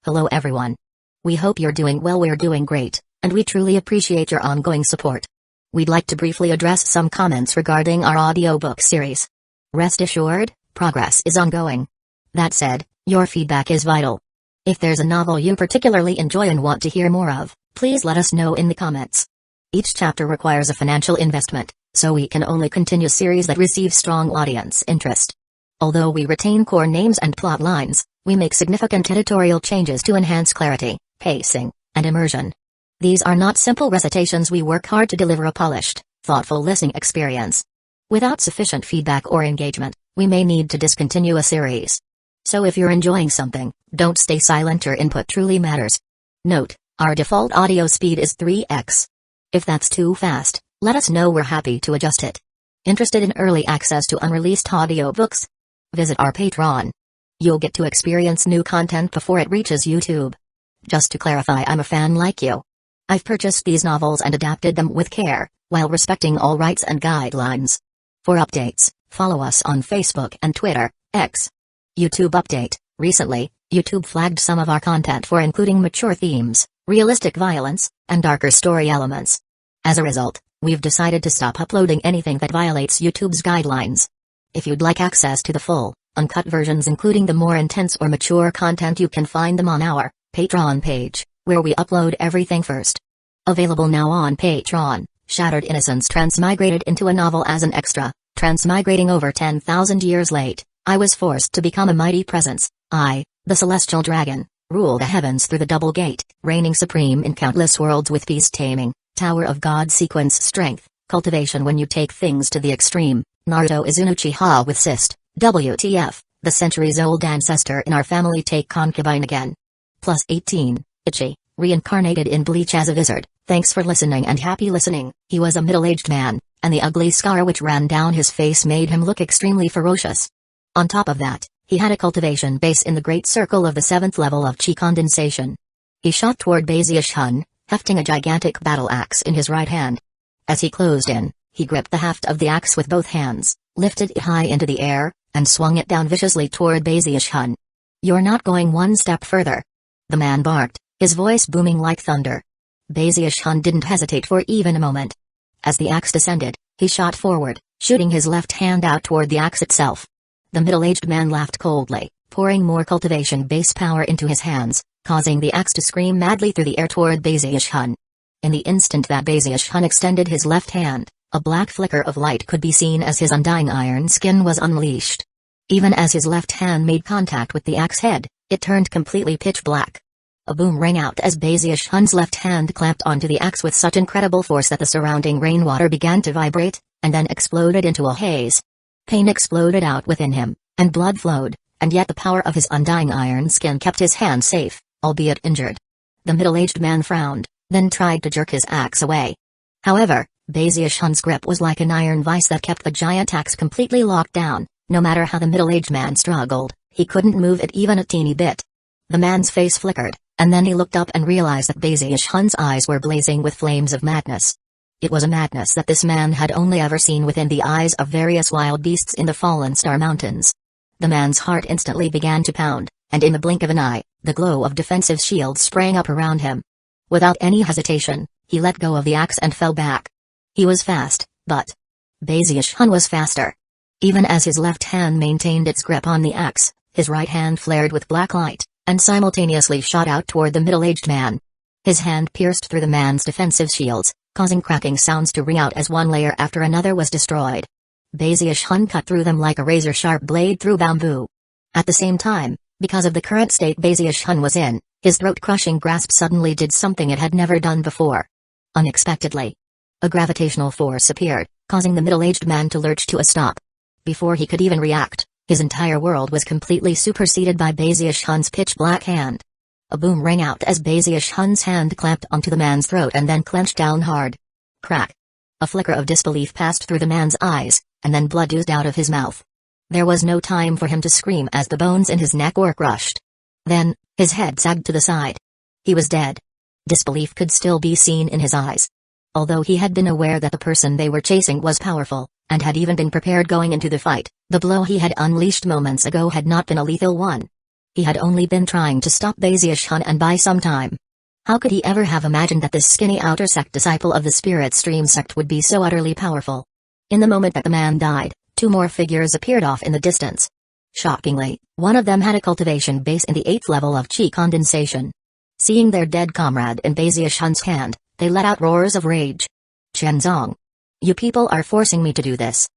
Hello everyone. We hope you're doing well. We're doing great, and we truly appreciate your ongoing support. We'd like to briefly address some comments regarding our audiobook series. Rest assured, progress is ongoing. That said, your feedback is vital. If there's a novel you particularly enjoy and want to hear more of, please let us know in the comments. Each chapter requires a financial investment, so we can only continue series that receive strong audience interest. Although we retain core names and plot lines, we make significant editorial changes to enhance clarity, pacing, and immersion. These are not simple recitations. We work hard to deliver a polished, thoughtful listening experience. Without sufficient feedback or engagement, we may need to discontinue a series. So if you're enjoying something, don't stay silent. Your input truly matters. Note, our default audio speed is 3x. If that's too fast, let us know. We're happy to adjust it. Interested in early access to unreleased audiobooks? Visit our Patreon. You'll get to experience new content before it reaches YouTube. Just to clarify, I'm a fan like you. I've purchased these novels and adapted them with care, while respecting all rights and guidelines. For updates, follow us on Facebook and Twitter, X. YouTube update: recently, YouTube flagged some of our content for including mature themes, realistic violence, and darker story elements. As a result, we've decided to stop uploading anything that violates YouTube's guidelines. If you'd like access to the full, uncut versions including the more intense or mature content, you can find them on our Patreon page, where we upload everything first. Available now on Patreon: Shattered Innocence transmigrated into a novel as an extra. Transmigrating over 10,000 years late, I was forced to become a mighty presence. I, the celestial dragon, rule the heavens through the double gate, reigning supreme in countless worlds with beast taming, Tower of God sequence strength, cultivation when you take things to the extreme. Naruto is an Uchiha with cyst. WTF, the centuries-old ancestor in our family take concubine again. Plus 18, Ichi, reincarnated in Bleach as a wizard. Thanks for listening and happy listening. He was a middle-aged man, and the ugly scar which ran down his face made him look extremely ferocious. On top of that, he had a cultivation base in the great circle of the 7th level of chi condensation. He shot toward Baziush-hun, hefting a gigantic battle axe in his right hand. As he closed in, he gripped the haft of the axe with both hands, lifted it high into the air, and swung it down viciously toward Baziush-hun. "You're not going one step further," the man barked, his voice booming like thunder. Baziush-hun didn't hesitate for even a moment. As the axe descended, he shot forward, shooting his left hand out toward the axe itself. The middle-aged man laughed coldly, pouring more cultivation base power into his hands, causing the axe to scream madly through the air toward Baziush-hun. In the instant that Baziush-hun extended his left hand, a black flicker of light could be seen as his undying iron skin was unleashed. Even as his left hand made contact with the axe head, it turned completely pitch black. A boom rang out as Baziush-hun's left hand clamped onto the axe with such incredible force that the surrounding rainwater began to vibrate, and then exploded into a haze. Pain exploded out within him, and blood flowed, and yet the power of his undying iron skin kept his hand safe, albeit injured. The middle-aged man frowned, then tried to jerk his axe away. However, Baziush-hun's grip was like an iron vice that kept the giant axe completely locked down. No matter how the middle-aged man struggled, he couldn't move it even a teeny bit. The man's face flickered, and then he looked up and realized that Baziush-hun's eyes were blazing with flames of madness. It was a madness that this man had only ever seen within the eyes of various wild beasts in the Fallen Star Mountains. The man's heart instantly began to pound, and in the blink of an eye, the glow of defensive shields sprang up around him. Without any hesitation, he let go of the axe and fell back. He was fast, but Baziush-hun was faster. Even as his left hand maintained its grip on the axe, his right hand flared with black light, and simultaneously shot out toward the middle-aged man. His hand pierced through the man's defensive shields, causing cracking sounds to ring out as one layer after another was destroyed. Baziush-hun cut through them like a razor-sharp blade through bamboo. At the same time, because of the current state Baziush-hun was in, his throat-crushing grasp suddenly did something it had never done before. Unexpectedly, a gravitational force appeared, causing the middle-aged man to lurch to a stop. Before he could even react, his entire world was completely superseded by Baziush-hun's pitch-black hand. A boom rang out as Baziush-hun's hand clamped onto the man's throat and then clenched down hard. Crack! A flicker of disbelief passed through the man's eyes, and then blood oozed out of his mouth. There was no time for him to scream as the bones in his neck were crushed. Then, his head sagged to the side. He was dead. Disbelief could still be seen in his eyes. Although he had been aware that the person they were chasing was powerful, and had even been prepared going into the fight, the blow he had unleashed moments ago had not been a lethal one. He had only been trying to stop Baziush-hun and buy some time. How could he ever have imagined that this skinny outer sect disciple of the Spirit Stream sect would be so utterly powerful? In the moment that the man died, two more figures appeared off in the distance. Shockingly, one of them had a cultivation base in the 8th level of chi condensation. Seeing their dead comrade in Baziush-hun's hand, they let out roars of rage. "Chenzong! You people are forcing me to do this!"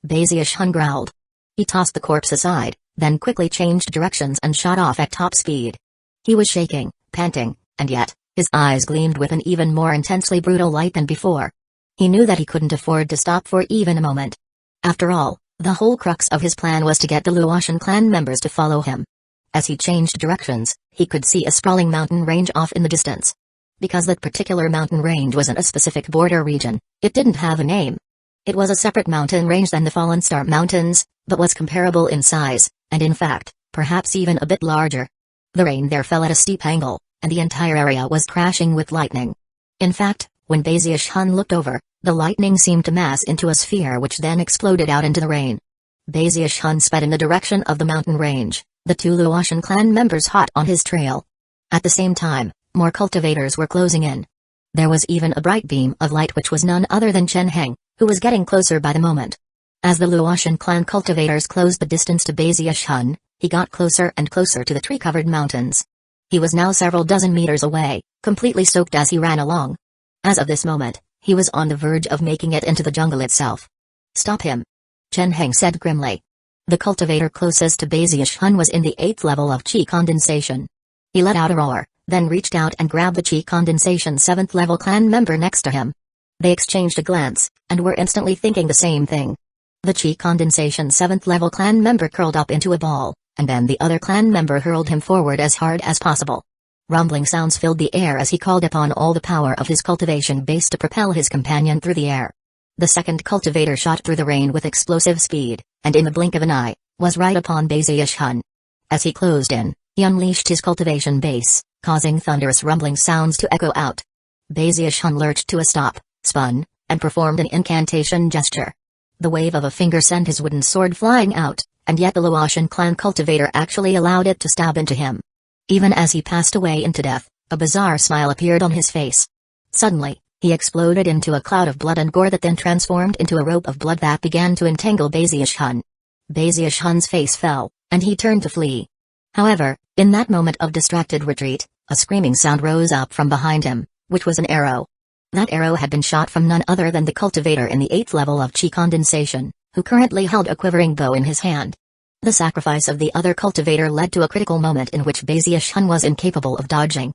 Baziush-hun growled. He tossed the corpse aside, then quickly changed directions and shot off at top speed. He was shaking, panting, and yet, his eyes gleamed with an even more intensely brutal light than before. He knew that he couldn't afford to stop for even a moment. After all, the whole crux of his plan was to get the Luotian clan members to follow him. As he changed directions, he could see a sprawling mountain range off in the distance. Because that particular mountain range wasn't a specific border region, it didn't have a name. It was a separate mountain range than the Fallen Star Mountains, but was comparable in size, and in fact, perhaps even a bit larger. The rain there fell at a steep angle, and the entire area was crashing with lightning. In fact, when Baziush-hun looked over, the lightning seemed to mass into a sphere which then exploded out into the rain. Baziush-hun sped in the direction of the mountain range, the two Luotian clan members hot on his trail. At the same time, more cultivators were closing in. There was even a bright beam of light which was none other than Chen Heng, who was getting closer by the moment. As the Luotian clan cultivators closed the distance to Baziush-hun, he got closer and closer to the tree-covered mountains. He was now several dozen meters away, completely soaked as he ran along. As of this moment, he was on the verge of making it into the jungle itself. "Stop him," Chen Heng said grimly. The cultivator closest to Baziush-hun was in the 8th level of chi condensation. He let out a roar, then reached out and grabbed the chi condensation 7th level clan member next to him. They exchanged a glance, and were instantly thinking the same thing. The chi condensation 7th level clan member curled up into a ball, and then the other clan member hurled him forward as hard as possible. Rumbling sounds filled the air as he called upon all the power of his cultivation base to propel his companion through the air. The second cultivator shot through the rain with explosive speed, and in the blink of an eye, was right upon Baziush-hun. As he closed in, he unleashed his cultivation base, causing thunderous rumbling sounds to echo out. Baziush-hun lurched to a stop, spun, and performed an incantation gesture. The wave of a finger sent his wooden sword flying out, and yet the Luotian clan cultivator actually allowed it to stab into him. Even as he passed away into death, a bizarre smile appeared on his face. Suddenly, he exploded into a cloud of blood and gore that then transformed into a rope of blood that began to entangle Baziush-hun. Baziush-hun's face fell, and he turned to flee. However, in that moment of distracted retreat, a screaming sound rose up from behind him, which was an arrow. That arrow had been shot from none other than the cultivator in the 8th level of chi condensation, who currently held a quivering bow in his hand. The sacrifice of the other cultivator led to a critical moment in which Baziush-hun was incapable of dodging.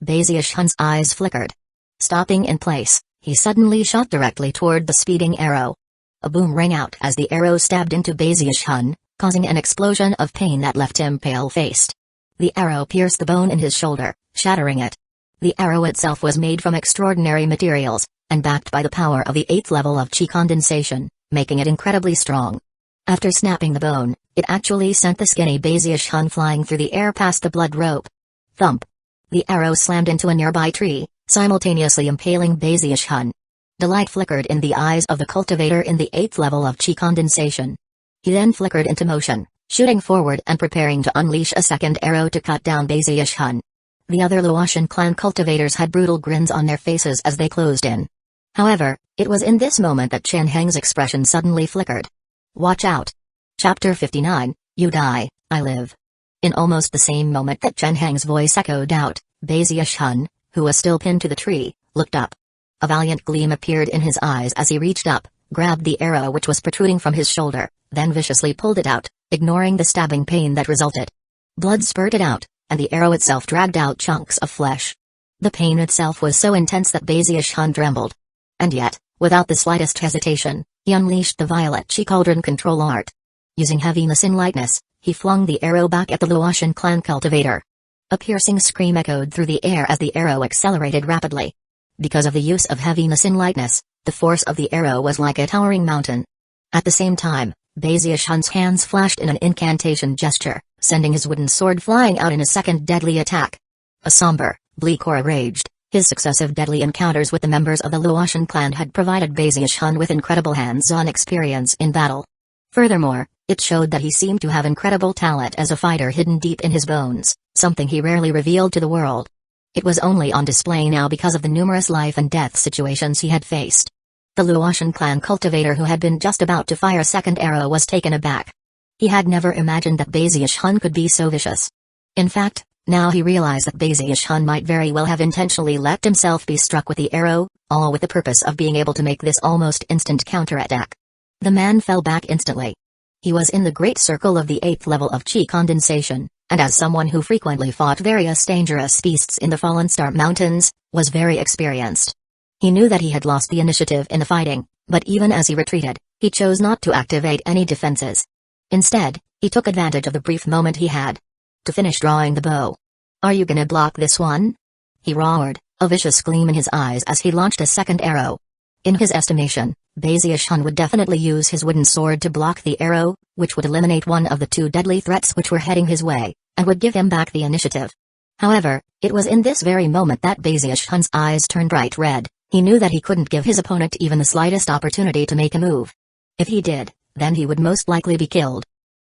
Baziush-hun's eyes flickered. Stopping in place, he suddenly shot directly toward the speeding arrow. A boom rang out as the arrow stabbed into Baziush-hun, causing an explosion of pain that left him pale-faced. The arrow pierced the bone in his shoulder, shattering it. The arrow itself was made from extraordinary materials, and backed by the power of the 8th level of chi condensation, making it incredibly strong. After snapping the bone, it actually sent the skinny Baziush-hun flying through the air past the blood rope. Thump! The arrow slammed into a nearby tree, simultaneously impaling Baziush-hun. Delight flickered in the eyes of the cultivator in the 8th level of chi condensation. He then flickered into motion, shooting forward and preparing to unleash a second arrow to cut down Baziush-hun. The other Luotian clan cultivators had brutal grins on their faces as they closed in. However, it was in this moment that Chen Heng's expression suddenly flickered. "Watch out." Chapter 59, You Die, I Live. In almost the same moment that Chen Heng's voice echoed out, Baziush-hun, who was still pinned to the tree, looked up. A valiant gleam appeared in his eyes as he reached up, grabbed the arrow which was protruding from his shoulder, then viciously pulled it out, ignoring the stabbing pain that resulted. Blood spurted out, and the arrow itself dragged out chunks of flesh. The pain itself was so intense that Baziush-hun trembled. And yet, without the slightest hesitation, he unleashed the violet chi cauldron control art. Using heaviness in lightness, he flung the arrow back at the Luotian clan cultivator. A piercing scream echoed through the air as the arrow accelerated rapidly. Because of the use of heaviness in lightness, the force of the arrow was like a towering mountain. At the same time, Baziush-hun's hands flashed in an incantation gesture, sending his wooden sword flying out in a second deadly attack. A somber, bleak aura raged. His successive deadly encounters with the members of the Luotian clan had provided Baziush-hun with incredible hands-on experience in battle. Furthermore, It showed that he seemed to have incredible talent as a fighter hidden deep in his bones, something he rarely revealed to the world. It was only on display now because of the numerous life and death situations he had faced. The Luotian clan cultivator who had been just about to fire a second arrow was taken aback. He had never imagined that Bazish Hun could be so vicious. In fact, now he realized that Bazish Hun might very well have intentionally let himself be struck with the arrow, all with the purpose of being able to make this almost instant counterattack. The man fell back instantly. He was in the great circle of the 8th level of chi condensation, and as someone who frequently fought various dangerous beasts in the Fallen Star Mountains, was very experienced. He knew that he had lost the initiative in the fighting, but even as he retreated, he chose not to activate any defenses. Instead, he took advantage of the brief moment he had to finish drawing the bow. "Are you gonna block this one?" he roared, a vicious gleam in his eyes as he launched a second arrow. In his estimation, Bazish Hun would definitely use his wooden sword to block the arrow, which would eliminate one of the two deadly threats which were heading his way, and would give him back the initiative. However, it was in this very moment that Bazish Hun's eyes turned bright red. He knew that he couldn't give his opponent even the slightest opportunity to make a move. If he did, then he would most likely be killed.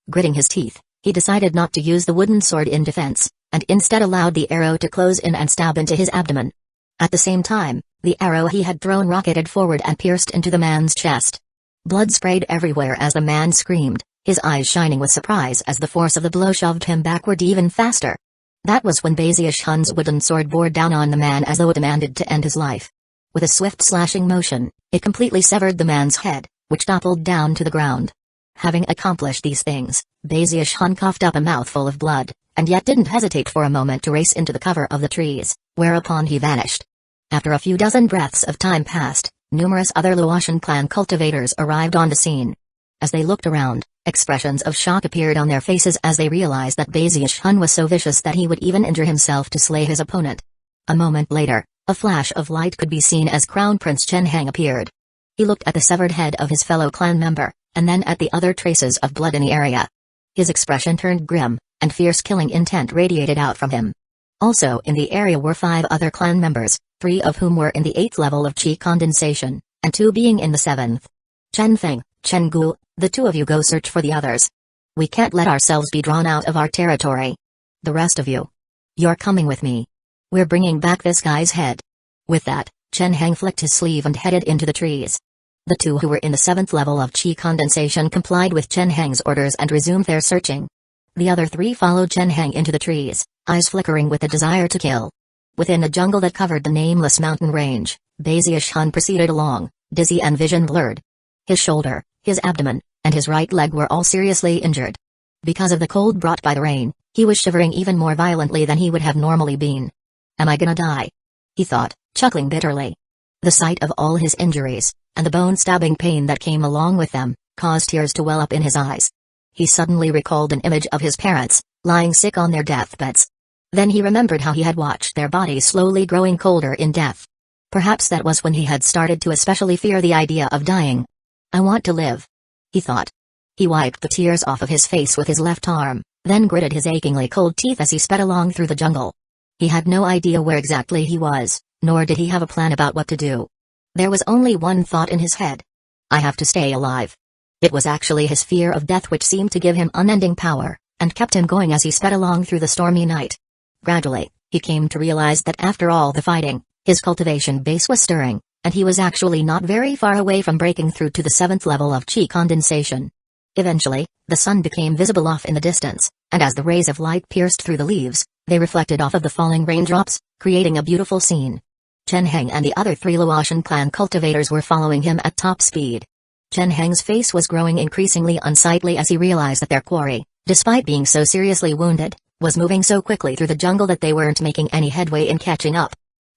Gritting his teeth, he decided not to use the wooden sword in defense, and instead allowed the arrow to close in and stab into his abdomen. At the same time, the arrow he had thrown rocketed forward and pierced into the man's chest. Blood sprayed everywhere as the man screamed, his eyes shining with surprise as the force of the blow shoved him backward even faster. That was when Bazish Hun's wooden sword bore down on the man as though it demanded to end his life. With a swift slashing motion, it completely severed the man's head, which toppled down to the ground. Having accomplished these things, Bazish Hun coughed up a mouthful of blood, and yet didn't hesitate for a moment to race into the cover of the trees, whereupon he vanished. After a few dozen breaths of time passed, numerous other Luotian clan cultivators arrived on the scene. As they looked around, expressions of shock appeared on their faces as they realized that Bazish Hun was so vicious that he would even injure himself to slay his opponent. A moment later, a flash of light could be seen as Crown Prince Chen Heng appeared. He looked at the severed head of his fellow clan member, and then at the other traces of blood in the area. His expression turned grim, and fierce killing intent radiated out from him. Also in the area were 5 other clan members, 3 of whom were in the 8th level of chi condensation, and 2 being in the 7th. "Chen Feng, Chen Gu, the 2 of you go search for the others. We can't let ourselves be drawn out of our territory. The rest of you, you're coming with me. We're bringing back this guy's head." With that, Chen Heng flicked his sleeve and headed into the trees. The 2 who were in the 7th level of chi condensation complied with Chen Heng's orders and resumed their searching. The other 3 followed Chen Heng into the trees, eyes flickering with the desire to kill. Within a jungle that covered the nameless mountain range, Bazish Hun proceeded along, dizzy and vision blurred. His shoulder, his abdomen, and his right leg were all seriously injured. Because of the cold brought by the rain, he was shivering even more violently than he would have normally been. "Am I gonna die?" he thought, chuckling bitterly. The sight of all his injuries, and the bone-stabbing pain that came along with them, caused tears to well up in his eyes. He suddenly recalled an image of his parents, lying sick on their deathbeds. Then he remembered how he had watched their bodies slowly growing colder in death. Perhaps that was when he had started to especially fear the idea of dying. "I want to live," he thought. He wiped the tears off of his face with his left arm, then gritted his achingly cold teeth as he sped along through the jungle. He had no idea where exactly he was, nor did he have a plan about what to do. There was only one thought in his head. "I have to stay alive." It was actually his fear of death which seemed to give him unending power, and kept him going as he sped along through the stormy night. Gradually, he came to realize that after all the fighting, his cultivation base was stirring, and he was actually not very far away from breaking through to the 7th level of chi condensation. Eventually, the sun became visible off in the distance, and as the rays of light pierced through the leaves, they reflected off of the falling raindrops, creating a beautiful scene. Chen Heng and the other 3 Luotian clan cultivators were following him at top speed. Chen Heng's face was growing increasingly unsightly as he realized that their quarry, despite being so seriously wounded, was moving so quickly through the jungle that they weren't making any headway in catching up.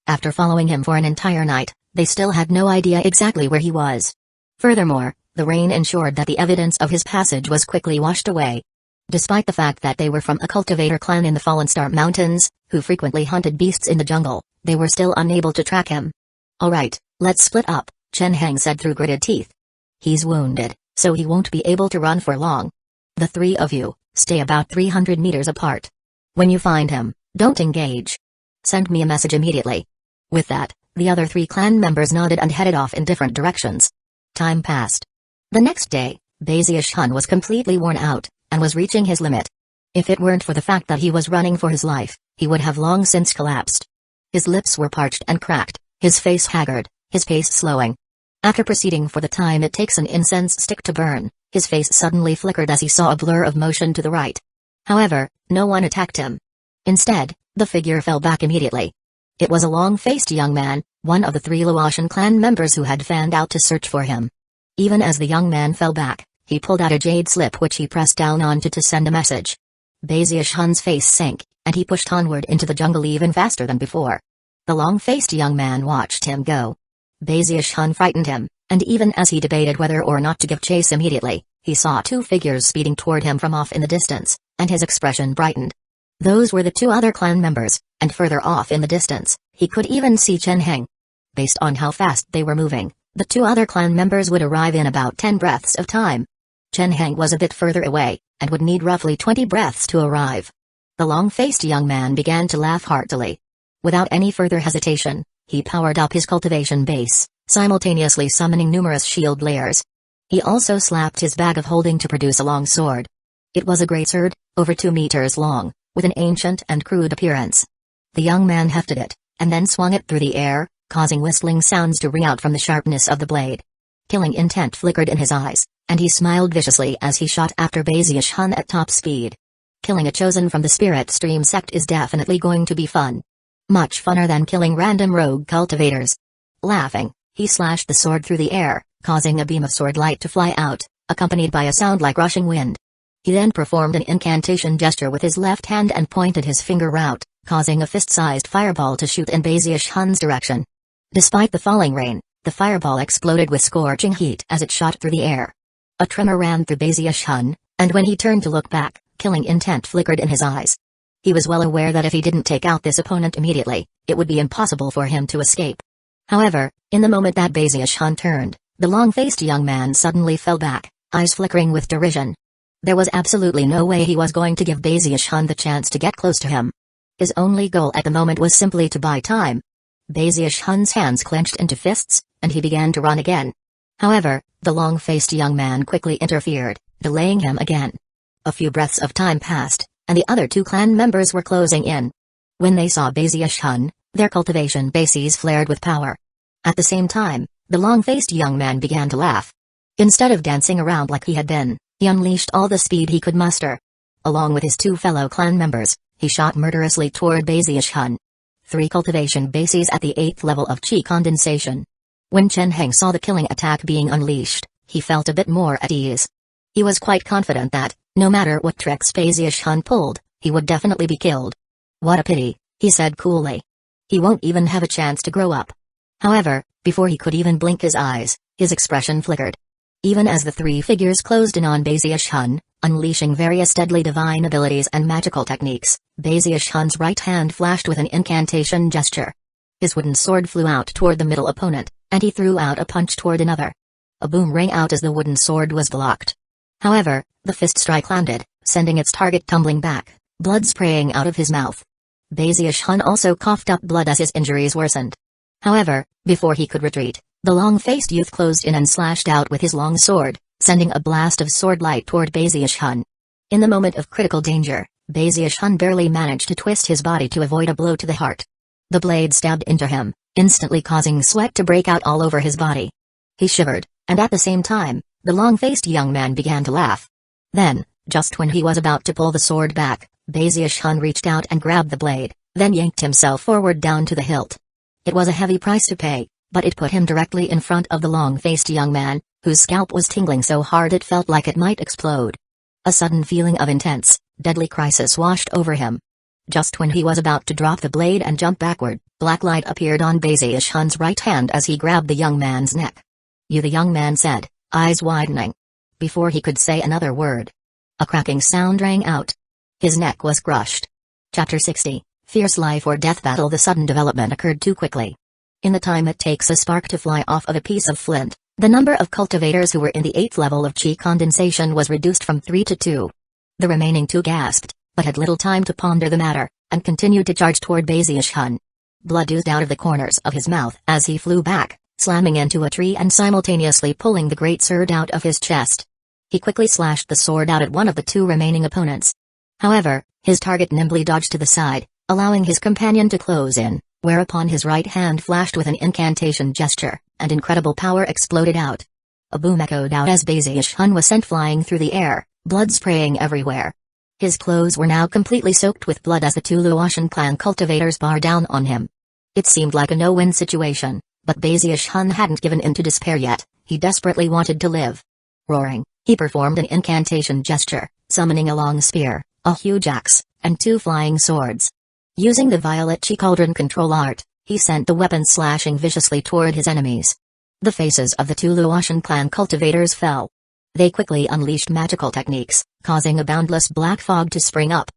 After following him for an entire night, they still had no idea exactly where he was. Furthermore, the rain ensured that the evidence of his passage was quickly washed away. Despite the fact that they were from a cultivator clan in the Fallen Star Mountains, who frequently hunted beasts in the jungle, they were still unable to track him. "Alright, let's split up," Chen Heng said through gritted teeth. "He's wounded, so he won't be able to run for long. The 3 of you, stay about 300 meters apart. When you find him, don't engage. Send me a message immediately." With that, the other 3 clan members nodded and headed off in different directions. Time passed. The next day, Bezius Hun was completely worn out, and was reaching his limit. If it weren't for the fact that he was running for his life, he would have long since collapsed. His lips were parched and cracked, his face haggard, his pace slowing. After proceeding for the time it takes an incense stick to burn, his face suddenly flickered as he saw a blur of motion to the right. However, no one attacked him. Instead, the figure fell back immediately. It was a long-faced young man, one of the 3 Laotian clan members who had fanned out to search for him. Even as the young man fell back, he pulled out a jade slip which he pressed down onto to send a message. Bezius Hun's face sank, and he pushed onward into the jungle even faster than before. The long-faced young man watched him go. Bezius Hun frightened him, and even as he debated whether or not to give chase immediately, he saw 2 figures speeding toward him from off in the distance, and his expression brightened. Those were the 2 other clan members, and further off in the distance, he could even see Chen Heng. Based on how fast they were moving, the 2 other clan members would arrive in about 10 breaths of time. Chen Heng was a bit further away, and would need roughly 20 breaths to arrive. The long-faced young man began to laugh heartily. Without any further hesitation, he powered up his cultivation base, simultaneously summoning numerous shield layers. He also slapped his bag of holding to produce a long sword. It was a great sword, over 2 meters long, with an ancient and crude appearance. The young man hefted it, and then swung it through the air, causing whistling sounds to ring out from the sharpness of the blade. Killing intent flickered in his eyes, and he smiled viciously as he shot after Bezius Hun at top speed. Killing a chosen from the Spirit Stream sect is definitely going to be fun. Much funner than killing random rogue cultivators. Laughing, he slashed the sword through the air, causing a beam of sword light to fly out, accompanied by a sound like rushing wind. He then performed an incantation gesture with his left hand and pointed his finger out, causing a fist-sized fireball to shoot in Bezius Hun's direction. Despite the falling rain, the fireball exploded with scorching heat as it shot through the air. A tremor ran through Bezius Hun, and when he turned to look back, killing intent flickered in his eyes. He was well aware that if he didn't take out this opponent immediately, it would be impossible for him to escape. However, in the moment that Bezius Hun turned, the long-faced young man suddenly fell back, eyes flickering with derision. There was absolutely no way he was going to give Bezius Hun the chance to get close to him. His only goal at the moment was simply to buy time. Bezius Hun's hands clenched into fists, and he began to run again. However, the long-faced young man quickly interfered, delaying him again. A few breaths of time passed, and the other 2 clan members were closing in. When they saw Bezius Hun, their cultivation bases flared with power. At the same time, the long-faced young man began to laugh. Instead of dancing around like he had been, he unleashed all the speed he could muster. Along with his 2 fellow clan members, he shot murderously toward Bezius Hun. 3 cultivation bases at the 8th level of chi condensation. When Chen Heng saw the killing attack being unleashed, he felt a bit more at ease. He was quite confident that, no matter what tricks Bezius Hun pulled, he would definitely be killed. What a pity, he said coolly. He won't even have a chance to grow up. However, before he could even blink his eyes, his expression flickered. Even as the 3 figures closed in on Bezius Hun, unleashing various deadly divine abilities and magical techniques, Bezius Hun's right hand flashed with an incantation gesture. His wooden sword flew out toward the middle opponent, and he threw out a punch toward another. A boom rang out as the wooden sword was blocked. However, the fist strike landed, sending its target tumbling back, blood spraying out of his mouth. Bezius Hun also coughed up blood as his injuries worsened. However, before he could retreat, the long-faced youth closed in and slashed out with his long sword, sending a blast of sword light toward Bezius Hun. In the moment of critical danger, Bezius Hun barely managed to twist his body to avoid a blow to the heart. The blade stabbed into him, instantly causing sweat to break out all over his body. He shivered, and at the same time, the long-faced young man began to laugh. Then, just when he was about to pull the sword back, Bezius Hun reached out and grabbed the blade, then yanked himself forward down to the hilt. It was a heavy price to pay, but it put him directly in front of the long-faced young man, whose scalp was tingling so hard it felt like it might explode. A sudden feeling of intense, deadly crisis washed over him. Just when he was about to drop the blade and jump backward, black light appeared on Bezius Hun's right hand as he grabbed the young man's neck. "You," the young man said, eyes widening. Before he could say another word, a cracking sound rang out. His neck was crushed. Chapter 60, Fierce Life or Death Battle. The sudden development occurred too quickly. In the time it takes a spark to fly off of a piece of flint, the number of cultivators who were in the 8th level of chi condensation was reduced from 3 to 2. The remaining 2 gasped, but had little time to ponder the matter, and continued to charge toward Bezius Hun. Blood oozed out of the corners of his mouth as he flew back, slamming into a tree and simultaneously pulling the great sword out of his chest. He quickly slashed the sword out at one of the two remaining opponents. However, his target nimbly dodged to the side, allowing his companion to close in, whereupon his right hand flashed with an incantation gesture, and incredible power exploded out. A boom echoed out as Baziush-hun was sent flying through the air, blood spraying everywhere. His clothes were now completely soaked with blood as the two Luotian clan cultivators bar down on him. It seemed like a no-win situation, but Baziush-hun hadn't given in to despair yet. He desperately wanted to live. Roaring, he performed an incantation gesture, summoning a long spear, a huge axe, and two flying swords. Using the Violet Chi Cauldron control art, he sent the weapons slashing viciously toward his enemies. The faces of the two Luotian clan cultivators fell. They quickly unleashed magical techniques, causing a boundless black fog to spring up.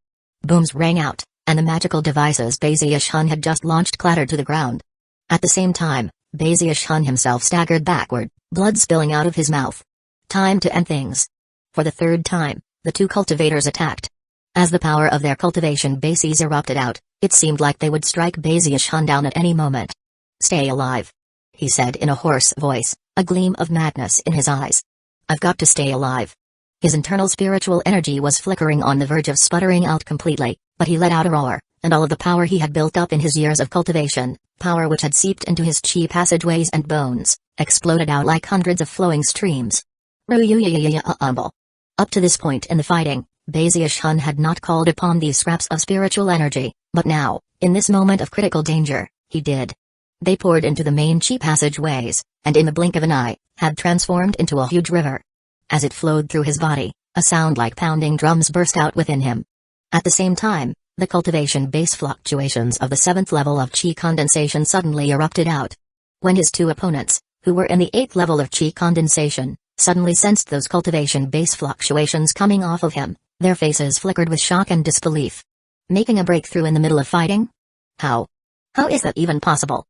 Booms rang out, and the magical devices Baziush-hun had just launched clattered to the ground. At the same time, Baziush-hun himself staggered backward, blood spilling out of his mouth. Time to end things. For the third time, the two cultivators attacked. As the power of their cultivation bases erupted out, it seemed like they would strike Baziush-hun down at any moment. "Stay alive," he said in a hoarse voice, a gleam of madness in his eyes. "I've got to stay alive." His internal spiritual energy was flickering on the verge of sputtering out completely, but he let out a roar, and all of the power he had built up in his years of cultivation, power which had seeped into his chi passageways and bones, exploded out like hundreds of flowing streams. Up to this point in the fighting, Baziush-hun had not called upon these scraps of spiritual energy, but now, in this moment of critical danger, he did. They poured into the main chi passageways, and in the blink of an eye, had transformed into a huge river. As it flowed through his body, a sound like pounding drums burst out within him. At the same time, the cultivation base fluctuations of the 7th level of chi condensation suddenly erupted out. When his two opponents, who were in the 8th level of chi condensation, suddenly sensed those cultivation base fluctuations coming off of him, their faces flickered with shock and disbelief. Making a breakthrough in the middle of fighting? How? How is that even possible? ?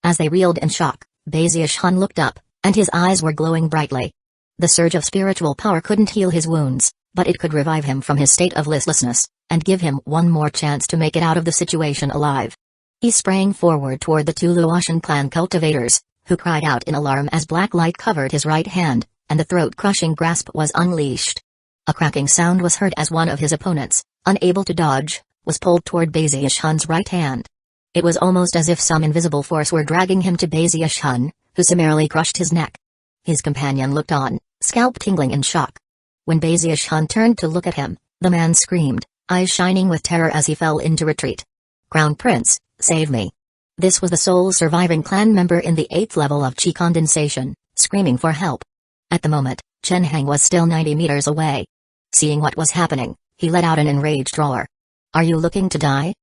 As they reeled in shock, Baziush-hun looked up, and his eyes were glowing brightly. The surge of spiritual power couldn't heal his wounds, but it could revive him from his state of listlessness, and give him one more chance to make it out of the situation alive. He sprang forward toward the two Luotian clan cultivators, who cried out in alarm as black light covered his right hand, and the throat-crushing grasp was unleashed. A cracking sound was heard as one of his opponents, unable to dodge, was pulled toward Baziush-hun's right hand. It was almost as if some invisible force were dragging him to Baziush-hun, who summarily crushed his neck. His companion looked on, scalp tingling in shock. When Baziush-hun turned to look at him, the man screamed, eyes shining with terror as he fell into retreat. "Crown Prince, save me." This was the sole surviving clan member in the 8th level of chi condensation, screaming for help. At the moment, Chen Hang was still 90 meters away. Seeing what was happening, he let out an enraged roar. "Are you looking to die?"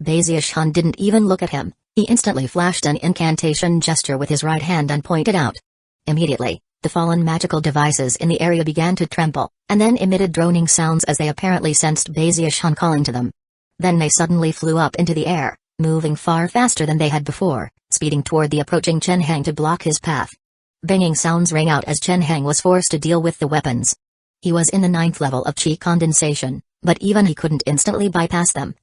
Baziush-hun didn't even look at him. He instantly flashed an incantation gesture with his right hand and pointed out. Immediately, the fallen magical devices in the area began to tremble, and then emitted droning sounds as they apparently sensed Baziush-hun calling to them. Then they suddenly flew up into the air, moving far faster than they had before, speeding toward the approaching Chen Hang to block his path. Banging sounds rang out as Chen Hang was forced to deal with the weapons. He was in the 9th level of chi condensation, but even he couldn't instantly bypass them.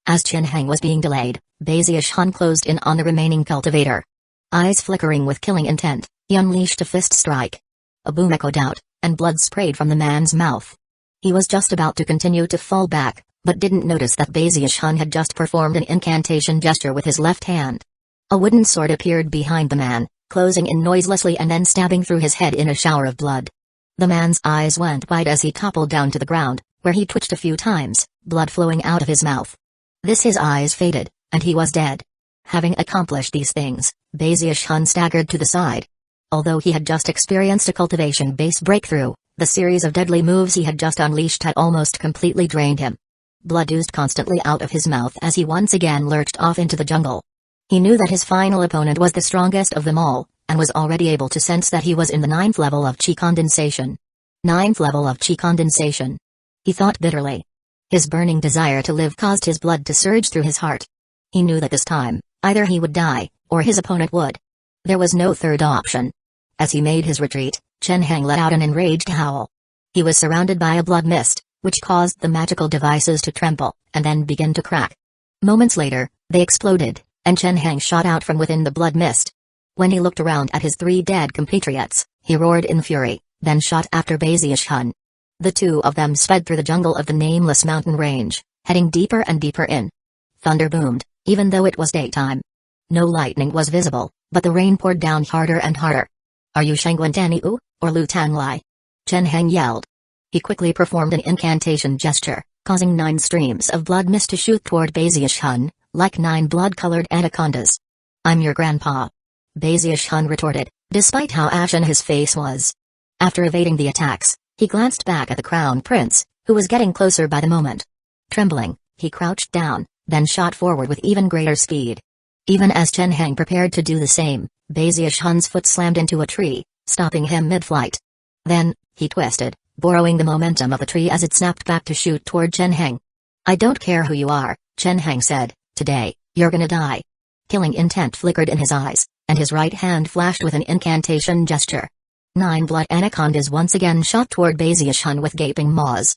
As Chen Hang was being delayed, Baziush-hun closed in on the remaining cultivator. Eyes flickering with killing intent, he unleashed a fist strike. A boom echoed out, and blood sprayed from the man's mouth. He was just about to continue to fall back, but didn't notice that Baziush-hun had just performed an incantation gesture with his left hand. A wooden sword appeared behind the man, closing in noiselessly and then stabbing through his head in a shower of blood. The man's eyes went wide as he toppled down to the ground, where he twitched a few times, blood flowing out of his mouth. His eyes faded, and he was dead. Having accomplished these things, Baziush-hun staggered to the side. Although he had just experienced a cultivation base breakthrough, the series of deadly moves he had just unleashed had almost completely drained him. Blood oozed constantly out of his mouth as he once again lurched off into the jungle. He knew that his final opponent was the strongest of them all, and was already able to sense that he was in the 9th level of chi condensation. 9th level of chi condensation. He thought bitterly. His burning desire to live caused his blood to surge through his heart. He knew that this time, either he would die, or his opponent would. There was no third option. As he made his retreat, Chen Hang let out an enraged howl. He was surrounded by a blood mist, which caused the magical devices to tremble, and then begin to crack. Moments later, they exploded, and Chen Hang shot out from within the blood mist. When he looked around at his 3 dead compatriots, he roared in fury, then shot after Baziush-hun. The two of them sped through the jungle of the nameless mountain range, heading deeper and deeper in. Thunder boomed, even though it was daytime. No lightning was visible, but the rain poured down harder and harder. "Are you Shangguan Taniu, or Lu Tanglai?" Chen Heng yelled. He quickly performed an incantation gesture, causing 9 streams of blood mist to shoot toward Baziush-hun, like 9 blood-colored anacondas. "I'm your grandpa," Baziush-hun retorted, despite how ashen his face was. After evading the attacks, he glanced back at the crown prince, who was getting closer by the moment. Trembling, he crouched down, then shot forward with even greater speed. Even as Chen Heng prepared to do the same, Baziush-hun's foot slammed into a tree, stopping him mid-flight. Then, he twisted, borrowing the momentum of the tree as it snapped back to shoot toward Chen Heng. "I don't care who you are," Chen Heng said, "today, you're gonna die." Killing intent flickered in his eyes, and his right hand flashed with an incantation gesture. 9 blood anacondas once again shot toward Baziush-hun with gaping maws.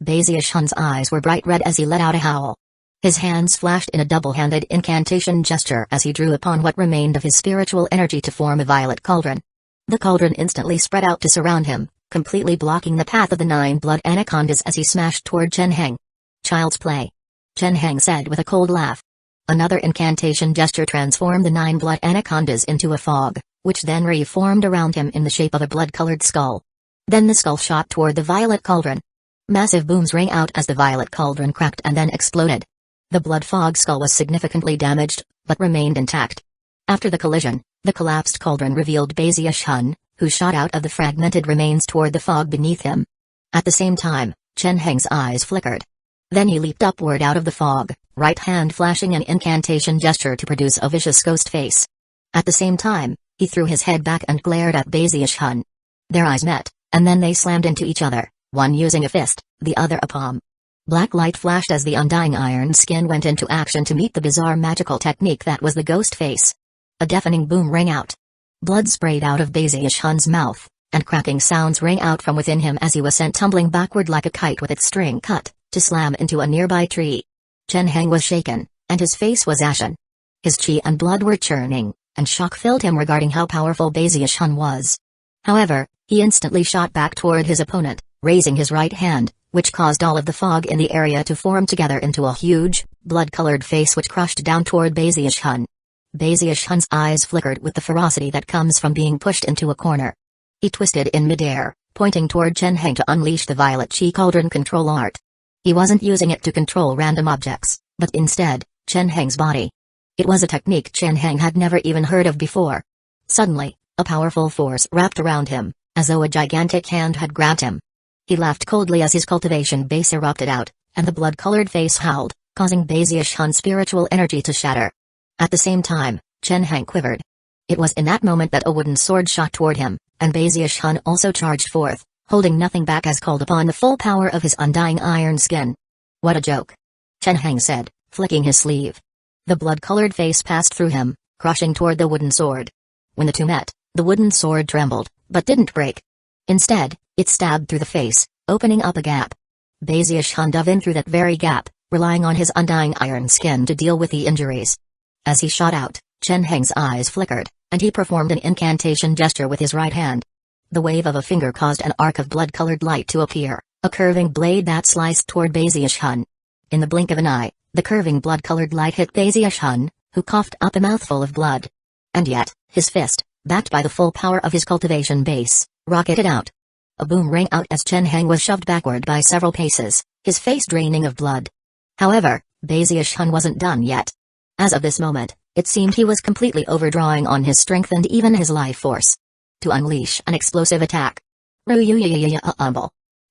Baziush-hun's eyes were bright red as he let out a howl. His hands flashed in a double-handed incantation gesture as he drew upon what remained of his spiritual energy to form a violet cauldron. The cauldron instantly spread out to surround him, completely blocking the path of the 9 blood anacondas as he smashed toward Chen Heng. "Child's play," Chen Heng said with a cold laugh. Another incantation gesture transformed the 9 blood anacondas into a fog, which then reformed around him in the shape of a blood-colored skull. Then the skull shot toward the violet cauldron. Massive booms rang out as the violet cauldron cracked and then exploded. The blood fog skull was significantly damaged, but remained intact. After the collision, the collapsed cauldron revealed Baziush-hun, who shot out of the fragmented remains toward the fog beneath him. At the same time, Chen Heng's eyes flickered. Then he leaped upward out of the fog, right hand flashing an incantation gesture to produce a vicious ghost face. At the same time, he threw his head back and glared at Baziush-hun. Their eyes met, and then they slammed into each other, one using a fist, the other a palm. Black light flashed as the undying iron skin went into action to meet the bizarre magical technique that was the ghost face. A deafening boom rang out. Blood sprayed out of Baziush-hun's mouth, and cracking sounds rang out from within him as he was sent tumbling backward like a kite with its string cut, to slam into a nearby tree. Chen Heng was shaken, and his face was ashen. His chi and blood were churning, and shock filled him regarding how powerful Baziush-hun was. However, he instantly shot back toward his opponent, raising his right hand, which caused all of the fog in the area to form together into a huge, blood-colored face which crushed down toward Baziush-hun. Baziush-hun's eyes flickered with the ferocity that comes from being pushed into a corner. He twisted in midair, pointing toward Chen Heng to unleash the violet chi cauldron control art. He wasn't using it to control random objects, but instead, Chen Heng's body. It was a technique Chen Heng had never even heard of before. Suddenly, a powerful force wrapped around him, as though a gigantic hand had grabbed him. He laughed coldly as his cultivation base erupted out, and the blood-colored face howled, causing Baziush-hun's spiritual energy to shatter. At the same time, Chen Heng quivered. It was in that moment that a wooden sword shot toward him, and Baziush-hun also charged forth, holding nothing back as called upon the full power of his undying iron skin. "What a joke," Chen Heng said, flicking his sleeve. The blood-colored face passed through him, crushing toward the wooden sword. When the two met, the wooden sword trembled, but didn't break. Instead, it stabbed through the face, opening up a gap. Baziush-hun dove in through that very gap, relying on his undying iron skin to deal with the injuries. As he shot out, Chen Heng's eyes flickered, and he performed an incantation gesture with his right hand. The wave of a finger caused an arc of blood-colored light to appear, a curving blade that sliced toward Baziush-hun. In the blink of an eye, the curving blood-colored light hit Baziush-hun, who coughed up a mouthful of blood. And yet, his fist, backed by the full power of his cultivation base, rocketed out. A boom rang out as Chen Heng was shoved backward by several paces, his face draining of blood. However, Baziush-hun wasn't done yet. As of this moment, it seemed he was completely overdrawing on his strength and even his life force. To unleash an explosive attack.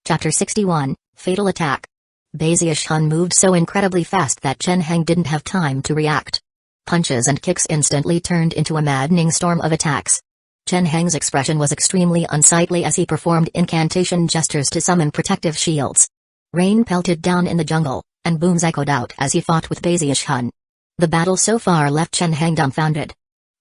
Chapter 61, Fatal Attack. Baziush-hun moved so incredibly fast that Chen Heng didn't have time to react. Punches and kicks instantly turned into a maddening storm of attacks. Chen Heng's expression was extremely unsightly as he performed incantation gestures to summon protective shields. Rain pelted down in the jungle, and booms echoed out as he fought with Baziush-hun. The battle so far left Chen Heng dumbfounded.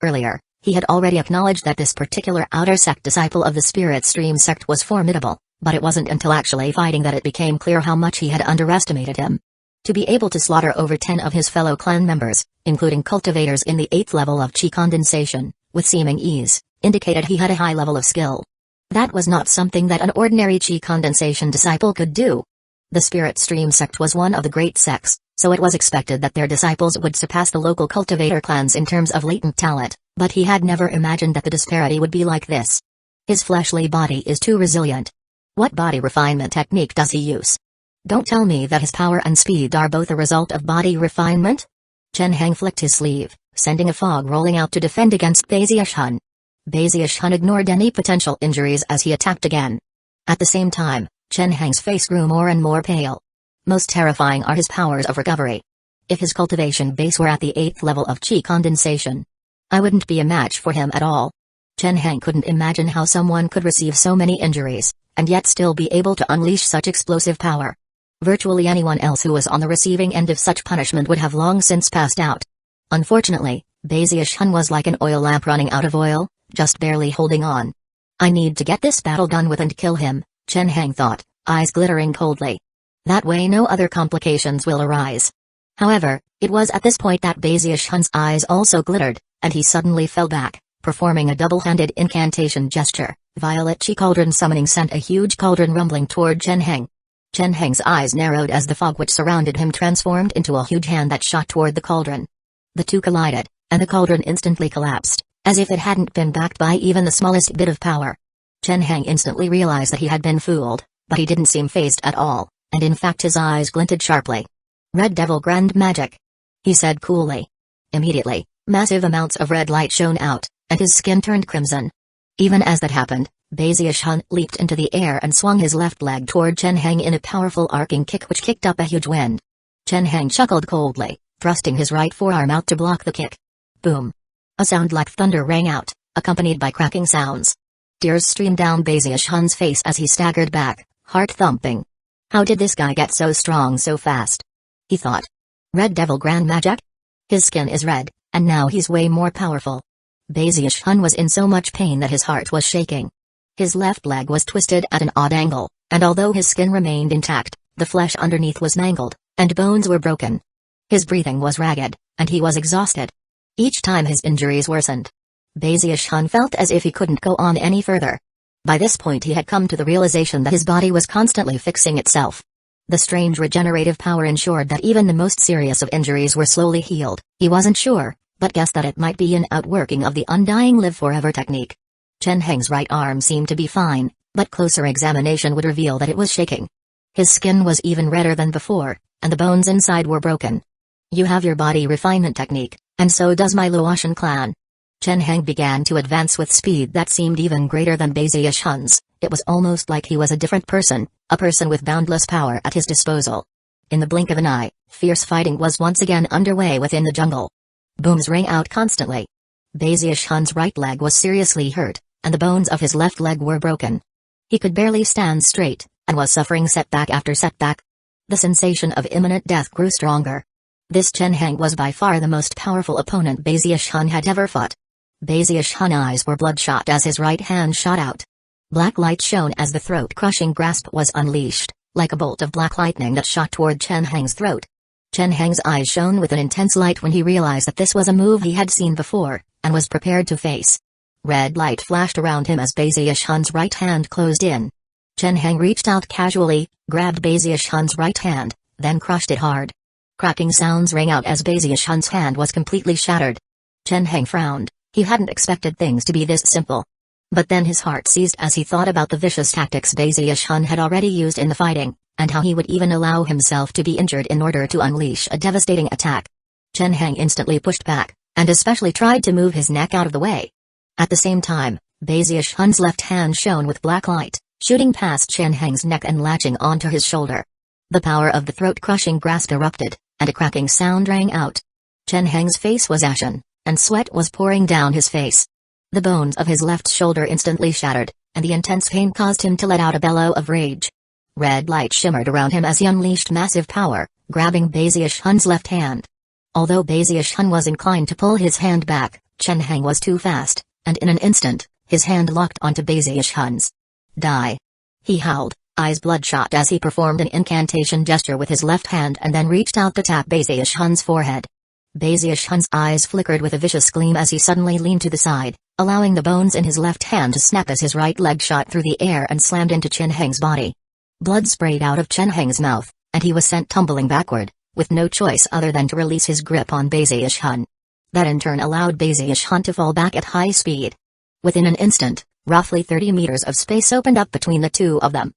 Earlier, he had already acknowledged that this particular outer sect disciple of the Spirit Stream sect was formidable, but it wasn't until actually fighting that it became clear how much he had underestimated him. To be able to slaughter over 10 of his fellow clan members, including cultivators in the 8th level of chi condensation, with seeming ease, indicated he had a high level of skill. That was not something that an ordinary chi condensation disciple could do. The Spirit Stream sect was one of the great sects, so it was expected that their disciples would surpass the local cultivator clans in terms of latent talent, but he had never imagined that the disparity would be like this. His fleshly body is too resilient. What body refinement technique does he use? Don't tell me that his power and speed are both a result of body refinement? Chen Hang flicked his sleeve, sending a fog rolling out to defend against Bazius Hun. Bazius Hun ignored any potential injuries as he attacked again. At the same time, Chen Hang's face grew more and more pale. Most terrifying are his powers of recovery. If his cultivation base were at the 8th level of chi condensation, I wouldn't be a match for him at all. Chen Hang couldn't imagine how someone could receive so many injuries, and yet still be able to unleash such explosive power. Virtually anyone else who was on the receiving end of such punishment would have long since passed out. Unfortunately, Bazius Hun was like an oil lamp running out of oil, just barely holding on. I need to get this battle done with and kill him, Chen Hang thought, eyes glittering coldly. That way no other complications will arise. However, it was at this point that Bazius Hun's eyes also glittered, and he suddenly fell back, performing a double-handed incantation gesture. Violet Chi Cauldron summoning sent a huge cauldron rumbling toward Chen Hang. Chen Hang's eyes narrowed as the fog which surrounded him transformed into a huge hand that shot toward the cauldron. The two collided, and the cauldron instantly collapsed, as if it hadn't been backed by even the smallest bit of power. Chen Hang instantly realized that he had been fooled, but he didn't seem fazed at all, and in fact his eyes glinted sharply. Red Devil Grand Magic, he said coolly. Immediately, massive amounts of red light shone out, and his skin turned crimson. Even as that happened, Bazius Hun leaped into the air and swung his left leg toward Chen Hang in a powerful arcing kick which kicked up a huge wind. Chen Hang chuckled coldly, thrusting his right forearm out to block the kick. Boom! A sound like thunder rang out, accompanied by cracking sounds. Tears streamed down Bazius Hun's face as he staggered back, heart thumping. How did this guy get so strong so fast? He thought. Red Devil Grand Magic? His skin is red, and now he's way more powerful. Bazius Hun was in so much pain that his heart was shaking. His left leg was twisted at an odd angle, and although his skin remained intact, the flesh underneath was mangled, and bones were broken. His breathing was ragged, and he was exhausted. Each time his injuries worsened, Bazius Hun felt as if he couldn't go on any further. By this point he had come to the realization that his body was constantly fixing itself. The strange regenerative power ensured that even the most serious of injuries were slowly healed. He wasn't sure, but guessed that it might be an outworking of the undying live forever technique. Chen Hang's right arm seemed to be fine, but closer examination would reveal that it was shaking. His skin was even redder than before, and the bones inside were broken. You have your body refinement technique, and so does my Luotian clan. Chen Hang began to advance with speed that seemed even greater than Bazius Hun's. It was almost like he was a different person, a person with boundless power at his disposal. In the blink of an eye, fierce fighting was once again underway within the jungle. Booms rang out constantly. Bazius Hun's right leg was seriously hurt, and the bones of his left leg were broken. He could barely stand straight, and was suffering setback after setback. The sensation of imminent death grew stronger. This Chen Hang was by far the most powerful opponent Bazius Hun had ever fought. Bazius Hun's eyes were bloodshot as his right hand shot out. Black light shone as the throat-crushing grasp was unleashed, like a bolt of black lightning that shot toward Chen Hang's throat. Chen Hang's eyes shone with an intense light when he realized that this was a move he had seen before, and was prepared to face. Red light flashed around him as Bazius Hun's right hand closed in. Chen Hang reached out casually, grabbed Bazius Hun's right hand, then crushed it hard. Cracking sounds rang out as Bazius Hun's hand was completely shattered. Chen Hang frowned. He hadn't expected things to be this simple. But then his heart seized as he thought about the vicious tactics Bazius Hun had already used in the fighting, and how he would even allow himself to be injured in order to unleash a devastating attack. Chen Hang instantly pushed back, and especially tried to move his neck out of the way. At the same time, Bazius Hun's left hand shone with black light, shooting past Chen Hang's neck and latching onto his shoulder. The power of the throat-crushing grasp erupted, and a cracking sound rang out. Chen Hang's face was ashen, and sweat was pouring down his face. The bones of his left shoulder instantly shattered, and the intense pain caused him to let out a bellow of rage. Red light shimmered around him as he unleashed massive power, grabbing Bazius Hun's left hand. Although Bazius Hun was inclined to pull his hand back, Chen Hang was too fast, and in an instant, his hand locked onto Bazius Hun's. Die! He howled, eyes bloodshot as he performed an incantation gesture with his left hand and then reached out to tap Bazius Hun's forehead. Bazius Hun's eyes flickered with a vicious gleam as he suddenly leaned to the side, allowing the bones in his left hand to snap as his right leg shot through the air and slammed into Chen Heng's body. Blood sprayed out of Chen Heng's mouth, and he was sent tumbling backward, with no choice other than to release his grip on Bazius Hun. That in turn allowed Bazius Hun to fall back at high speed. Within an instant, roughly 30 meters of space opened up between the two of them.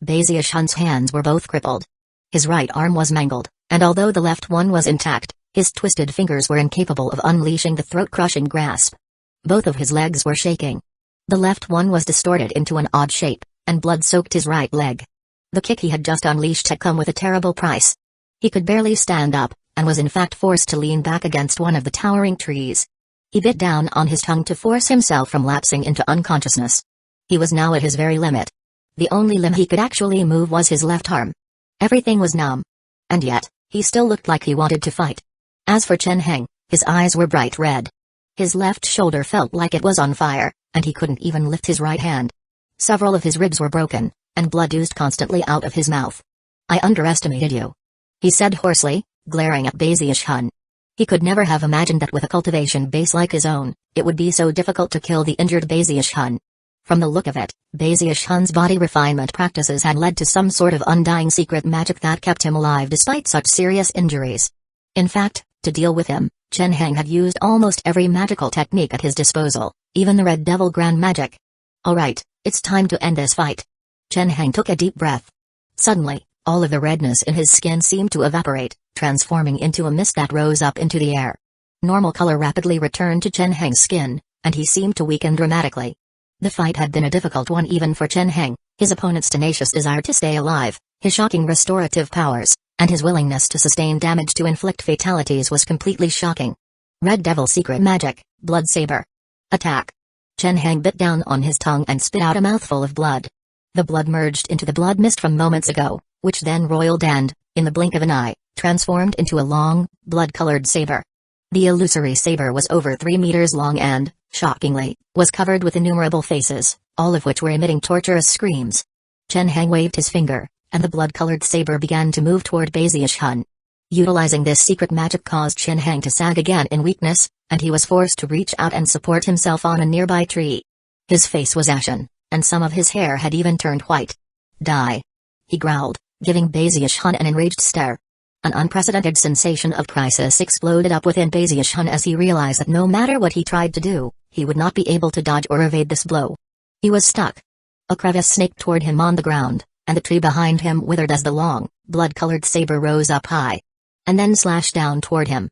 Bazius Hun's hands were both crippled. His right arm was mangled, and although the left one was intact, his twisted fingers were incapable of unleashing the throat-crushing grasp. Both of his legs were shaking. The left one was distorted into an odd shape, and blood soaked his right leg. The kick he had just unleashed had come with a terrible price. He could barely stand up, and was in fact forced to lean back against one of the towering trees. He bit down on his tongue to force himself from lapsing into unconsciousness. He was now at his very limit. The only limb he could actually move was his left arm. Everything was numb. And yet, he still looked like he wanted to fight. As for Chen Heng, his eyes were bright red. His left shoulder felt like it was on fire, and he couldn't even lift his right hand. Several of his ribs were broken, and blood oozed constantly out of his mouth. "I underestimated you," he said hoarsely, glaring at Bazius Hun. He could never have imagined that with a cultivation base like his own, it would be so difficult to kill the injured Bazius Hun. From the look of it, Bazius Hun's body refinement practices had led to some sort of undying secret magic that kept him alive despite such serious injuries. In fact, to deal with him, Chen Heng had used almost every magical technique at his disposal, even the Red Devil Grand Magic. "Alright, it's time to end this fight." Chen Heng took a deep breath. Suddenly, all of the redness in his skin seemed to evaporate, transforming into a mist that rose up into the air. Normal color rapidly returned to Chen Heng's skin, and he seemed to weaken dramatically. The fight had been a difficult one even for Chen Heng, his opponent's tenacious desire to stay alive, his shocking restorative powers, and his willingness to sustain damage to inflict fatalities was completely shocking. Red Devil Secret Magic, Blood Saber. Attack. Chen Heng bit down on his tongue and spit out a mouthful of blood. The blood merged into the blood mist from moments ago, which then roiled and, in the blink of an eye, transformed into a long, blood-colored saber. The illusory saber was over 3 meters long and, shockingly, was covered with innumerable faces, all of which were emitting torturous screams. Chen Heng waved his finger, and the blood-colored saber began to move toward Bazius Hun. Utilizing this secret magic caused Chen Heng to sag again in weakness, and he was forced to reach out and support himself on a nearby tree. His face was ashen, and some of his hair had even turned white. "Die!" he growled, giving Bazius Hun an enraged stare. An unprecedented sensation of crisis exploded up within Bazius Hun as he realized that no matter what he tried to do, he would not be able to dodge or evade this blow. He was stuck. A crevice snaked toward him on the ground, and the tree behind him withered as the long, blood-colored saber rose up high, and then slashed down toward him.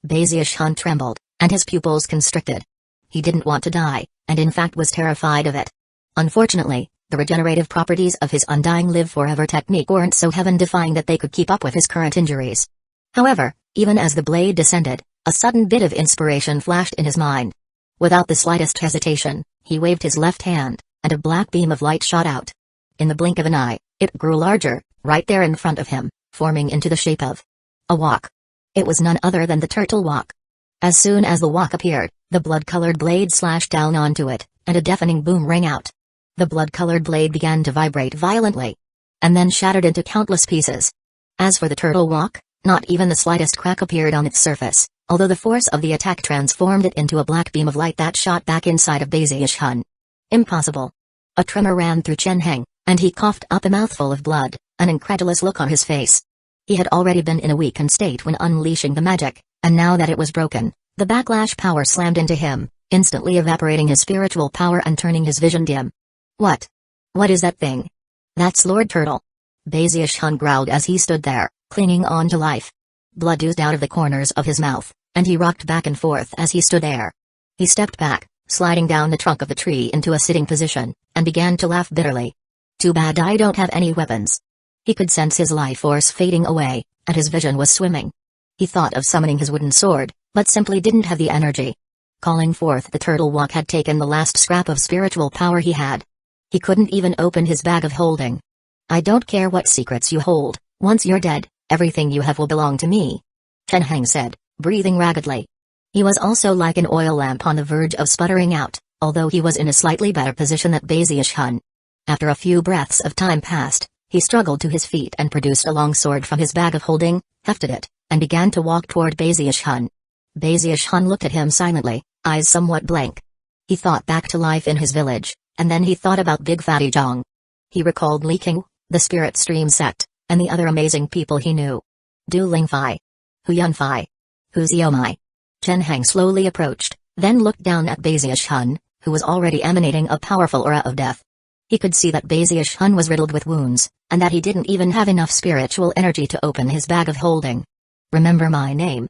Bazius Hun trembled, and his pupils constricted. He didn't want to die, and in fact was terrified of it. Unfortunately, the regenerative properties of his Undying Live Forever technique weren't so heaven-defying that they could keep up with his current injuries. However, even as the blade descended, a sudden bit of inspiration flashed in his mind. Without the slightest hesitation, he waved his left hand, and a black beam of light shot out. In the blink of an eye, it grew larger, right there in front of him, forming into the shape of a wok. It was none other than the turtle wok. As soon as the wok appeared, the blood-colored blade slashed down onto it, and a deafening boom rang out. The blood-colored blade began to vibrate violently, and then shattered into countless pieces. As for the turtle wok, not even the slightest crack appeared on its surface, although the force of the attack transformed it into a black beam of light that shot back inside of Bazius Hun. Impossible. A tremor ran through Chen Heng, and he coughed up a mouthful of blood, an incredulous look on his face. He had already been in a weakened state when unleashing the magic, and now that it was broken, the backlash power slammed into him, instantly evaporating his spiritual power and turning his vision dim. "What? What is that thing?" "That's Lord Turtle." Bazius Hun growled as he stood there, clinging on to life. Blood oozed out of the corners of his mouth, and he rocked back and forth as he stood there. He stepped back, sliding down the trunk of the tree into a sitting position, and began to laugh bitterly. "Too bad I don't have any weapons." He could sense his life force fading away, and his vision was swimming. He thought of summoning his wooden sword, but simply didn't have the energy. Calling forth the turtle wok had taken the last scrap of spiritual power he had. He couldn't even open his bag of holding. "I don't care what secrets you hold, once you're dead, everything you have will belong to me," Chen Heng said, breathing raggedly. He was also like an oil lamp on the verge of sputtering out, although he was in a slightly better position than Bazius Hun. After a few breaths of time passed, he struggled to his feet and produced a long sword from his bag of holding, hefted it, and began to walk toward Bazius Hun. Bezius Hun looked at him silently, eyes somewhat blank. He thought back to life in his village, and then he thought about Big Fatty Zhang. He recalled Li King, the Spirit Stream sect, and the other amazing people he knew. Du Lingfei. Hu Yunfei. Hu Xiaomai. Chen Heng slowly approached, then looked down at Bezius Hun, who was already emanating a powerful aura of death. He could see that Bezius Hun was riddled with wounds, and that he didn't even have enough spiritual energy to open his bag of holding. Remember my name?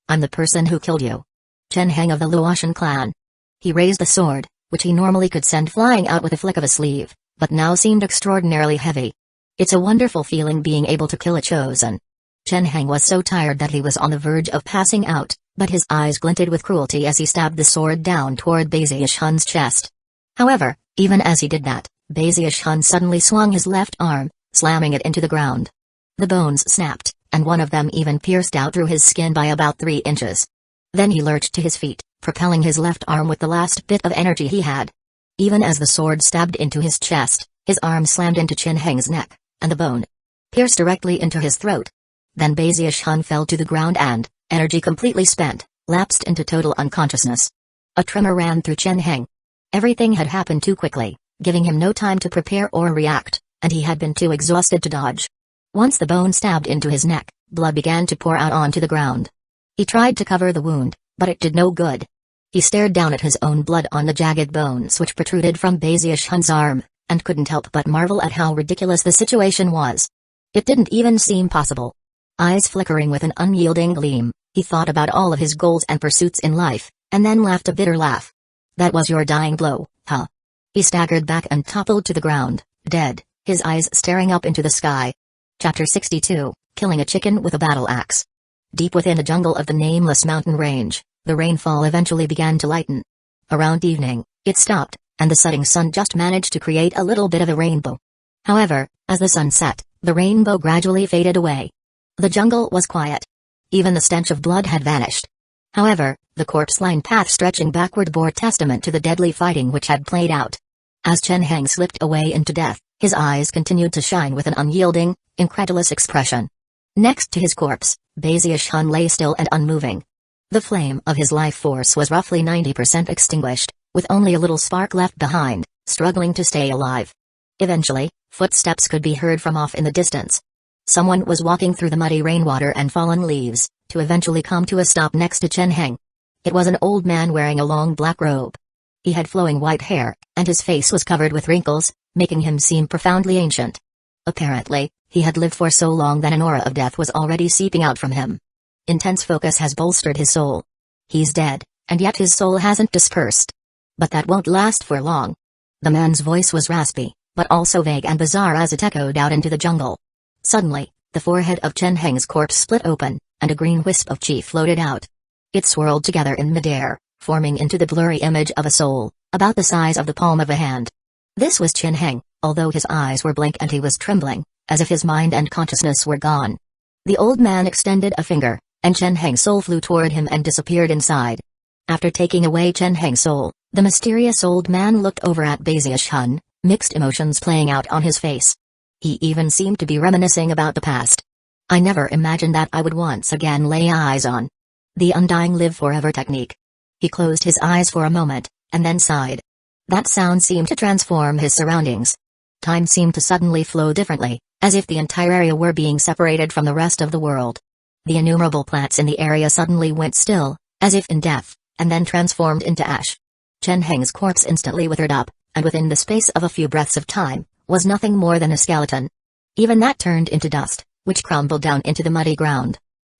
I'm the person who killed you. Chen Heng of the Luotian clan. He raised the sword, which he normally could send flying out with a flick of a sleeve, but now seemed extraordinarily heavy. It's a wonderful feeling being able to kill a chosen. Chen Heng was so tired that he was on the verge of passing out, but his eyes glinted with cruelty as he stabbed the sword down toward Bezius Hun's chest. However, even as he did that, Bezius Hun suddenly swung his left arm, slamming it into the ground. The bones snapped, and one of them even pierced out through his skin by about 3 inches. Then he lurched to his feet, propelling his left arm with the last bit of energy he had. Even as the sword stabbed into his chest, his arm slammed into Chen Heng's neck, and the bone pierced directly into his throat. Then Bezius Hun fell to the ground and, energy completely spent, lapsed into total unconsciousness. A tremor ran through Chen Heng. Everything had happened too quickly, giving him no time to prepare or react, and he had been too exhausted to dodge. Once the bone stabbed into his neck, blood began to pour out onto the ground. He tried to cover the wound, but it did no good. He stared down at his own blood on the jagged bones which protruded from Bezius Hun's arm, and couldn't help but marvel at how ridiculous the situation was. It didn't even seem possible. Eyes flickering with an unyielding gleam, he thought about all of his goals and pursuits in life, and then laughed a bitter laugh. That was your dying blow, huh? He staggered back and toppled to the ground, dead, his eyes staring up into the sky. Chapter 62, Killing a Chicken with a Battle Axe. Deep within a jungle of the nameless mountain range, the rainfall eventually began to lighten. Around evening, it stopped, and the setting sun just managed to create a little bit of a rainbow. However, as the sun set, the rainbow gradually faded away. The jungle was quiet. Even the stench of blood had vanished. However, the corpse-lined path stretching backward bore testament to the deadly fighting which had played out. As Chen Heng slipped away into death, his eyes continued to shine with an unyielding, incredulous expression. Next to his corpse, Bezius Hun lay still and unmoving. The flame of his life force was roughly 90% extinguished, with only a little spark left behind, struggling to stay alive. Eventually, footsteps could be heard from off in the distance. Someone was walking through the muddy rainwater and fallen leaves, to eventually come to a stop next to Chen Heng. It was an old man wearing a long black robe. He had flowing white hair, and his face was covered with wrinkles, making him seem profoundly ancient. Apparently, he had lived for so long that an aura of death was already seeping out from him. Intense focus has bolstered his soul. He's dead, and yet his soul hasn't dispersed. But that won't last for long. The man's voice was raspy, but also vague and bizarre as it echoed out into the jungle. Suddenly, the forehead of Chen Heng's corpse split open, and a green wisp of chi floated out. It swirled together in midair, forming into the blurry image of a soul, about the size of the palm of a hand. This was Chen Heng, although his eyes were blank and he was trembling, as if his mind and consciousness were gone. The old man extended a finger, and Chen Heng's soul flew toward him and disappeared inside. After taking away Chen Heng's soul, the mysterious old man looked over at Bezius Hun, mixed emotions playing out on his face. He even seemed to be reminiscing about the past. I never imagined that I would once again lay eyes on the undying live forever technique. He closed his eyes for a moment, and then sighed. That sound seemed to transform his surroundings. Time seemed to suddenly flow differently, as if the entire area were being separated from the rest of the world. The innumerable plants in the area suddenly went still, as if in death, and then transformed into ash. Chen Heng's corpse instantly withered up, and within the space of a few breaths of time, was nothing more than a skeleton. Even that turned into dust, which crumbled down into the muddy ground.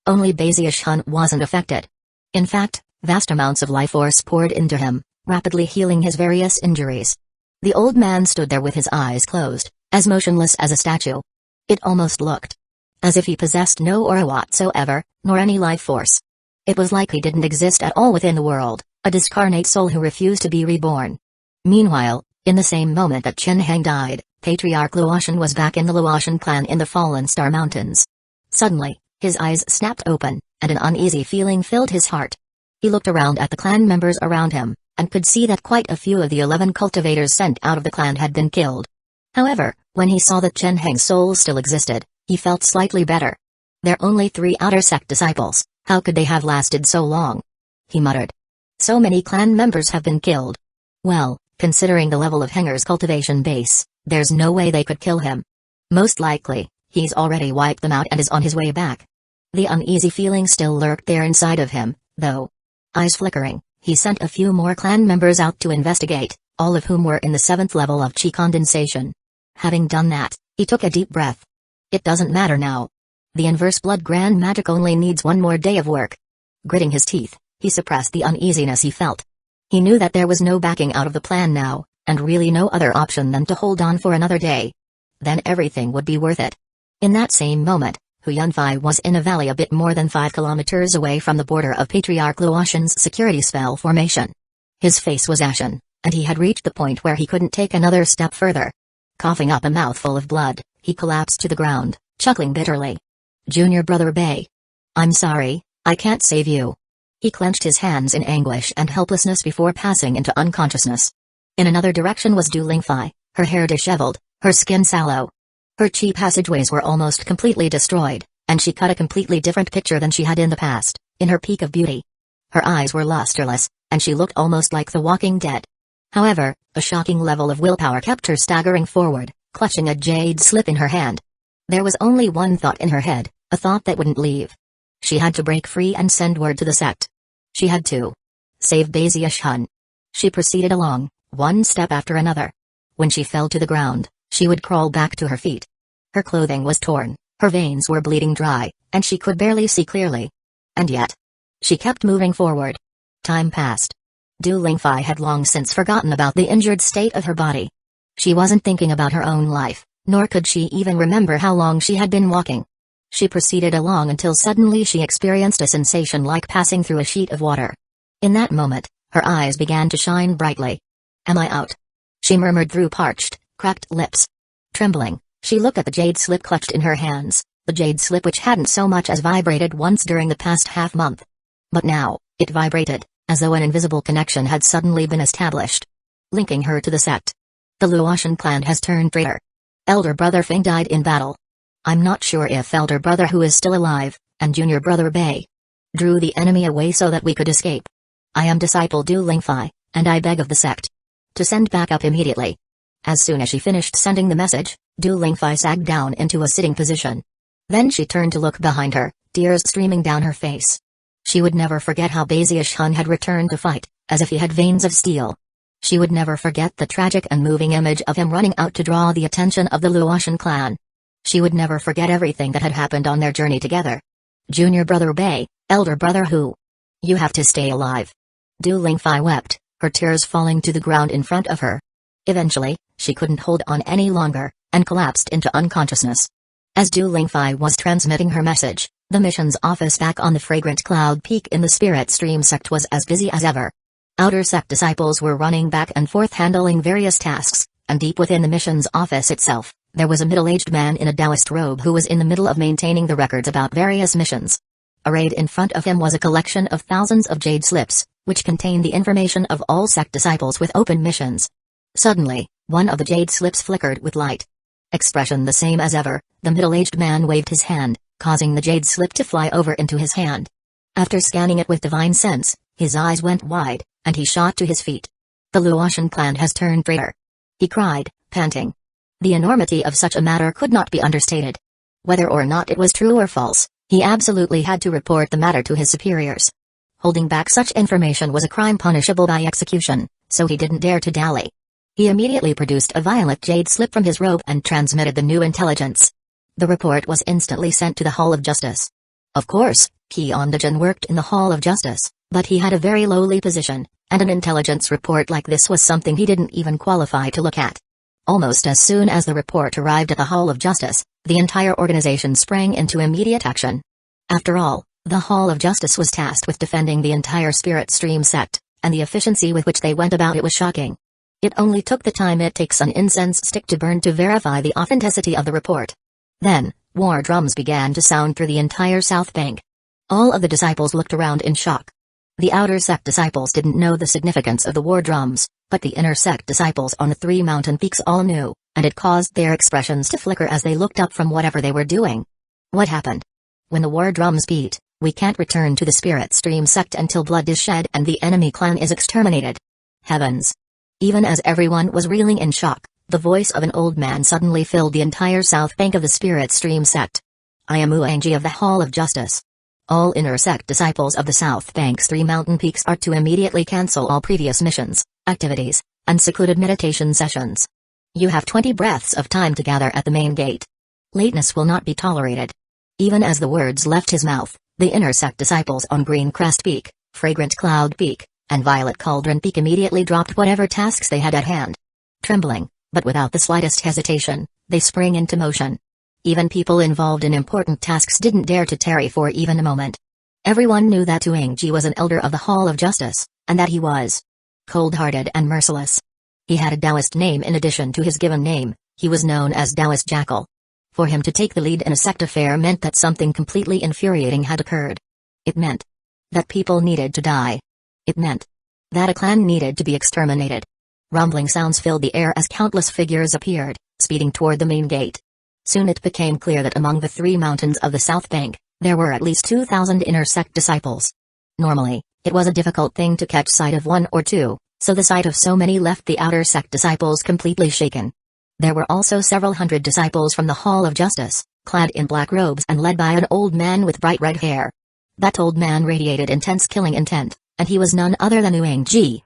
Only Bezius Hun wasn't affected. In fact, vast amounts of life force poured into him, rapidly healing his various injuries. The old man stood there with his eyes closed, as motionless as a statue. It almost looked as if he possessed no aura whatsoever, nor any life force. It was like he didn't exist at all within the world, a discarnate soul who refused to be reborn. Meanwhile, in the same moment that Chen Heng died, Patriarch Luotian was back in the Luotian clan in the Fallen Star Mountains. Suddenly, his eyes snapped open, and an uneasy feeling filled his heart. He looked around at the clan members around him, and could see that quite a few of the 11 cultivators sent out of the clan had been killed. However, when he saw that Chen Heng's soul still existed, he felt slightly better. They're only 3 outer sect disciples, how could they have lasted so long? he muttered. So many clan members have been killed. Well, considering the level of Henger's cultivation base, there's no way they could kill him. Most likely, he's already wiped them out and is on his way back. The uneasy feeling still lurked there inside of him, though. Eyes flickering, he sent a few more clan members out to investigate, all of whom were in the 7th level of chi condensation. Having done that, he took a deep breath. It doesn't matter now. The inverse blood grand magic only needs one more day of work. Gritting his teeth, he suppressed the uneasiness he felt. He knew that there was no backing out of the plan now, and really no other option than to hold on for another day. Then everything would be worth it. In that same moment, Hueco was in a valley a bit more than 5 kilometers away from the border of Patriarch Luotian's security spell formation. His face was ashen, and he had reached the point where he couldn't take another step further. Coughing up a mouthful of blood, he collapsed to the ground, chuckling bitterly. Junior brother Bei. I'm sorry, I can't save you. He clenched his hands in anguish and helplessness before passing into unconsciousness. In another direction was Du Lingfei, her hair disheveled, her skin sallow. Her chi passageways were almost completely destroyed, and she cut a completely different picture than she had in the past, in her peak of beauty. Her eyes were lusterless, and she looked almost like the Walking Dead. However, a shocking level of willpower kept her staggering forward, clutching a jade slip in her hand. There was only one thought in her head, a thought that wouldn't leave. She had to break free and send word to the sect. She had to save Beiziash-hun. She proceeded along, one step after another. When she fell to the ground, she would crawl back to her feet. Her clothing was torn, her veins were bleeding dry, and she could barely see clearly. And yet, she kept moving forward. Time passed. Du Lingfei had long since forgotten about the injured state of her body. She wasn't thinking about her own life, nor could she even remember how long she had been walking. She proceeded along until suddenly she experienced a sensation like passing through a sheet of water. In that moment, her eyes began to shine brightly. Am I out? She murmured through parched, cracked lips. Trembling, she looked at the jade slip clutched in her hands, the jade slip which hadn't so much as vibrated once during the past half-month. But now, it vibrated, as though an invisible connection had suddenly been established, linking her to the sect. The Luotian clan has turned traitor. Elder brother Feng died in battle. I'm not sure if elder brother who is still alive, and junior brother Bei, drew the enemy away so that we could escape. I am disciple Du Lingfei, and I beg of the sect to send backup immediately. As soon as she finished sending the message, Du Lingfei sagged down into a sitting position. Then she turned to look behind her, tears streaming down her face. She would never forget how Beiziash-hun had returned to fight, as if he had veins of steel. She would never forget the tragic and moving image of him running out to draw the attention of the Luotian clan. She would never forget everything that had happened on their journey together. Junior brother Bei, elder brother Hu. You have to stay alive. Du Lingfei wept, her tears falling to the ground in front of her. Eventually, she couldn't hold on any longer, and collapsed into unconsciousness. As Du Lingfei was transmitting her message, the missions office back on the Fragrant Cloud Peak in the Spirit Stream sect was as busy as ever. Outer sect disciples were running back and forth handling various tasks, and deep within the missions office itself, there was a middle-aged man in a Taoist robe who was in the middle of maintaining the records about various missions. Arrayed in front of him was a collection of thousands of jade slips, which contained the information of all sect disciples with open missions. Suddenly, one of the jade slips flickered with light. Expression the same as ever, the middle-aged man waved his hand, causing the jade slip to fly over into his hand. After scanning it with divine sense, his eyes went wide, and he shot to his feet. The Luotian clan has turned traitor. He cried, panting. The enormity of such a matter could not be understated. Whether or not it was true or false, he absolutely had to report the matter to his superiors. Holding back such information was a crime punishable by execution, so he didn't dare to dally. He immediately produced a violet jade slip from his robe and transmitted the new intelligence. The report was instantly sent to the Hall of Justice. Of course, Kyeondaejin worked in the Hall of Justice, but he had a very lowly position, and an intelligence report like this was something he didn't even qualify to look at. Almost as soon as the report arrived at the Hall of Justice, the entire organization sprang into immediate action. After all, the Hall of Justice was tasked with defending the entire Spirit Stream sect, and the efficiency with which they went about it was shocking. It only took the time it takes an incense stick to burn to verify the authenticity of the report. Then, war drums began to sound through the entire South Bank. All of the disciples looked around in shock. The outer sect disciples didn't know the significance of the war drums, but the inner sect disciples on the 3 mountain peaks all knew, and it caused their expressions to flicker as they looked up from whatever they were doing. What happened? When the war drums beat, We can't return to the Spirit Stream sect until blood is shed and the enemy clan is exterminated. Heavens! Even as everyone was reeling in shock, the voice of an old man suddenly filled the entire south bank of the Spirit Stream sect. I am Uanji of the Hall of Justice. All inner sect disciples of the South Bank's 3 mountain peaks are to immediately cancel all previous missions, activities, and secluded meditation sessions. You have 20 breaths of time to gather at the main gate. Lateness will not be tolerated. Even as the words left his mouth, the inner sect disciples on Green Crest Peak, Fragrant Cloud Peak, and Violet Cauldron Peak immediately dropped whatever tasks they had at hand. Trembling, but without the slightest hesitation, they sprang into motion. Even people involved in important tasks didn't dare to tarry for even a moment. Everyone knew that Uanji was an elder of the Hall of Justice, and that he was cold-hearted and merciless. He had a Taoist name in addition to his given name. He was known as Taoist Jackal. For him to take the lead in a sect affair meant that something completely infuriating had occurred. It meant that people needed to die. It meant that a clan needed to be exterminated. Rumbling sounds filled the air as countless figures appeared, speeding toward the main gate. Soon it became clear that among the 3 mountains of the South Bank, there were at least 2,000 inner sect disciples. Normally, it was a difficult thing to catch sight of 1 or 2, so the sight of so many left the outer sect disciples completely shaken. There were also several hundred disciples from the Hall of Justice, clad in black robes and led by an old man with bright red hair. That old man radiated intense killing intent, and he was none other than Uanji.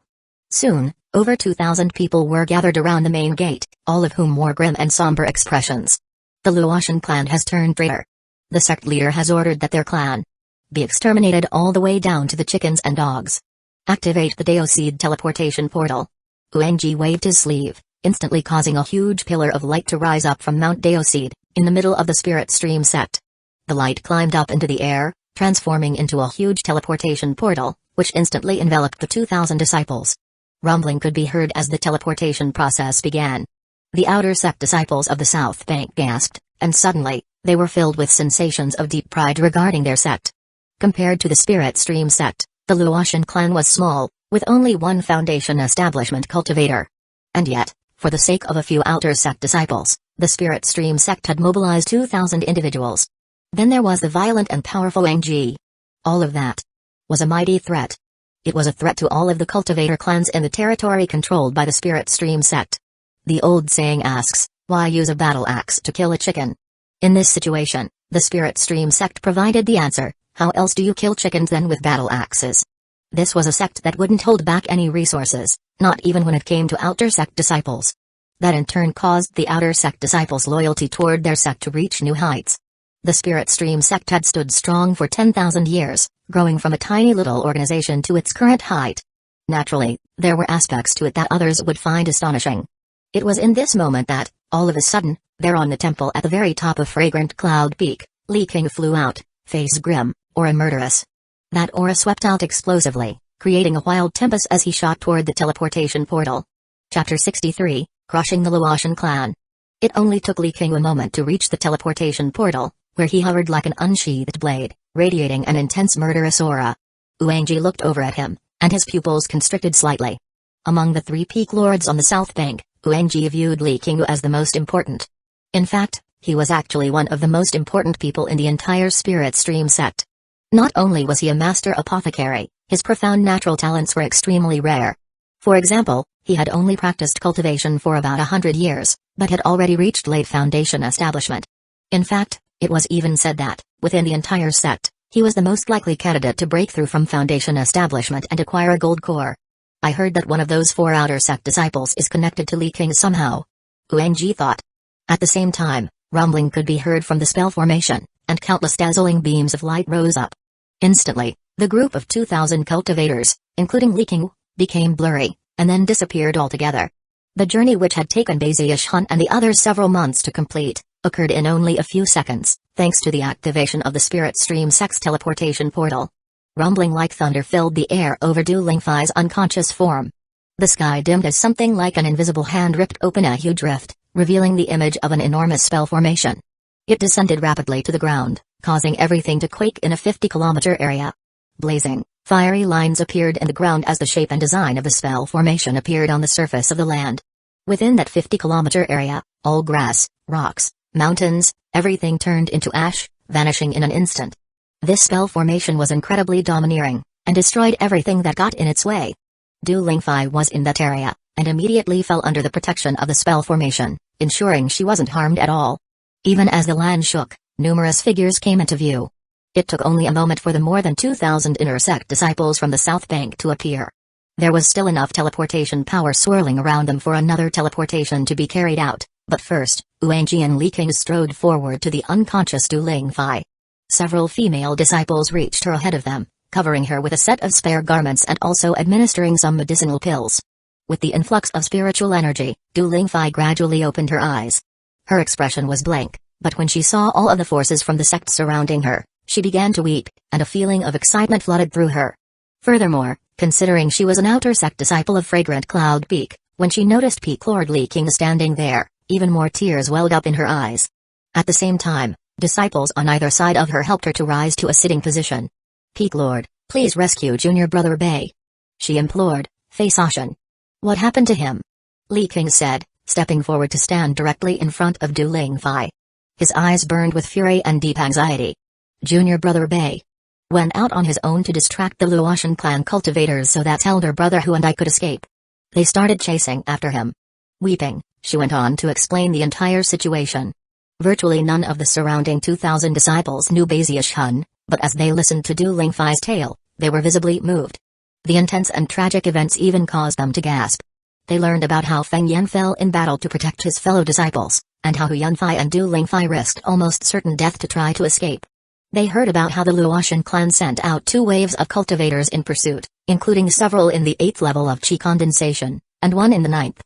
Soon, over 2,000 people were gathered around the main gate, all of whom wore grim and somber expressions. The Luotian clan has turned traitor. The sect leader has ordered that their clan be exterminated all the way down to the chickens and dogs. Activate the Daoseed teleportation portal. Uanji waved his sleeve, instantly causing a huge pillar of light to rise up from Mount Daoseed, in the middle of the Spirit Stream sect. The light climbed up into the air, transforming into a huge teleportation portal, which instantly enveloped the 2,000 disciples. Rumbling could be heard as the teleportation process began. The outer sect disciples of the South Bank gasped, and suddenly, they were filled with sensations of deep pride regarding their sect. Compared to the Spirit Stream sect, the Luotian clan was small, with only one foundation establishment cultivator. And yet, for the sake of a few outer sect disciples, the Spirit Stream sect had mobilized 2,000 individuals. Then there was the violent and powerful Uanji. All of that was a mighty threat. It was a threat to all of the cultivator clans in the territory controlled by the Spirit Stream sect. The old saying asks, why use a battle axe to kill a chicken? In this situation, the Spirit Stream sect provided the answer. How else do you kill chickens than with battle axes? This was a sect that wouldn't hold back any resources, not even when it came to outer sect disciples. That in turn caused the outer sect disciples' loyalty toward their sect to reach new heights. The Spirit Stream sect had stood strong for 10,000 years, growing from a tiny little organization to its current height. Naturally, there were aspects to it that others would find astonishing. It was in this moment that, all of a sudden, there on the temple at the very top of Fragrant Cloud Peak, Li King flew out, face grim, aura murderous. That aura swept out explosively, creating a wild tempest as he shot toward the teleportation portal. Chapter 63, Crushing the Luotian Clan. It only took Li King a moment to reach the teleportation portal, where he hovered like an unsheathed blade, radiating an intense murderous aura. Uanji looked over at him, and his pupils constricted slightly. Among the 3 peak lords on the South Bank, Uanji viewed Li King as the most important. In fact, he was actually one of the most important people in the entire Spirit Stream sect. Not only was he a master apothecary, his profound natural talents were extremely rare. For example, he had only practiced cultivation for about 100 years, but had already reached late foundation establishment. In fact, it was even said that, within the entire sect, he was the most likely candidate to break through from foundation establishment and acquire a gold core. I heard that one of those 4 outer sect disciples is connected to Li King somehow. Uanji thought. At the same time, rumbling could be heard from the spell formation, and countless dazzling beams of light rose up. Instantly, the group of 2,000 cultivators, including Li King, became blurry, and then disappeared altogether. The journey which had taken Bazish Hunt and the others several months to complete, occurred in only a few seconds, thanks to the activation of the Spirit Stream sect's teleportation portal. Rumbling like thunder filled the air over Du Lingfei's unconscious form. The sky dimmed as something like an invisible hand ripped open a huge rift, revealing the image of an enormous spell formation. It descended rapidly to the ground, causing everything to quake in a 50-kilometer area. Blazing, fiery lines appeared in the ground as the shape and design of the spell formation appeared on the surface of the land. Within that 50-kilometer area, all grass, rocks, mountains, everything turned into ash, vanishing in an instant. This spell formation was incredibly domineering, and destroyed everything that got in its way. Du Lingfei was in that area, and immediately fell under the protection of the spell formation, ensuring she wasn't harmed at all. Even as the land shook, numerous figures came into view. It took only a moment for the more than 2,000 inner sect disciples from the south bank to appear. There was still enough teleportation power swirling around them for another teleportation to be carried out, but first, Uangji and Li King strode forward to the unconscious Du Lingfei. Several female disciples reached her ahead of them, covering her with a set of spare garments and also administering some medicinal pills. With the influx of spiritual energy, Du Lingfei gradually opened her eyes. Her expression was blank, but when she saw all of the forces from the sect surrounding her, she began to weep, and a feeling of excitement flooded through her. Furthermore, considering she was an outer sect disciple of Fragrant Cloud Peak, when she noticed Peak Lord Li King standing there, even more tears welled up in her eyes. At the same time, disciples on either side of her helped her to rise to a sitting position. "Peak Lord, please rescue junior brother Bei," she implored, face ashen. "What happened to him?" Li King said, stepping forward to stand directly in front of Du Lingfei. His eyes burned with fury and deep anxiety. Junior brother Bei went out on his own to distract the Luotian clan cultivators so that elder brother Hu and I could escape. They started chasing after him. Weeping, she went on to explain the entire situation. Virtually none of the surrounding 2,000 disciples knew Baizish Hun, but as they listened to Du Lingfei's tale, they were visibly moved. The intense and tragic events even caused them to gasp. They learned about how Feng Yan fell in battle to protect his fellow disciples, and how Hu Yunfei and Du Lingfei risked almost certain death to try to escape. They heard about how the Luotian clan sent out 2 waves of cultivators in pursuit, including several in the 8th level of Qi condensation, and 1 in the 9th.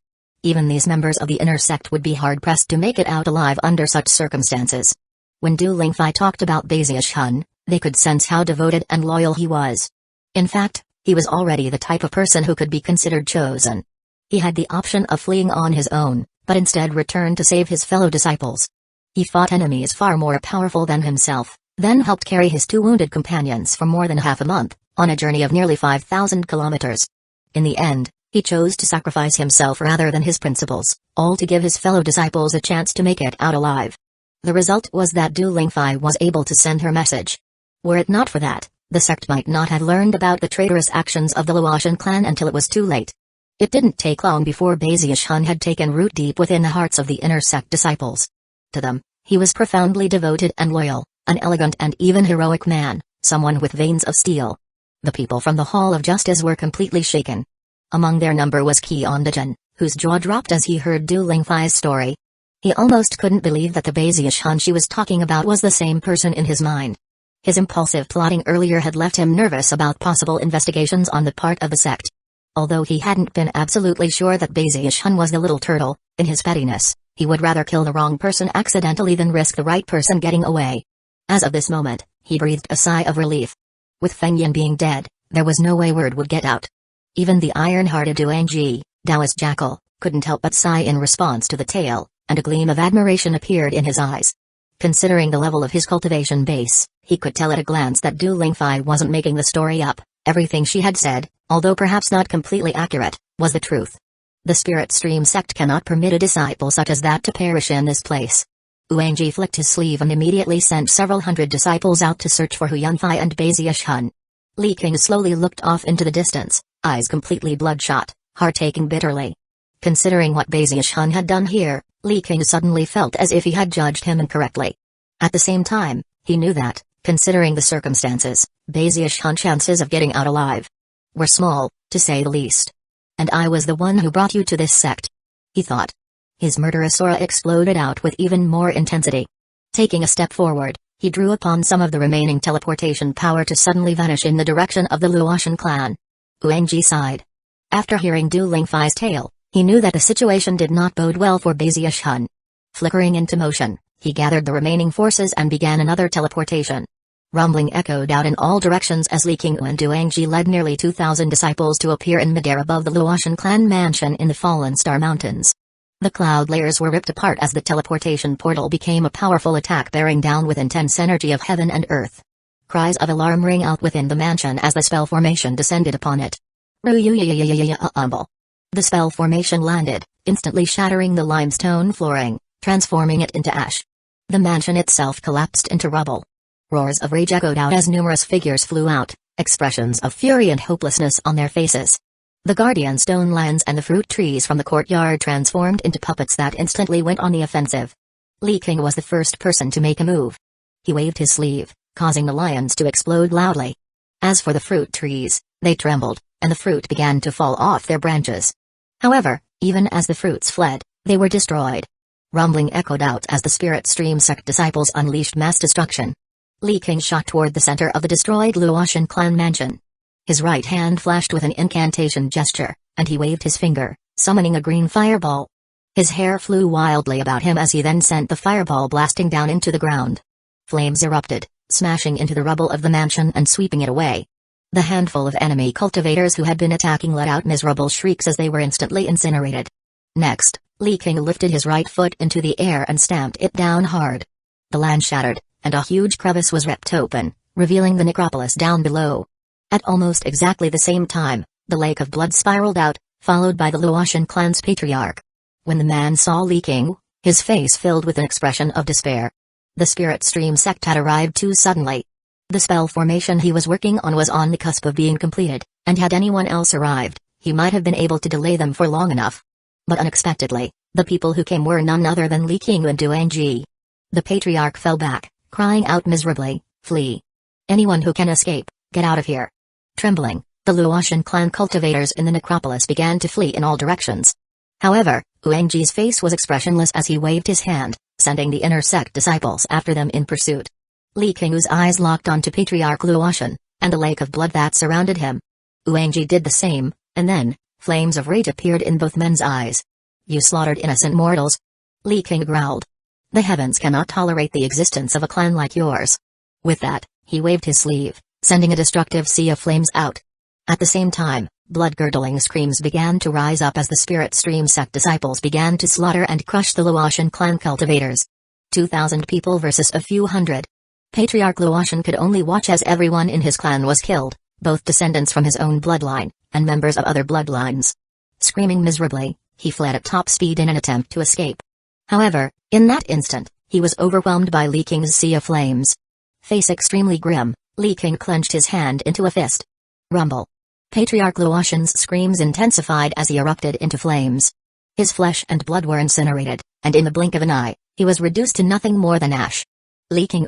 Even these members of the inner sect would be hard-pressed to make it out alive under such circumstances. When Du Lingfei talked about Baizish Hun, they could sense how devoted and loyal he was. In fact, he was already the type of person who could be considered chosen. He had the option of fleeing on his own, but instead returned to save his fellow disciples. He fought enemies far more powerful than himself, then helped carry his 2 wounded companions for more than half a month, on a journey of nearly 5,000 kilometers. In the end, he chose to sacrifice himself rather than his principles, all to give his fellow disciples a chance to make it out alive. The result was that Du Lingfei was able to send her message. Were it not for that, the sect might not have learned about the traitorous actions of the Luotian clan until it was too late. It didn't take long before Baizish Hun had taken root deep within the hearts of the inner sect disciples. To them, he was profoundly devoted and loyal, an elegant and even heroic man, someone with veins of steel. The people from the Hall of Justice were completely shaken. Among their number was Qian Dejun, whose jaw dropped as he heard Du Lingfei's story. He almost couldn't believe that the Baizish Hun she was talking about was the same person in his mind. His impulsive plotting earlier had left him nervous about possible investigations on the part of the sect. Although he hadn't been absolutely sure that Baizish Hun was the little turtle, in his pettiness, he would rather kill the wrong person accidentally than risk the right person getting away. As of this moment, he breathed a sigh of relief. With Feng Yan being dead, there was no way word would get out. Even the iron-hearted Duangji, Taoist jackal, couldn't help but sigh in response to the tale, and a gleam of admiration appeared in his eyes. Considering the level of his cultivation base, he could tell at a glance that Du Lingfei wasn't making the story up. Everything she had said, although perhaps not completely accurate, was the truth. The Spirit Stream sect cannot permit a disciple such as that to perish in this place. Uangji flicked his sleeve and immediately sent several hundred disciples out to search for Hu Yunfei and Baizish Hun. Li King slowly looked off into the distance, eyes completely bloodshot, heart aching bitterly. Considering what Baizish Hun had done here, Li King suddenly felt as if he had judged him incorrectly. At the same time, he knew that, considering the circumstances, Baizish Hun's chances of getting out alive were small, to say the least. "And I was the one who brought you to this sect," he thought. His murderous aura exploded out with even more intensity. Taking a step forward, he drew upon some of the remaining teleportation power to suddenly vanish in the direction of the Luotian clan. Uangji sighed. After hearing Du Lingfei's tale, he knew that the situation did not bode well for Baizish Hun. Flickering into motion, he gathered the remaining forces and began another teleportation. Rumbling echoed out in all directions as Li King and Duangji led nearly 2,000 disciples to appear in midair above the Luotian clan mansion in the Fallen Star Mountains. The cloud layers were ripped apart as the teleportation portal became a powerful attack bearing down with intense energy of heaven and earth. Cries of alarm rang out within the mansion as the spell formation descended upon it. The spell formation landed, instantly shattering the limestone flooring, transforming it into ash. The mansion itself collapsed into rubble. Roars of rage echoed out as numerous figures flew out, expressions of fury and hopelessness on their faces. The guardian stone lions and the fruit trees from the courtyard transformed into puppets that instantly went on the offensive. Li King was the first person to make a move. He waved his sleeve, causing the lions to explode loudly. As for the fruit trees, they trembled, and the fruit began to fall off their branches. However, even as the fruits fled, they were destroyed. Rumbling echoed out as the Spirit Stream sect disciples unleashed mass destruction. Li King shot toward the center of the destroyed Luotian clan mansion. His right hand flashed with an incantation gesture, and he waved his finger, summoning a green fireball. His hair flew wildly about him as he then sent the fireball blasting down into the ground. Flames erupted, smashing into the rubble of the mansion and sweeping it away. The handful of enemy cultivators who had been attacking let out miserable shrieks as they were instantly incinerated. Next, Li King lifted his right foot into the air and stamped it down hard. The land shattered, and a huge crevice was ripped open, revealing the necropolis down below. At almost exactly the same time, the lake of blood spiraled out, followed by the Luotian clan's patriarch. When the man saw Li King, his face filled with an expression of despair. The Spirit Stream sect had arrived too suddenly. The spell formation he was working on was on the cusp of being completed, and had anyone else arrived, he might have been able to delay them for long enough. But unexpectedly, the people who came were none other than Li King and Duanji. The patriarch fell back, crying out miserably, "Flee! Anyone who can escape, get out of here!" Trembling, the Luotian clan cultivators in the necropolis began to flee in all directions. However, Uenji's face was expressionless as he waved his hand, sending the inner sect disciples after them in pursuit. Li King's eyes locked onto Patriarch Luotian, and the lake of blood that surrounded him. Uenji did the same, and then, flames of rage appeared in both men's eyes. "You slaughtered innocent mortals!" Li King growled. "The heavens cannot tolerate the existence of a clan like yours." With that, he waved his sleeve, sending a destructive sea of flames out. At the same time, blood-curdling screams began to rise up as the Spirit Stream sect disciples began to slaughter and crush the Luotian clan cultivators. 2,000 people versus a few hundred. Patriarch Luotian could only watch as everyone in his clan was killed, both descendants from his own bloodline, and members of other bloodlines. Screaming miserably, he fled at top speed in an attempt to escape. However, in that instant, he was overwhelmed by Li King's sea of flames. Face extremely grim, Li King clenched his hand into a fist. Rumble. Patriarch Luotian's screams intensified as he erupted into flames. His flesh and blood were incinerated, and in the blink of an eye, he was reduced to nothing more than ash. Li King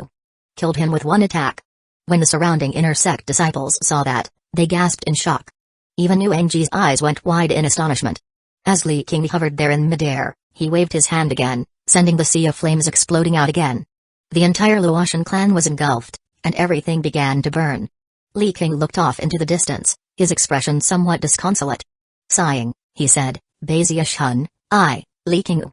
killed him with one attack. When the surrounding inner sect disciples saw that, they gasped in shock. Even Uenji's eyes went wide in astonishment. As Li King hovered there in midair, he waved his hand again, sending the sea of flames exploding out again. The entire Luotian clan was engulfed, and everything began to burn. Li King looked off into the distance, his expression somewhat disconsolate. Sighing, he said, "Baziash-hun, I, Li King,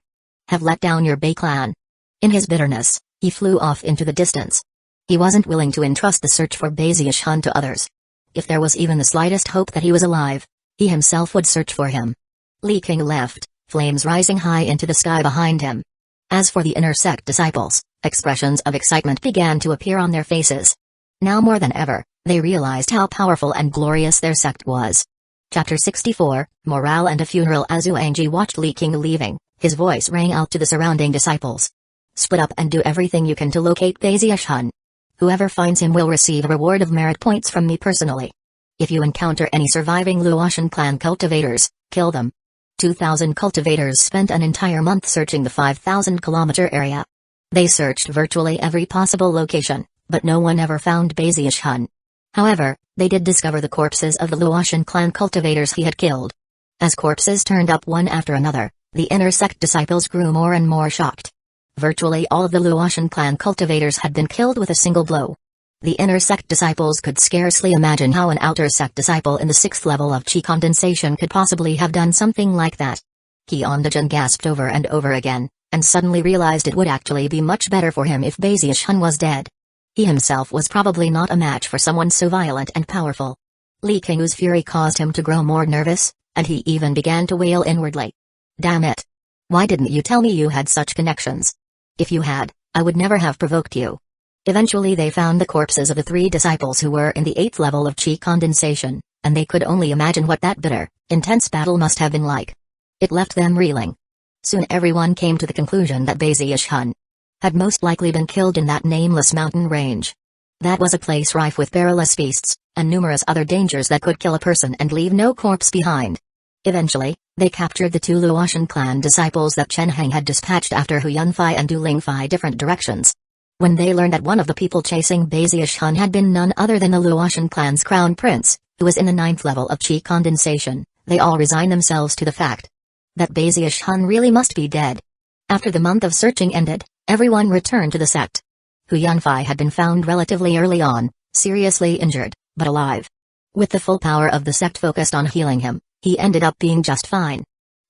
have let down your Bei clan." In his bitterness, he flew off into the distance. He wasn't willing to entrust the search for Baziash-hun to others. If there was even the slightest hope that he was alive, he himself would search for him. Li King left, flames rising high into the sky behind him. As for the inner sect disciples, expressions of excitement began to appear on their faces. Now more than ever, they realized how powerful and glorious their sect was. Chapter 64, Morale and a Funeral. As Uenji watched Li King leaving, his voice rang out to the surrounding disciples. "Split up and do everything you can to locate Baziash-hun. Whoever finds him will receive a reward of merit points from me personally. If you encounter any surviving Luotian clan cultivators, kill them." 2,000 cultivators spent an entire month searching the 5,000-kilometer area. They searched virtually every possible location, but no one ever found Baziash-hun. However, they did discover the corpses of the Luotian clan cultivators he had killed. As corpses turned up one after another, the inner sect disciples grew more and more shocked. Virtually all of the Luotian clan cultivators had been killed with a single blow. The inner sect disciples could scarcely imagine how an outer sect disciple in the 6th level of chi condensation could possibly have done something like that. Hyundajan gasped over and over again, and suddenly realized it would actually be much better for him if Baziash-hun was dead. He himself was probably not a match for someone so violent and powerful. Li King's fury caused him to grow more nervous, and he even began to wail inwardly. "Damn it! Why didn't you tell me you had such connections? If you had, I would never have provoked you." Eventually they found the corpses of the 3 disciples who were in the 8th level of chi condensation, and they could only imagine what that bitter, intense battle must have been like. It left them reeling. Soon everyone came to the conclusion that Baziash-hun had most likely been killed in that nameless mountain range. That was a place rife with perilous beasts, and numerous other dangers that could kill a person and leave no corpse behind. Eventually, they captured the 2 Luotian clan disciples that Chen Heng had dispatched after Hu Yunfei and Du Lingfei different directions. When they learned that one of the people chasing Baziash Hun had been none other than the Luotian clan's crown prince, who was in the 9th level of chi condensation, they all resigned themselves to the fact that Baziash Hun really must be dead. After the month of searching ended, everyone returned to the sect. Hu Yunfei had been found relatively early on, seriously injured, but alive. With the full power of the sect focused on healing him, he ended up being just fine.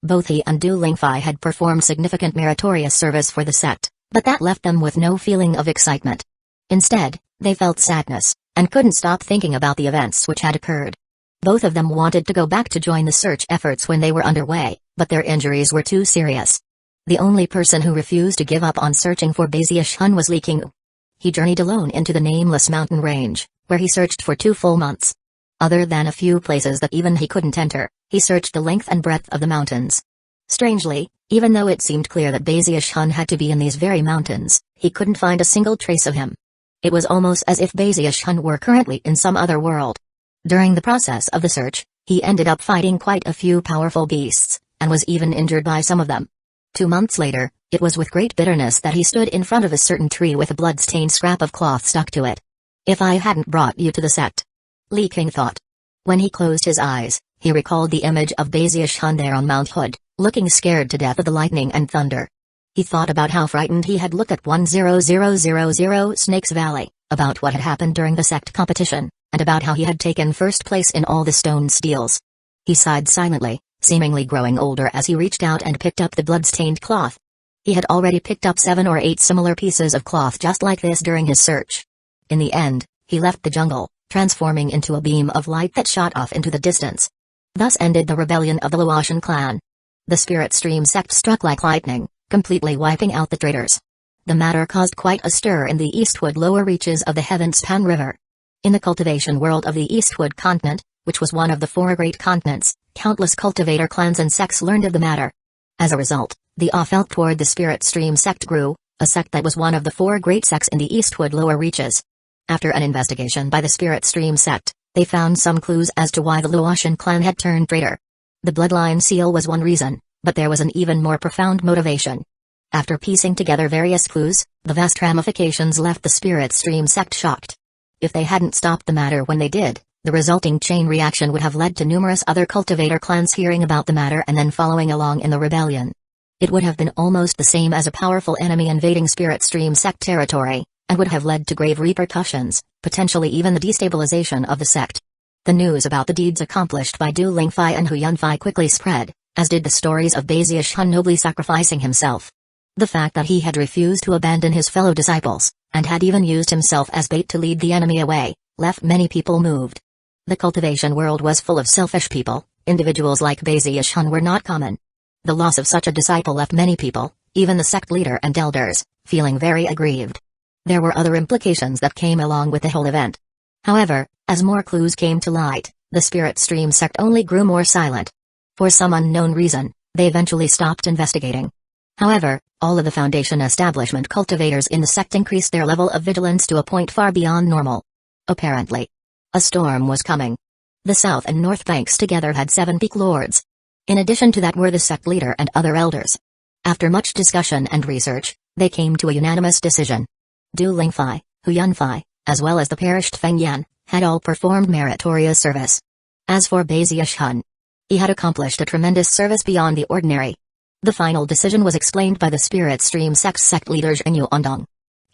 Both he and Du Lingfei had performed significant meritorious service for the sect, but that left them with no feeling of excitement. Instead, they felt sadness, and couldn't stop thinking about the events which had occurred. Both of them wanted to go back to join the search efforts when they were underway, but their injuries were too serious. The only person who refused to give up on searching for Baziash Hun was Li Qingyu. He journeyed alone into the nameless mountain range, where he searched for 2 full months. Other than a few places that even he couldn't enter, he searched the length and breadth of the mountains. Strangely, even though it seemed clear that Baziash Hun had to be in these very mountains, he couldn't find a single trace of him. It was almost as if Baziash Hun were currently in some other world. During the process of the search, he ended up fighting quite a few powerful beasts, and was even injured by some of them. 2 months later, it was with great bitterness that he stood in front of a certain tree with a blood-stained scrap of cloth stuck to it. "If I hadn't brought you to the sect," Li Qingyu thought. When he closed his eyes, he recalled the image of Baziash Hun there on Mount Hood, looking scared to death of the lightning and thunder. He thought about how frightened he had looked at 10000 Snakes Valley, about what had happened during the sect competition, and about how he had taken first place in all the stone steals. He sighed silently, seemingly growing older as he reached out and picked up the blood-stained cloth. He had already picked up 7 or 8 similar pieces of cloth just like this during his search. In the end, he left the jungle, transforming into a beam of light that shot off into the distance. Thus ended the rebellion of the Luotian clan. The Spirit Stream sect struck like lightning, completely wiping out the traitors. The matter caused quite a stir in the eastward lower reaches of the Heavenspan River. In the cultivation world of the Eastwood continent, which was one of the 4 great continents, countless cultivator clans and sects learned of the matter. As a result, the awe felt toward the Spirit Stream sect grew, a sect that was one of the 4 great sects in the Eastwood lower reaches. After an investigation by the Spirit Stream sect, they found some clues as to why the Luotian clan had turned traitor. The bloodline seal was one reason, but there was an even more profound motivation. After piecing together various clues, the vast ramifications left the Spirit Stream sect shocked. If they hadn't stopped the matter when they did, the resulting chain reaction would have led to numerous other cultivator clans hearing about the matter and then following along in the rebellion. It would have been almost the same as a powerful enemy invading Spirit Stream sect territory, and would have led to grave repercussions, potentially even the destabilization of the sect. The news about the deeds accomplished by Du Lingfei and Hu Yunfei quickly spread, as did the stories of Baziash Hun nobly sacrificing himself. The fact that he had refused to abandon his fellow disciples, and had even used himself as bait to lead the enemy away, left many people moved. The cultivation world was full of selfish people. Individuals like Baziash Hun were not common. The loss of such a disciple left many people, even the sect leader and elders, feeling very aggrieved. There were other implications that came along with the whole event. However, as more clues came to light, the Spirit Stream sect only grew more silent. For some unknown reason, they eventually stopped investigating. However, all of the Foundation establishment cultivators in the sect increased their level of vigilance to a point far beyond normal. Apparently, a storm was coming. The south and north banks together had 7 peak lords. In addition to that were the sect leader and other elders. After much discussion and research, they came to a unanimous decision. Du Lingfei, Hu Yunfei, as well as the perished Feng Yan, had all performed meritorious service. As for Baziash Hun, he had accomplished a tremendous service beyond the ordinary. The final decision was explained by the Spirit Stream sect leader Zhenyu Ondong.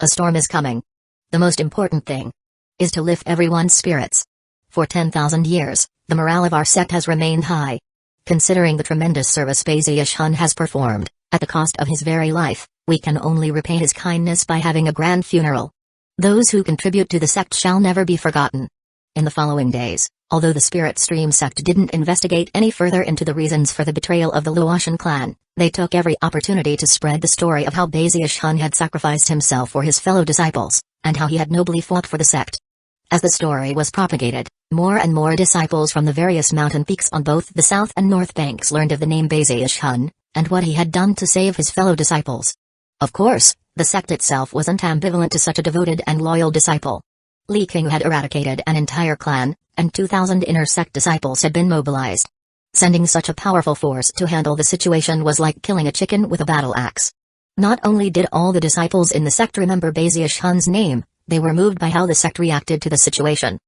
A storm is coming. The most important thing is to lift everyone's spirits. For 10,000 years, the morale of our sect has remained high. Considering the tremendous service Baziash Hun has performed, at the cost of his very life, we can only repay his kindness by having a grand funeral. Those who contribute to the sect shall never be forgotten. In the following days, although the Spirit Stream sect didn't investigate any further into the reasons for the betrayal of the Luotian clan, they took every opportunity to spread the story of how Baziash Hun had sacrificed himself for his fellow disciples, and how he had nobly fought for the sect. As the story was propagated, more and more disciples from the various mountain peaks on both the south and north banks learned of the name Baziash Hun, and what he had done to save his fellow disciples. Of course, the sect itself wasn't ambivalent to such a devoted and loyal disciple. Li King had eradicated an entire clan, and 2,000 inner sect disciples had been mobilized. Sending such a powerful force to handle the situation was like killing a chicken with a battle axe. Not only did all the disciples in the sect remember Bazius Hun's name, they were moved by how the sect reacted to the situation.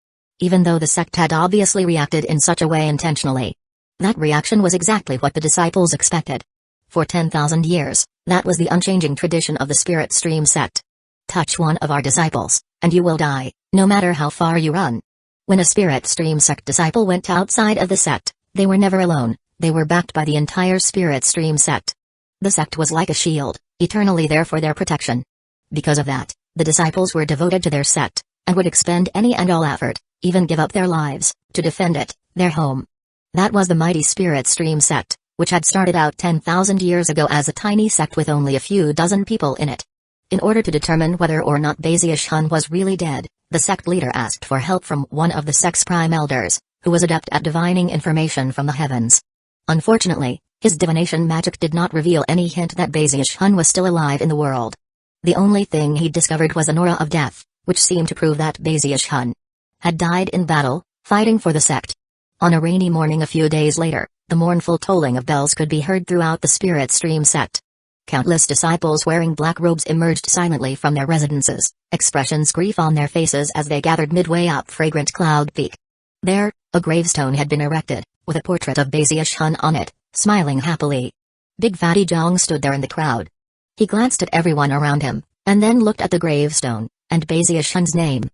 Even though the sect had obviously reacted in such a way intentionally, that reaction was exactly what the disciples expected. For 10,000 years, that was the unchanging tradition of the Spirit Stream sect. Touch one of our disciples, and you will die, no matter how far you run. When a Spirit Stream sect disciple went outside of the sect, they were never alone, they were backed by the entire Spirit Stream sect. The sect was like a shield, eternally there for their protection. Because of that, the disciples were devoted to their sect, and would expend any and all effort, even give up their lives, to defend it, their home. That was the mighty Spirit Stream sect, which had started out 10,000 years ago as a tiny sect with only a few dozen people in it. In order to determine whether or not Bazius Hun was really dead, the sect leader asked for help from one of the sect's prime elders, who was adept at divining information from the heavens. Unfortunately, his divination magic did not reveal any hint that Bazius Hun was still alive in the world. The only thing he discovered was an aura of death, which seemed to prove that Bazius Hun had died in battle, fighting for the sect. On a rainy morning a few days later, the mournful tolling of bells could be heard throughout the Spirit Stream sect. Countless disciples wearing black robes emerged silently from their residences, expressions grief on their faces as they gathered midway up Fragrant Cloud Peak. There, a gravestone had been erected, with a portrait of Bazius Hun on it, smiling happily. Big Fatty Zhang stood there in the crowd. He glanced at everyone around him, and then looked at the gravestone, and Bazius Hun's name.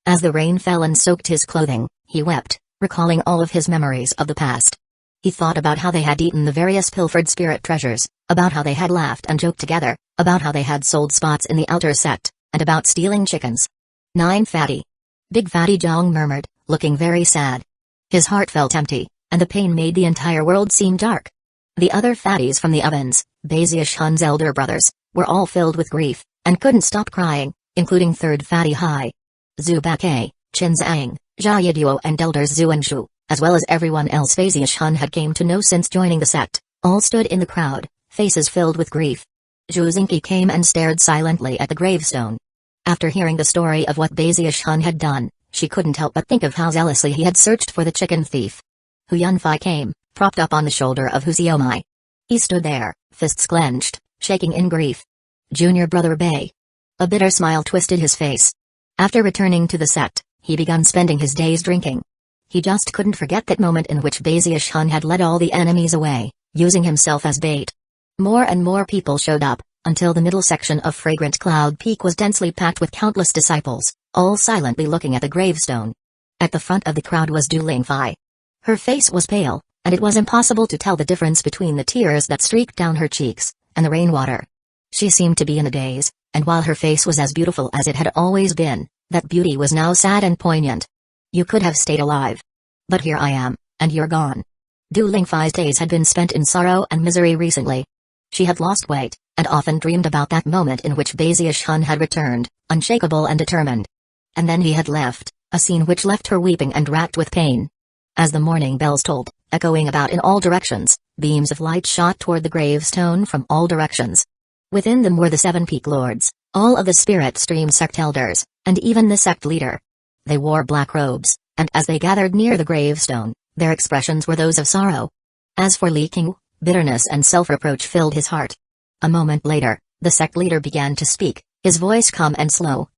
As the rain fell and soaked his clothing, he wept, recalling all of his memories of the past. He thought about how they had eaten the various pilfered spirit treasures, about how they had laughed and joked together, about how they had sold spots in the outer sect, and about stealing chickens. 9 Fatty. Big Fatty Zhang murmured, looking very sad. His heart felt empty, and the pain made the entire world seem dark. The other fatties from the ovens, Bazius Hun's elder brothers, were all filled with grief, and couldn't stop crying, including 3rd Fatty Hai, Zhu Bakei, Qin Zhang, Jia Yiduo and elders Zhu and Zhu, as well as everyone else Bazius Hun had came to know since joining the sect, all stood in the crowd, faces filled with grief. Zhu Xingqi came and stared silently at the gravestone. After hearing the story of what Bazius Hun had done, she couldn't help but think of how zealously he had searched for the chicken thief. Hu Yunfei came, propped up on the shoulder of Hu Xiaomai. He stood there, fists clenched, shaking in grief. Junior brother Bei. A bitter smile twisted his face. After returning to the sect, he began spending his days drinking. He just couldn't forget that moment in which Bazius Hun had led all the enemies away, using himself as bait. More and more people showed up, until the middle section of Fragrant Cloud Peak was densely packed with countless disciples, all silently looking at the gravestone. At the front of the crowd was Du Lingfei. Her face was pale, and it was impossible to tell the difference between the tears that streaked down her cheeks, and the rainwater. She seemed to be in a daze, and while her face was as beautiful as it had always been, that beauty was now sad and poignant. You could have stayed alive. But here I am, and you're gone. Du Lingfei's days had been spent in sorrow and misery recently. She had lost weight, and often dreamed about that moment in which Bazius Hun had returned, unshakable and determined. And then he had left, a scene which left her weeping and racked with pain. As the morning bells tolled, echoing about in all directions, beams of light shot toward the gravestone from all directions. Within them were the 7 peak lords, all of the Spirit Stream sect elders, and even the sect leader. They wore black robes, and as they gathered near the gravestone, their expressions were those of sorrow. As for Li King, bitterness and self-reproach filled his heart. A moment later, the sect leader began to speak, his voice calm and slow.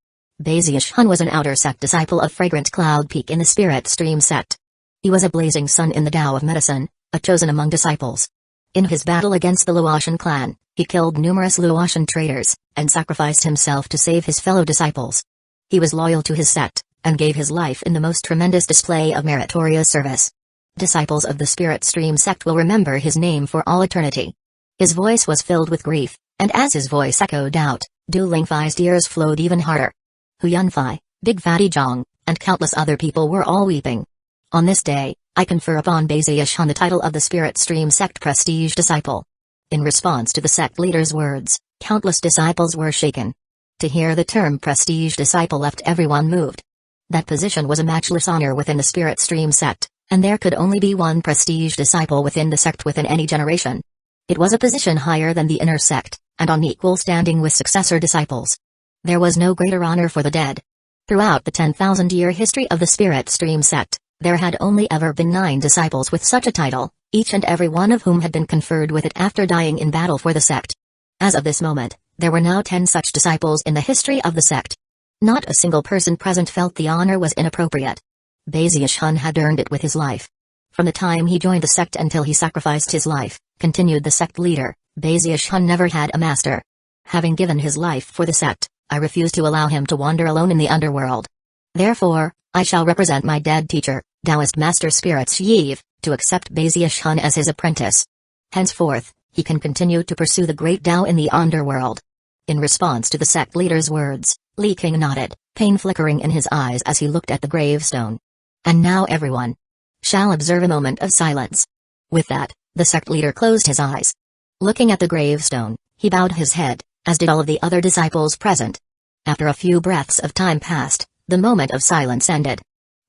Bazius Hun was an outer sect disciple of Fragrant Cloud Peak in the Spirit Stream sect. He was a blazing sun in the Tao of medicine, a chosen among disciples. In his battle against the Luotian clan, he killed numerous Luotian traitors, and sacrificed himself to save his fellow disciples. He was loyal to his sect, and gave his life in the most tremendous display of meritorious service. Disciples of the Spirit Stream sect will remember his name for all eternity. His voice was filled with grief, and as his voice echoed out, Du Lingfei's tears flowed even harder. Hu Yunfei, Big Fatty Zhang, and countless other people were all weeping. On this day, I confer upon Bazius Hun the title of the Spirit Stream sect Prestige Disciple. In response to the sect leader's words, countless disciples were shaken. To hear the term Prestige Disciple left everyone moved. That position was a matchless honor within the Spirit Stream sect, and there could only be one Prestige Disciple within the sect within any generation. It was a position higher than the inner sect, and on equal standing with successor disciples. There was no greater honor for the dead. Throughout the 10,000-year history of the Spirit Stream sect, there had only ever been 9 disciples with such a title, each and every one of whom had been conferred with it after dying in battle for the sect. As of this moment, there were now 10 such disciples in the history of the sect. Not a single person present felt the honor was inappropriate. Baziush-hun had earned it with his life. From the time he joined the sect until he sacrificed his life, continued the sect leader, Baziush-hun never had a master. Having given his life for the sect, I refuse to allow him to wander alone in the underworld. Therefore, I shall represent my dead teacher, Taoist Master Spirit Sheev, to accept Baziush-hun as his apprentice. Henceforth, he can continue to pursue the great Tao in the underworld. In response to the sect leader's words, Li King nodded, pain flickering in his eyes as he looked at the gravestone. And now everyone shall observe a moment of silence. With that, the sect leader closed his eyes. Looking at the gravestone, he bowed his head, as did all of the other disciples present. After a few breaths of time passed, the moment of silence ended.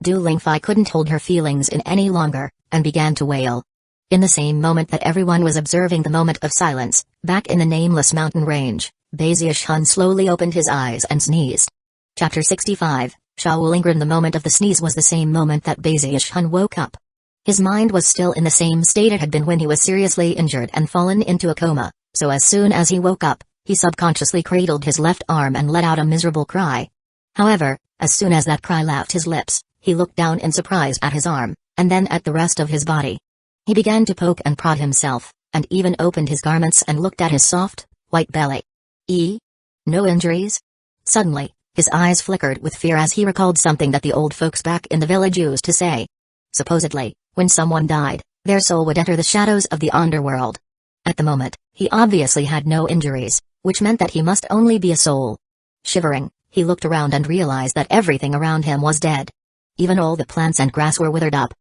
Du Lingfei couldn't hold her feelings in any longer, and began to wail. In the same moment that everyone was observing the moment of silence, back in the nameless mountain range, Baziush-hun slowly opened his eyes and sneezed. Chapter 65, Shaolingren. The moment of the sneeze was the same moment that Baziush-hun woke up. His mind was still in the same state it had been when he was seriously injured and fallen into a coma, so as soon as he woke up, he subconsciously cradled his left arm and let out a miserable cry. However, as soon as that cry left his lips, he looked down in surprise at his arm, and then at the rest of his body. He began to poke and prod himself, and even opened his garments and looked at his soft, white belly. No injuries? Suddenly, his eyes flickered with fear as he recalled something that the old folks back in the village used to say. Supposedly, when someone died, their soul would enter the shadows of the underworld. At the moment, he obviously had no injuries, which meant that he must only be a soul. Shivering, he looked around and realized that everything around him was dead. Even all the plants and grass were withered up.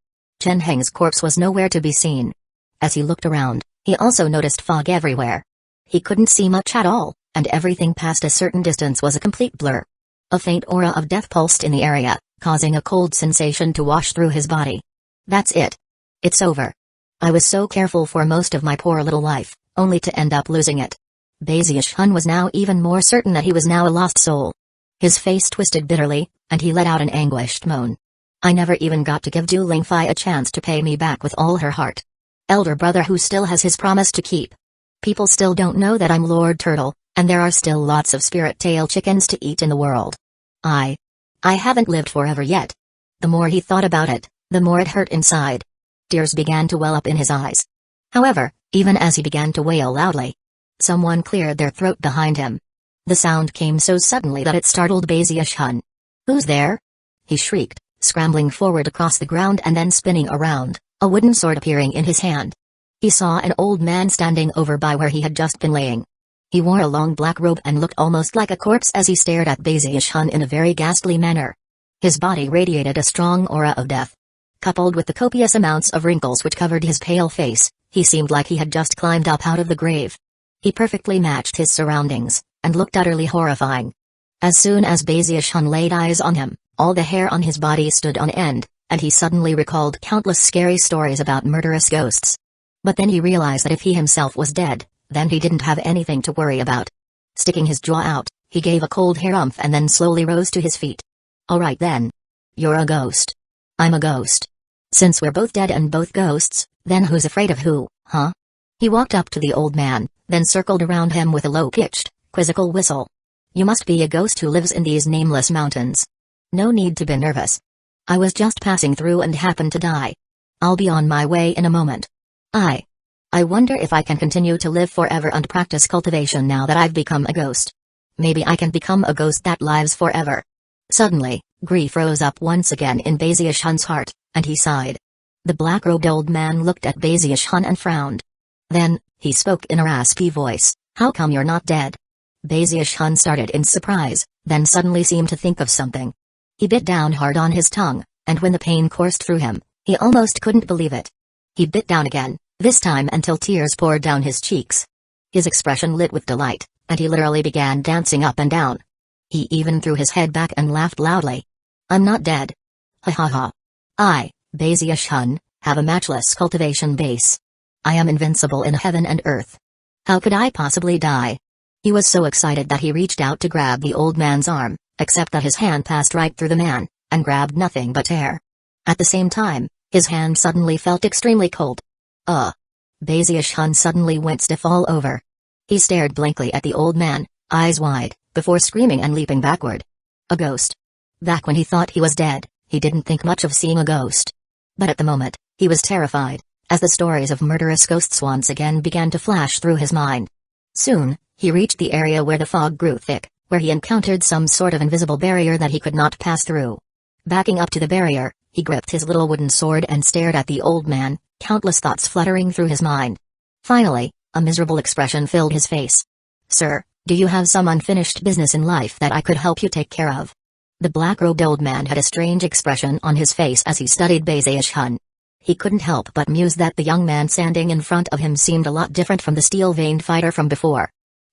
Chen Heng's corpse was nowhere to be seen. As he looked around, he also noticed fog everywhere. He couldn't see much at all, and everything past a certain distance was a complete blur. A faint aura of death pulsed in the area, causing a cold sensation to wash through his body. That's it. It's over. I was so careful for most of my poor little life, only to end up losing it. Baziush-hun was now even more certain that he was now a lost soul. His face twisted bitterly, and he let out an anguished moan. I never even got to give Du Lingfei a chance to pay me back with all her heart. Elder brother who still has his promise to keep. People still don't know that I'm Lord Turtle, and there are still lots of spirit tail chickens to eat in the world. I haven't lived forever yet. The more he thought about it, the more it hurt inside. Tears began to well up in his eyes. However, even as he began to wail loudly, someone cleared their throat behind him. The sound came so suddenly that it startled Baziush-hun. Who's there? He shrieked, scrambling forward across the ground and then spinning around, a wooden sword appearing in his hand. He saw an old man standing over by where he had just been laying. He wore a long black robe and looked almost like a corpse as he stared at Baziush-hun in a very ghastly manner. His body radiated a strong aura of death. Coupled with the copious amounts of wrinkles which covered his pale face, he seemed like he had just climbed up out of the grave. He perfectly matched his surroundings, and looked utterly horrifying. As soon as Baziush-hun laid eyes on him, all the hair on his body stood on end, and he suddenly recalled countless scary stories about murderous ghosts. But then he realized that if he himself was dead, then he didn't have anything to worry about. Sticking his jaw out, he gave a cold harumph and then slowly rose to his feet. All right then. You're a ghost. I'm a ghost. Since we're both dead and both ghosts, then who's afraid of who, huh? He walked up to the old man, then circled around him with a low-pitched, quizzical whistle. You must be a ghost who lives in these nameless mountains. No need to be nervous. I was just passing through and happened to die. I'll be on my way in a moment. I wonder if I can continue to live forever and practice cultivation now that I've become a ghost. Maybe I can become a ghost that lives forever. Suddenly, grief rose up once again in Baziush-hun's heart, and he sighed. The black-robed old man looked at Baziush-hun and frowned. Then, he spoke in a raspy voice, "How come you're not dead?" Baziush-hun started in surprise, then suddenly seemed to think of something. He bit down hard on his tongue, and when the pain coursed through him, he almost couldn't believe it. He bit down again, this time until tears poured down his cheeks. His expression lit with delight, and he literally began dancing up and down. He even threw his head back and laughed loudly. I'm not dead. Ha ha ha. I, Baziush-hun, have a matchless cultivation base. I am invincible in heaven and earth. How could I possibly die? He was so excited that he reached out to grab the old man's arm, except that his hand passed right through the man, and grabbed nothing but air. At the same time, his hand suddenly felt extremely cold. Bazish-hun suddenly went stiff all over. He stared blankly at the old man, eyes wide, before screaming and leaping backward. A ghost. Back when he thought he was dead, he didn't think much of seeing a ghost. But at the moment, he was terrified, as the stories of murderous ghosts once again began to flash through his mind. Soon, he reached the area where the fog grew thick, where he encountered some sort of invisible barrier that he could not pass through. Backing up to the barrier, he gripped his little wooden sword and stared at the old man, countless thoughts fluttering through his mind. Finally, a miserable expression filled his face. "Sir, do you have some unfinished business in life that I could help you take care of?" The black-robed old man had a strange expression on his face as he studied Bazish-hun. He couldn't help but muse that the young man standing in front of him seemed a lot different from the steel-veined fighter from before.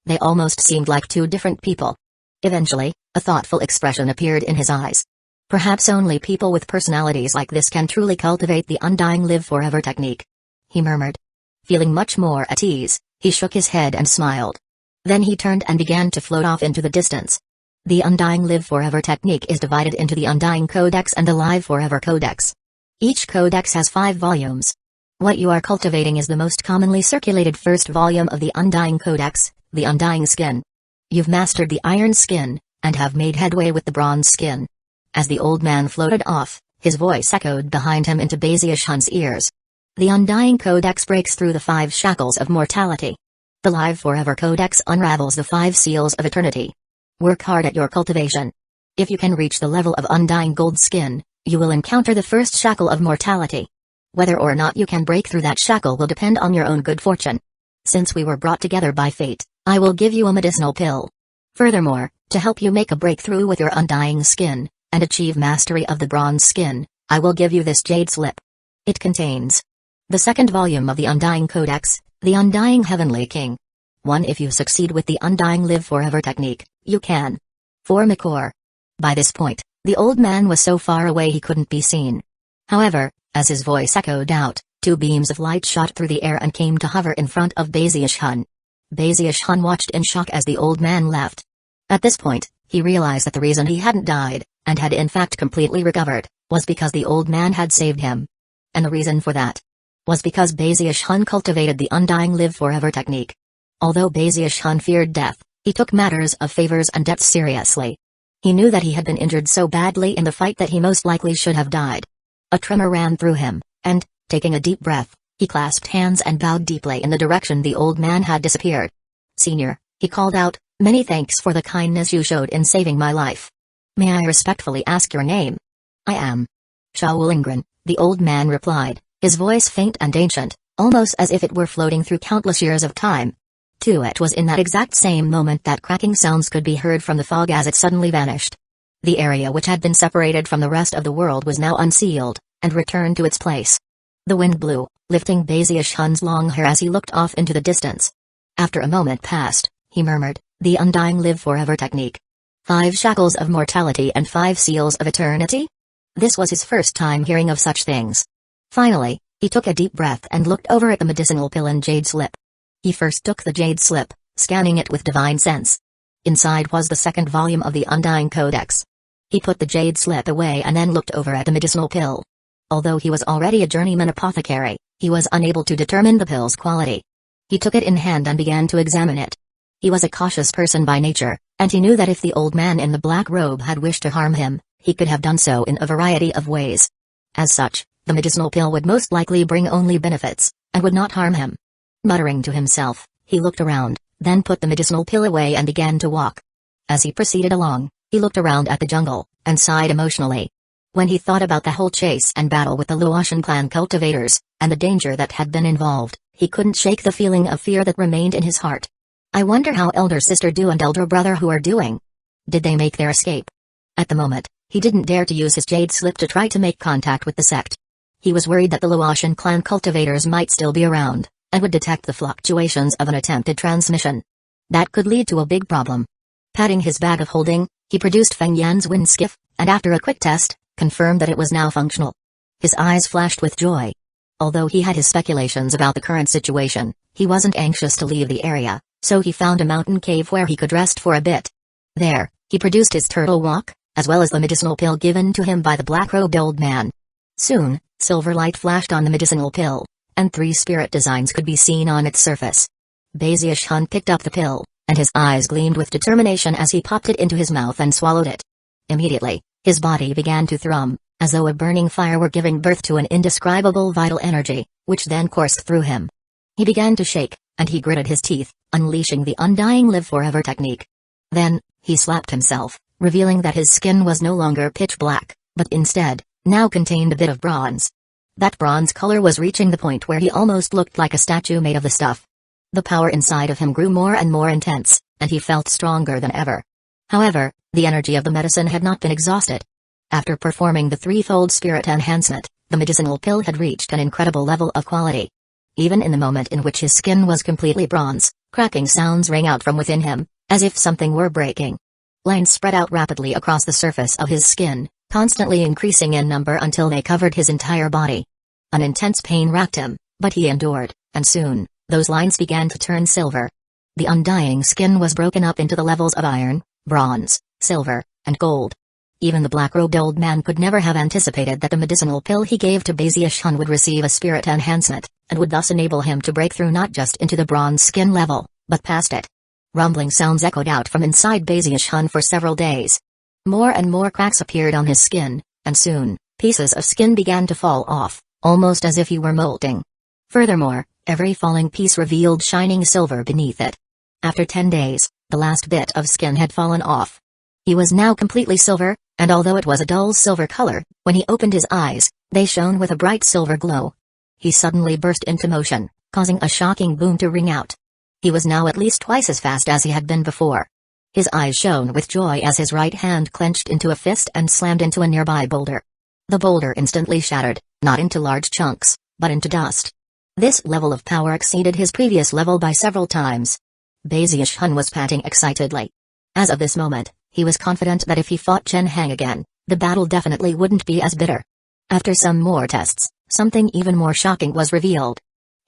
They almost seemed like two different people. Eventually, a thoughtful expression appeared in his eyes. "Perhaps only people with personalities like this can truly cultivate the undying live-forever technique," he murmured. Feeling much more at ease, he shook his head and smiled. Then he turned and began to float off into the distance. The Undying Live Forever technique is divided into the Undying Codex and the Live Forever Codex. Each codex has 5 volumes. What you are cultivating is the most commonly circulated first volume of the Undying Codex, the Undying Skin. You've mastered the Iron Skin, and have made headway with the Bronze Skin. As the old man floated off, his voice echoed behind him into Bazish-hun's ears. The Undying Codex breaks through the 5 shackles of mortality. The Live Forever Codex unravels the 5 seals of eternity. Work hard at your cultivation. If you can reach the level of Undying Gold Skin, you will encounter the first shackle of mortality. Whether or not you can break through that shackle will depend on your own good fortune. Since we were brought together by fate, I will give you a medicinal pill. Furthermore, to help you make a breakthrough with your Undying Skin, and achieve mastery of the Bronze Skin, I will give you this jade slip. It contains the second volume of the Undying Codex, the Undying Heavenly King. 1. If you succeed with the Undying Live Forever technique, you can. 4. Makor. By this point, the old man was so far away he couldn't be seen. However, as his voice echoed out, 2 beams of light shot through the air and came to hover in front of Bazish-hun. Bazish-hun watched in shock as the old man left. At this point, he realized that the reason he hadn't died, and had in fact completely recovered, was because the old man had saved him. And the reason for that was because Bazish-hun cultivated the Undying Live Forever technique. Although Bazish-hun feared death, he took matters of favors and debts seriously. He knew that he had been injured so badly in the fight that he most likely should have died. A tremor ran through him, and, taking a deep breath, he clasped hands and bowed deeply in the direction the old man had disappeared. "Senior," he called out, "many thanks for the kindness you showed in saving my life. May I respectfully ask your name?" "I am Shaul Ingren," the old man replied, his voice faint and ancient, almost as if it were floating through countless years of time. It was in that exact same moment that cracking sounds could be heard from the fog as it suddenly vanished. The area which had been separated from the rest of the world was now unsealed, and returned to its place. The wind blew, lifting Bazish-hun's long hair as he looked off into the distance. After a moment passed, he murmured, "The Undying Live Forever technique. 5 shackles of mortality and 5 seals of eternity?" This was his first time hearing of such things. Finally, he took a deep breath and looked over at the medicinal pill and jade slip. He first took the jade slip, scanning it with divine sense. Inside was the second volume of the Undying Codex. He put the jade slip away and then looked over at the medicinal pill. Although he was already a journeyman apothecary, he was unable to determine the pill's quality. He took it in hand and began to examine it. He was a cautious person by nature, and he knew that if the old man in the black robe had wished to harm him, he could have done so in a variety of ways. As such, the medicinal pill would most likely bring only benefits, and would not harm him. Muttering to himself, he looked around, then put the medicinal pill away and began to walk. As he proceeded along, he looked around at the jungle, and sighed emotionally. When he thought about the whole chase and battle with the Luotian clan cultivators, and the danger that had been involved, he couldn't shake the feeling of fear that remained in his heart. I wonder how elder sister Du and elder brother Hu are doing. Did they make their escape? At the moment, he didn't dare to use his jade slip to try to make contact with the sect. He was worried that the Luotian clan cultivators might still be around, and would detect the fluctuations of an attempted transmission. That could lead to a big problem. Patting his bag of holding, he produced Feng Yan's wind skiff, and after a quick test, confirmed that it was now functional. His eyes flashed with joy. Although he had his speculations about the current situation, he wasn't anxious to leave the area, so he found a mountain cave where he could rest for a bit. There, He produced his turtle walk, as well as the medicinal pill given to him by the black-robed old man. Soon, silver light flashed on the medicinal pill, and 3 spirit designs could be seen on its surface. Bezish Hun picked up the pill, and his eyes gleamed with determination as he popped it into his mouth and swallowed it. Immediately, his body began to thrum, as though a burning fire were giving birth to an indescribable vital energy, which then coursed through him. He began to shake, and he gritted his teeth, unleashing the undying live forever technique. Then, he slapped himself, revealing that his skin was no longer pitch black, but instead, now contained a bit of bronze. That bronze color was reaching the point where he almost looked like a statue made of the stuff. The power inside of him grew more and more intense, and he felt stronger than ever. However, the energy of the medicine had not been exhausted. After performing the threefold spirit enhancement, the medicinal pill had reached an incredible level of quality. Even in the moment in which his skin was completely bronze, cracking sounds rang out from within him, as if something were breaking. Lines spread out rapidly across the surface of his skin, constantly increasing in number until they covered his entire body. An intense pain racked him, but he endured, and soon, those lines began to turn silver. The undying skin was broken up into the levels of iron, bronze, silver, and gold. Even the black-robed old man could never have anticipated that the medicinal pill he gave to Bezish Hun would receive a spirit enhancement, and would thus enable him to break through not just into the bronze skin level, but past it. Rumbling sounds echoed out from inside Bezish Hun for several days. More and more cracks appeared on his skin, and soon, pieces of skin began to fall off, almost as if he were molting. Furthermore, every falling piece revealed shining silver beneath it. After 10 days, the last bit of skin had fallen off. He was now completely silver, and although it was a dull silver color, when he opened his eyes, they shone with a bright silver glow. He suddenly burst into motion, causing a shocking boom to ring out. He was now at least twice as fast as he had been before. His eyes shone with joy as his right hand clenched into a fist and slammed into a nearby boulder. The boulder instantly shattered, not into large chunks, but into dust. This level of power exceeded his previous level by several times. Bezish Hun was panting excitedly. As of this moment, he was confident that if he fought Chen Hang again, the battle definitely wouldn't be as bitter. After some more tests, something even more shocking was revealed.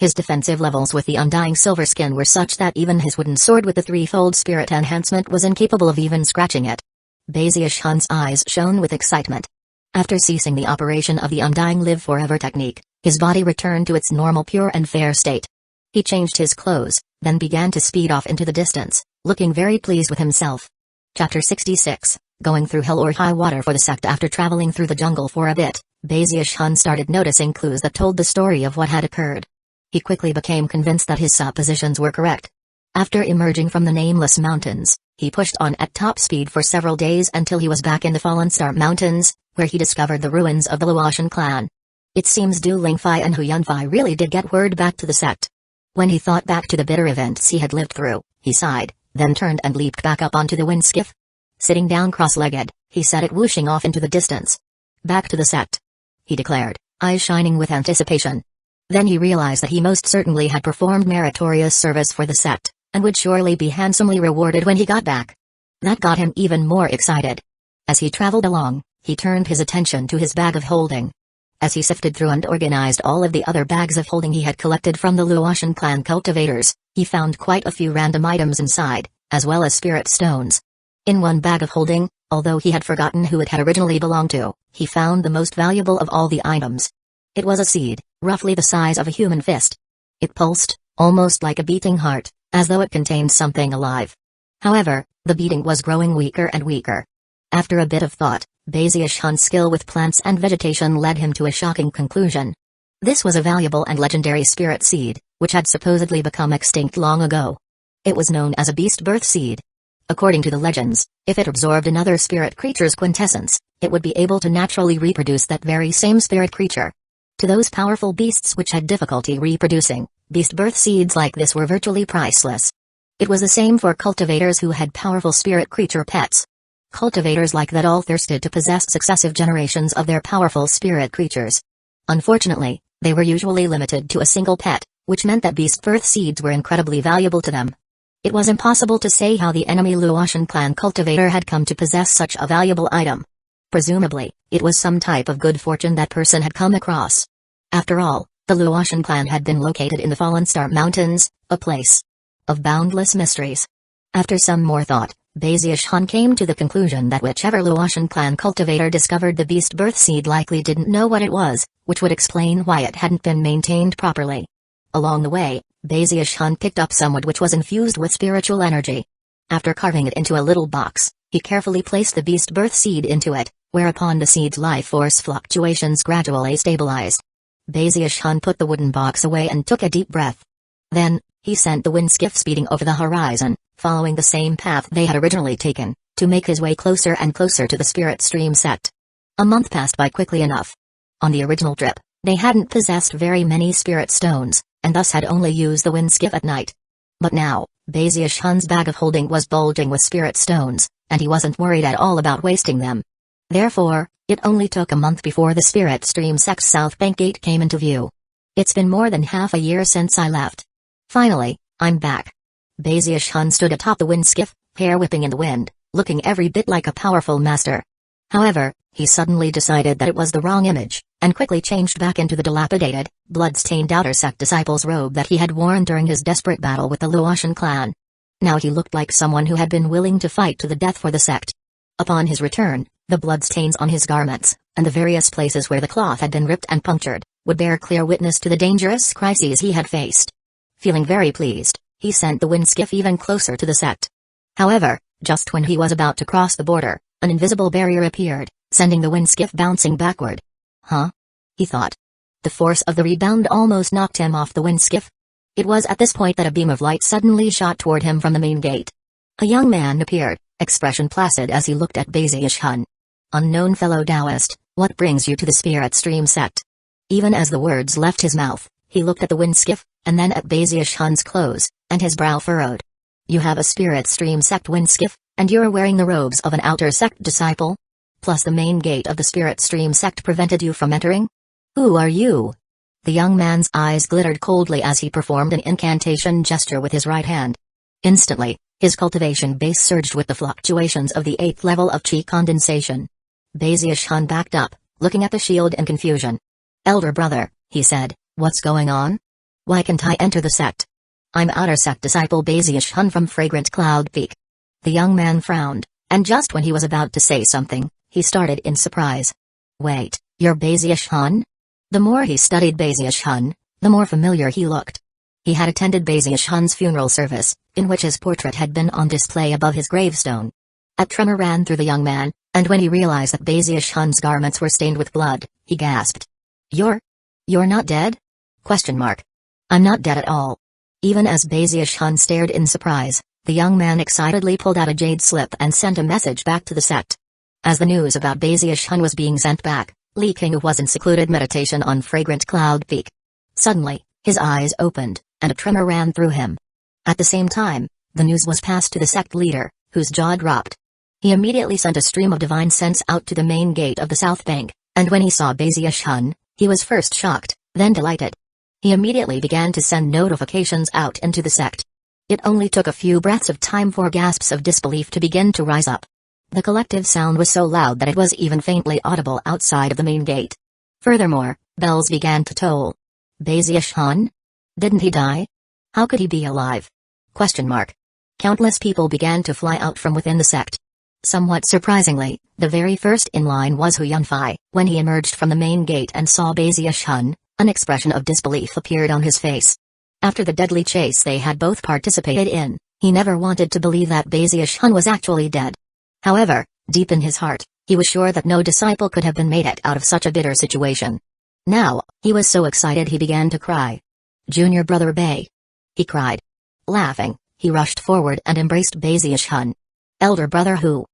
His defensive levels with the undying silver skin were such that even his wooden sword with the threefold spirit enhancement was incapable of even scratching it. Bezish Hun's eyes shone with excitement. After ceasing the operation of the undying live forever technique, his body returned to its normal pure and fair state. He changed his clothes, then began to speed off into the distance, looking very pleased with himself. Chapter 66, Going Through Hell or High Water for the Sect. After traveling through the jungle for a bit, Bezish Hun started noticing clues that told the story of what had occurred. He quickly became convinced that his suppositions were correct. After emerging from the nameless mountains, he pushed on at top speed for several days until he was back in the Fallen Star Mountains, where he discovered the ruins of the Luotian clan. It seems Du Lingfei and Hu Yunfei really did get word back to the sect. When he thought back to the bitter events he had lived through, he sighed, then turned and leaped back up onto the wind skiff. Sitting down cross-legged, he set it whooshing off into the distance. Back to the sect, he declared, eyes shining with anticipation. Then he realized that he most certainly had performed meritorious service for the sect, and would surely be handsomely rewarded when he got back. That got him even more excited. As he traveled along, he turned his attention to his bag of holding. As he sifted through and organized all of the other bags of holding he had collected from the Luotian clan cultivators, he found quite a few random items inside, as well as spirit stones. In one bag of holding, although he had forgotten who it had originally belonged to, he found the most valuable of all the items. It was a seed, roughly the size of a human fist. It pulsed, almost like a beating heart, as though it contained something alive. However, the beating was growing weaker and weaker. After a bit of thought, Bezish Hun's skill with plants and vegetation led him to a shocking conclusion. This was a valuable and legendary spirit seed, which had supposedly become extinct long ago. It was known as a beast birth seed. According to the legends, if it absorbed another spirit creature's quintessence, it would be able to naturally reproduce that very same spirit creature. To those powerful beasts which had difficulty reproducing, beast birth seeds like this were virtually priceless. It was the same for cultivators who had powerful spirit creature pets. Cultivators like that all thirsted to possess successive generations of their powerful spirit creatures. Unfortunately, they were usually limited to a single pet, which meant that beast birth seeds were incredibly valuable to them. It was impossible to say how the enemy Luotian clan cultivator had come to possess such a valuable item. Presumably, it was some type of good fortune that person had come across. After all, the Luotian clan had been located in the Fallen Star Mountains, a place of boundless mysteries. After some more thought, Bazius Hun came to the conclusion that whichever Luotian clan cultivator discovered the beast birth seed likely didn't know what it was, which would explain why it hadn't been maintained properly. Along the way, Bazius Hun picked up some wood which was infused with spiritual energy. After carving it into a little box, he carefully placed the beast birth seed into it, whereupon the seed's life force fluctuations gradually stabilized. Bazius Hun put the wooden box away and took a deep breath. Then, he sent the wind skiff speeding over the horizon, following the same path they had originally taken, to make his way closer and closer to the spirit stream sect. A month passed by quickly enough. On the original trip, they hadn't possessed very many spirit stones, and thus had only used the wind skiff at night. But now, Bazius Hun's bag of holding was bulging with spirit stones, and he wasn't worried at all about wasting them. Therefore, it only took a month before the spirit stream sect's South Bank gate came into view. It's been more than half a year since I left. Finally, I'm back. Bazius Hun stood atop the wind skiff, hair whipping in the wind, looking every bit like a powerful master. However, he suddenly decided that it was the wrong image, and quickly changed back into the dilapidated, blood-stained outer sect disciple's robe that he had worn during his desperate battle with the Luotian clan. Now he looked like someone who had been willing to fight to the death for the sect. Upon his return, the bloodstains on his garments, and the various places where the cloth had been ripped and punctured, would bear clear witness to the dangerous crises he had faced. Feeling very pleased, he sent the wind skiff even closer to the sect. However, just when he was about to cross the border, an invisible barrier appeared, sending the wind skiff bouncing backward. Huh? He thought. The force of the rebound almost knocked him off the wind skiff. It was at this point that a beam of light suddenly shot toward him from the main gate. A young man appeared, expression placid as he looked at Bazius Hun. Unknown fellow Taoist, what brings you to the spirit stream sect? Even as the words left his mouth, he looked at the wind skiff, and then at Bazius Hun's clothes, and his brow furrowed. You have a spirit stream sect wind skiff, and you're wearing the robes of an outer sect disciple? Plus the main gate of the spirit stream sect prevented you from entering? Who are you? The young man's eyes glittered coldly as he performed an incantation gesture with his right hand. Instantly, his cultivation base surged with the fluctuations of the 8th level of chi condensation. Bazius Hun backed up, looking at the shield in confusion. Elder brother, he said, what's going on? Why can't I enter the sect? I'm outer sect disciple Bazius Hun from Fragrant Cloud Peak. The young man frowned, and just when he was about to say something, he started in surprise. Wait, you're Bazius Hun? The more he studied Bazius Hun, the more familiar he looked. He had attended Bazius Hun's funeral service, in which his portrait had been on display above his gravestone. A tremor ran through the young man, and when he realized that Bazius Hun's garments were stained with blood, he gasped. You're not dead? ? I'm not dead at all. Even as Bazius Hun stared in surprise, the young man excitedly pulled out a jade slip and sent a message back to the sect. As the news about Bazius Hun was being sent back, Li King was in secluded meditation on Fragrant Cloud Peak. Suddenly, his eyes opened, and a tremor ran through him. At the same time, the news was passed to the sect leader, whose jaw dropped. He immediately sent a stream of divine sense out to the main gate of the South Bank, and when he saw Bazius Hun, he was first shocked, then delighted. He immediately began to send notifications out into the sect. It only took a few breaths of time for gasps of disbelief to begin to rise up. The collective sound was so loud that it was even faintly audible outside of the main gate. Furthermore, bells began to toll. Bazius Hun? Didn't he die? How could he be alive? ? Countless people began to fly out from within the sect. Somewhat surprisingly, the very first in line was Hu Yunfei. When he emerged from the main gate and saw Bazius Hun, an expression of disbelief appeared on his face. After the deadly chase they had both participated in, he never wanted to believe that Bazius Hun was actually dead. However, deep in his heart, he was sure that no disciple could have been made it out of such a bitter situation. Now, he was so excited he began to cry. Junior brother Bay. He cried. Laughing, he rushed forward and embraced Bazius Hun. Elder brother who?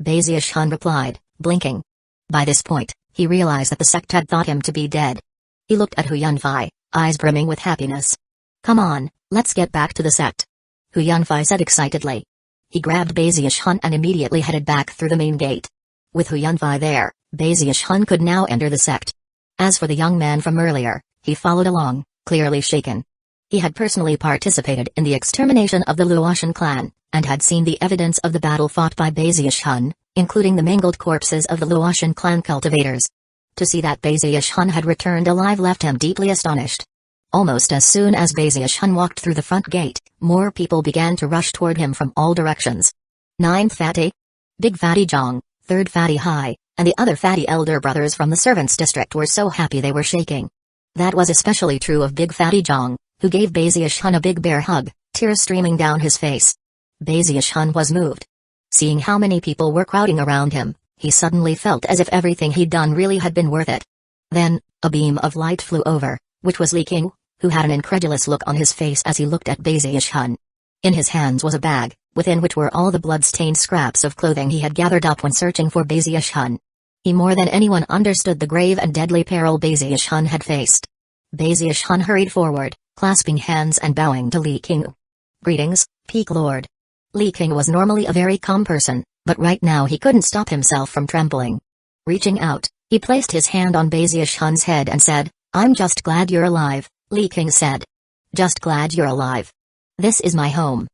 Bazius Hun replied, blinking. By this point, he realized that the sect had thought him to be dead. He looked at Hu Yunfei, eyes brimming with happiness. Come on, let's get back to the sect. Hu Yunfei said excitedly. He grabbed Bazius Hun and immediately headed back through the main gate. With Hu Yunfei there, Bazius Hun could now enter the sect. As for the young man from earlier, he followed along, clearly shaken. He had personally participated in the extermination of the Luotian clan, and had seen the evidence of the battle fought by Bazius Hun, including the mangled corpses of the Luotian clan cultivators. To see that Bazius Hun had returned alive left him deeply astonished. Almost as soon as Bazius Hun walked through the front gate, more people began to rush toward him from all directions. Ninth Fatty. Big Fatty Jong, Third Fatty Hai, and the other fatty elder brothers from the servants' district were so happy they were shaking. That was especially true of Big Fatty Jong, who gave Bazius Hun a big bear hug, tears streaming down his face. Bazius Hun was moved. Seeing how many people were crowding around him, he suddenly felt as if everything he'd done really had been worth it. Then, a beam of light flew over, which was Li King, who had an incredulous look on his face as he looked at Bazius Hun. In his hands was a bag, within which were all the blood-stained scraps of clothing he had gathered up when searching for Bazius Hun. He more than anyone understood the grave and deadly peril Bazius Hun had faced. Bazius Hun hurried forward, clasping hands and bowing to Li King. "Greetings, Peak Lord." Li King was normally a very calm person, but right now he couldn't stop himself from trembling. Reaching out, he placed his hand on Bazius Hun's head and said, "I'm just glad you're alive," Li King said. "Just glad you're alive. This is my home,"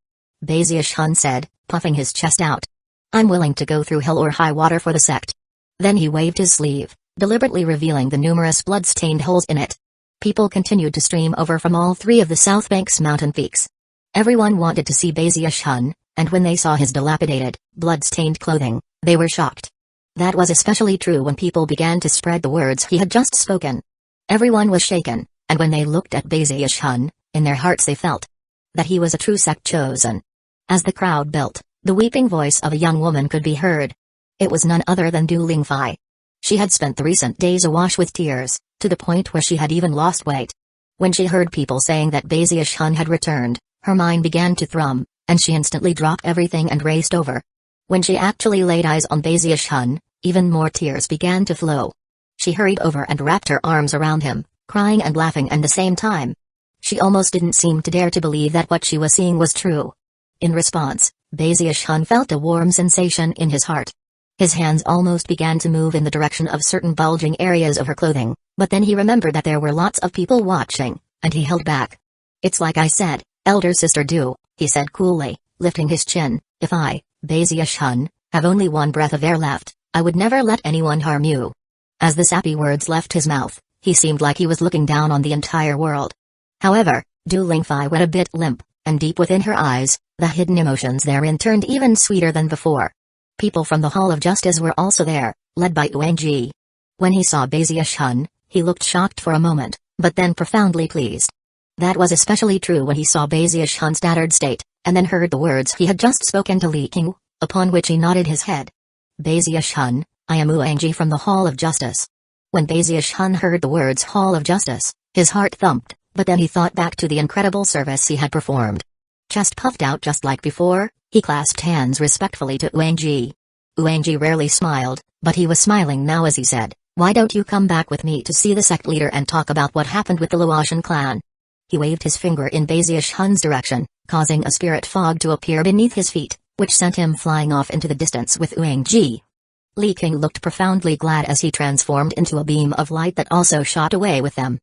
Bazius Hun said, puffing his chest out. "I'm willing to go through hell or high water for the sect." Then he waved his sleeve, deliberately revealing the numerous blood-stained holes in it. People continued to stream over from all three of the South Bank's mountain peaks. Everyone wanted to see Bazius Hun, and when they saw his dilapidated, blood-stained clothing, they were shocked. That was especially true when people began to spread the words he had just spoken. Everyone was shaken, and when they looked at Bazius Hun, in their hearts they felt that he was a true sect chosen. As the crowd built, the weeping voice of a young woman could be heard. It was none other than Du Lingfei. She had spent the recent days awash with tears, to the point where she had even lost weight. When she heard people saying that Bazius Hun had returned, her mind began to thrum, and she instantly dropped everything and raced over. When she actually laid eyes on Bazius Hun, even more tears began to flow. She hurried over and wrapped her arms around him, crying and laughing at the same time. She almost didn't seem to dare to believe that what she was seeing was true. In response, Bazius Hun felt a warm sensation in his heart. His hands almost began to move in the direction of certain bulging areas of her clothing, but then he remembered that there were lots of people watching, and he held back. "It's like I said, elder sister Du," he said coolly, lifting his chin, "If I, Bazius Hun, have only one breath of air left, I would never let anyone harm you." As the sappy words left his mouth, he seemed like he was looking down on the entire world. However, Du Lingfei went a bit limp, and deep within her eyes, the hidden emotions therein turned even sweeter than before. People from the Hall of Justice were also there, led by Uang. When he saw Bazius Hun, he looked shocked for a moment, but then profoundly pleased. That was especially true when he saw Bazius Hun's tattered state, and then heard the words he had just spoken to Li King, upon which he nodded his head. "Bazius Hun, I am Uang from the Hall of Justice." When Bazius Hun heard the words Hall of Justice, his heart thumped, but then he thought back to the incredible service he had performed. Chest puffed out just like before, he clasped hands respectfully to Uang. Uang rarely smiled, but he was smiling now as he said, "Why don't you come back with me to see the sect leader and talk about what happened with the Luotian clan?" He waved his finger in Bazius Hun's direction, causing a spirit fog to appear beneath his feet, which sent him flying off into the distance with Uang. Li King looked profoundly glad as he transformed into a beam of light that also shot away with them.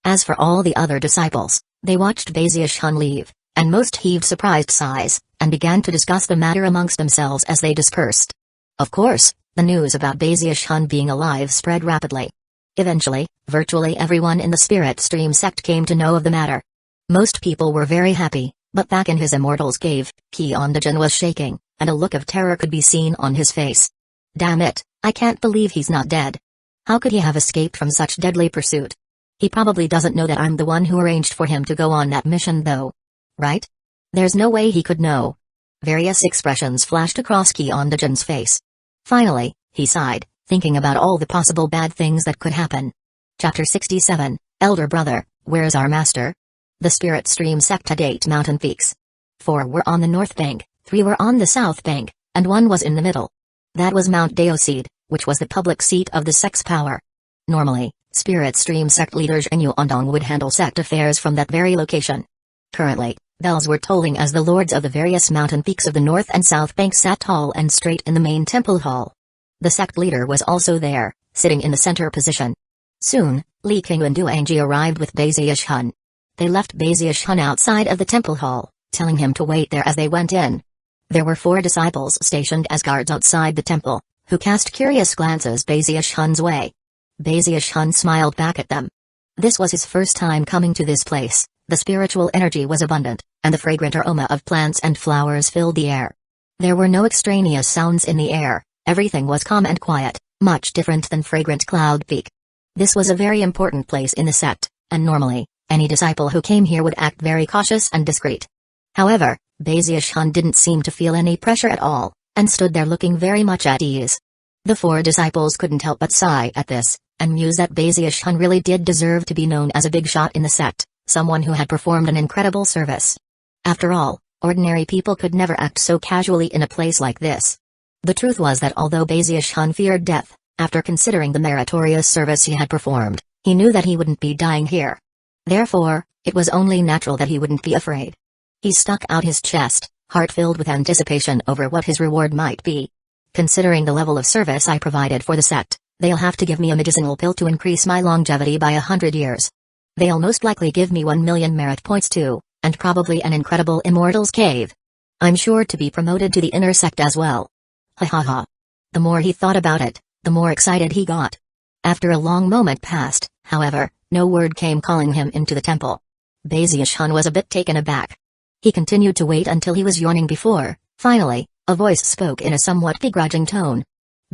As for all the other disciples, they watched Bazius Hun leave, and most heaved surprised sighs, and began to discuss the matter amongst themselves as they dispersed. Of course, the news about Bazius Hun being alive spread rapidly. Eventually, virtually everyone in the Spirit Stream sect came to know of the matter. Most people were very happy, but back in his Immortals cave, Kyeondajan was shaking, and a look of terror could be seen on his face. "Damn it, I can't believe he's not dead. How could he have escaped from such deadly pursuit? He probably doesn't know that I'm the one who arranged for him to go on that mission though. Right? There's no way he could know." Various expressions flashed across Kyeondajan's face. Finally, he sighed, thinking about all the possible bad things that could happen. Chapter 67, Elder Brother, Where's Our Master? The Spirit Stream sect had 8 mountain peaks. 4 were on the north bank, 3 were on the south bank, and 1 was in the middle. That was Mount Deoseed, which was the public seat of the sect's power. Normally, Spirit Stream sect leader Zhenyu Ondong would handle sect affairs from that very location. Currently, bells were tolling as the lords of the various mountain peaks of the north and south bank sat tall and straight in the main temple hall. The sect leader was also there, sitting in the center position. Soon, Li King and Duangji arrived with Bazius Hun. They left Bazius Hun outside of the temple hall, telling him to wait there as they went in. There were 4 disciples stationed as guards outside the temple, who cast curious glances Bazius Hun's way. Bazius Hun smiled back at them. This was his first time coming to this place. The spiritual energy was abundant, and the fragrant aroma of plants and flowers filled the air. There were no extraneous sounds in the air, everything was calm and quiet, much different than fragrant Cloud Peak. This was a very important place in the sect, and normally, any disciple who came here would act very cautious and discreet. However, Baziush-hun didn't seem to feel any pressure at all, and stood there looking very much at ease. The four disciples couldn't help but sigh at this, and muse that Baziush-hun really did deserve to be known as a big shot in the sect, someone who had performed an incredible service. After all, ordinary people could never act so casually in a place like this. The truth was that although Baziush-hun feared death, after considering the meritorious service he had performed, he knew that he wouldn't be dying here. Therefore, it was only natural that he wouldn't be afraid. He stuck out his chest, heart filled with anticipation over what his reward might be. Considering the level of service I provided for the sect, they'll have to give me a medicinal pill to increase my longevity by 100 years. They'll most likely give me 1 million merit points too, and probably an incredible immortal's cave. I'm sure to be promoted to the inner sect as well. Ha ha ha. The more he thought about it, the more excited he got. After a long moment passed, however, no word came calling him into the temple. Baziush-hun was a bit taken aback. He continued to wait until he was yawning before, finally, a voice spoke in a somewhat begrudging tone.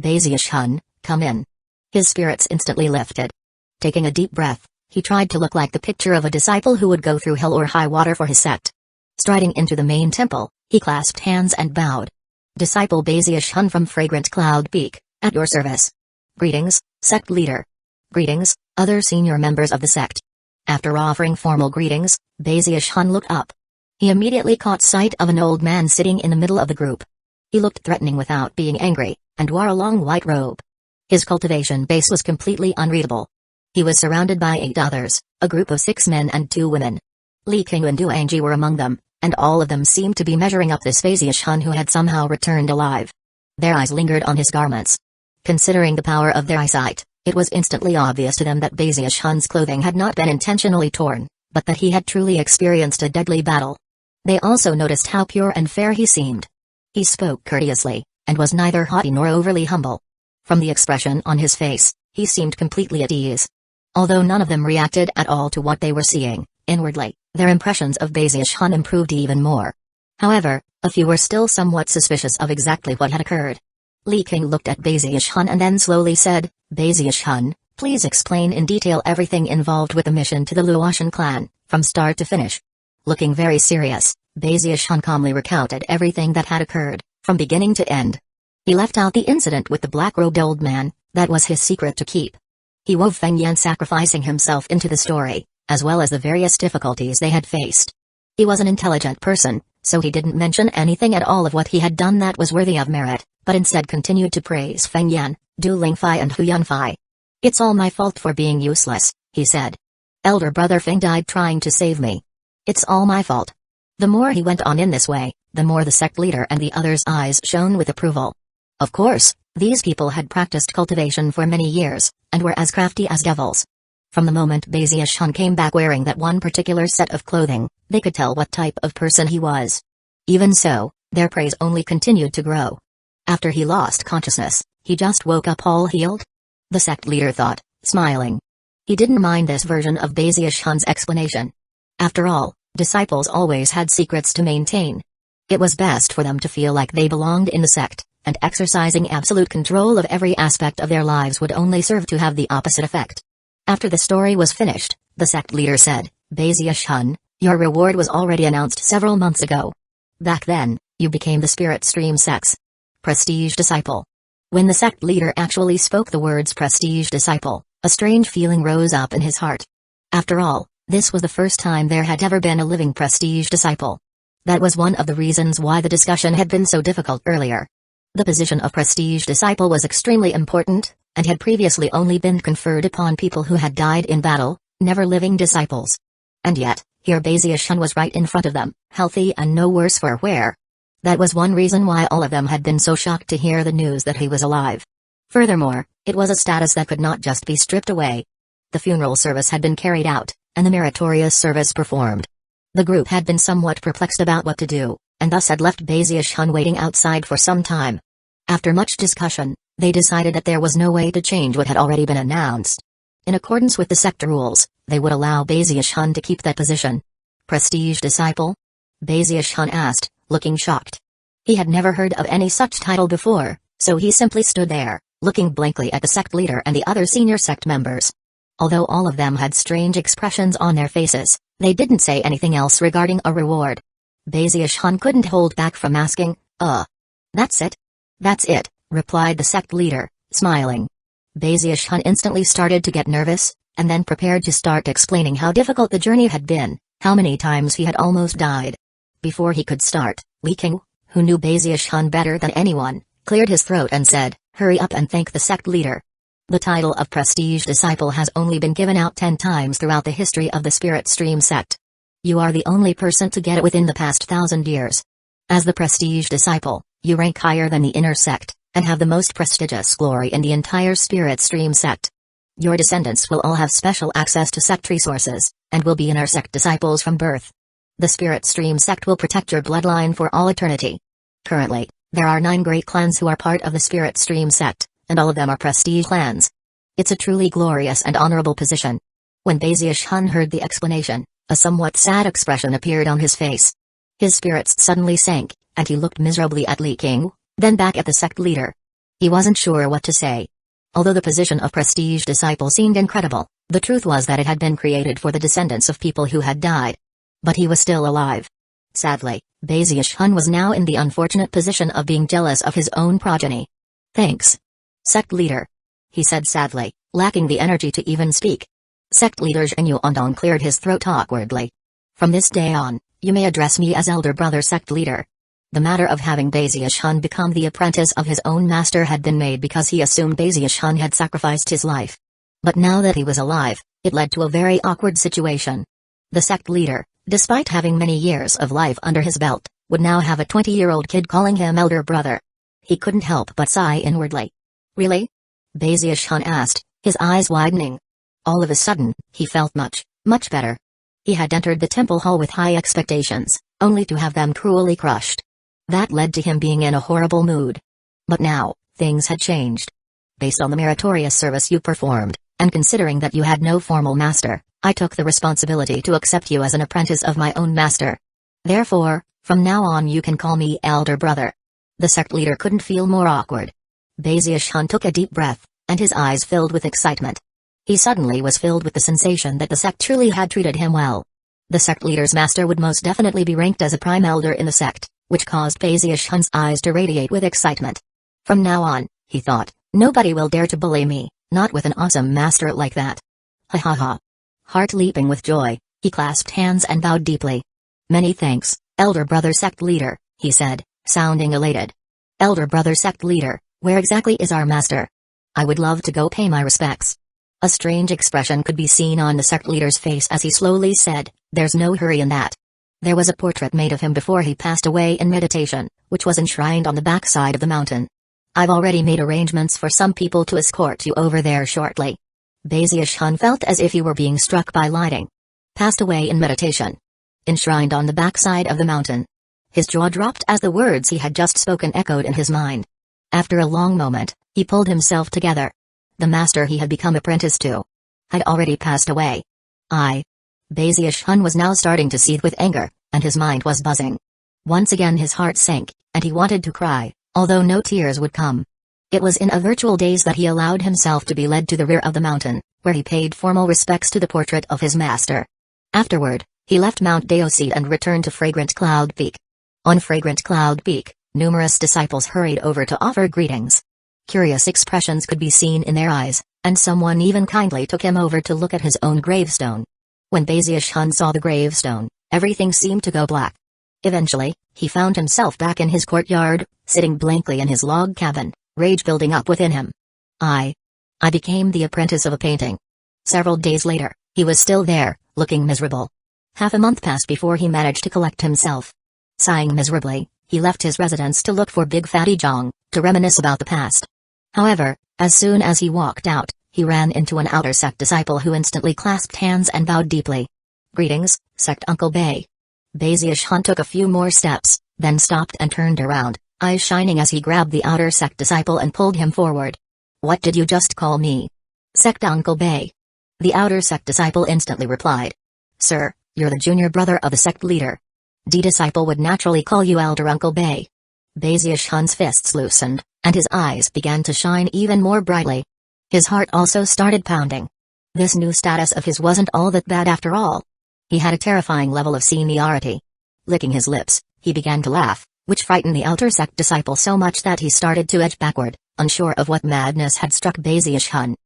Baziush-hun, come in. His spirits instantly lifted. Taking a deep breath, he tried to look like the picture of a disciple who would go through hell or high water for his sect. Striding into the main temple, he clasped hands and bowed. Disciple Baziush-hun from Fragrant Cloud Peak, at your service. Greetings, sect leader. Greetings, other senior members of the sect. After offering formal greetings, Baziush-hun looked up. He immediately caught sight of an old man sitting in the middle of the group. He looked threatening without being angry, and wore a long white robe. His cultivation base was completely unreadable. He was surrounded by 8 others, a group of 6 men and 2 women. Li King and Duanji were among them, and all of them seemed to be measuring up this Baziush-hun who had somehow returned alive. Their eyes lingered on his garments. Considering the power of their eyesight, it was instantly obvious to them that Baziush-hun's clothing had not been intentionally torn, but that he had truly experienced a deadly battle. They also noticed how pure and fair he seemed. He spoke courteously, and was neither haughty nor overly humble. From the expression on his face, he seemed completely at ease. Although none of them reacted at all to what they were seeing, inwardly, their impressions of Baziush-hun improved even more. However, a few were still somewhat suspicious of exactly what had occurred. Li King looked at Baziush-hun and then slowly said, Baziush-hun, please explain in detail everything involved with the mission to the Luotian clan, from start to finish. Looking very serious, Baziush-hun calmly recounted everything that had occurred, from beginning to end. He left out the incident with the black-robed old man, that was his secret to keep. He wove Feng Yan sacrificing himself into the story, as well as the various difficulties they had faced. He was an intelligent person, so he didn't mention anything at all of what he had done that was worthy of merit, but instead continued to praise Feng Yan, Du Lingfei and Hu Yunfei. It's all my fault for being useless, he said. Elder brother Feng died trying to save me. It's all my fault. The more he went on in this way, the more the sect leader and the others' eyes shone with approval. Of course, these people had practiced cultivation for many years, and were as crafty as devils. From the moment Baziush-hun came back wearing that one particular set of clothing, they could tell what type of person he was. Even so, their praise only continued to grow. After he lost consciousness, he just woke up all healed? The sect leader thought, smiling. He didn't mind this version of Baziush-hun's explanation. After all, disciples always had secrets to maintain. It was best for them to feel like they belonged in the sect, and exercising absolute control of every aspect of their lives would only serve to have the opposite effect. After the story was finished, the sect leader said, Baziush-hun, your reward was already announced several months ago. Back then, you became the Spirit Stream Sect's prestige disciple. When the sect leader actually spoke the words prestige disciple, a strange feeling rose up in his heart. After all, this was the first time there had ever been a living prestige disciple. That was one of the reasons why the discussion had been so difficult earlier. The position of prestige disciple was extremely important, and had previously only been conferred upon people who had died in battle, never living disciples. And yet, here Baziush-hun was right in front of them, healthy and no worse for wear. That was one reason why all of them had been so shocked to hear the news that he was alive. Furthermore, it was a status that could not just be stripped away. The funeral service had been carried out, and the meritorious service performed. The group had been somewhat perplexed about what to do, and thus had left Baziush-hun waiting outside for some time. After much discussion, they decided that there was no way to change what had already been announced. In accordance with the sect rules, they would allow Baziush-hun to keep that position. Prestige disciple? Baziush-hun asked, looking shocked. He had never heard of any such title before, so he simply stood there, looking blankly at the sect leader and the other senior sect members. Although all of them had strange expressions on their faces, they didn't say anything else regarding a reward. Bazish-hun couldn't hold back from asking, That's it? That's it, replied the sect leader, smiling. Bazish-hun instantly started to get nervous, and then prepared to start explaining how difficult the journey had been, how many times he had almost died. Before he could start, Li King, who knew Bazish-hun better than anyone, cleared his throat and said, "Hurry up and thank the sect leader. The title of Prestige Disciple has only been given out 10 times throughout the history of the Spirit Stream sect. You are the only person to get it within the past 1,000 years. As the Prestige Disciple, you rank higher than the inner sect, and have the most prestigious glory in the entire Spirit Stream sect. Your descendants will all have special access to sect resources, and will be inner sect disciples from birth. The Spirit Stream sect will protect your bloodline for all eternity. Currently, there are 9 great clans who are part of the Spirit Stream sect, and all of them are prestige clans. It's a truly glorious and honorable position." When Bazish-hun heard the explanation, a somewhat sad expression appeared on his face. His spirits suddenly sank, and he looked miserably at Li King, then back at the sect leader. He wasn't sure what to say. Although the position of Prestige Disciple seemed incredible, the truth was that it had been created for the descendants of people who had died. But he was still alive. Sadly, Bazish-hun was now in the unfortunate position of being jealous of his own progeny. "Thanks, sect leader," he said sadly, lacking the energy to even speak. Sect leader Zheng Yuandong cleared his throat awkwardly. "From this day on, you may address me as elder brother sect leader." The matter of having Bazish-hun become the apprentice of his own master had been made because he assumed Bazish-hun had sacrificed his life. But now that he was alive, it led to a very awkward situation. The sect leader, despite having many years of life under his belt, would now have a 20-year-old kid calling him elder brother. He couldn't help but sigh inwardly. "Really?" Bazish-hun asked, his eyes widening. All of a sudden, he felt much, much better. He had entered the temple hall with high expectations, only to have them cruelly crushed. That led to him being in a horrible mood. But now, things had changed. "Based on the meritorious service you performed, and considering that you had no formal master, I took the responsibility to accept you as an apprentice of my own master. Therefore, from now on you can call me elder brother." The sect leader couldn't feel more awkward. Bazish-hun took a deep breath, and his eyes filled with excitement. He suddenly was filled with the sensation that the sect truly had treated him well. The sect leader's master would most definitely be ranked as a prime elder in the sect, which caused Bazish-hun's eyes to radiate with excitement. From now on, he thought, nobody will dare to bully me, not with an awesome master like that. Ha ha ha. Heart leaping with joy, he clasped hands and bowed deeply. "Many thanks, elder brother sect leader," he said, sounding elated. "Elder brother sect leader, where exactly is our master? I would love to go pay my respects." A strange expression could be seen on the sect leader's face as he slowly said, "There's no hurry in that. There was a portrait made of him before he passed away in meditation, which was enshrined on the backside of the mountain. I've already made arrangements for some people to escort you over there shortly." Bazish-hun felt as if he were being struck by lightning. Passed away in meditation. Enshrined on the backside of the mountain. His jaw dropped as the words he had just spoken echoed in his mind. After a long moment, he pulled himself together. The master he had become apprentice to had already passed away. Bazish-hun was now starting to seethe with anger, and his mind was buzzing. Once again his heart sank, and he wanted to cry, although no tears would come. It was in a virtual daze that he allowed himself to be led to the rear of the mountain, where he paid formal respects to the portrait of his master. Afterward, he left Mount Deoseed and returned to Fragrant Cloud Peak. On Fragrant Cloud Peak, numerous disciples hurried over to offer greetings. Curious expressions could be seen in their eyes, and someone even kindly took him over to look at his own gravestone. When Bazish-hun saw the gravestone, everything seemed to go black. Eventually, he found himself back in his courtyard, sitting blankly in his log cabin, rage building up within him. I became the apprentice of a painting. Several days later, he was still there, looking miserable. Half a month passed before he managed to collect himself. Sighing miserably, he left his residence to look for Big Fatty Jong, to reminisce about the past. However, as soon as he walked out, he ran into an outer sect disciple who instantly clasped hands and bowed deeply. "Greetings, sect Uncle Bay." Bazish-hun took a few more steps, then stopped and turned around, eyes shining as he grabbed the outer sect disciple and pulled him forward. "What did you just call me?" "Sect Uncle Bay." The outer sect disciple instantly replied. "Sir, you're the junior brother of the sect leader. The disciple would naturally call you Elder Uncle Bay." Bezius Hun's fists loosened, and his eyes began to shine even more brightly. His heart also started pounding. This new status of his wasn't all that bad after all. He had a terrifying level of seniority. Licking his lips, he began to laugh, which frightened the outer sect disciple so much that he started to edge backward, unsure of what madness had struck Bezius Hun.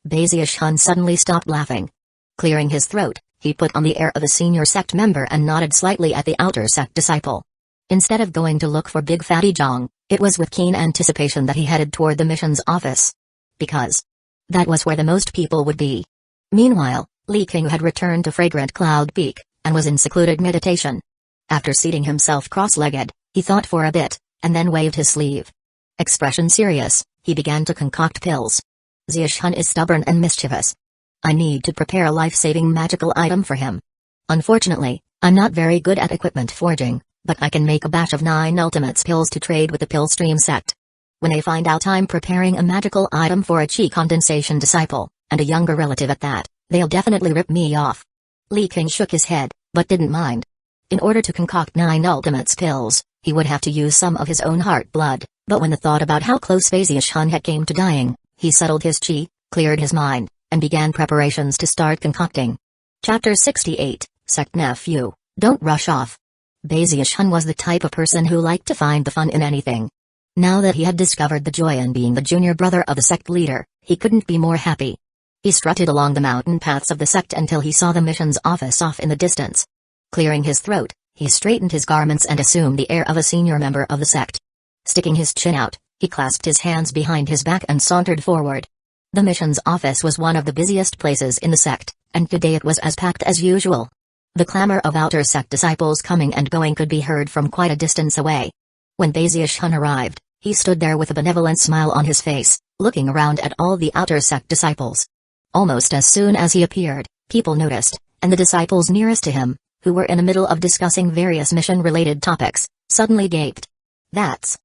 Bezius Hun suddenly stopped laughing. Clearing his throat, he put on the air of a senior sect member and nodded slightly at the outer sect disciple. Instead of going to look for Big Fatty Zhang, it was with keen anticipation that he headed toward the mission's office. Because that was where the most people would be. Meanwhile, Li King had returned to Fragrant Cloud Peak, and was in secluded meditation. After seating himself cross-legged, he thought for a bit, and then waved his sleeve. Expression serious, he began to concoct pills. Bezius Hun is stubborn and mischievous. I need to prepare a life-saving magical item for him. Unfortunately, I'm not very good at equipment forging, but I can make a batch of 9 Ultimates pills to trade with the Pillstream sect. When they find out I'm preparing a magical item for a Chi condensation disciple, and a younger relative at that, they'll definitely rip me off. Li King shook his head, but didn't mind. In order to concoct 9 Ultimates pills, he would have to use some of his own heart blood, but when the thought about how close Bezius Hun had came to dying, he settled his chi, cleared his mind, and began preparations to start concocting. Chapter 68, Sect Nephew, Don't Rush Off. Bezius Hun was the type of person who liked to find the fun in anything. Now that he had discovered the joy in being the junior brother of the sect leader, he couldn't be more happy. He strutted along the mountain paths of the sect until he saw the mission's office off in the distance. Clearing his throat, he straightened his garments and assumed the air of a senior member of the sect. Sticking his chin out, he clasped his hands behind his back and sauntered forward. The mission's office was one of the busiest places in the sect, and today it was as packed as usual. The clamor of outer sect disciples coming and going could be heard from quite a distance away. When Bezius Hun arrived, he stood there with a benevolent smile on his face, looking around at all the outer sect disciples. Almost as soon as he appeared, people noticed, and the disciples nearest to him, who were in the middle of discussing various mission-related topics, suddenly gaped. That's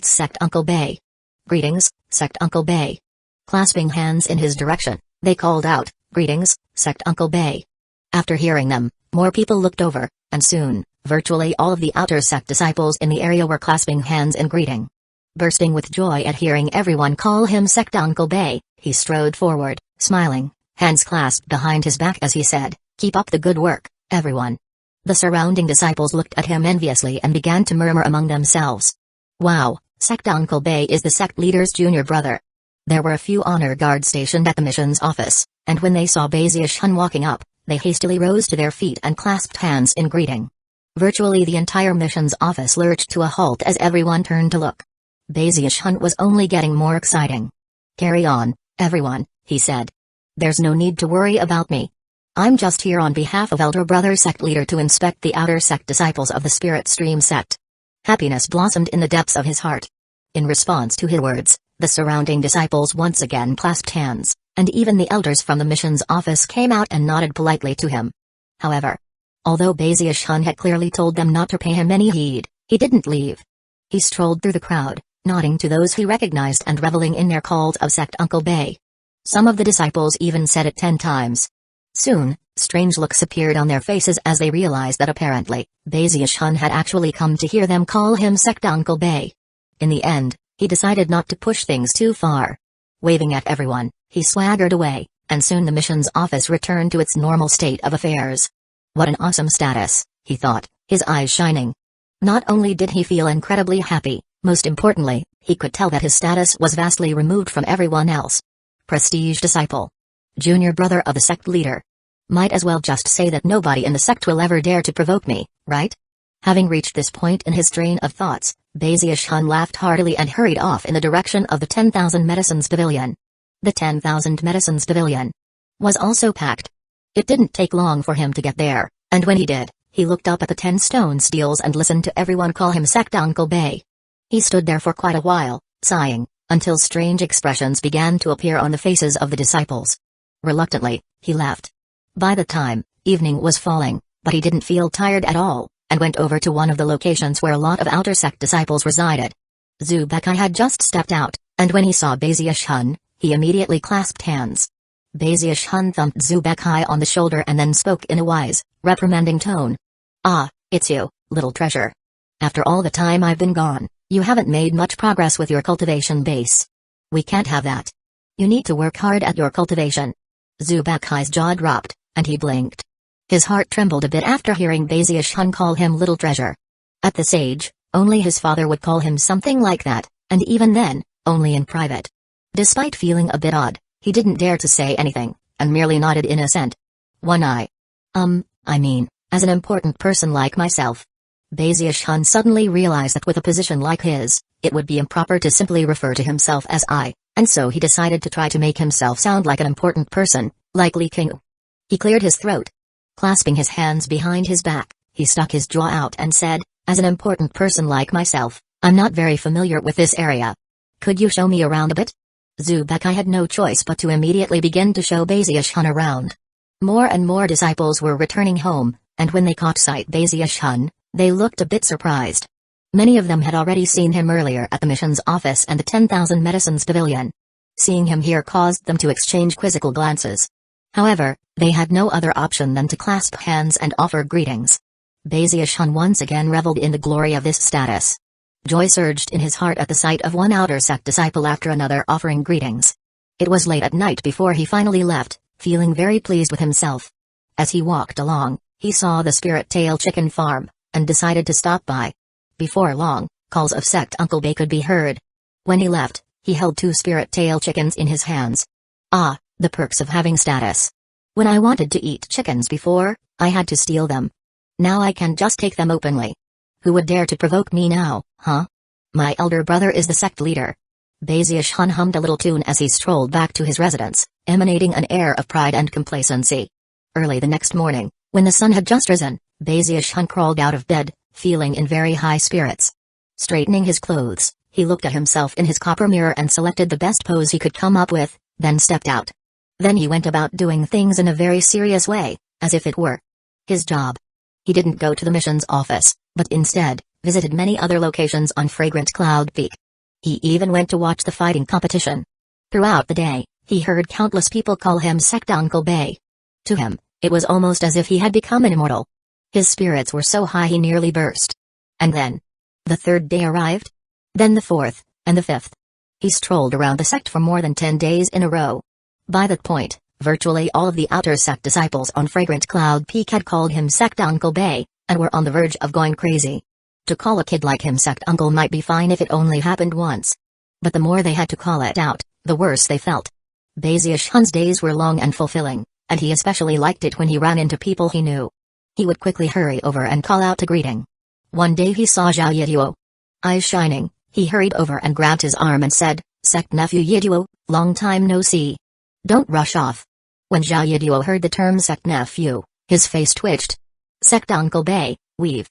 Sect Uncle Bay. Greetings, Sect Uncle Bay. Clasping hands in his direction, they called out, Greetings, Sect Uncle Bay. After hearing them, more people looked over, and soon, virtually all of the outer sect disciples in the area were clasping hands in greeting. Bursting with joy at hearing everyone call him Sect Uncle Bay, he strode forward, smiling, hands clasped behind his back as he said, Keep up the good work, everyone. The surrounding disciples looked at him enviously and began to murmur among themselves. Wow, Sect Uncle Bay is the sect leader's junior brother. There were a few honor guards stationed at the mission's office, and when they saw Bezius Hun walking up, they hastily rose to their feet and clasped hands in greeting. Virtually the entire mission's office lurched to a halt as everyone turned to look. Bezius Hun was only getting more exciting. Carry on, everyone, he said. There's no need to worry about me. I'm just here on behalf of Elder Brother Sect Leader to inspect the outer sect disciples of the Spirit Stream sect. Happiness blossomed in the depths of his heart. In response to his words, the surrounding disciples once again clasped hands, and even the elders from the mission's office came out and nodded politely to him. However, although Bezius Hun had clearly told them not to pay him any heed, he didn't leave. He strolled through the crowd, nodding to those he recognized and reveling in their calls of Sect Uncle Bay. Some of the disciples even said it 10 times. Soon, strange looks appeared on their faces as they realized that apparently, Bezius Hun had actually come to hear them call him Sect Uncle Bay. In the end, he decided not to push things too far. Waving at everyone, he swaggered away, and soon the mission's office returned to its normal state of affairs. What an awesome status, he thought, his eyes shining. Not only did he feel incredibly happy, most importantly, he could tell that his status was vastly removed from everyone else. Prestige disciple. Junior brother of the sect leader. Might as well just say that nobody in the sect will ever dare to provoke me, right? Having reached this point in his train of thoughts, Bezius Hun laughed heartily and hurried off in the direction of the 10,000 Medicines Pavilion. The 10,000 Medicines Pavilion was also packed. It didn't take long for him to get there, and when he did, he looked up at the 10 stone steels and listened to everyone call him Sect Uncle Bay. He stood there for quite a while, sighing, until strange expressions began to appear on the faces of the disciples. Reluctantly, he left. By the time, evening was falling, but he didn't feel tired at all, and went over to one of the locations where a lot of outer sect disciples resided. Zubakai had just stepped out, and when he saw Bezius Hun, he immediately clasped hands. Bezius Hun thumped Zubakai on the shoulder and then spoke in a wise, reprimanding tone. Ah, it's you, little treasure. After all the time I've been gone, You haven't made much progress with your cultivation base. We can't have that. You need to work hard at your cultivation. Zubakai's jaw dropped, and he blinked. His heart trembled a bit after hearing Bazius-hun call him little treasure. At this age, only his father would call him something like that, and even then, only in private. Despite feeling a bit odd, he didn't dare to say anything, and merely nodded in assent. One eye. I mean, as an important person like myself. Bazius-hun suddenly realized that with a position like his, it would be improper to simply refer to himself as I, and so he decided to try to make himself sound like an important person, like Li King. He cleared his throat. Clasping his hands behind his back, he stuck his jaw out and said, as an important person like myself, I'm not very familiar with this area. Could you show me around a bit? Zubakai had no choice but to immediately begin to show Bazius-hun around. More and more disciples were returning home, and when they caught sight Bazius-hun, they looked a bit surprised. Many of them had already seen him earlier at the mission's office and the 10,000 Medicines Pavilion. Seeing him here caused them to exchange quizzical glances. However, they had no other option than to clasp hands and offer greetings. Bazius-hun once again reveled in the glory of this status. Joy surged in his heart at the sight of one outer sect disciple after another offering greetings. It was late at night before he finally left, feeling very pleased with himself. As he walked along, he saw the Spirit Tail Chicken Farm, and decided to stop by. Before long, calls of Sect Uncle Bay could be heard. When he left, he held 2 Spirit Tail chickens in his hands. Ah, the perks of having status. When I wanted to eat chickens before, I had to steal them. Now I can just take them openly. Who would dare to provoke me now, huh? My elder brother is the sect leader. Bazius-hun hummed a little tune as he strolled back to his residence, emanating an air of pride and complacency. Early the next morning, when the sun had just risen, Bazius-hun crawled out of bed, feeling in very high spirits. Straightening his clothes, he looked at himself in his copper mirror and selected the best pose he could come up with, then stepped out. Then he went about doing things in a very serious way, as if it were his job. He didn't go to the mission's office, but instead, visited many other locations on Fragrant Cloud Peak. He even went to watch the fighting competition. Throughout the day, he heard countless people call him Sect Uncle Bay. To him, it was almost as if he had become an immortal. His spirits were so high he nearly burst. And then, the 3rd day arrived. Then the 4th, and the 5th. He strolled around the sect for more than 10 days in a row. By that point, virtually all of the outer sect disciples on Fragrant Cloud Peak had called him Sect Uncle Bay, and were on the verge of going crazy. To call a kid like him Sect Uncle might be fine if it only happened once. But the more they had to call it out, the worse they felt. Bazius-hun's days were long and fulfilling, and he especially liked it when he ran into people he knew. He would quickly hurry over and call out a greeting. One day he saw Zhao Yiduo. Eyes shining, he hurried over and grabbed his arm and said, Sect Nephew Yiduo, long time no see. Don't rush off. When Zhao Yiduo heard the term Sect Nephew, his face twitched. Sect Uncle Bay, we've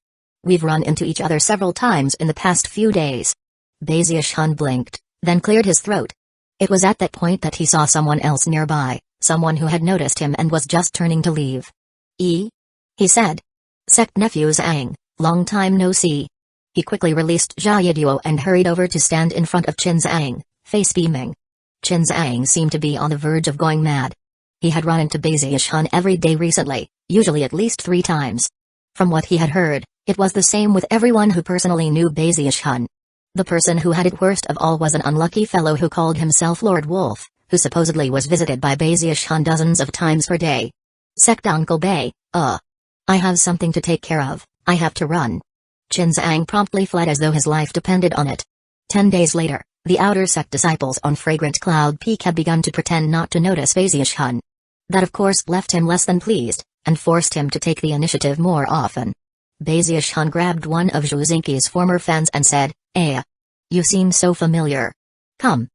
run into each other several times in the past few days. Bazius-hun blinked, then cleared his throat. It was at that point that he saw someone else nearby, someone who had noticed him and was just turning to leave. He said. Sect Nephew Zhang, long time no see. He quickly released Zhao Yiduo and hurried over to stand in front of Qin Zhang, face beaming. Qin Zhang seemed to be on the verge of going mad. He had run into Bazius-hun every day recently, usually at least 3 times. From what he had heard, it was the same with everyone who personally knew Bazius-hun. The person who had it worst of all was an unlucky fellow who called himself Lord Wolf, who supposedly was visited by Bazius-hun dozens of times per day. Sect Uncle Bay, I have something to take care of, I have to run. Qin Zhang promptly fled as though his life depended on it. 10 days later, the outer sect disciples on Fragrant Cloud Peak had begun to pretend not to notice Bazius-hun. That of course left him less than pleased, and forced him to take the initiative more often. Bazius-hun grabbed one of Zhu Xingqi's former fans and said, you seem so familiar. Come,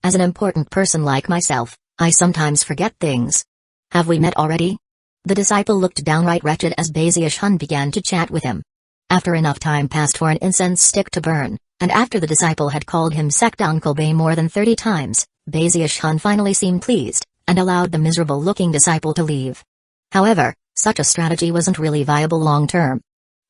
as an important person like myself, I sometimes forget things. Have we met already? The disciple looked downright wretched as Bazius-hun began to chat with him. After enough time passed for an incense stick to burn, and after the disciple had called him Sect Uncle Bay more than 30 times, Bazius-hun finally seemed pleased, and allowed the miserable-looking disciple to leave. However, such a strategy wasn't really viable long-term.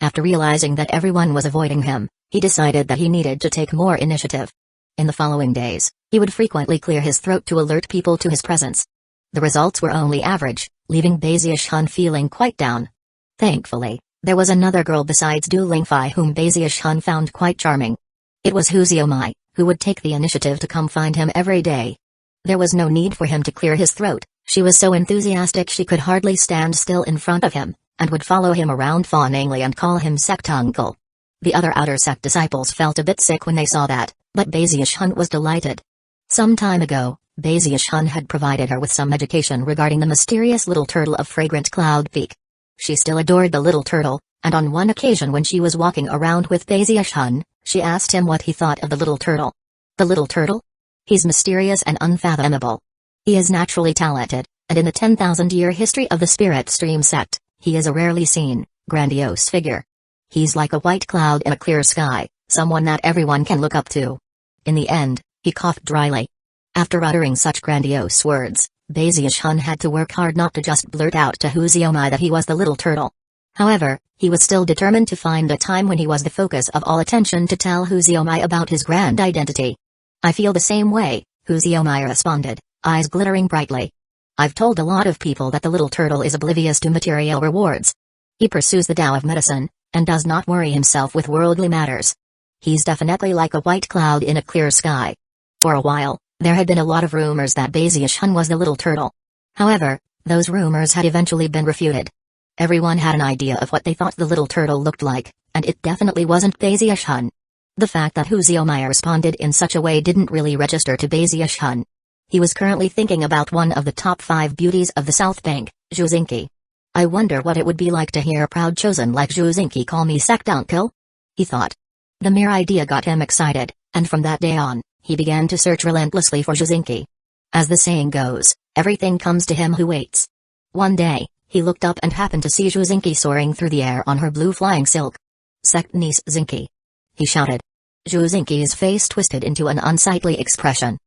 After realizing that everyone was avoiding him, he decided that he needed to take more initiative. In the following days, he would frequently clear his throat to alert people to his presence. The results were only average, leaving Bazius-hun feeling quite down. Thankfully, there was another girl besides Du Lingfei whom Bazius-hun found quite charming. It was Hueco, who would take the initiative to come find him every day. There was no need for him to clear his throat. She was so enthusiastic she could hardly stand still in front of him, and would follow him around fawningly and call him sect uncle. The other outer sect disciples felt a bit sick when they saw that, but Bazish-hun was delighted. Some time ago, Bazish-hun had provided her with some education regarding the mysterious little turtle of Fragrant Cloud Peak. She still adored the little turtle, and on one occasion when she was walking around with Bazish-hun, she asked him what he thought of the little turtle. The little turtle? He's mysterious and unfathomable. He is naturally talented, and in the 10,000-year history of the Spirit Stream sect, he is a rarely seen, grandiose figure. He's like a white cloud in a clear sky, someone that everyone can look up to. In the end, he coughed dryly. After uttering such grandiose words, Bazish-hun had to work hard not to just blurt out to Hueco that he was the little turtle. However, he was still determined to find a time when he was the focus of all attention to tell Hueco about his grand identity. I feel the same way, Hueco responded, eyes glittering brightly. I've told a lot of people that the little turtle is oblivious to material rewards. He pursues the Tao of medicine, and does not worry himself with worldly matters. He's definitely like a white cloud in a clear sky. For a while, there had been a lot of rumors that Bazish-hun was the little turtle. However, those rumors had eventually been refuted. Everyone had an idea of what they thought the little turtle looked like, and it definitely wasn't Bazish-hun. The fact that Hueco responded in such a way didn't really register to Bazish-hun. He was currently thinking about one of the top 5 beauties of the South Bank, Juzinki. I wonder what it would be like to hear a proud chosen like Juzinki call me sect uncle? He thought. The mere idea got him excited, and from that day on, he began to search relentlessly for Juzinki. As the saying goes, everything comes to him who waits. One day, he looked up and happened to see Juzinki soaring through the air on her blue flying silk. Sect niece Zinki, he shouted. Juzinki's face twisted into an unsightly expression.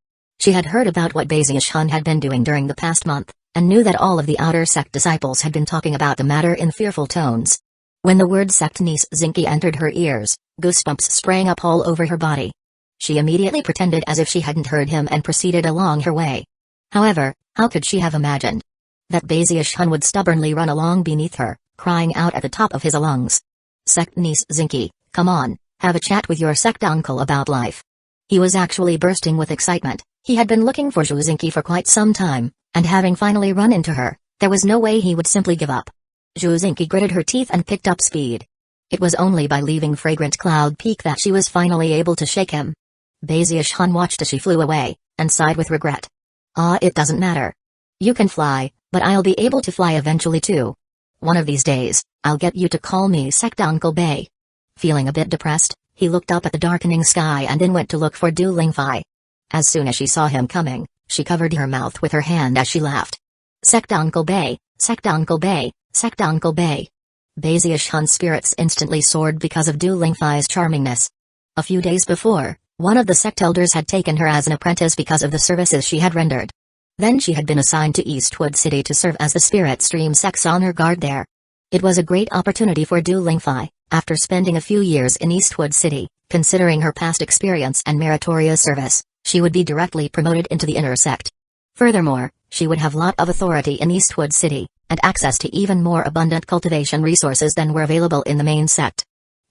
She had heard about what Bazish-hun had been doing during the past month, and knew that all of the outer sect disciples had been talking about the matter in fearful tones. When the word sect niece Zinki entered her ears, goosebumps sprang up all over her body. She immediately pretended as if she hadn't heard him and proceeded along her way. However, how could she have imagined that Bazish-hun would stubbornly run along beneath her, crying out at the top of his lungs, "Sect niece Zinki, come on, have a chat with your sect uncle about life." He was actually bursting with excitement. He had been looking for Juzinki for quite some time, and having finally run into her, there was no way he would simply give up. Juzinki gritted her teeth and picked up speed. It was only by leaving Fragrant Cloud Peak that she was finally able to shake him. Bazish-hun watched as she flew away, and sighed with regret. It doesn't matter. You can fly, but I'll be able to fly eventually too. One of these days, I'll get you to call me Sect Uncle Bay. Feeling a bit depressed, he looked up at the darkening sky and then went to look for Du Lingfei. As soon as she saw him coming, she covered her mouth with her hand as she laughed. Sect Uncle Bay, Sect Uncle Bay, Sect Uncle Bay. Bazish-hun's spirits instantly soared because of Du Lingfei's charmingness. A few days before, one of the sect elders had taken her as an apprentice because of the services she had rendered. Then she had been assigned to Eastwood City to serve as the Spirit Stream sect's honor guard there. It was a great opportunity for Du Lingfei, after spending a few years in Eastwood City, considering her past experience and meritorious service. She would be directly promoted into the inner sect. Furthermore, she would have lot of authority in Eastwood City, and access to even more abundant cultivation resources than were available in the main sect.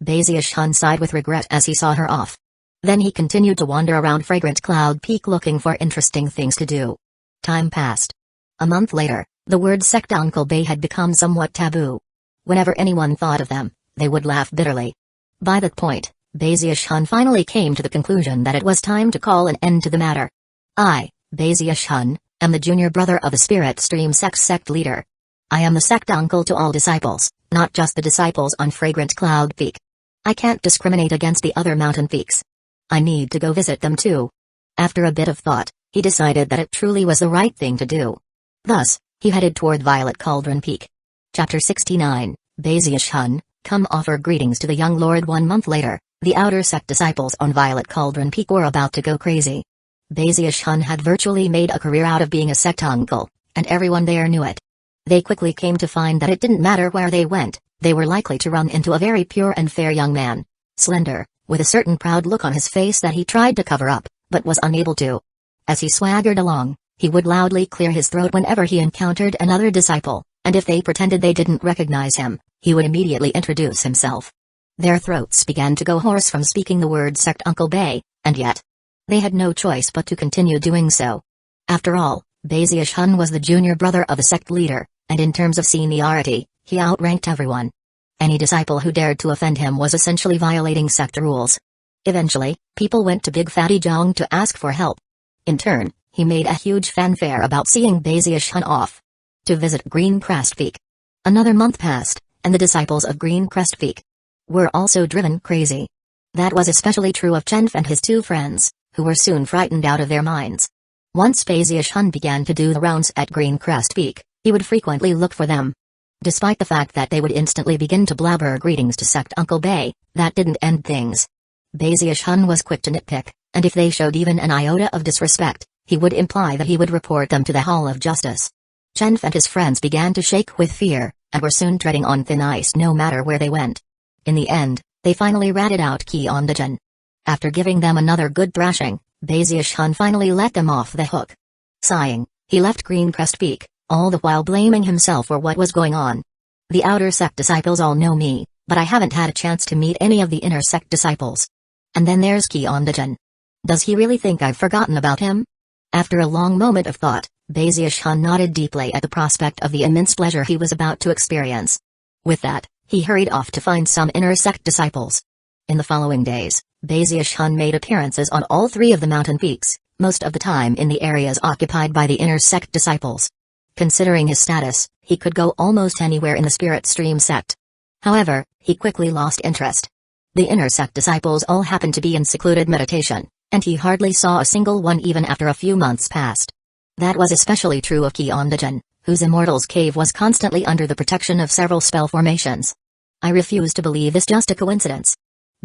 Bazish-hun sighed with regret as he saw her off. Then he continued to wander around Fragrant Cloud Peak looking for interesting things to do. Time passed. A month later, the word Sect Uncle Bay had become somewhat taboo. Whenever anyone thought of them, they would laugh bitterly. By that point, Bazish-hun finally came to the conclusion that it was time to call an end to the matter. I, Bazish-hun, am the junior brother of the Spirit Stream sect leader. I am the sect uncle to all disciples, not just the disciples on Fragrant Cloud Peak. I can't discriminate against the other mountain peaks. I need to go visit them too. After a bit of thought, he decided that it truly was the right thing to do. Thus, he headed toward Violet Cauldron Peak. Chapter 69, Bazish-hun, come offer greetings to the young lord. 1 month later, the outer sect disciples on Violet Cauldron Peak were about to go crazy. Bazish-hun had virtually made a career out of being a sect uncle, and everyone there knew it. They quickly came to find that it didn't matter where they went, they were likely to run into a very pure and fair young man. Slender, with a certain proud look on his face that he tried to cover up, but was unable to. As he swaggered along, he would loudly clear his throat whenever he encountered another disciple, and if they pretended they didn't recognize him, he would immediately introduce himself. Their throats began to go hoarse from speaking the word sect Uncle Bay, and yet they had no choice but to continue doing so. After all, Bazius Hun was the junior brother of the sect leader, and in terms of seniority, he outranked everyone. Any disciple who dared to offend him was essentially violating sect rules. Eventually, people went to Big Fatty Zhang to ask for help. In turn, he made a huge fanfare about seeing Bazius Hun off to visit Green Crest Peak. Another month passed, and the disciples of Green Crest Peak were also driven crazy. That was especially true of Chenf and his two friends, who were soon frightened out of their minds. Once Bazius Hun began to do the rounds at Green Crest Peak, he would frequently look for them. Despite the fact that they would instantly begin to blabber greetings to sect Uncle Bay, that didn't end things. Bazius Hun was quick to nitpick, and if they showed even an iota of disrespect, he would imply that he would report them to the Hall of Justice. Chenf and his friends began to shake with fear, and were soon treading on thin ice no matter where they went. In the end, they finally ratted out Qiondajan. After giving them another good thrashing, Bazius Hun finally let them off the hook. Sighing, he left Green Crest Peak, all the while blaming himself for what was going on. The outer sect disciples all know me, but I haven't had a chance to meet any of the inner sect disciples. And then there's Qiondajan. Does he really think I've forgotten about him? After a long moment of thought, Bazius Hun nodded deeply at the prospect of the immense pleasure he was about to experience. With that, he hurried off to find some inner sect disciples. In the following days, Bazius Hun made appearances on all three of the mountain peaks, most of the time in the areas occupied by the inner sect disciples. Considering his status, he could go almost anywhere in the Spirit Stream sect. However, he quickly lost interest. The inner sect disciples all happened to be in secluded meditation, and he hardly saw a single one even after a few months passed. That was especially true of Qiondajan, whose Immortal's Cave was constantly under the protection of several spell formations. I refuse to believe this just a coincidence.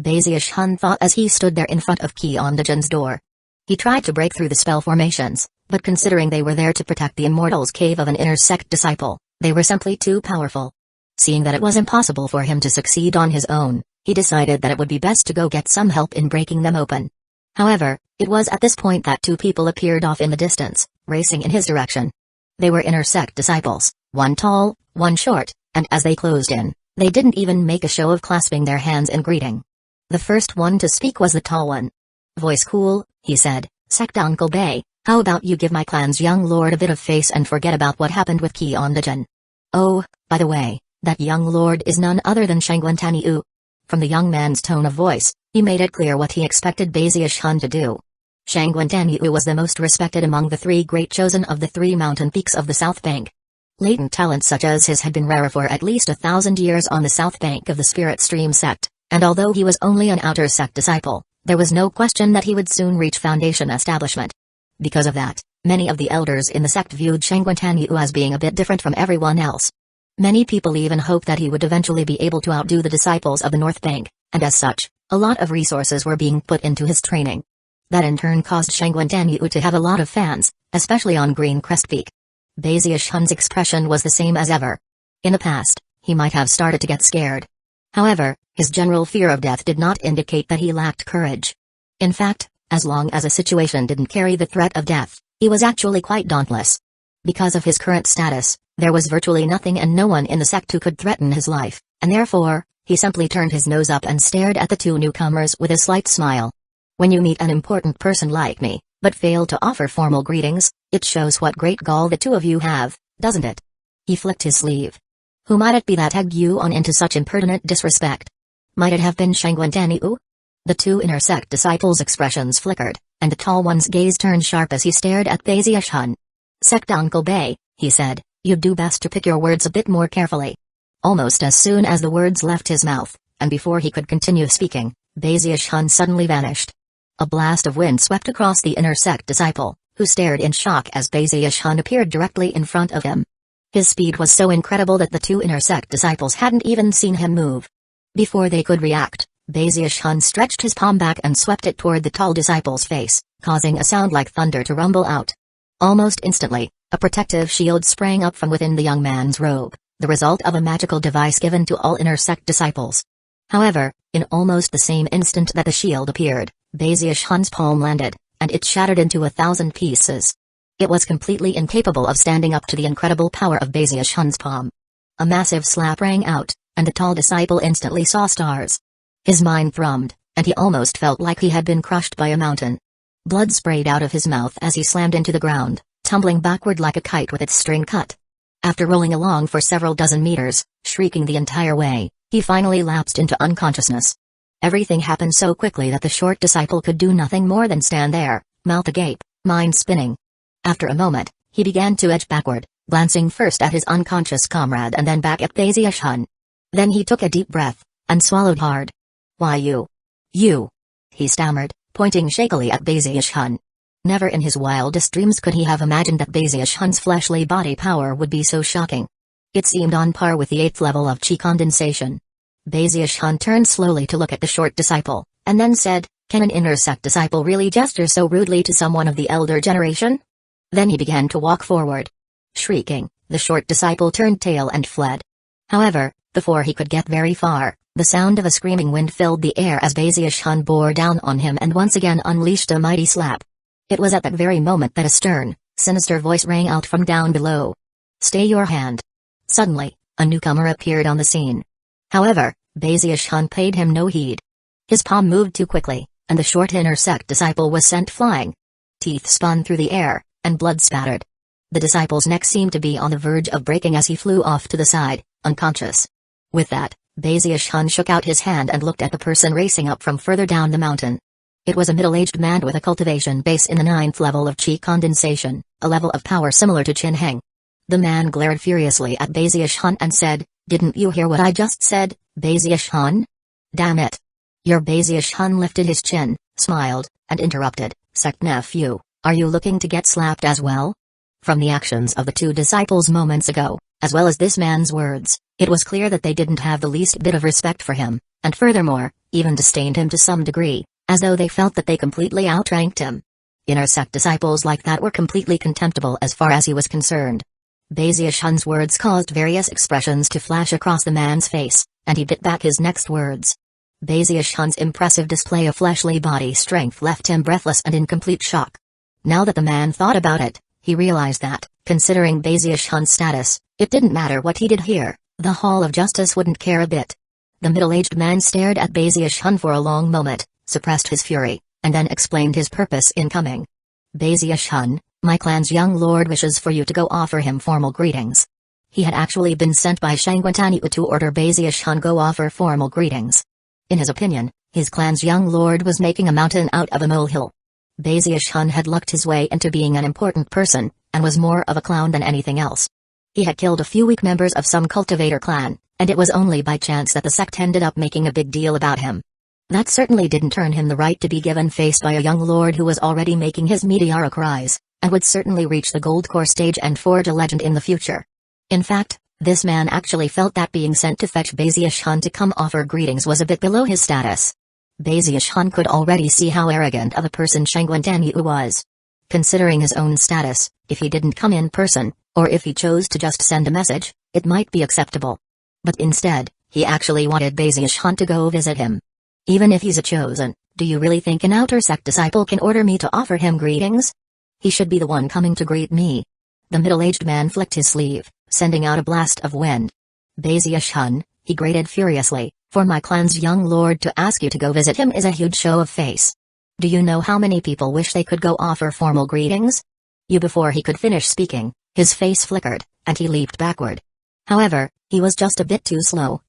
Bazius Hun thought as he stood there in front of Qiondajan's door. He tried to break through the spell formations, but considering they were there to protect the Immortal's Cave of an inner sect disciple, they were simply too powerful. Seeing that it was impossible for him to succeed on his own, he decided that it would be best to go get some help in breaking them open. However, it was at this point that two people appeared off in the distance, racing in his direction. They were inner sect disciples, one tall, one short, and as they closed in, they didn't even make a show of clasping their hands in greeting. The first one to speak was the tall one. Voice cool, he said, "Sect Uncle Bay, how about you give my clan's young lord a bit of face and forget about what happened with Qiondajan? Oh, by the way, that young lord is none other than Shangwantaniu." From the young man's tone of voice, he made it clear what he expected Bazius Hun to do. Shangwantaniu was the most respected among the three great chosen of the three mountain peaks of the South Bank. Latent talent such as his had been rare for at least 1,000 years on the south bank of the Spirit Stream sect, and although he was only an outer sect disciple, there was no question that he would soon reach foundation establishment. Because of that, many of the elders in the sect viewed Shangwantaniu as being a bit different from everyone else. Many people even hoped that he would eventually be able to outdo the disciples of the North Bank, and as such, a lot of resources were being put into his training. That in turn caused Shangwantaniu to have a lot of fans, especially on Green Crest Peak. Bazius Hun's expression was the same as ever. In the past, he might have started to get scared. However, his general fear of death did not indicate that he lacked courage. In fact, as long as a situation didn't carry the threat of death, he was actually quite dauntless. Because of his current status, there was virtually nothing and no one in the sect who could threaten his life, and therefore, he simply turned his nose up and stared at the two newcomers with a slight smile. When you meet an important person like me, but fail to offer formal greetings, it shows what great gall the two of you have, doesn't it? He flicked his sleeve. Who might it be that egged you on into such impertinent disrespect? Might it have been Shangwantaniu? The two inner sect disciples' expressions flickered, and the tall one's gaze turned sharp as he stared at Bazius Hun. "Sect Uncle Bay," he said, "you'd do best to pick your words a bit more carefully." Almost as soon as the words left his mouth, and before he could continue speaking, Bazius Hun suddenly vanished. A blast of wind swept across the inner sect disciple, who stared in shock as Bazius Hun appeared directly in front of him. His speed was so incredible that the two inner sect disciples hadn't even seen him move. Before they could react, Bazius Hun stretched his palm back and swept it toward the tall disciple's face, causing a sound like thunder to rumble out. Almost instantly, a protective shield sprang up from within the young man's robe, the result of a magical device given to all inner sect disciples. However, in almost the same instant that the shield appeared, Bazius Hun's palm landed, and it shattered into 1,000 pieces. It was completely incapable of standing up to the incredible power of Bazius Hun's palm. A massive slap rang out, and the tall disciple instantly saw stars. His mind thrummed, and he almost felt like he had been crushed by a mountain. Blood sprayed out of his mouth as he slammed into the ground, tumbling backward like a kite with its string cut. After rolling along for several dozen meters, shrieking the entire way, he finally lapsed into unconsciousness. Everything happened so quickly that the short disciple could do nothing more than stand there, mouth agape, mind spinning. After a moment, he began to edge backward, glancing first at his unconscious comrade and then back at Baziush-hun. Then he took a deep breath, and swallowed hard. "Why you? You?" he stammered, pointing shakily at Baziush-hun. Never in his wildest dreams could he have imagined that Baziush-hun's fleshly body power would be so shocking. It seemed on par with the 8th level of chi condensation. Baziush-hun turned slowly to look at the short disciple, and then said, "Can an inner sect disciple really gesture so rudely to someone of the elder generation?" Then he began to walk forward. Shrieking, the short disciple turned tail and fled. However, before he could get very far, the sound of a screaming wind filled the air as Baziush-hun bore down on him and once again unleashed a mighty slap. It was at that very moment that a stern, sinister voice rang out from down below. "Stay your hand." Suddenly, a newcomer appeared on the scene. However, Baziush-hun paid him no heed. His palm moved too quickly, and the short inner sect disciple was sent flying. Teeth spun through the air, and blood spattered. The disciple's neck seemed to be on the verge of breaking as he flew off to the side, unconscious. With that, Baziush-hun shook out his hand and looked at the person racing up from further down the mountain. It was a middle-aged man with a cultivation base in the 9th level of chi condensation, a level of power similar to Qin Heng. The man glared furiously at Baziush-hun and said, "Didn't you hear what I just said, Baziush-hun? Damn it!" Your Baziush-hun lifted his chin, smiled, and interrupted, "Sect nephew, are you looking to get slapped as well?" From the actions of the two disciples moments ago, as well as this man's words, it was clear that they didn't have the least bit of respect for him, and furthermore, even disdained him to some degree, as though they felt that they completely outranked him. Inner sect disciples like that were completely contemptible as far as he was concerned. Baziush-hun's words caused various expressions to flash across the man's face, and he bit back his next words. Baziush-hun's impressive display of fleshly body strength left him breathless and in complete shock. Now that the man thought about it, he realized that, considering Baziush-hun's status, it didn't matter what he did here, the Hall of Justice wouldn't care a bit. The middle-aged man stared at Baziush-hun for a long moment, suppressed his fury, and then explained his purpose in coming. "Baziush-hun, my clan's young lord wishes for you to go offer him formal greetings." He had actually been sent by Shangguan to order Baziush-hun go offer formal greetings. In his opinion, his clan's young lord was making a mountain out of a molehill. Baziush-hun had lucked his way into being an important person, and was more of a clown than anything else. He had killed a few weak members of some cultivator clan, and it was only by chance that the sect ended up making a big deal about him. That certainly didn't earn him the right to be given face by a young lord who was already making his meteoric rise, and would certainly reach the gold core stage and forge a legend in the future. In fact, this man actually felt that being sent to fetch Baziush-hun to come offer greetings was a bit below his status. Baziush-hun could already see how arrogant of a person Shangguan was. Considering his own status, if he didn't come in person, or if he chose to just send a message, it might be acceptable. But instead, he actually wanted Baziush-hun to go visit him. "Even if he's a chosen, do you really think an outer sect disciple can order me to offer him greetings? He should be the one coming to greet me." The middle-aged man flicked his sleeve, sending out a blast of wind. "Baziush-hun," he grated furiously, "for my clan's young lord to ask you to go visit him is a huge show of face. Do you know how many people wish they could go offer formal greetings?" Before he could finish speaking, his face flickered, and he leaped backward. However, he was just a bit too slow.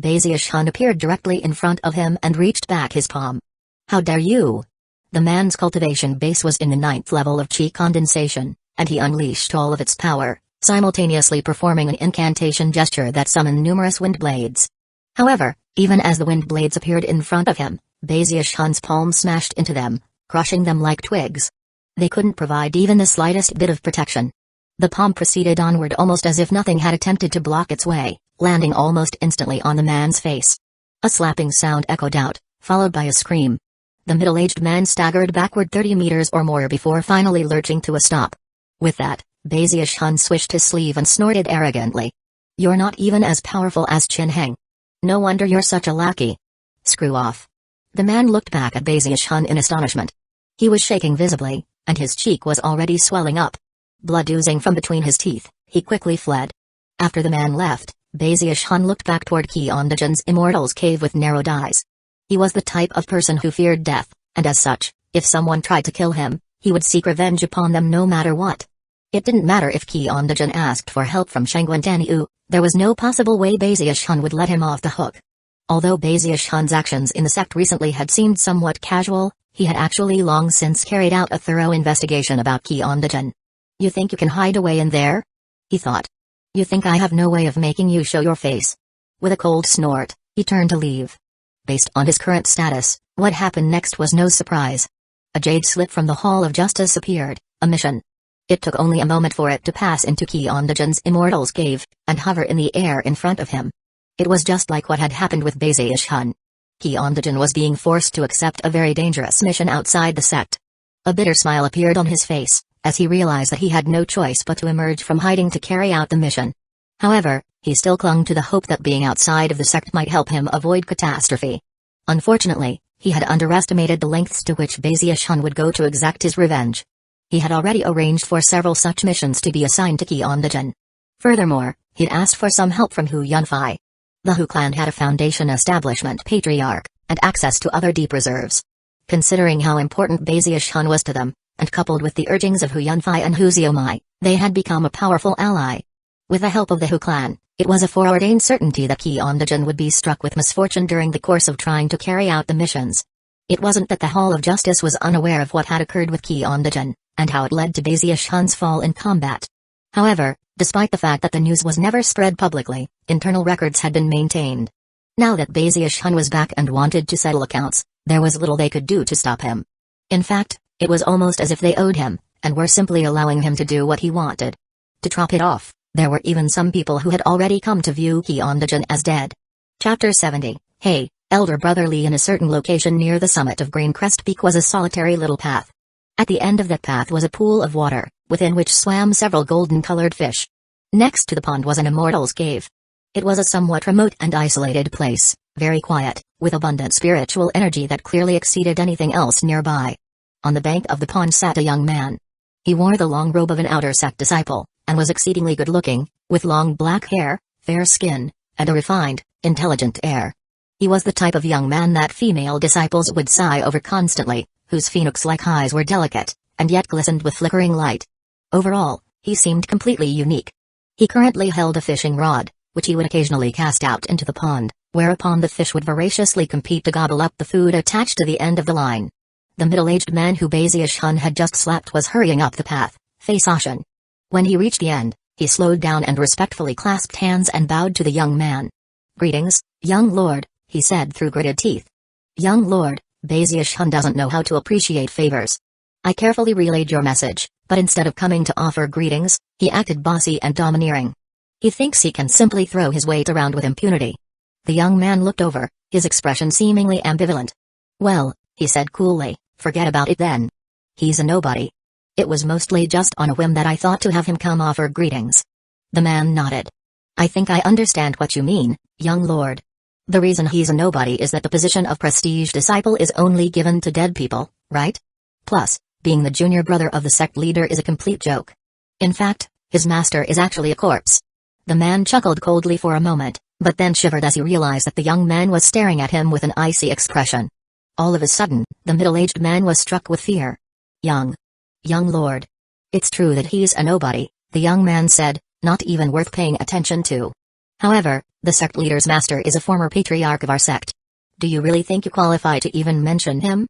Baziush-hun appeared directly in front of him and reached back his palm. "How dare you!" The man's cultivation base was in the 9th level of chi condensation, and he unleashed all of its power, simultaneously performing an incantation gesture that summoned numerous wind blades. However, even as the wind blades appeared in front of him, Baziush-hun's palm smashed into them, crushing them like twigs. They couldn't provide even the slightest bit of protection. The palm proceeded onward almost as if nothing had attempted to block its way, landing almost instantly on the man's face. A slapping sound echoed out, followed by a scream. The middle-aged man staggered backward 30 meters or more before finally lurching to a stop. With that, Baziush-hun swished his sleeve and snorted arrogantly. "You're not even as powerful as Qin Heng. No wonder you're such a lackey. Screw off." The man looked back at Baziush-hun in astonishment. He was shaking visibly, and his cheek was already swelling up. Blood oozing from between his teeth, he quickly fled. After the man left, Baziush-hun looked back toward Kyeondajan's Immortal's cave with narrowed eyes. He was the type of person who feared death, and as such, if someone tried to kill him, he would seek revenge upon them no matter what. It didn't matter if Kiondajan asked for help from Shangwantaniu, there was no possible way Baziushun would let him off the hook. Although Baziushun's actions in the sect recently had seemed somewhat casual, he had actually long since carried out a thorough investigation about Kiondajan. "You think you can hide away in there?" he thought. "You think I have no way of making you show your face?" With a cold snort, he turned to leave. Based on his current status, what happened next was no surprise. A jade slip from the Hall of Justice appeared, a mission. It took only a moment for it to pass into Kiondajan's Immortal's Cave, and hover in the air in front of him. It was just like what had happened with Baziushun. Kiondajan was being forced to accept a very dangerous mission outside the sect. A bitter smile appeared on his face, as he realized that he had no choice but to emerge from hiding to carry out the mission. However, he still clung to the hope that being outside of the sect might help him avoid catastrophe. Unfortunately, he had underestimated the lengths to which Baziushun would go to exact his revenge. He had already arranged for several such missions to be assigned to Kiondajan. Furthermore, he'd asked for some help from Hu Yunfei. The Hu clan had a foundation establishment patriarch, and access to other deep reserves. Considering how important Baziushun was to them, and coupled with the urgings of Hu Yunfei and Hu Xiaomai, they had become a powerful ally. With the help of the Hu clan, it was a foreordained certainty that Kiondajan would be struck with misfortune during the course of trying to carry out the missions. It wasn't that the Hall of Justice was unaware of what had occurred with Kiondajan, and how it led to Baziushun's fall in combat. However, despite the fact that the news was never spread publicly, internal records had been maintained. Now that Baziushun was back and wanted to settle accounts, there was little they could do to stop him. In fact, it was almost as if they owed him, and were simply allowing him to do what he wanted. To top it off, there were even some people who had already come to view Kiondajan as dead. Chapter 70. Hey, Elder Brother Lee. In a certain location near the summit of Greencrest Peak was a solitary little path. At the end of that path was a pool of water, within which swam several golden-colored fish. Next to the pond was an Immortal's Cave. It was a somewhat remote and isolated place, very quiet, with abundant spiritual energy that clearly exceeded anything else nearby. On the bank of the pond sat a young man. He wore the long robe of an outer sect disciple, and was exceedingly good-looking, with long black hair, fair skin, and a refined, intelligent air. He was the type of young man that female disciples would sigh over constantly, whose phoenix-like eyes were delicate, and yet glistened with flickering light. Overall, he seemed completely unique. He currently held a fishing rod, which he would occasionally cast out into the pond, whereupon the fish would voraciously compete to gobble up the food attached to the end of the line. The middle-aged man who Baziushun had just slapped was hurrying up the path, face ashen. When he reached the end, he slowed down and respectfully clasped hands and bowed to the young man. "Greetings, young lord," he said through gritted teeth. "Young lord, Baziushun doesn't know how to appreciate favors." I carefully relayed your message, but instead of coming to offer greetings, he acted bossy and domineering. He thinks he can simply throw his weight around with impunity. The young man looked over, his expression seemingly ambivalent. "Well," he said coolly, "forget about it then. He's a nobody. It was mostly just on a whim that I thought to have him come offer greetings." The man nodded. "I think I understand what you mean, young lord. The reason he's a nobody is that the position of prestige disciple is only given to dead people, right? Plus, being the junior brother of the sect leader is a complete joke. In fact, his master is actually a corpse." The man chuckled coldly for a moment, but then shivered as he realized that the young man was staring at him with an icy expression. All of a sudden, the middle-aged man was struck with fear. Young lord. It's true that he's a nobody," the young man said, "not even worth paying attention to. However, the sect leader's master is a former patriarch of our sect. Do you really think you qualify to even mention him?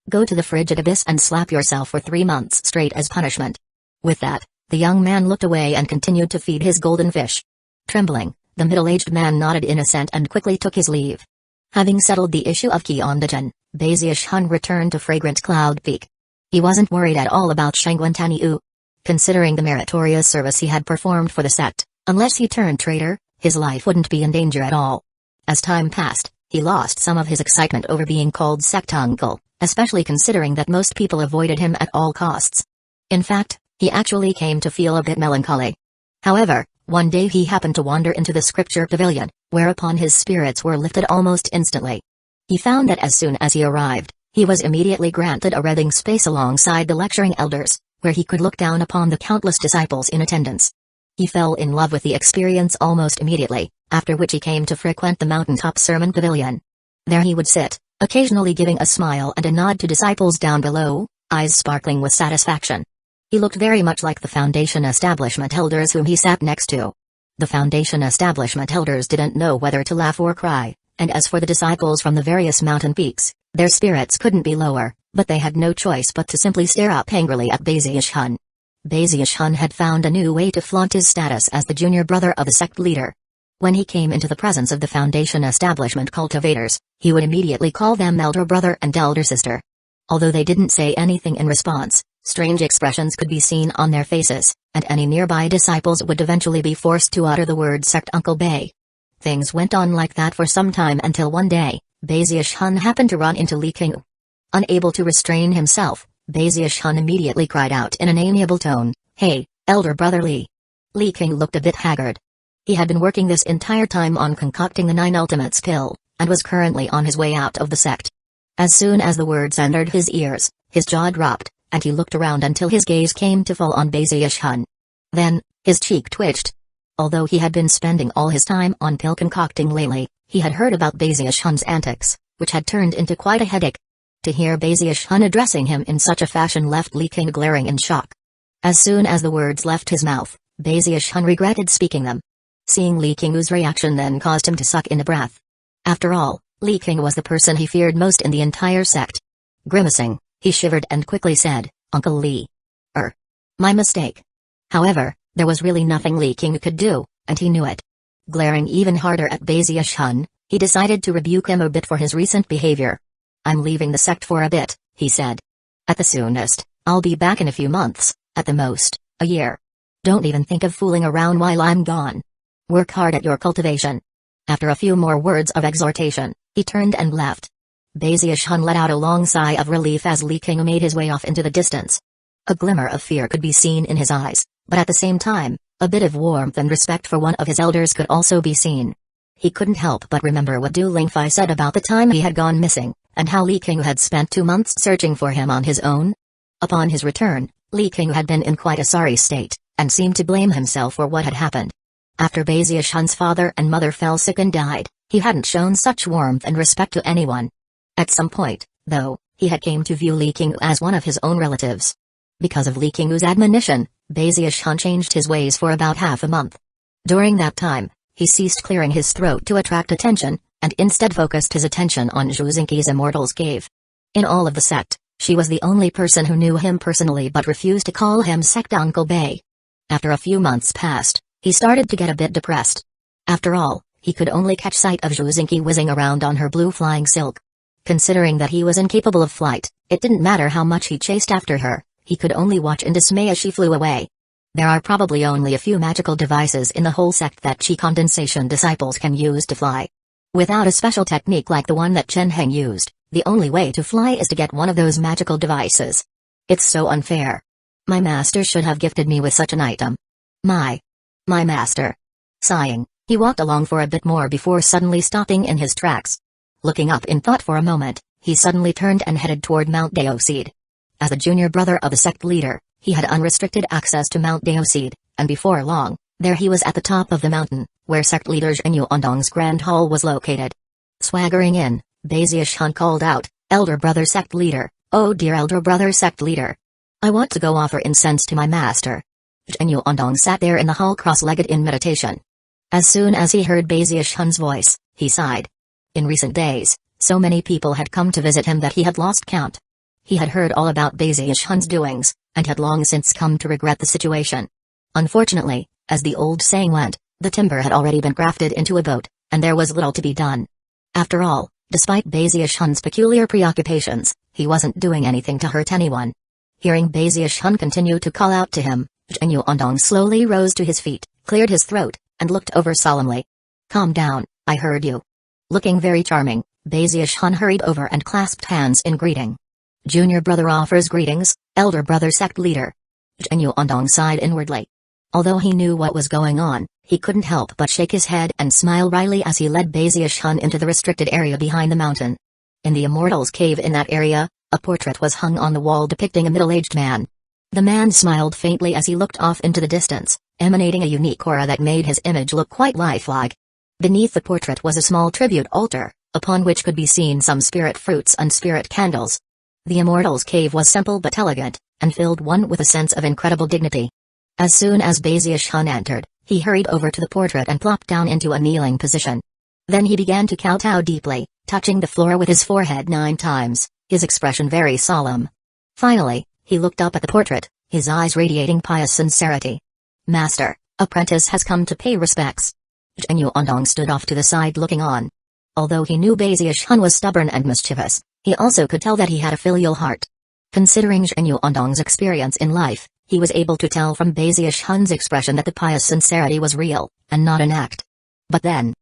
Go to the frigid abyss and slap yourself for 3 months straight as punishment." With that, the young man looked away and continued to feed his golden fish. Trembling, the middle-aged man nodded in assent and quickly took his leave. Having settled the issue of Kiondajan, Baziushun returned to Fragrant Cloud Peak. He wasn't worried at all about Shangwantaniu. Considering the meritorious service he had performed for the sect, unless he turned traitor, his life wouldn't be in danger at all. As time passed, he lost some of his excitement over being called sect uncle, especially considering that most people avoided him at all costs. In fact, he actually came to feel a bit melancholy. However, one day he happened to wander into the scripture pavilion, whereupon his spirits were lifted almost instantly. He found that as soon as he arrived, he was immediately granted a reading space alongside the lecturing elders, where he could look down upon the countless disciples in attendance. He fell in love with the experience almost immediately, after which he came to frequent the mountaintop sermon pavilion. There he would sit, occasionally giving a smile and a nod to disciples down below, eyes sparkling with satisfaction. He looked very much like the Foundation establishment elders whom he sat next to. The Foundation establishment elders didn't know whether to laugh or cry, and as for the disciples from the various mountain peaks, their spirits couldn't be lower, but they had no choice but to simply stare up angrily at Bazish-hun. Bazish-hun had found a new way to flaunt his status as the junior brother of the sect leader. When he came into the presence of the Foundation establishment cultivators, he would immediately call them elder brother and elder sister. Although they didn't say anything in response, strange expressions could be seen on their faces, and any nearby disciples would eventually be forced to utter the word sect Uncle Bay. Things went on like that for some time until one day, Bazish-hun happened to run into Li King. Unable to restrain himself, Bazish-hun immediately cried out in an amiable tone, "Hey, elder brother Li." Li King looked a bit haggard. He had been working this entire time on concocting the 9 Ultimates pill, and was currently on his way out of the sect. As soon as the words entered his ears, his jaw dropped, and he looked around until his gaze came to fall on Bazish-hun. Then, his cheek twitched. Although he had been spending all his time on pill concocting lately, he had heard about Bazish-hun's antics, which had turned into quite a headache. To hear Bazish-hun addressing him in such a fashion left Li King glaring in shock. As soon as the words left his mouth, Bazish-hun regretted speaking them. Seeing Li King's reaction then caused him to suck in a breath. After all, Li King was the person he feared most in the entire sect. Grimacing, he shivered and quickly said, "Uncle Li. My mistake." However, there was really nothing Li King could do, and he knew it. Glaring even harder at Bazish-hun, he decided to rebuke him a bit for his recent behavior. "I'm leaving the sect for a bit," he said. "At the soonest, I'll be back in a few months, at the most, a year. Don't even think of fooling around while I'm gone. Work hard at your cultivation." After a few more words of exhortation, he turned and left. Bazish-hun let out a long sigh of relief as Li King made his way off into the distance. A glimmer of fear could be seen in his eyes, but at the same time, a bit of warmth and respect for one of his elders could also be seen. He couldn't help but remember what Du Lingfei said about the time he had gone missing, and how Li King had spent 2 months searching for him on his own. Upon his return, Li King had been in quite a sorry state, and seemed to blame himself for what had happened. After Bazish-hun's father and mother fell sick and died, he hadn't shown such warmth and respect to anyone. At some point, though, he had came to view Li King as one of his own relatives. Because of Li King's admonition, Bazish-hun changed his ways for about half a month. During that time, he ceased clearing his throat to attract attention, and instead focused his attention on Zhuzinki's Immortal's Cave. In all of the sect, she was the only person who knew him personally but refused to call him Sect Uncle Bay. After a few months passed, he started to get a bit depressed. After all, he could only catch sight of Zhuzinki whizzing around on her blue flying silk. Considering that he was incapable of flight, it didn't matter how much he chased after her, he could only watch in dismay as she flew away. There are probably only a few magical devices in the whole sect that chi condensation disciples can use to fly. Without a special technique like the one that Chen Heng used, the only way to fly is to get one of those magical devices. It's so unfair. My master should have gifted me with such an item. My master. Sighing, he walked along for a bit more before suddenly stopping in his tracks. Looking up in thought for a moment, he suddenly turned and headed toward Mount Daoseed. As the junior brother of the sect leader, he had unrestricted access to Mount Daoseed, and before long, there he was at the top of the mountain, where sect leader Zhenyu Ondong's grand hall was located. Swaggering in, Bazish-hun called out, "Elder brother sect leader, oh dear elder brother sect leader. I want to go offer incense to my master." Zhenyu Ondong sat there in the hall cross-legged in meditation. As soon as he heard Bazish-hun's voice, he sighed. In recent days, so many people had come to visit him that he had lost count. He had heard all about Bazish-hun's doings, and had long since come to regret the situation. Unfortunately, as the old saying went, the timber had already been grafted into a boat, and there was little to be done. After all, despite Bazish-hun's peculiar preoccupations, he wasn't doing anything to hurt anyone. Hearing Bazish-hun continue to call out to him, Zhenyu Ondong slowly rose to his feet, cleared his throat, and looked over solemnly. "Calm down, I heard you." Looking very charming, Bazish-hun hurried over and clasped hands in greeting. "Junior brother offers greetings, elder brother sect leader." Zhenyu Ondong sighed inwardly. Although he knew what was going on, he couldn't help but shake his head and smile wryly as he led Bazish-hun into the restricted area behind the mountain. In the Immortal's Cave in that area, a portrait was hung on the wall depicting a middle-aged man. The man smiled faintly as he looked off into the distance, emanating a unique aura that made his image look quite lifelike. Beneath the portrait was a small tribute altar, upon which could be seen some spirit fruits and spirit candles. The Immortal's cave was simple but elegant, and filled one with a sense of incredible dignity. As soon as Baziush-hun entered, he hurried over to the portrait and plopped down into a kneeling position. Then he began to kowtow deeply, touching the floor with his forehead 9 times, his expression very solemn. Finally, he looked up at the portrait, his eyes radiating pious sincerity. "Master, apprentice has come to pay respects." Zhenyu Ondong stood off to the side looking on. Although he knew Baziush-hun was stubborn and mischievous, he also could tell that he had a filial heart. Considering Zhenyu Ondong's experience in life, he was able to tell from Baziush-hun's expression that the pious sincerity was real, and not an act. But then,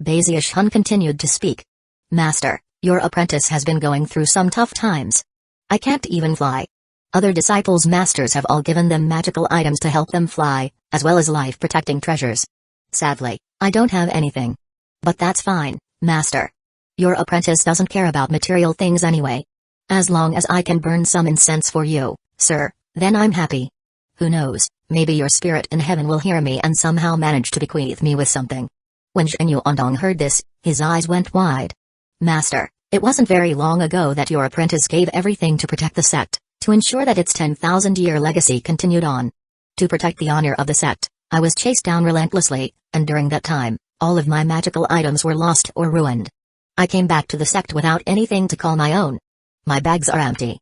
Baziush-hun continued to speak. "Master, your apprentice has been going through some tough times. I can't even fly. Other disciples' masters have all given them magical items to help them fly, as well as life-protecting treasures. Sadly, I don't have anything. But that's fine, Master. Your apprentice doesn't care about material things anyway. As long as I can burn some incense for you, sir, then I'm happy. Who knows, maybe your spirit in heaven will hear me and somehow manage to bequeath me with something." When Zhenyu Ondong heard this, his eyes went wide. "Master, it wasn't very long ago that your apprentice gave everything to protect the sect, to ensure that its 10,000-year legacy continued on. To protect the honor of the sect, I was chased down relentlessly, and during that time, all of my magical items were lost or ruined. I came back to the sect without anything to call my own. My bags are empty.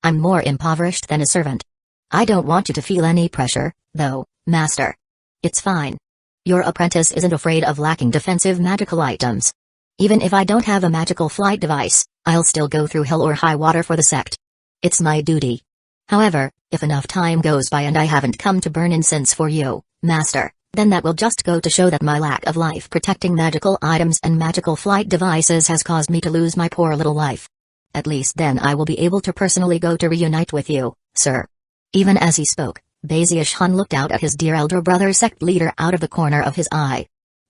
I'm more impoverished than a servant. I don't want you to feel any pressure, though, Master. It's fine. Your apprentice isn't afraid of lacking defensive magical items. Even if I don't have a magical flight device, I'll still go through hell or high water for the sect. It's my duty. However, if enough time goes by and I haven't come to burn incense for you, Master, then that will just go to show that my lack of life-protecting magical items and magical flight devices has caused me to lose my poor little life. At least then I will be able to personally go to reunite with you, sir." Even as he spoke, Baziush-hun looked out at his dear elder brother sect leader out of the corner of his eye.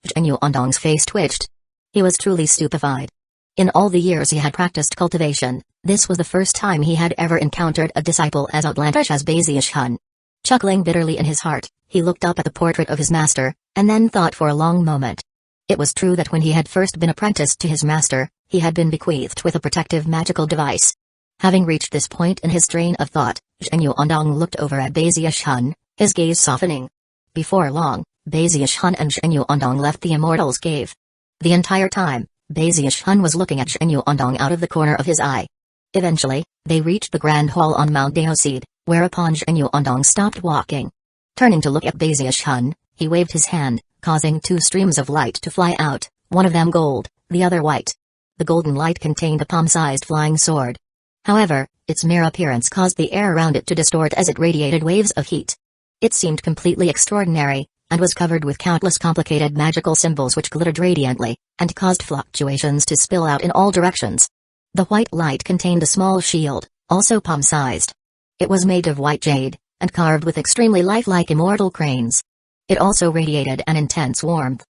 Zhenyu Ondong's face twitched. He was truly stupefied. In all the years he had practiced cultivation, this was the first time he had ever encountered a disciple as outlandish as Baziush-hun. Chuckling bitterly in his heart, he looked up at the portrait of his master, and then thought for a long moment. It was true that when he had first been apprenticed to his master, he had been bequeathed with a protective magical device. Having reached this point in his train of thought, Zhenyu Ondong looked over at Baziush-hun, his gaze softening. Before long, Baziush-hun and Zhenyu Ondong left the Immortal's cave. The entire time, Baziush-hun was looking at Zhenyu Ondong out of the corner of his eye. Eventually, they reached the Grand Hall on Mount Deoseed, whereupon Zhenyu Ondong stopped walking. Turning to look at Baziush-hun, he waved his hand, causing 2 streams of light to fly out, one of them gold, the other white. The golden light contained a palm-sized flying sword. However, its mere appearance caused the air around it to distort as it radiated waves of heat. It seemed completely extraordinary, and was covered with countless complicated magical symbols which glittered radiantly, and caused fluctuations to spill out in all directions. The white light contained a small shield, also palm-sized. It was made of white jade, and carved with extremely lifelike immortal cranes. It also radiated an intense warmth.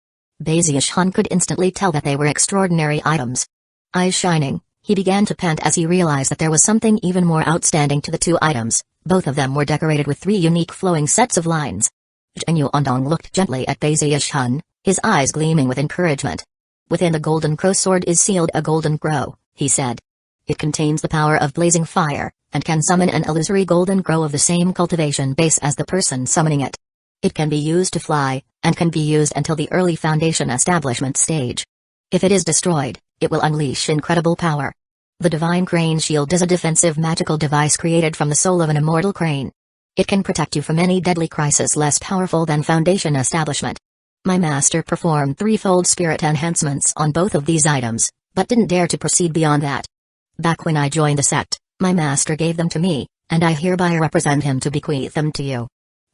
Baziush-hun could instantly tell that they were extraordinary items. Eyes shining, he began to pant as he realized that there was something even more outstanding to the 2 items. Both of them were decorated with 3 unique flowing sets of lines. Zhenyu Ondong looked gently at Baziush-hun, his eyes gleaming with encouragement. "Within the golden crow sword is sealed a golden crow," he said. "It contains the power of blazing fire, and can summon an illusory golden crow of the same cultivation base as the person summoning it. It can be used to fly, and can be used until the early foundation establishment stage. If it is destroyed, it will unleash incredible power. The Divine Crane Shield is a defensive magical device created from the soul of an immortal crane. It can protect you from any deadly crisis less powerful than foundation establishment. My master performed 3-fold spirit enhancements on both of these items, but didn't dare to proceed beyond that. Back when I joined the sect, my master gave them to me, and I hereby represent him to bequeath them to you."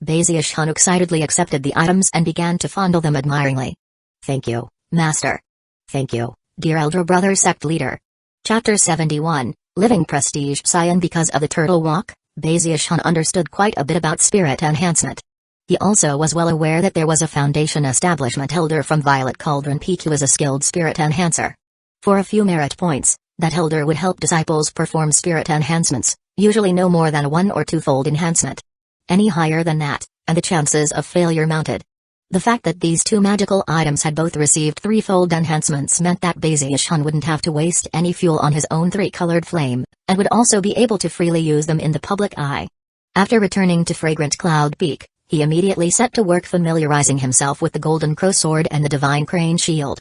Baziush-hun excitedly accepted the items and began to fondle them admiringly. "Thank you, Master. Thank you, dear elder brother sect leader." Chapter 71, Living Prestige Scion. Because of the turtle walk, Baziush-hun understood quite a bit about spirit enhancement. He also was well aware that there was a foundation establishment elder from Violet Cauldron Peak who was a skilled spirit enhancer. For a few merit points, that elder would help disciples perform spirit enhancements, usually no more than a 1- or 2-fold enhancement. Any higher than that, and the chances of failure mounted. The fact that these two magical items had both received threefold enhancements meant that Bazius-hun wouldn't have to waste any fuel on his own three-colored flame, and would also be able to freely use them in the public eye. After returning to Fragrant Cloud Peak, he immediately set to work familiarizing himself with the Golden Crow Sword and the Divine Crane Shield.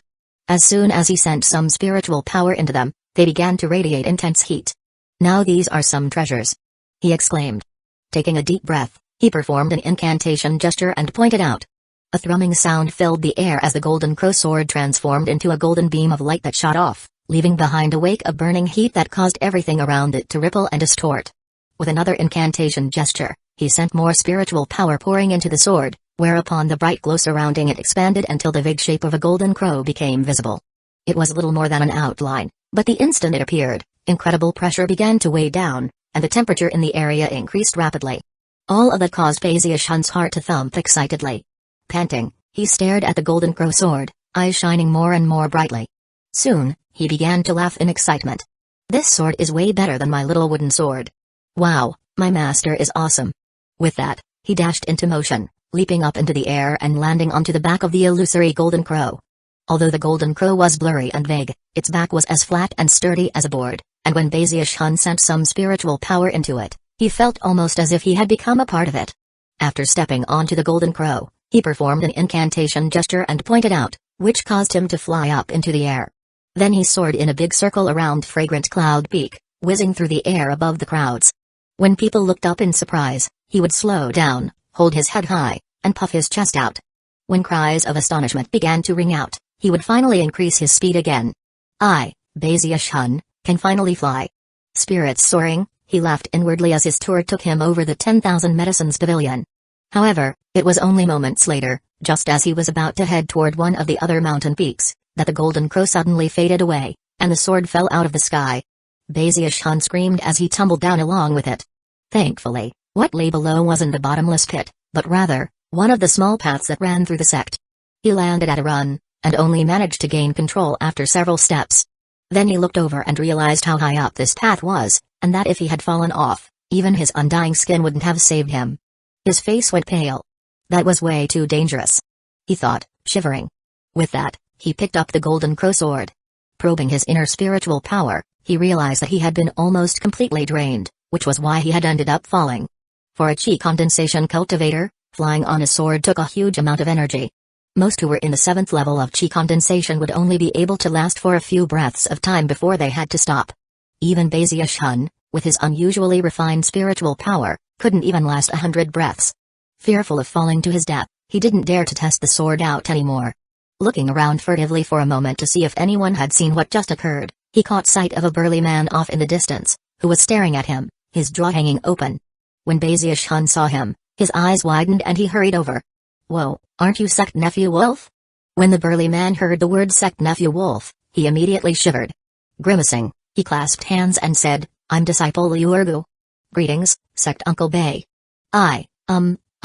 As soon as he sent some spiritual power into them, they began to radiate intense heat. "Now these are some treasures," he exclaimed. Taking a deep breath, he performed an incantation gesture and pointed out. A thrumming sound filled the air as the Golden Crow Sword transformed into a golden beam of light that shot off, leaving behind a wake of burning heat that caused everything around it to ripple and distort. With another incantation gesture, he sent more spiritual power pouring into the sword, whereupon the bright glow surrounding it expanded until the vague shape of a golden crow became visible. It was little more than an outline, but the instant it appeared, incredible pressure began to weigh down, and the temperature in the area increased rapidly. All of that caused Bazius-hun's heart to thump excitedly. Panting, he stared at the Golden Crow Sword, eyes shining more and more brightly. Soon, he began to laugh in excitement. "This sword is way better than my little wooden sword. Wow, my master is awesome." With that, he dashed into motion, leaping up into the air and landing onto the back of the illusory Golden Crow. Although the Golden Crow was blurry and vague, its back was as flat and sturdy as a board, and when Bazius-hun sent some spiritual power into it, he felt almost as if he had become a part of it. After stepping onto the Golden Crow, he performed an incantation gesture and pointed out, which caused him to fly up into the air. Then he soared in a big circle around Fragrant Cloud Peak, whizzing through the air above the crowds. When people looked up in surprise, he would slow down, hold his head high, and puff his chest out. When cries of astonishment began to ring out, he would finally increase his speed again. "I, Bazius-hun, can finally fly." Spirits soaring, he laughed inwardly as his tour took him over the 10,000 Medicines Pavilion. However, it was only moments later, just as he was about to head toward one of the other mountain peaks, that the Golden Crow suddenly faded away, and the sword fell out of the sky. Bazius-hun screamed as he tumbled down along with it. Thankfully, what lay below wasn't a bottomless pit, but rather, one of the small paths that ran through the sect. He landed at a run, and only managed to gain control after several steps. Then he looked over and realized how high up this path was, and that if he had fallen off, even his undying skin wouldn't have saved him. His face went pale. That was way too dangerous, he thought, shivering. With that, he picked up the Golden Crow Sword. Probing his inner spiritual power, he realized that he had been almost completely drained, which was why he had ended up falling. For a chi condensation cultivator, flying on a sword took a huge amount of energy. Most who were in the 7th level of chi condensation would only be able to last for a few breaths of time before they had to stop. Even Bazius-hun, with his unusually refined spiritual power, couldn't even last 100 breaths. Fearful of falling to his death, he didn't dare to test the sword out anymore. Looking around furtively for a moment to see if anyone had seen what just occurred, he caught sight of a burly man off in the distance, who was staring at him, his jaw hanging open. When Bazius-hun saw him, his eyes widened and he hurried over. "Whoa, aren't you Sect Nephew Wolf?" When the burly man heard the word Sect Nephew Wolf, he immediately shivered. Grimacing, he clasped hands and said, "I'm Disciple Liurgu. Greetings, Sect Uncle Bay. I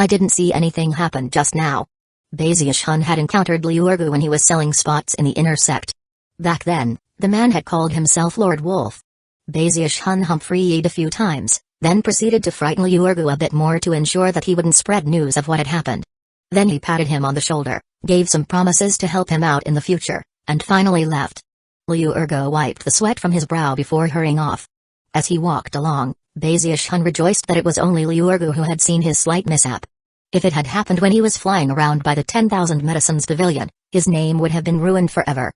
didn't see anything happen just now." Bazius-hun had encountered Liurgu when he was selling spots in the inner sect. Back then, the man had called himself Lord Wolf. Bazius-hun humphreed a few times, then proceeded to frighten Liurgu a bit more to ensure that he wouldn't spread news of what had happened. Then he patted him on the shoulder, gave some promises to help him out in the future, and finally left. Liurgu wiped the sweat from his brow before hurrying off. As he walked along, Bazius-hun rejoiced that it was only Liurgu who had seen his slight mishap. If it had happened when he was flying around by the 10,000 Medicines Pavilion, his name would have been ruined forever.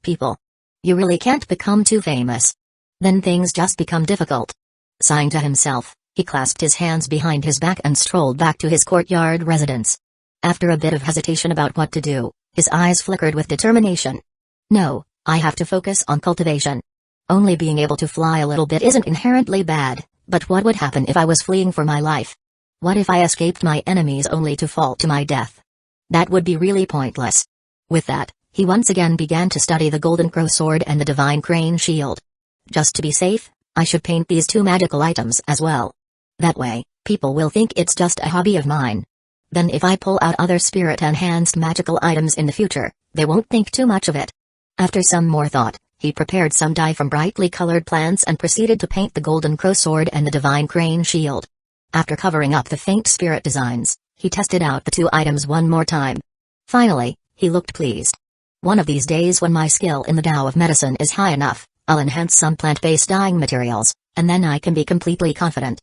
People. You really can't become too famous. Then things just become difficult." Sighing to himself, he clasped his hands behind his back and strolled back to his courtyard residence. After a bit of hesitation about what to do, his eyes flickered with determination. "No, I have to focus on cultivation. Only being able to fly a little bit isn't inherently bad, but what would happen if I was fleeing for my life? What if I escaped my enemies only to fall to my death? That would be really pointless." With that, he once again began to study the Golden Crow Sword and the Divine Crane Shield. Just to be safe, I should paint these two magical items as well. That way, people will think it's just a hobby of mine. Then if I pull out other spirit-enhanced magical items in the future, they won't think too much of it. After some more thought, he prepared some dye from brightly colored plants and proceeded to paint the Golden Crow Sword and the Divine Crane Shield. After covering up the faint spirit designs, He tested out the 2 items one more time. Finally, he looked pleased. One of these days when my skill in the Tao of medicine is high enough, I'll enhance some plant-based dyeing materials, and then I can be completely confident.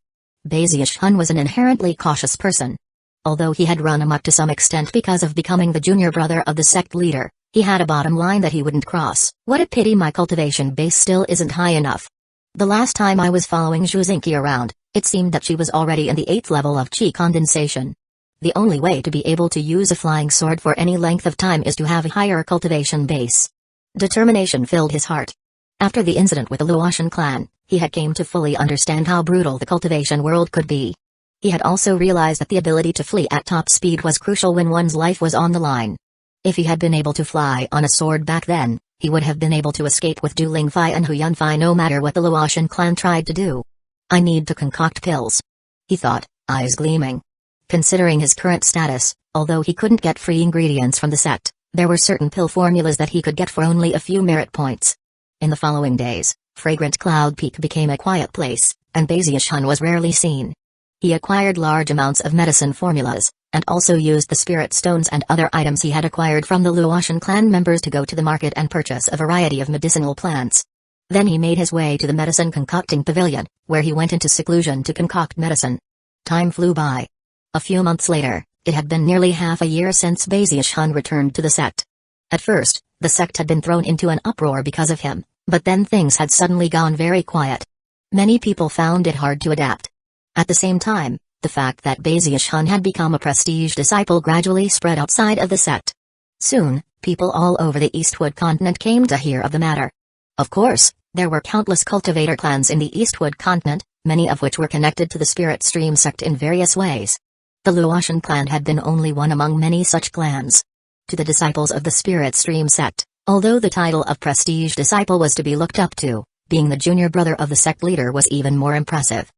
Baziush-hun was an inherently cautious person. Although he had run amok to some extent because of becoming the junior brother of the sect leader, he had a bottom line that he wouldn't cross. What a pity my cultivation base still isn't high enough. The last time I was following Zhuzinki around, it seemed that she was already in the 8th level of chi condensation. The only way to be able to use a flying sword for any length of time is to have a higher cultivation base. Determination filled his heart. After the incident with the Luotian clan, he had came to fully understand how brutal the cultivation world could be. He had also realized that the ability to flee at top speed was crucial when one's life was on the line. If he had been able to fly on a sword back then, he would have been able to escape with Du Lingfei and Hu Yunfei no matter what the Luotian clan tried to do. I need to concoct pills, he thought, eyes gleaming. Considering his current status, although he couldn't get free ingredients from the sect, there were certain pill formulas that he could get for only a few merit points. In the following days, Fragrant Cloud Peak became a quiet place, and Baziush-hun was rarely seen. He acquired large amounts of medicine formulas, and also used the spirit stones and other items he had acquired from the Luotian clan members to go to the market and purchase a variety of medicinal plants. Then he made his way to the medicine concocting pavilion, where he went into seclusion to concoct medicine. Time flew by. A few months later, it had been nearly half a year since Baziush-hun returned to the sect. At first, the sect had been thrown into an uproar because of him, but then things had suddenly gone very quiet. Many people found it hard to adapt. At the same time, the fact that Baziush-hun had become a prestige disciple gradually spread outside of the sect. Soon, people all over the Eastwood continent came to hear of the matter. Of course, there were countless cultivator clans in the Eastwood continent, many of which were connected to the Spirit Stream sect in various ways. The Luotian clan had been only one among many such clans. To the disciples of the Spirit Stream sect, although the title of prestige disciple was to be looked up to, being the junior brother of the sect leader was even more impressive.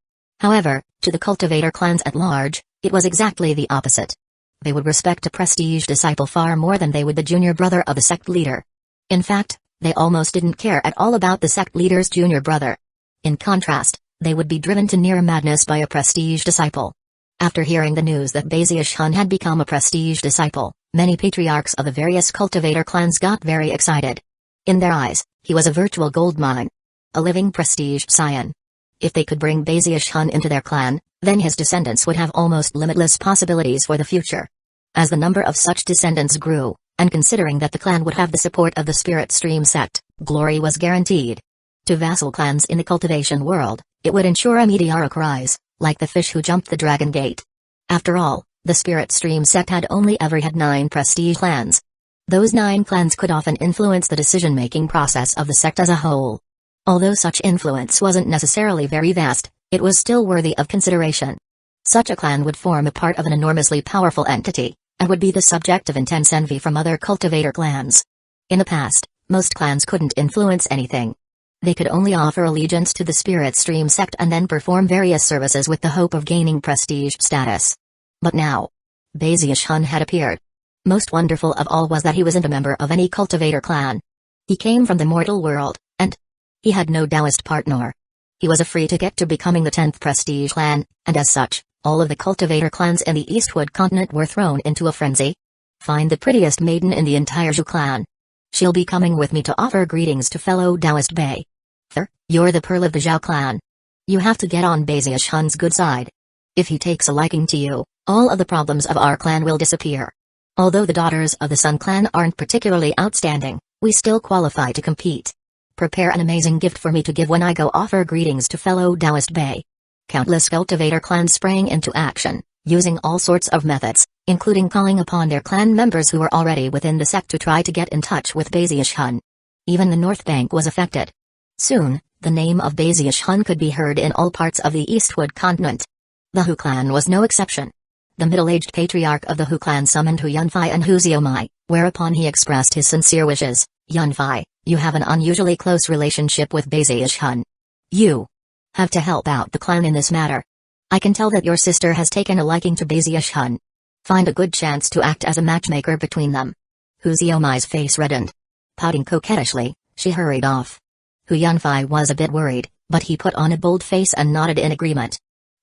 However, to the cultivator clans at large, it was exactly the opposite. They would respect a prestige disciple far more than they would the junior brother of the sect leader. In fact, they almost didn't care at all about the sect leader's junior brother. In contrast, they would be driven to near madness by a prestige disciple. After hearing the news that Baziush-hun had become a prestige disciple, many patriarchs of the various cultivator clans got very excited. In their eyes, he was a virtual gold mine. A living prestige scion. If they could bring Baziush-hun into their clan, then his descendants would have almost limitless possibilities for the future. As the number of such descendants grew, and considering that the clan would have the support of the Spirit Stream sect, glory was guaranteed. To vassal clans in the cultivation world, it would ensure a meteoric rise, like the fish who jumped the Dragon Gate. After all, the Spirit Stream sect had only ever had 9 prestige clans. Those 9 clans could often influence the decision-making process of the sect as a whole. Although such influence wasn't necessarily very vast, it was still worthy of consideration. Such a clan would form a part of an enormously powerful entity, and would be the subject of intense envy from other cultivator clans. In the past, most clans couldn't influence anything. They could only offer allegiance to the Spirit Stream sect and then perform various services with the hope of gaining prestige status. But now, Baziush-hun had appeared. Most wonderful of all was that he wasn't a member of any cultivator clan. He came from the mortal world, and he had no Taoist partner. He was a free ticket to becoming the 10th prestige clan, and as such, all of the cultivator clans in the Eastwood continent were thrown into a frenzy. Find the prettiest maiden in the entire Zhou clan. She'll be coming with me to offer greetings to fellow Taoist Bei. You're the pearl of the Zhao clan. You have to get on Baziush-hun's good side. If he takes a liking to you, all of the problems of our clan will disappear. Although the daughters of the Sun clan aren't particularly outstanding, we still qualify to compete. Prepare an amazing gift for me to give when I go offer greetings to fellow Taoist Bei. Countless cultivator clans sprang into action, using all sorts of methods, including calling upon their clan members who were already within the sect to try to get in touch with Baziush-hun. Even the North Bank was affected. Soon, the name of Baziush-hun could be heard in all parts of the Eastwood continent. The Hu clan was no exception. The middle-aged patriarch of the Hu clan summoned Hu Yunfei and Hu Xiaomai, whereupon he expressed his sincere wishes. Yunfei, you have an unusually close relationship with Baziush-hun. You have to help out the clan in this matter. I can tell that your sister has taken a liking to Baziush-hun. Find a good chance to act as a matchmaker between them. Hu Xiaomai's face reddened. Pouting coquettishly, she hurried off. Hu Yunfei was a bit worried, but he put on a bold face and nodded in agreement.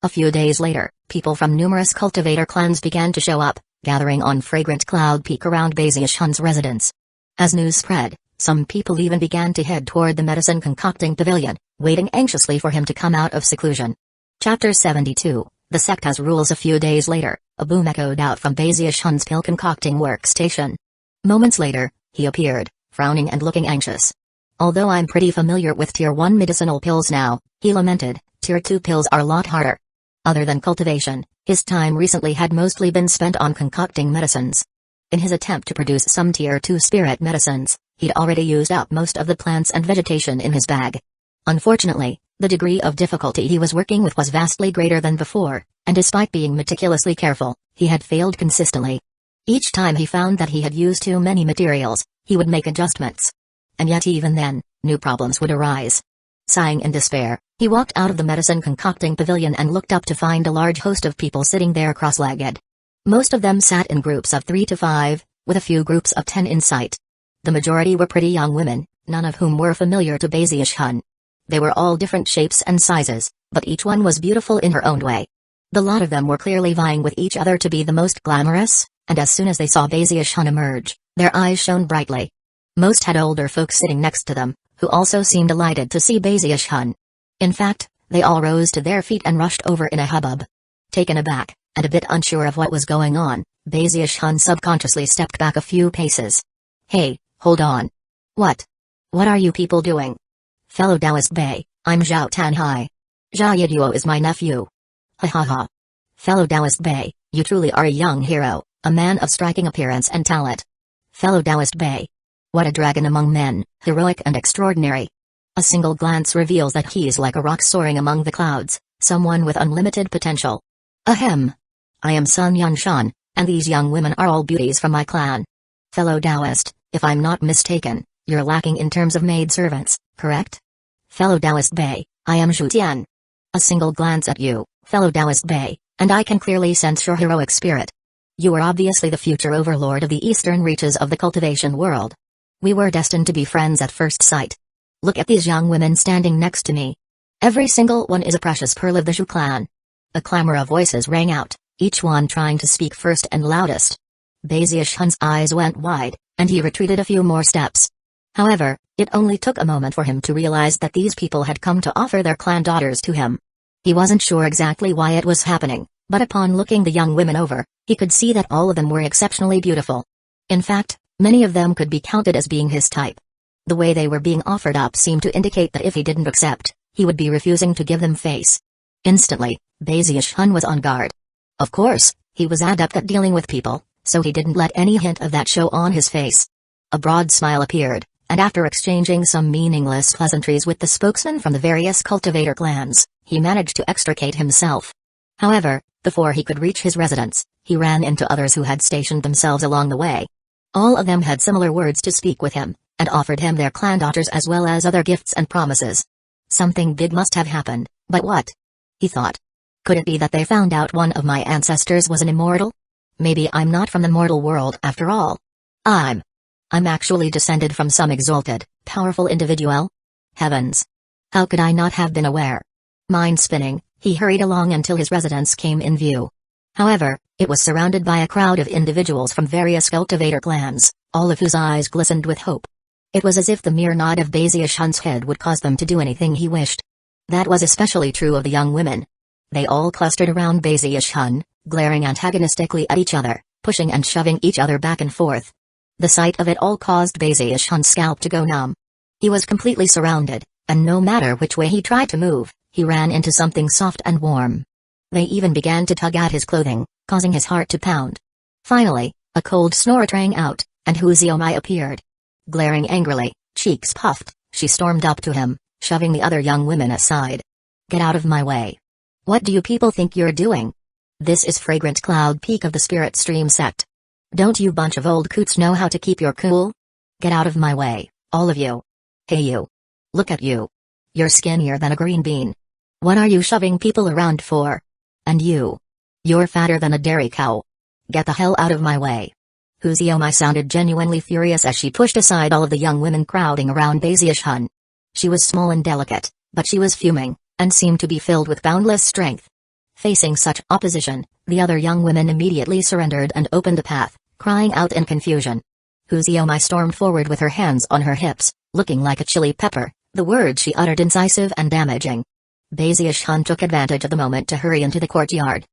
A few days later, people from numerous cultivator clans began to show up, gathering on Fragrant Cloud Peak around Bazius-hun's residence. As news spread, some people even began to head toward the medicine concocting pavilion, waiting anxiously for him to come out of seclusion. Chapter 72, The Sect Has Rules. A few days later, a boom echoed out from Bazius-hun's pill concocting workstation. Moments later, he appeared, frowning and looking anxious. Although I'm pretty familiar with Tier 1 medicinal pills now, he lamented, Tier 2 pills are a lot harder. Other than cultivation, his time recently had mostly been spent on concocting medicines. In his attempt to produce some Tier 2 spirit medicines, he'd already used up most of the plants and vegetation in his bag. Unfortunately, the degree of difficulty he was working with was vastly greater than before, and despite being meticulously careful, he had failed consistently. Each time he found that he had used too many materials, he would make adjustments. And yet even then, new problems would arise. Sighing in despair, he walked out of the medicine concocting pavilion and looked up to find a large host of people sitting there cross-legged. Most of them sat in groups of 3 to 5, with a few groups of 10 in sight. The majority were pretty young women, none of whom were familiar to Bazius-hun. They were all different shapes and sizes, but each one was beautiful in her own way. The lot of them were clearly vying with each other to be the most glamorous, and as soon as they saw Bazius-hun emerge, their eyes shone brightly. Most had older folk sitting next to them, who also seemed delighted to see Bazius-hun. In fact, they all rose to their feet and rushed over in a hubbub. Taken aback, and a bit unsure of what was going on, Bazius-hun subconsciously stepped back a few paces. Hey, hold on. What? What are you people doing? Fellow Taoist Bay, I'm Zhao Tanhai. Zhao Yiduo is my nephew. Ha ha ha. Fellow Taoist Bay, you truly are a young hero, a man of striking appearance and talent. Fellow Taoist Bay. What a dragon among men, heroic and extraordinary. A single glance reveals that he is like a rock soaring among the clouds, someone with unlimited potential. Ahem. I am Sun Yunshan, and these young women are all beauties from my clan. Fellow Taoist, if I'm not mistaken, you're lacking in terms of maidservants, correct? Fellow Taoist Bay, I am Zhu Tian. A single glance at you, fellow Taoist Bay, and I can clearly sense your heroic spirit. You are obviously the future overlord of the eastern reaches of the cultivation world. We were destined to be friends at first sight. Look at these young women standing next to me. Every single one is a precious pearl of the Zhu clan. A clamor of voices rang out, each one trying to speak first and loudest. Bazius-hun's eyes went wide, and he retreated a few more steps. However, it only took a moment for him to realize that these people had come to offer their clan daughters to him. He wasn't sure exactly why it was happening, but upon looking the young women over, he could see that all of them were exceptionally beautiful. In fact, many of them could be counted as being his type. The way they were being offered up seemed to indicate that if he didn't accept, he would be refusing to give them face. Instantly, Bazius-hun was on guard. Of course, he was adept at dealing with people, so he didn't let any hint of that show on his face. A broad smile appeared, and after exchanging some meaningless pleasantries with the spokesman from the various cultivator clans, he managed to extricate himself. However, before he could reach his residence, he ran into others who had stationed themselves along the way. All of them had similar words to speak with him, and offered him their clan daughters as well as other gifts and promises. Something big must have happened, but what? He thought. Could it be that they found out one of my ancestors was an immortal? Maybe I'm not from the mortal world after all. I'm actually descended from some exalted, powerful individual? Heavens! How could I not have been aware? Mind spinning, he hurried along until his residence came in view. However, it was surrounded by a crowd of individuals from various cultivator clans, all of whose eyes glistened with hope. It was as if the mere nod of Bazius-hun's head would cause them to do anything he wished. That was especially true of the young women. They all clustered around Bazius-hun, glaring antagonistically at each other, pushing and shoving each other back and forth. The sight of it all caused Bazius-hun's scalp to go numb. He was completely surrounded, and no matter which way he tried to move, he ran into something soft and warm. They even began to tug at his clothing, causing his heart to pound. Finally, a cold snore rang out, and Hueco appeared. Glaring angrily, cheeks puffed, she stormed up to him, shoving the other young women aside. Get out of my way. What do you people think you're doing? This is Fragrant Cloud Peak of the Spirit Stream sect. Don't you bunch of old coots know how to keep your cool? Get out of my way, all of you. Hey you. Look at you. You're skinnier than a green bean. What are you shoving people around for? And you. You're fatter than a dairy cow. Get the hell out of my way. Hueco sounded genuinely furious as she pushed aside all of the young women crowding around Bazius-hun. She was small and delicate, but she was fuming, and seemed to be filled with boundless strength. Facing such opposition, the other young women immediately surrendered and opened a path, crying out in confusion. Hueco stormed forward with her hands on her hips, looking like a chili pepper, the words she uttered incisive and damaging. Bazius took advantage of the moment to hurry into the courtyard.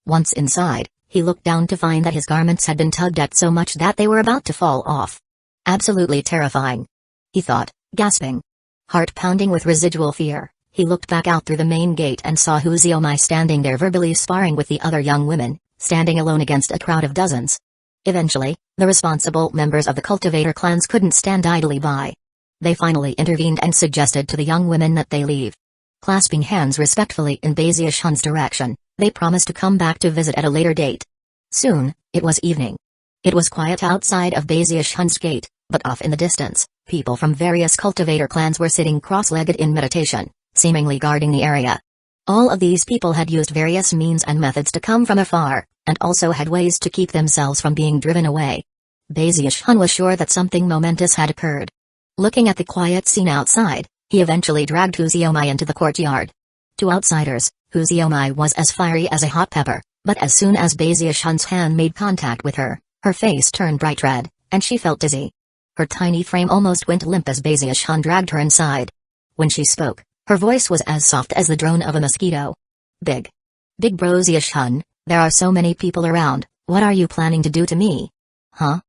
Once inside, he looked down to find that his garments had been tugged at so much that they were about to fall off. Absolutely terrifying, he thought, gasping. Heart pounding with residual fear, he looked back out through the main gate and saw Hueco standing there verbally sparring with the other young women, standing alone against a crowd of dozens. Eventually, the responsible members of the cultivator clans couldn't stand idly by. They finally intervened and suggested to the young women that they leave. Clasping hands respectfully in Bazius direction, they promised to come back to visit at a later date. Soon, it was evening. It was quiet outside of Bazius gate, but off in the distance, people from various cultivator clans were sitting cross-legged in meditation, seemingly guarding the area. All of these people had used various means and methods to come from afar, and also had ways to keep themselves from being driven away. Bazius was sure that something momentous had occurred. Looking at the quiet scene outside, he eventually dragged Hueco into the courtyard. To outsiders, Hueco was as fiery as a hot pepper, but as soon as Bazius hand made contact with her, her face turned bright red, and she felt dizzy. Her tiny frame almost went limp as Bazius dragged her inside. When she spoke, her voice was as soft as the drone of a mosquito. Big Bazius, there are so many people around, what are you planning to do to me? Huh?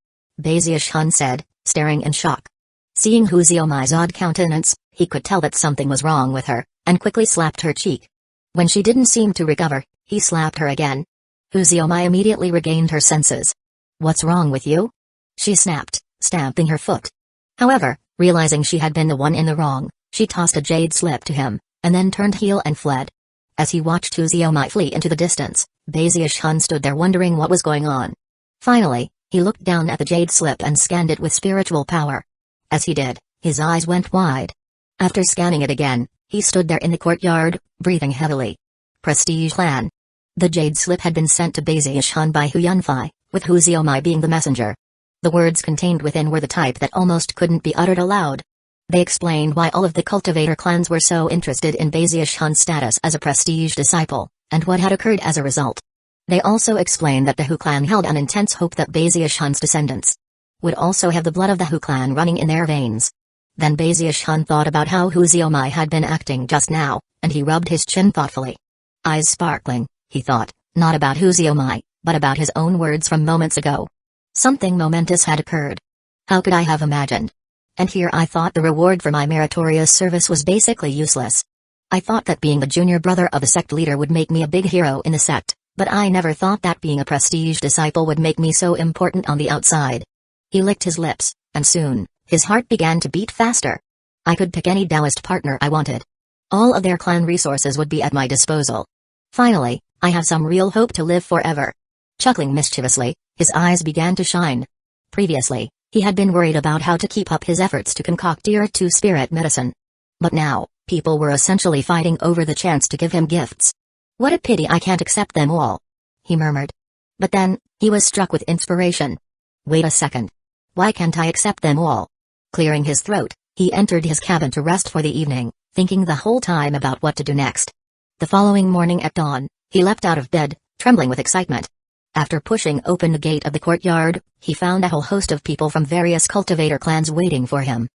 Bazius said, staring in shock. Seeing Hueco's odd countenance, he could tell that something was wrong with her, and quickly slapped her cheek. When she didn't seem to recover, he slapped her again. Hueco immediately regained her senses. What's wrong with you? She snapped, stamping her foot. However, realizing she had been the one in the wrong, she tossed a jade slip to him, and then turned heel and fled. As he watched Hueco flee into the distance, Bazius stood there wondering what was going on. Finally, he looked down at the jade slip and scanned it with spiritual power. As he did, his eyes went wide. After scanning it again, he stood there in the courtyard, breathing heavily. Prestige Clan. The jade slip had been sent to Bazius by Hueco, with Hueco being the messenger. The words contained within were the type that almost couldn't be uttered aloud. They explained why all of the cultivator clans were so interested in Bazius' status as a prestige disciple, and what had occurred as a result. They also explained that the Hu clan held an intense hope that Bazius' descendants would also have the blood of the Hu clan running in their veins. Then Bazius thought about how Hueco had been acting just now, and he rubbed his chin thoughtfully. Eyes sparkling, he thought, not about Hueco, but about his own words from moments ago. Something momentous had occurred. How could I have imagined? And here I thought the reward for my meritorious service was basically useless. I thought that being the junior brother of a sect leader would make me a big hero in the sect, but I never thought that being a prestige disciple would make me so important on the outside. He licked his lips, and soon, his heart began to beat faster. I could pick any Taoist partner I wanted. All of their clan resources would be at my disposal. Finally, I have some real hope to live forever. Chuckling mischievously, his eyes began to shine. Previously, he had been worried about how to keep up his efforts to concoct Tier 2 spirit medicine. But now, people were essentially fighting over the chance to give him gifts. What a pity I can't accept them all, he murmured. But then, he was struck with inspiration. Wait a second. Why can't I accept them all? Clearing his throat, he entered his cabin to rest for the evening, thinking the whole time about what to do next. The following morning at dawn, he leapt out of bed, trembling with excitement. After pushing open the gate of the courtyard, he found a whole host of people from various cultivator clans waiting for him.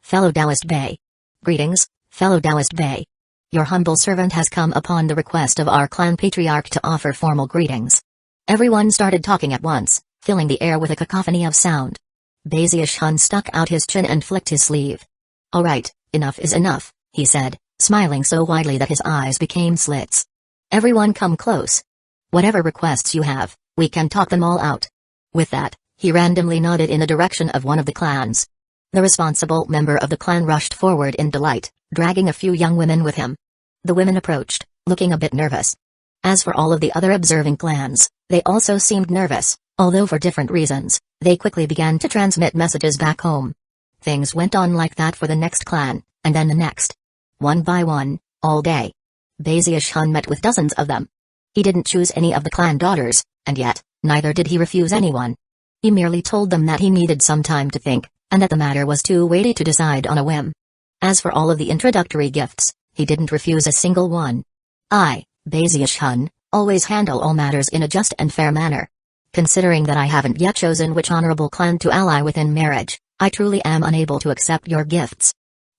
Fellow Taoist Bey. Greetings, fellow Taoist Bey. Your humble servant has come upon the request of our clan patriarch to offer formal greetings. Everyone started talking at once, filling the air with a cacophony of sound. Bazius stuck out his chin and flicked his sleeve. All right, enough is enough, he said, smiling so widely that his eyes became slits. Everyone come close. Whatever requests you have, we can talk them all out. With that, he randomly nodded in the direction of one of the clans. The responsible member of the clan rushed forward in delight, dragging a few young women with him. The women approached, looking a bit nervous. As for all of the other observing clans, they also seemed nervous, although for different reasons. They quickly began to transmit messages back home. Things went on like that for the next clan, and then the next. One by one, all day. Bazius met with dozens of them. He didn't choose any of the clan daughters, and yet, neither did he refuse anyone. He merely told them that he needed some time to think, and that the matter was too weighty to decide on a whim. As for all of the introductory gifts, he didn't refuse a single one. Bazius Always handle all matters in a just and fair manner. Considering that I haven't yet chosen which honorable clan to ally with in marriage, I truly am unable to accept your gifts.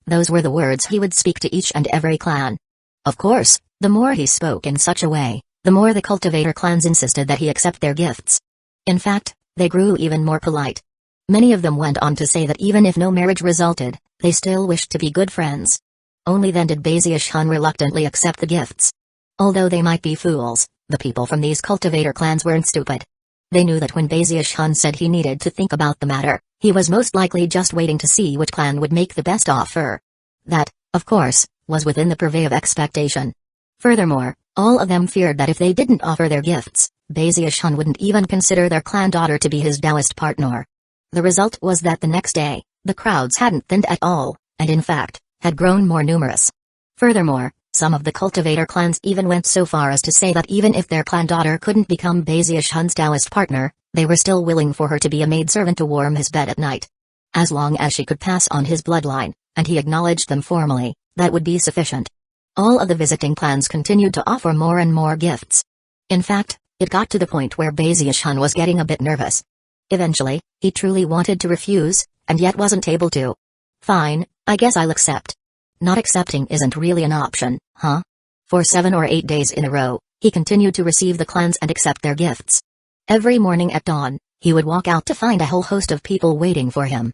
Those were the words he would speak to each and every clan. Of course, the more he spoke in such a way, the more the cultivator clans insisted that he accept their gifts. In fact, they grew even more polite. Many of them went on to say that even if no marriage resulted, they still wished to be good friends. Only then did Bazius-hun reluctantly accept the gifts. Although they might be fools, the people from these cultivator clans weren't stupid. They knew that when Bazius-hun said he needed to think about the matter, he was most likely just waiting to see which clan would make the best offer. That, of course, was within the purview of expectation. Furthermore, all of them feared that if they didn't offer their gifts, Bazius-hun wouldn't even consider their clan daughter to be his Taoist partner. The result was that the next day, the crowds hadn't thinned at all, and in fact, had grown more numerous. Furthermore, some of the cultivator clans even went so far as to say that even if their clan daughter couldn't become Bazius-hun's Taoist partner, they were still willing for her to be a maidservant to warm his bed at night. As long as she could pass on his bloodline, and he acknowledged them formally, that would be sufficient. All of the visiting clans continued to offer more and more gifts. In fact, it got to the point where Bazius-hun was getting a bit nervous. Eventually, he truly wanted to refuse, and yet wasn't able to. Fine, I guess I'll accept. Not accepting isn't really an option, huh? For 7 or 8 days in a row, he continued to receive the clans and accept their gifts. Every morning at dawn, he would walk out to find a whole host of people waiting for him.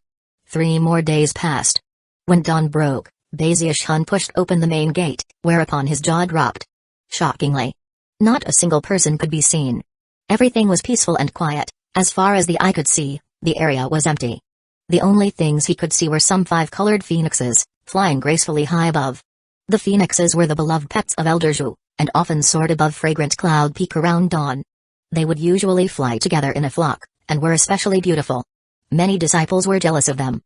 3 more days passed. When dawn broke, Bazius-hun pushed open the main gate, whereupon his jaw dropped. Shockingly, not a single person could be seen. Everything was peaceful and quiet. As far as the eye could see, the area was empty. The only things he could see were some 5-colored phoenixes, flying gracefully high above. The phoenixes were the beloved pets of Elder Zhu, and often soared above fragrant cloud peak around dawn. They would usually fly together in a flock, and were especially beautiful. Many disciples were jealous of them.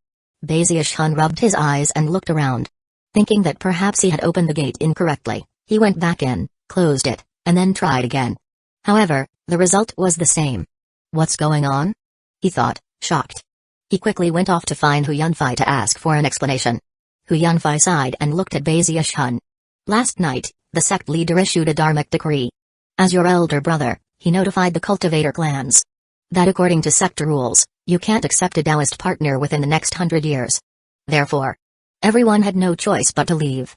Bazius-hun rubbed his eyes and looked around. Thinking that perhaps he had opened the gate incorrectly, he went back in, closed it, and then tried again. However, the result was the same. What's going on? He thought, shocked. He quickly went off to find Hu Yunfei to ask for an explanation. Hu Yunfei sighed and looked at Bazius-hun. Last night, the sect leader issued a dharmic decree. As your elder brother, he notified the cultivator clans that according to sect rules, you can't accept a Taoist partner within the next 100 years. Therefore, everyone had no choice but to leave.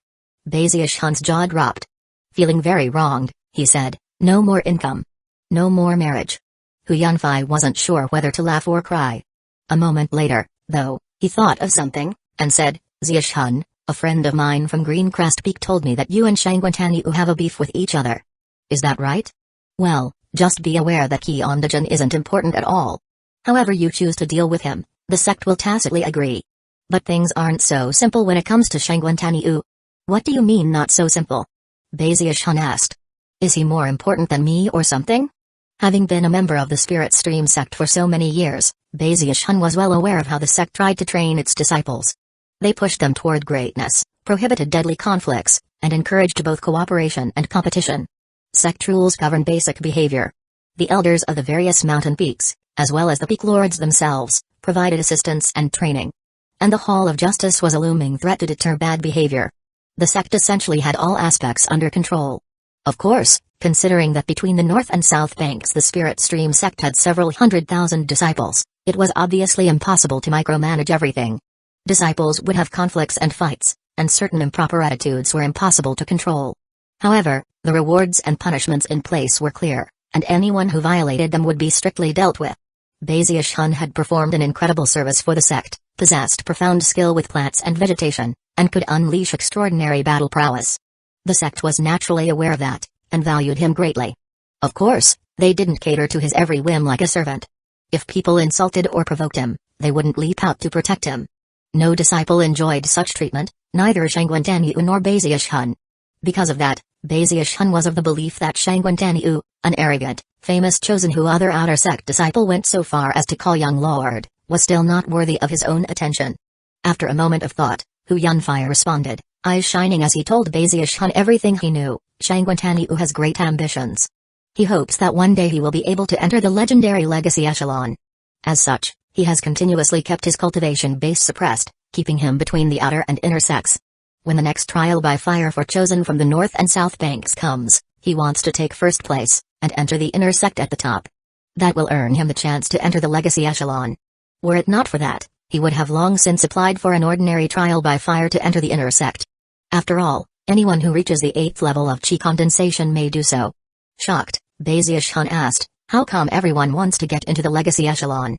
Bazius-hun's jaw dropped. Feeling very wronged, he said, no more income. No more marriage. Hu Yunfei wasn't sure whether to laugh or cry. A moment later, though, he thought of something, and said, Ziushun, a friend of mine from Greencrest Peak told me that you and Shangguantanyu have a beef with each other. Is that right? Well, just be aware that Qiondajan isn't important at all. However you choose to deal with him, the sect will tacitly agree. But things aren't so simple when it comes to Shangguantanyu. What do you mean not so simple? Bazius-hun asked. Is he more important than me or something? Having been a member of the Spirit Stream sect for so many years, Bazius-hun was well aware of how the sect tried to train its disciples. They pushed them toward greatness, prohibited deadly conflicts, and encouraged both cooperation and competition. Sect rules govern basic behavior. The elders of the various mountain peaks, as well as the peak lords themselves, provided assistance and training. And the Hall of Justice was a looming threat to deter bad behavior. The sect essentially had all aspects under control. Of course, considering that between the north and south banks the Spirit Stream sect had several 100,000 disciples, it was obviously impossible to micromanage everything. Disciples would have conflicts and fights, and certain improper attitudes were impossible to control. However, the rewards and punishments in place were clear, and anyone who violated them would be strictly dealt with. Bazius-hun had performed an incredible service for the sect, possessed profound skill with plants and vegetation, and could unleash extraordinary battle prowess. The sect was naturally aware of that, and valued him greatly. Of course, they didn't cater to his every whim like a servant. If people insulted or provoked him, they wouldn't leap out to protect him. No disciple enjoyed such treatment, neither Shangguantanyu nor Bazius-hun. Because of that, Bazius-hun was of the belief that Shangguantanyu, an arrogant, famous chosen who other outer sect disciple went so far as to call young lord, was still not worthy of his own attention. After a moment of thought, Hu Yunfei responded, eyes shining as he told Bazius-hun everything he knew. Shangguantanyu has great ambitions. He hopes that one day he will be able to enter the legendary legacy echelon. As such, he has continuously kept his cultivation base suppressed, keeping him between the outer and inner sects. When the next trial by fire for chosen from the north and south banks comes, He wants to take first place, and enter the inner sect at the top. That will earn him the chance to enter the legacy echelon. Were it not for that, he would have long since applied for an ordinary trial by fire to enter the inner sect. After all, anyone who reaches the 8th level of chi condensation may do so. Shocked, Baziush-hun asked, how come everyone wants to get into the legacy echelon?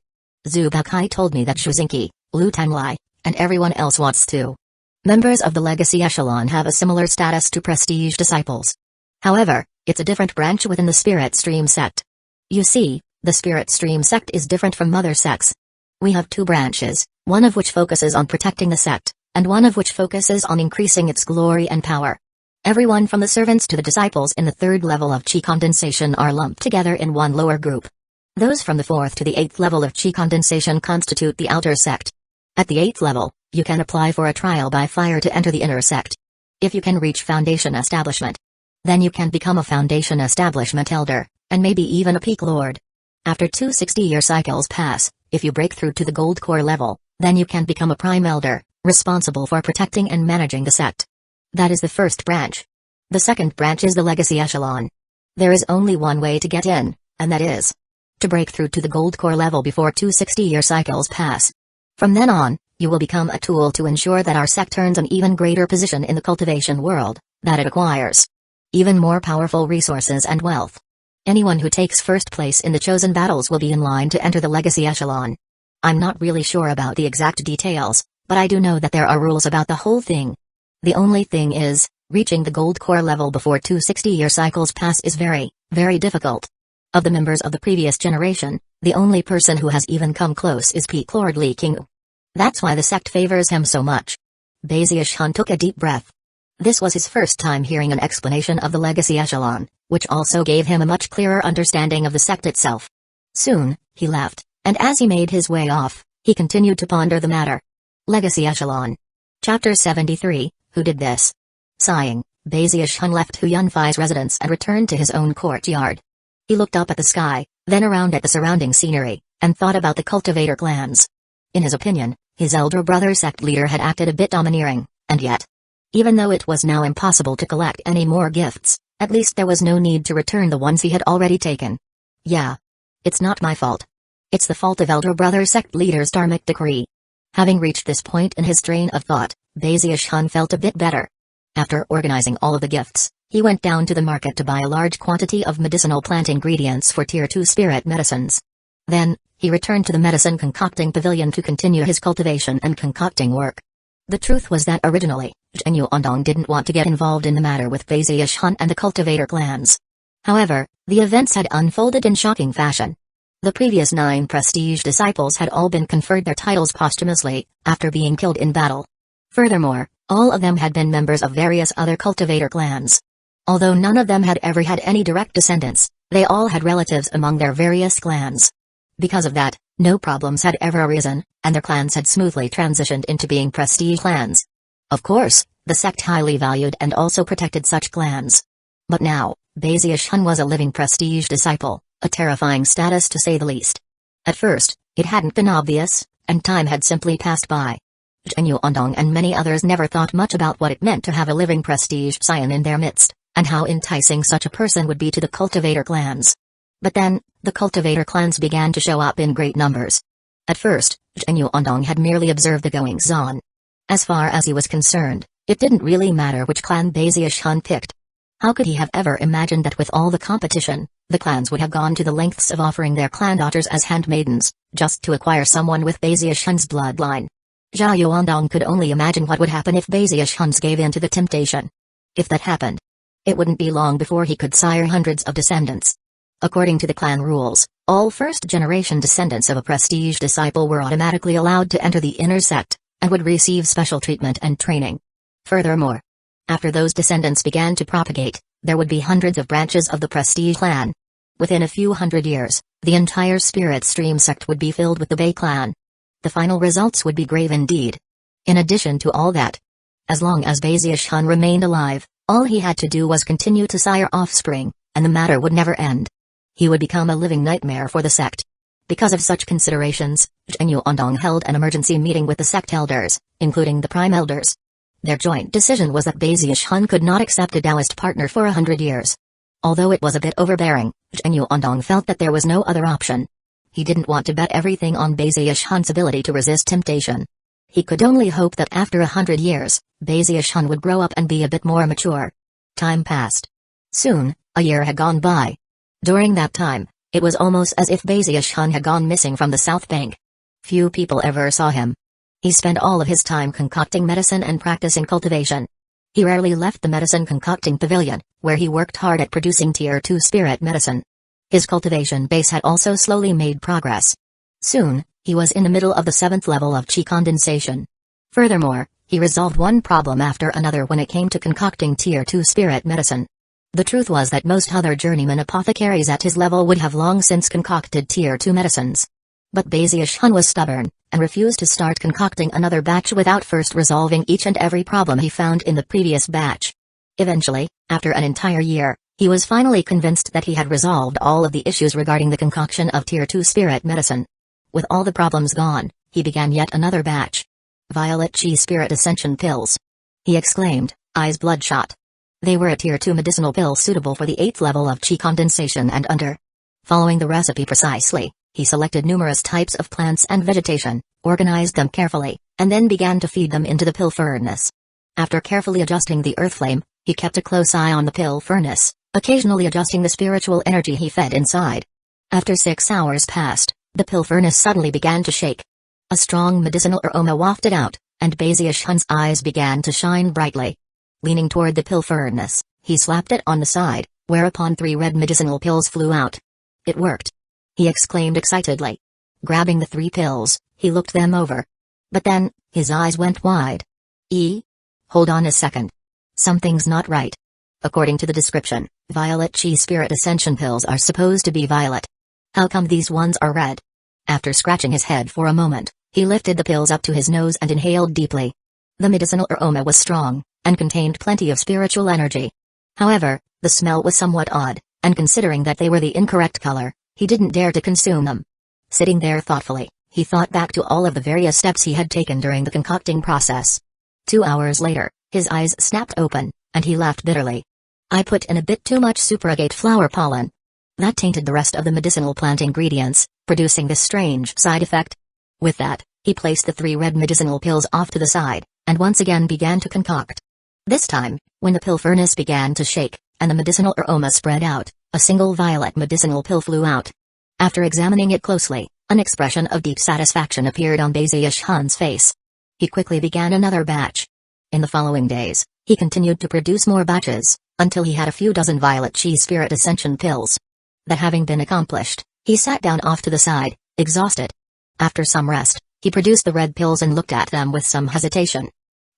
Zubakai told me that Shuzinki, Lu Tanlai, and everyone else wants to. Members of the legacy echelon have a similar status to prestige disciples. However, it's a different branch within the spirit stream sect. You see, the spirit stream sect is different from mother sects. We have 2 branches, one of which focuses on protecting the sect, and one of which focuses on increasing its glory and power. Everyone from the servants to the disciples in the 3rd level of chi condensation are lumped together in one lower group. Those from the 4th to the 8th level of chi condensation constitute the outer sect. At the 8th level, you can apply for a trial by fire to enter the inner sect. If you can reach foundation establishment, then you can become a foundation establishment elder, and maybe even a peak lord. After 2 60-year cycles pass, if you break through to the gold core level, then you can become a prime elder, responsible for protecting and managing the sect. That is the first branch. The second branch is the legacy echelon. There is only one way to get in, and that is to break through to the gold core level before 2 60-year cycles pass. From then on, you will become a tool to ensure that our sect earns an even greater position in the cultivation world, that it acquires even more powerful resources and wealth. Anyone who takes first place in the chosen battles will be in line to enter the legacy echelon. I'm not really sure about the exact details, but I do know that there are rules about the whole thing. The only thing is, reaching the gold core level before 2 60-year cycles pass is very, very difficult. Of the members of the previous generation, the only person who has even come close is Peak Lord Li Qingyu. That's why the sect favors him so much. Baziush-hun took a deep breath. This was his first time hearing an explanation of the legacy echelon, which also gave him a much clearer understanding of the sect itself. Soon, he left, and as he made his way off, he continued to ponder the matter. Legacy echelon. Chapter 73, Who Did This? Sighing, Baziush-hun left Hu Yunfei's residence and returned to his own courtyard. He looked up at the sky, then around at the surrounding scenery, and thought about the cultivator clans. In his opinion, his elder brother sect leader had acted a bit domineering, and yet, even though it was now impossible to collect any more gifts, at least there was no need to return the ones he had already taken. Yeah. It's not my fault. It's the fault of elder brother sect leader's dharmic decree. Having reached this point in his train of thought, Baziush-hun felt a bit better. After organizing all of the gifts, he went down to the market to buy a large quantity of medicinal plant ingredients for Tier 2 spirit medicines. Then, he returned to the medicine concocting pavilion to continue his cultivation and concocting work. The truth was that originally, Zhenyu Ondong didn't want to get involved in the matter with Baziush-hun and the cultivator clans. However, the events had unfolded in shocking fashion. The previous 9 prestige disciples had all been conferred their titles posthumously, after being killed in battle. Furthermore, all of them had been members of various other cultivator clans. Although none of them had ever had any direct descendants, they all had relatives among their various clans. Because of that, no problems had ever arisen, and their clans had smoothly transitioned into being prestige clans. Of course, the sect highly valued and also protected such clans. But now, Baziush-hun was a living prestige disciple, a terrifying status to say the least. At first, it hadn't been obvious, and time had simply passed by. Zhenyu Ondong and many others never thought much about what it meant to have a living prestige scion in their midst, and how enticing such a person would be to the cultivator clans. But then, the cultivator clans began to show up in great numbers. At first, Zhenyu Ondong had merely observed the goings-on. As far as he was concerned, it didn't really matter which clan Baziush-hun picked. How could he have ever imagined that with all the competition, the clans would have gone to the lengths of offering their clan daughters as handmaidens, just to acquire someone with Baziush-hun's bloodline? Zhao Yuandong could only imagine what would happen if Baziush-hun's gave in to the temptation. If that happened, it wouldn't be long before he could sire hundreds of descendants. According to the clan rules, all first-generation descendants of a prestige disciple were automatically allowed to enter the inner sect, and would receive special treatment and training. Furthermore, after those descendants began to propagate, there would be hundreds of branches of the prestige clan. Within a few hundred years, the entire spirit stream sect would be filled with the Bei clan. The final results would be grave indeed. In addition to all that, as long as Baziush-hun remained alive, all he had to do was continue to sire offspring, and the matter would never end. He would become a living nightmare for the sect. Because of such considerations, Zhenyu Ondong held an emergency meeting with the sect elders, including the prime elders. Their joint decision was that Baziush-hun could not accept a Taoist partner for 100 years. Although it was a bit overbearing, Zheng Yuandong felt that there was no other option. He didn't want to bet everything on Bazius Hun's ability to resist temptation. He could only hope that after 100 years, Bazius Hun would grow up and be a bit more mature. Time passed. Soon, a year had gone by. During that time, it was almost as if Bazius Hun had gone missing from the South Bank. Few people ever saw him. He spent all of his time concocting medicine and practicing cultivation. He rarely left the medicine concocting pavilion, where he worked hard at producing Tier 2 spirit medicine. His cultivation base had also slowly made progress. Soon, he was in the middle of the 7th level of chi condensation. Furthermore, he resolved one problem after another when it came to concocting Tier 2 spirit medicine. The truth was that most other journeyman apothecaries at his level would have long since concocted Tier 2 medicines. But Bazius Hun was stubborn, and refused to start concocting another batch without first resolving each and every problem he found in the previous batch. Eventually, after an entire year, he was finally convinced that he had resolved all of the issues regarding the concoction of Tier 2 spirit medicine. With all the problems gone, he began yet another batch. Violet Chi Spirit Ascension Pills. He exclaimed, eyes bloodshot. They were a Tier 2 medicinal pill suitable for the 8th level of chi condensation and under. Following the recipe precisely, he selected numerous types of plants and vegetation, organized them carefully, and then began to feed them into the pill furnace. After carefully adjusting the earth flame, he kept a close eye on the pill furnace, occasionally adjusting the spiritual energy he fed inside. After 6 hours passed, the pill furnace suddenly began to shake. A strong medicinal aroma wafted out, and Bazius Hun's eyes began to shine brightly. Leaning toward the pill furnace, he slapped it on the side, whereupon 3 red medicinal pills flew out. It worked! He exclaimed excitedly. Grabbing the 3 pills, he looked them over. But then, his eyes went wide. Hold on a second. Something's not right. According to the description, Violet Chi Spirit Ascension pills are supposed to be violet. How come these ones are red? After scratching his head for a moment, he lifted the pills up to his nose and inhaled deeply. The medicinal aroma was strong, and contained plenty of spiritual energy. However, the smell was somewhat odd, and considering that they were the incorrect color, he didn't dare to consume them. Sitting there thoughtfully, he thought back to all of the various steps he had taken during the concocting process. 2 hours later, his eyes snapped open, and he laughed bitterly. I put in a bit too much superagate flower pollen. That tainted the rest of the medicinal plant ingredients, producing this strange side effect. With that, he placed the 3 red medicinal pills off to the side, and once again began to concoct. This time, when the pill furnace began to shake, and the medicinal aroma spread out, a single violet medicinal pill flew out. After examining it closely, an expression of deep satisfaction appeared on Bazius Hun's face. He quickly began another batch. In the following days, he continued to produce more batches, until he had a few dozen Violet Chi Spirit Ascension pills. That having been accomplished, he sat down off to the side, exhausted. After some rest, he produced the red pills and looked at them with some hesitation.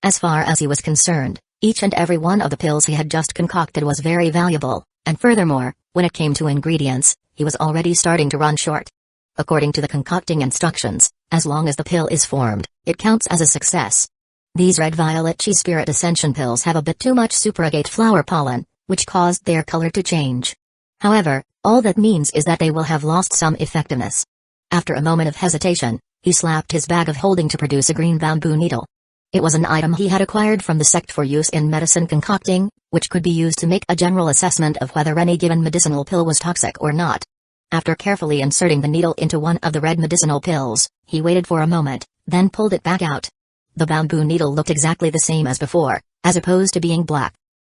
As far as he was concerned, each and every one of the pills he had just concocted was very valuable, and furthermore, when it came to ingredients, he was already starting to run short. According to the concocting instructions, as long as the pill is formed, it counts as a success. These red Violet Chi Spirit Ascension pills have a bit too much superagate flower pollen, which caused their color to change. However, all that means is that they will have lost some effectiveness. After a moment of hesitation, he slapped his bag of holding to produce a green bamboo needle. It was an item he had acquired from the sect for use in medicine concocting, which could be used to make a general assessment of whether any given medicinal pill was toxic or not. After carefully inserting the needle into one of the red medicinal pills, he waited for a moment, then pulled it back out. The bamboo needle looked exactly the same as before, as opposed to being black.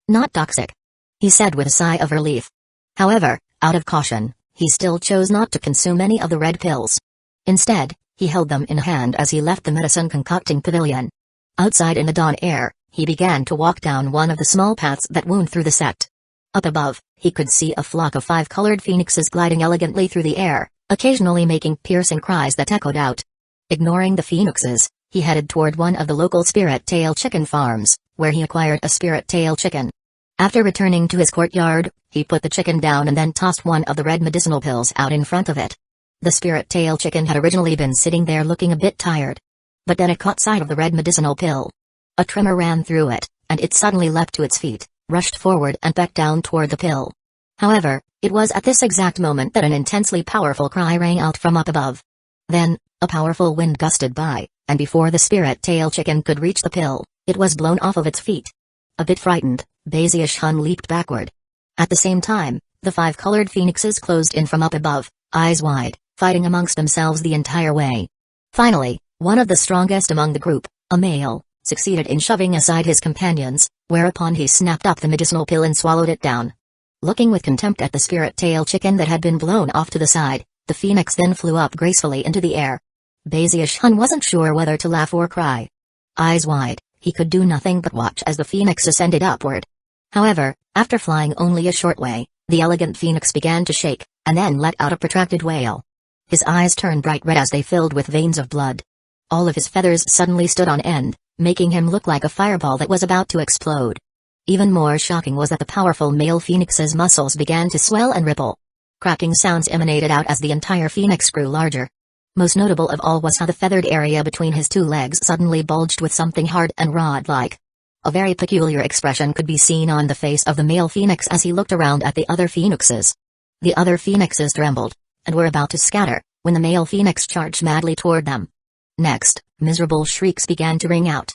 Not toxic, he said with a sigh of relief. However, out of caution, he still chose not to consume any of the red pills. Instead, he held them in hand as he left the medicine concocting pavilion. Outside in the dawn air, he began to walk down one of the small paths that wound through the sect. Up above, he could see a flock of 5 colored phoenixes gliding elegantly through the air, occasionally making piercing cries that echoed out. Ignoring the phoenixes, he headed toward one of the local spirit tail chicken farms, where he acquired a spirit tail chicken. After returning to his courtyard, he put the chicken down and then tossed one of the red medicinal pills out in front of it. The spirit tail chicken had originally been sitting there looking a bit tired. But then it caught sight of the red medicinal pill. A tremor ran through it, and it suddenly leapt to its feet, rushed forward and back down toward the pill. However, it was at this exact moment that an intensely powerful cry rang out from up above. Then, a powerful wind gusted by, and before the spirit tail chicken could reach the pill, it was blown off of its feet. A bit frightened, Bazius Hun leaped backward. At the same time, the 5 colored phoenixes closed in from up above, eyes wide, fighting amongst themselves the entire way. Finally, one of the strongest among the group, a male, succeeded in shoving aside his companions, whereupon he snapped up the medicinal pill and swallowed it down. Looking with contempt at the spirit tail chicken that had been blown off to the side, the phoenix then flew up gracefully into the air. Bazius-hun wasn't sure whether to laugh or cry. Eyes wide, he could do nothing but watch as the phoenix ascended upward. However, after flying only a short way, the elegant phoenix began to shake, and then let out a protracted wail. His eyes turned bright red as they filled with veins of blood. All of his feathers suddenly stood on end, making him look like a fireball that was about to explode. Even more shocking was that the powerful male phoenix's muscles began to swell and ripple. Cracking sounds emanated out as the entire phoenix grew larger. Most notable of all was how the feathered area between his 2 legs suddenly bulged with something hard and rod-like. A very peculiar expression could be seen on the face of the male phoenix as he looked around at the other phoenixes. The other phoenixes trembled, and were about to scatter, when the male phoenix charged madly toward them. Next, miserable shrieks began to ring out.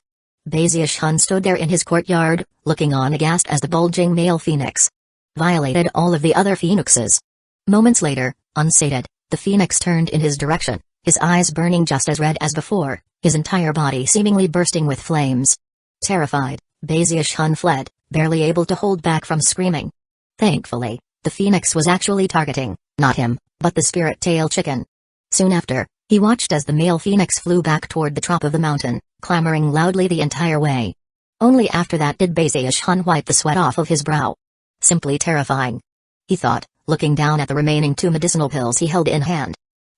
Bazius-hun stood there in his courtyard, looking on aghast as the bulging male phoenix violated all of the other phoenixes. Moments later, unsated, the phoenix turned in his direction, his eyes burning just as red as before, his entire body seemingly bursting with flames. Terrified, Bazius-hun fled, barely able to hold back from screaming. Thankfully, the phoenix was actually targeting, not him, but the spirit tail chicken. Soon after, he watched as the male phoenix flew back toward the top of the mountain, clamoring loudly the entire way. Only after that did Bazius-hun wipe the sweat off of his brow. Simply terrifying, he thought, looking down at the remaining 2 medicinal pills he held in hand.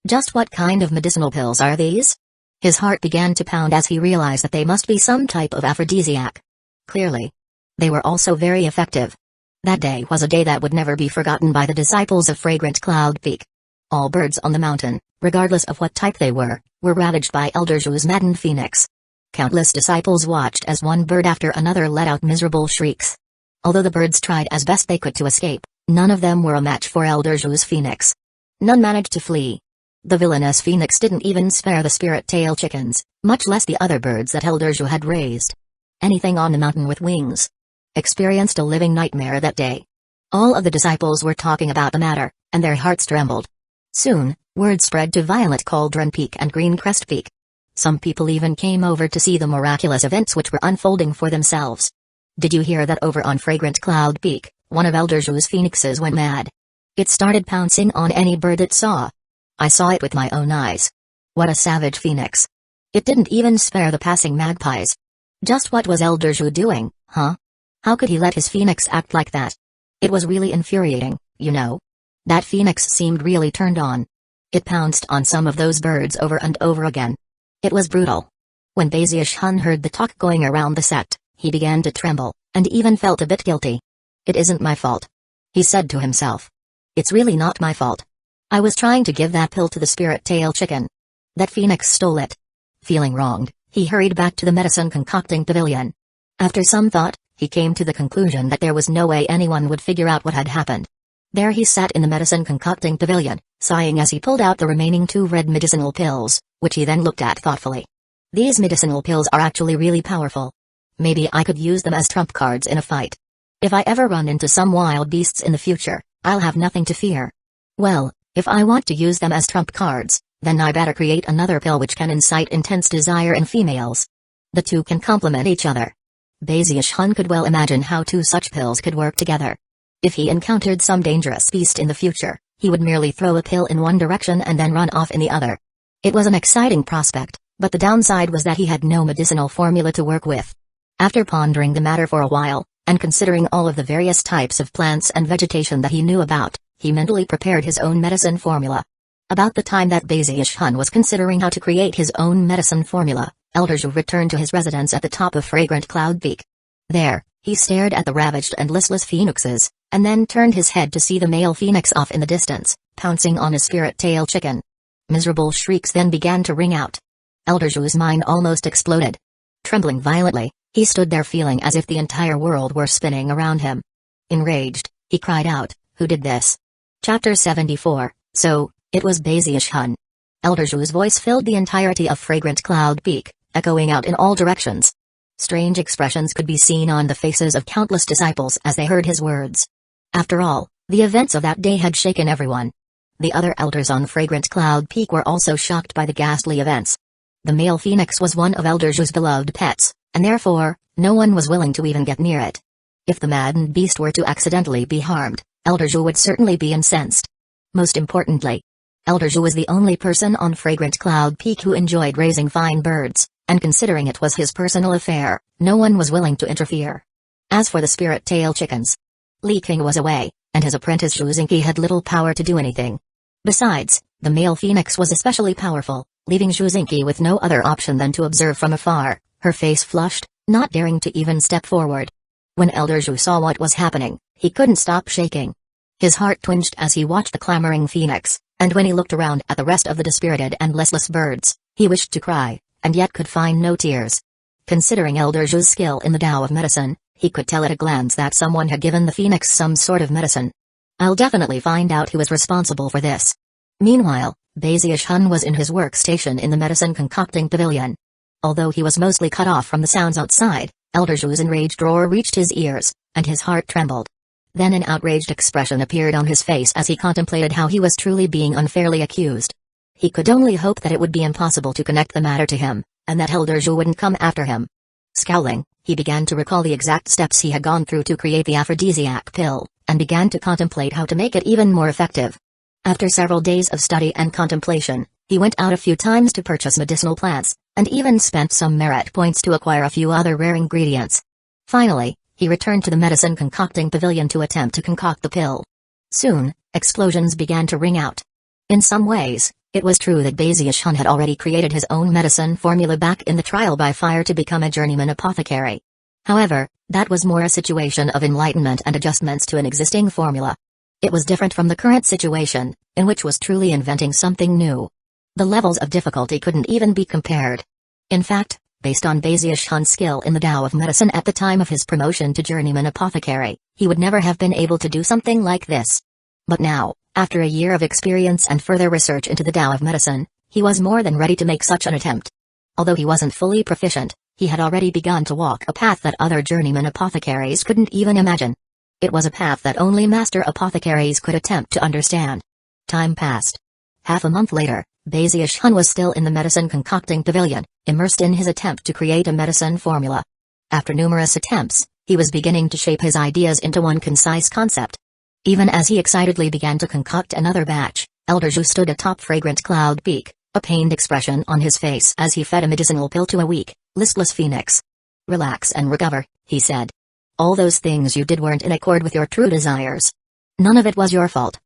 Just what kind of medicinal pills are these? His heart began to pound as he realized that they must be some type of aphrodisiac. Clearly, they were also very effective. That day was a day that would never be forgotten by the disciples of Fragrant Cloud Peak. All birds on the mountain, regardless of what type they were ravaged by Elder Zhu's maddened phoenix. Countless disciples watched as one bird after another let out miserable shrieks. Although the birds tried as best they could to escape, none of them were a match for Elder Zhu's phoenix. None managed to flee. The villainous phoenix didn't even spare the spirit tail chickens, much less the other birds that Elder Zhu had raised. Anything on the mountain with wings experienced a living nightmare that day. All of the disciples were talking about the matter, and their hearts trembled. Soon, word spread to Violet Cauldron Peak and Green Crest Peak. Some people even came over to see the miraculous events which were unfolding for themselves. Did you hear that over on Fragrant Cloud Peak, one of Elder Zhu's phoenixes went mad? It started pouncing on any bird it saw. I saw it with my own eyes. What a savage phoenix. It didn't even spare the passing magpies. Just what was Elder Zhu doing, huh? How could he let his phoenix act like that? It was really infuriating, you know. That phoenix seemed really turned on. It pounced on some of those birds over and over again. It was brutal. When Bazius-hun heard the talk going around the sect, he began to tremble, and even felt a bit guilty. It isn't my fault, he said to himself. It's really not my fault. I was trying to give that pill to the spirit tail chicken. That phoenix stole it. Feeling wronged, he hurried back to the medicine concocting pavilion. After some thought, he came to the conclusion that there was no way anyone would figure out what had happened. There he sat in the medicine concocting pavilion, sighing as he pulled out the remaining 2 red medicinal pills, which he then looked at thoughtfully. These medicinal pills are actually really powerful. Maybe I could use them as trump cards in a fight. If I ever run into some wild beasts in the future, I'll have nothing to fear. Well, if I want to use them as trump cards, then I better create another pill which can incite intense desire in females. The 2 can complement each other. Bazius-hun could well imagine how 2 such pills could work together. If he encountered some dangerous beast in the future, he would merely throw a pill in one direction and then run off in the other. It was an exciting prospect, but the downside was that he had no medicinal formula to work with. After pondering the matter for a while, and considering all of the various types of plants and vegetation that he knew about, he mentally prepared his own medicine formula. About the time that Bazius-hun was considering how to create his own medicine formula, Elder Zhu returned to his residence at the top of Fragrant Cloud Peak. There, he stared at the ravaged and listless phoenixes, and then turned his head to see the male phoenix off in the distance, pouncing on his spirit tail chicken. Miserable shrieks then began to ring out. Elder Zhu's mind almost exploded. Trembling violently, he stood there feeling as if the entire world were spinning around him. Enraged, he cried out, "Who did this?" Chapter 74, So, it was Bazius-hun. Elder Zhu's voice filled the entirety of Fragrant Cloud Peak, echoing out in all directions. Strange expressions could be seen on the faces of countless disciples as they heard his words. After all, the events of that day had shaken everyone. The other elders on Fragrant Cloud Peak were also shocked by the ghastly events. The male phoenix was one of Elder Zhu's beloved pets, and therefore, no one was willing to even get near it. If the maddened beast were to accidentally be harmed, Elder Zhu would certainly be incensed. Most importantly, Elder Zhu was the only person on Fragrant Cloud Peak who enjoyed raising fine birds, and considering it was his personal affair, no one was willing to interfere. As for the spirit tail chickens, Li King was away, and his apprentice Zhuzinki had little power to do anything. Besides, the male phoenix was especially powerful, leaving Zhuzinki with no other option than to observe from afar, her face flushed, not daring to even step forward. When Elder Zhu saw what was happening, he couldn't stop shaking. His heart twinged as he watched the clamoring phoenix, and when he looked around at the rest of the dispirited and listless birds, he wished to cry, and yet could find no tears. Considering Elder Zhu's skill in the Tao of medicine, he could tell at a glance that someone had given the phoenix some sort of medicine. I'll definitely find out who was responsible for this. Meanwhile, Bazius Hun was in his workstation in the medicine concocting pavilion. Although he was mostly cut off from the sounds outside, Elder Zhu's enraged roar reached his ears, and his heart trembled. Then an outraged expression appeared on his face as he contemplated how he was truly being unfairly accused. He could only hope that it would be impossible to connect the matter to him, and that Elder Zhu wouldn't come after him. Scowling, he began to recall the exact steps he had gone through to create the aphrodisiac pill, and began to contemplate how to make it even more effective. After several days of study and contemplation, he went out a few times to purchase medicinal plants, and even spent some merit points to acquire a few other rare ingredients. Finally, he returned to the medicine concocting pavilion to attempt to concoct the pill. Soon, explosions began to ring out. In some ways, it was true that Bazius Hun had already created his own medicine formula back in the trial by fire to become a journeyman apothecary. However, that was more a situation of enlightenment and adjustments to an existing formula. It was different from the current situation, in which was truly inventing something new. The levels of difficulty couldn't even be compared. In fact, based on Bazius Hun's skill in the Tao of medicine at the time of his promotion to journeyman apothecary, he would never have been able to do something like this. But now, after a year of experience and further research into the Tao of medicine, he was more than ready to make such an attempt. Although he wasn't fully proficient, he had already begun to walk a path that other journeyman apothecaries couldn't even imagine. It was a path that only master apothecaries could attempt to understand. Time passed. Half a month later, Bazius Hun was still in the medicine concocting pavilion, immersed in his attempt to create a medicine formula. After numerous attempts, he was beginning to shape his ideas into one concise concept. Even as he excitedly began to concoct another batch, Elder Zhu stood atop Fragrant Cloud Peak, a pained expression on his face as he fed a medicinal pill to a weak, listless phoenix. "Relax and recover," he said. "All those things you did weren't in accord with your true desires. None of it was your fault.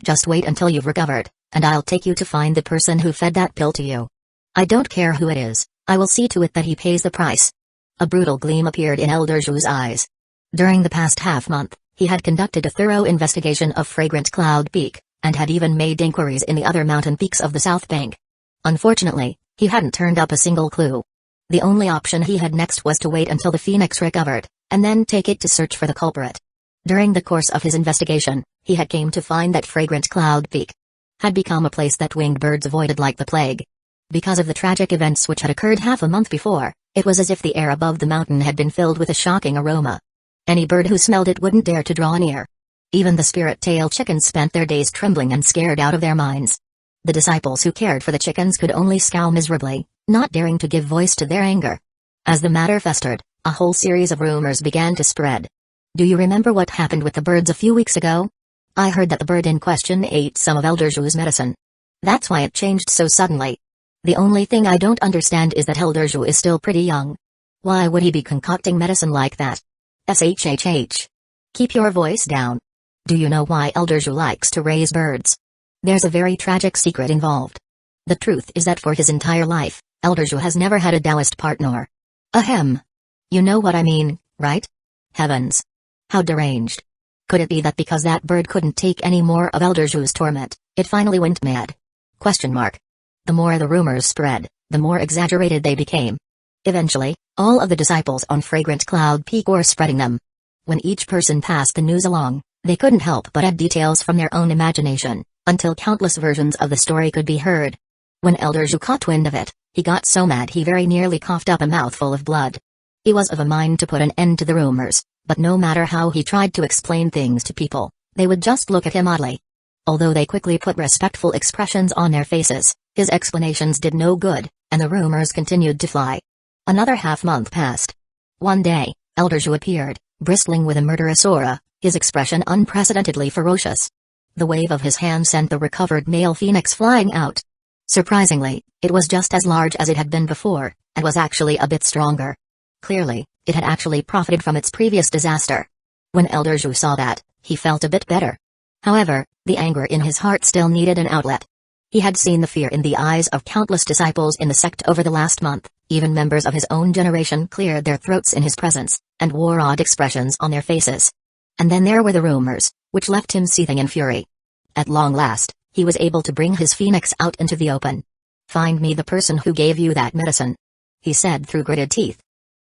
Just wait until you've recovered, and I'll take you to find the person who fed that pill to you. I don't care who it is, I will see to it that he pays the price." A brutal gleam appeared in Elder Zhu's eyes. During the past half-month, he had conducted a thorough investigation of Fragrant Cloud Peak, and had even made inquiries in the other mountain peaks of the South Bank. Unfortunately, he hadn't turned up a single clue. The only option he had next was to wait until the phoenix recovered, and then take it to search for the culprit. During the course of his investigation, he had came to find that Fragrant Cloud Peak had become a place that winged birds avoided like the plague. Because of the tragic events which had occurred half a month before, it was as if the air above the mountain had been filled with a shocking aroma. Any bird who smelled it wouldn't dare to draw near. Even the spirit-tail chickens spent their days trembling and scared out of their minds. The disciples who cared for the chickens could only scowl miserably, not daring to give voice to their anger. As the matter festered, a whole series of rumors began to spread. "Do you remember what happened with the birds a few weeks ago? I heard that the bird in question ate some of Elder Zhu's medicine. That's why it changed so suddenly. The only thing I don't understand is that Elder Zhu is still pretty young. Why would he be concocting medicine like that? SHHH. Keep your voice down. Do you know why Elder Zhu likes to raise birds? There's a very tragic secret involved. The truth is that for his entire life, Elder Zhu has never had a Taoist partner. Ahem. You know what I mean, right? Heavens. How deranged. Could it be that because that bird couldn't take any more of Elder Zhu's torment, it finally went mad? Question mark. The more the rumors spread, the more exaggerated they became. Eventually, all of the disciples on Fragrant Cloud Peak were spreading them. When each person passed the news along, they couldn't help but add details from their own imagination, until countless versions of the story could be heard. When Elder Zhu caught wind of it, he got so mad he very nearly coughed up a mouthful of blood. He was of a mind to put an end to the rumors, but no matter how he tried to explain things to people, They would just look at him oddly. Although they quickly put respectful expressions on their faces, his explanations did no good, and the rumors continued to fly. Another half-month passed. One day, Elder Zhu appeared, bristling with a murderous aura, his expression unprecedentedly ferocious. The wave of his hand sent the recovered male phoenix flying out. Surprisingly, it was just as large as it had been before, and was actually a bit stronger. Clearly, it had actually profited from its previous disaster. When Elder Zhu saw that, he felt a bit better. However, the anger in his heart still needed an outlet. He had seen the fear in the eyes of countless disciples in the sect over the last month. Even members of his own generation cleared their throats in his presence, and wore odd expressions on their faces. And then there were the rumors, which left him seething in fury. At long last, he was able to bring his phoenix out into the open. "Find me the person who gave you that medicine," he said through gritted teeth.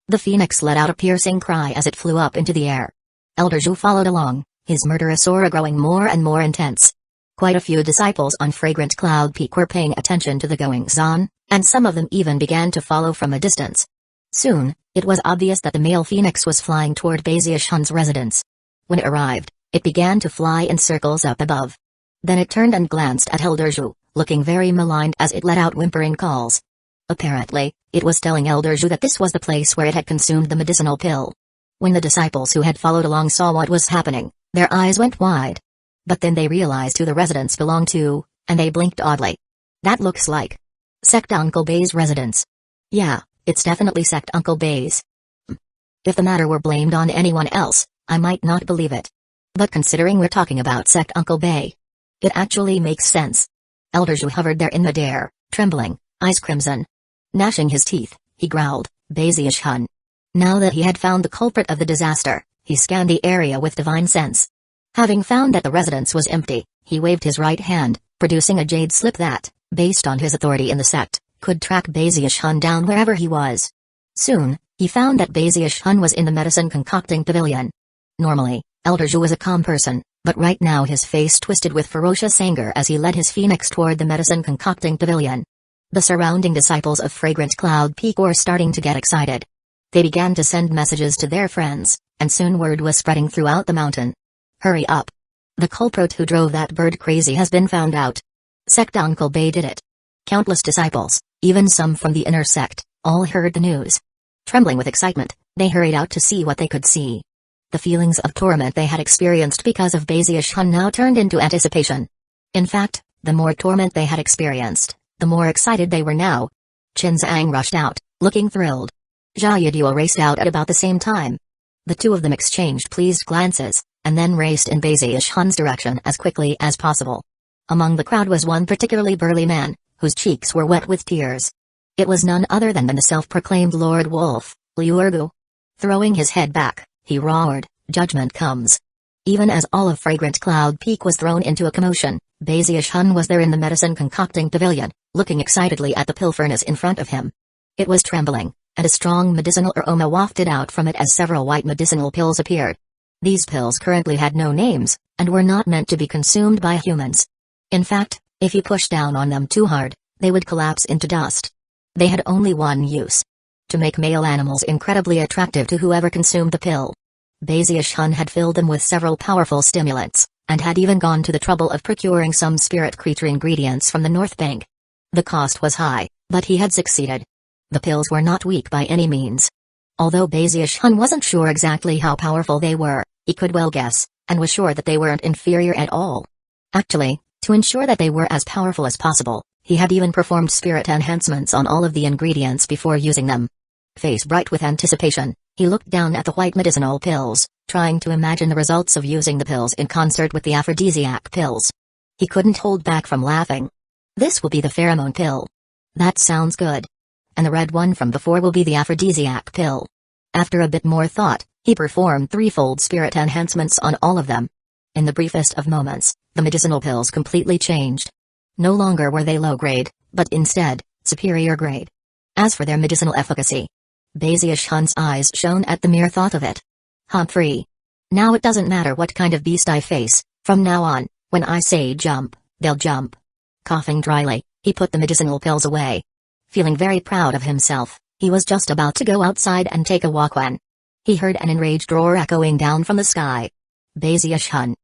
The phoenix let out a piercing cry as it flew up into the air. Elder Zhu followed along, his murderous aura growing more and more intense. Quite a few disciples on Fragrant Cloud Peak were paying attention to the goings-on, and some of them even began to follow from a distance. Soon, it was obvious that the male phoenix was flying toward Bazius Hun's residence. When it arrived, it began to fly in circles up above. Then it turned and glanced at Elder Zhu, looking very maligned as it let out whimpering calls. Apparently, it was telling Elder Zhu that this was the place where it had consumed the medicinal pill. When the disciples who had followed along saw what was happening, their eyes went wide. But then they realized who the residence belonged to, and they blinked oddly. "That looks like Sect Uncle Bay's residence. Yeah, it's definitely Sect Uncle Bay's. If the matter were blamed on anyone else, I might not believe it. But considering we're talking about Sect Uncle Bay, it actually makes sense." Elder Zhu hovered there in midair, trembling, eyes crimson. Gnashing his teeth, he growled, "Bazius Hun." Now that he had found the culprit of the disaster, he scanned the area with divine sense. Having found that the residence was empty, he waved his right hand, producing a jade slip that, based on his authority in the sect, could track Bazius Hun down wherever he was. Soon, he found that Bazius Hun was in the medicine concocting pavilion. Normally, Elder Zhu was a calm person, but right now his face twisted with ferocious anger as he led his phoenix toward the medicine concocting pavilion. The surrounding disciples of Fragrant Cloud Peak were starting to get excited. They began to send messages to their friends, and soon word was spreading throughout the mountain. "Hurry up. The culprit who drove that bird crazy has been found out. Sect Uncle Bay did it." Countless disciples, even some from the inner sect, all heard the news. Trembling with excitement, they hurried out to see what they could see. The feelings of torment they had experienced because of Bazius Hun now turned into anticipation. In fact, the more torment they had experienced, the more excited they were now. Qin Zhang rushed out, looking thrilled. Jia Yiduo raced out at about the same time. The two of them exchanged pleased glances, and then raced in Bazius Hun's direction as quickly as possible. Among the crowd was one particularly burly man, whose cheeks were wet with tears. It was none other than the self-proclaimed Lord Wolf, Liu Ergu. Throwing his head back, he roared, "Judgment comes." Even as all of Fragrant Cloud Peak was thrown into a commotion, Bazius Hun was there in the medicine concocting pavilion, looking excitedly at the pill furnace in front of him. It was trembling, and a strong medicinal aroma wafted out from it as several white medicinal pills appeared. These pills currently had no names, and were not meant to be consumed by humans. In fact, if you pushed down on them too hard, they would collapse into dust. They had only one use: to make male animals incredibly attractive to whoever consumed the pill. Bazius Hun had filled them with several powerful stimulants, and had even gone to the trouble of procuring some spirit creature ingredients from the North Bank. The cost was high, but he had succeeded. The pills were not weak by any means. Although Bazius Hun wasn't sure exactly how powerful they were, he could well guess, and was sure that they weren't inferior at all. Actually, to ensure that they were as powerful as possible, he had even performed spirit enhancements on all of the ingredients before using them. Face bright with anticipation, he looked down at the white medicinal pills, trying to imagine the results of using the pills in concert with the aphrodisiac pills. He couldn't hold back from laughing. "This will be the pheromone pill. That sounds good. And the red one from before will be the aphrodisiac pill." After a bit more thought, he performed threefold spirit enhancements on all of them. In the briefest of moments, the medicinal pills completely changed. No longer were they low grade, but instead, superior grade. As for their medicinal efficacy, Bazius Hun's eyes shone at the mere thought of it. "Humphrey. Now it doesn't matter what kind of beast I face, from now on, when I say jump, they'll jump." Coughing dryly, he put the medicinal pills away. Feeling very proud of himself, he was just about to go outside and take a walk when he heard an enraged roar echoing down from the sky. "Bazius Hun.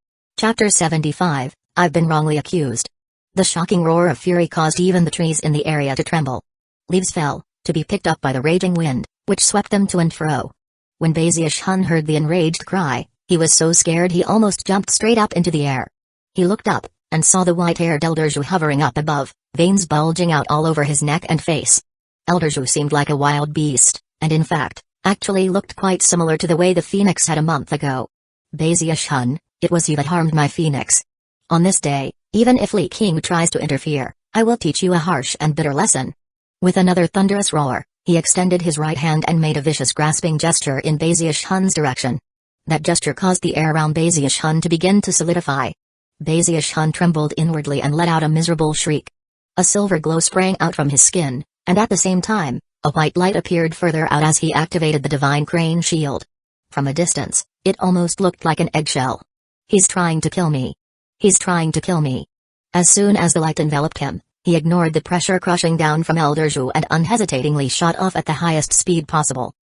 Chapter 75, I've been wrongly accused. The shocking roar of fury caused even the trees in the area to tremble. Leaves fell, to be picked up by the raging wind, which swept them to and fro. When Baziush-hun heard the enraged cry, he was so scared he almost jumped straight up into the air. He looked up, and saw the white-haired Elder Zhu hovering up above, veins bulging out all over his neck and face. Elder Zhu seemed like a wild beast, and in fact, actually looked quite similar to the way the phoenix had a month ago. Baziush-hun, it was you that harmed my phoenix. On this day, even if Li King tries to interfere, I will teach you a harsh and bitter lesson. With another thunderous roar, he extended his right hand and made a vicious grasping gesture in Baziush-hun's direction. That gesture caused the air around Baziush-hun to begin to solidify. Baziush-hun trembled inwardly and let out a miserable shriek. A silver glow sprang out from his skin, and at the same time, a white light appeared further out as he activated the divine crane shield. From a distance, it almost looked like an eggshell. He's trying to kill me. He's trying to kill me. As soon as the light enveloped him, he ignored the pressure crushing down from Elder Zhu and unhesitatingly shot off at the highest speed possible.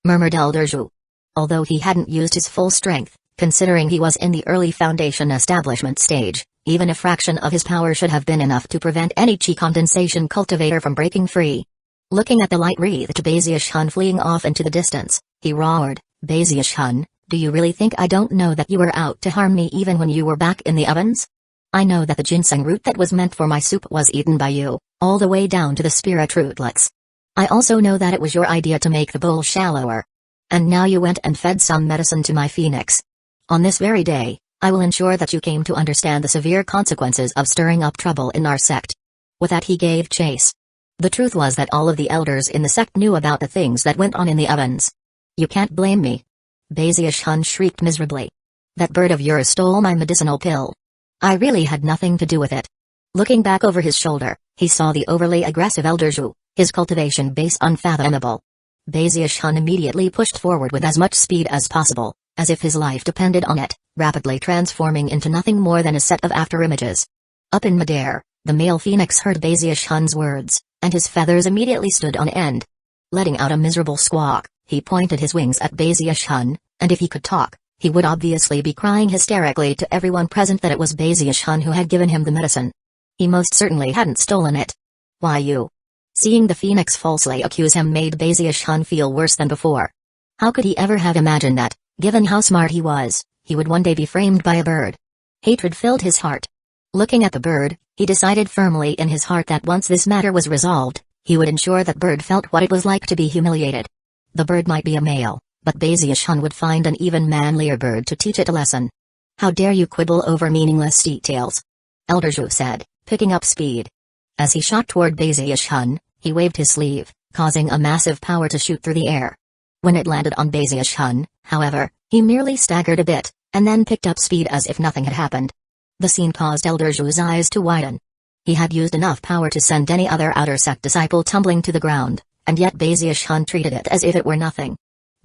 Murmured Elder Zhu. Although he hadn't used his full strength, considering he was in the early Foundation establishment stage, even a fraction of his power should have been enough to prevent any chi condensation cultivator from breaking free. Looking at the light-wreathed Baziush-hun fleeing off into the distance, he roared, Baziush-hun, do you really think I don't know that you were out to harm me even when you were back in the ovens? I know that the ginseng root that was meant for my soup was eaten by you, all the way down to the spirit rootlets. I also know that it was your idea to make the bowl shallower. And now you went and fed some medicine to my phoenix. On this very day, I will ensure that you came to understand the severe consequences of stirring up trouble in our sect. With that he gave chase. The truth was that all of the elders in the sect knew about the things that went on in the ovens. You can't blame me. Baziush-hun shrieked miserably. That bird of yours stole my medicinal pill. I really had nothing to do with it. Looking back over his shoulder, he saw the overly aggressive Elder Zhu, his cultivation base unfathomable. Baziush-hun immediately pushed forward with as much speed as possible, as if his life depended on it, rapidly transforming into nothing more than a set of afterimages. Up in midair, the male phoenix heard Baziush-hun's words, and his feathers immediately stood on end. Letting out a miserable squawk, he pointed his wings at Baziush-hun, and if he could talk, he would obviously be crying hysterically to everyone present that it was Baziush-hun who had given him the medicine. He most certainly hadn't stolen it. Why you? Seeing the phoenix falsely accuse him made Baziush-hun feel worse than before. How could he ever have imagined that, given how smart he was, he would one day be framed by a bird? Hatred filled his heart. Looking at the bird, he decided firmly in his heart that once this matter was resolved, he would ensure that bird felt what it was like to be humiliated. The bird might be a male, but Baziush-hun would find an even manlier bird to teach it a lesson. How dare you quibble over meaningless details? Elder Zhu said, picking up speed. As he shot toward Baziush-hun, he waved his sleeve, causing a massive power to shoot through the air. When it landed on Baziush-hun, however, he merely staggered a bit, and then picked up speed as if nothing had happened. The scene caused Elder Zhu's eyes to widen. He had used enough power to send any other outer sect disciple tumbling to the ground, and yet Baziush-hun treated it as if it were nothing.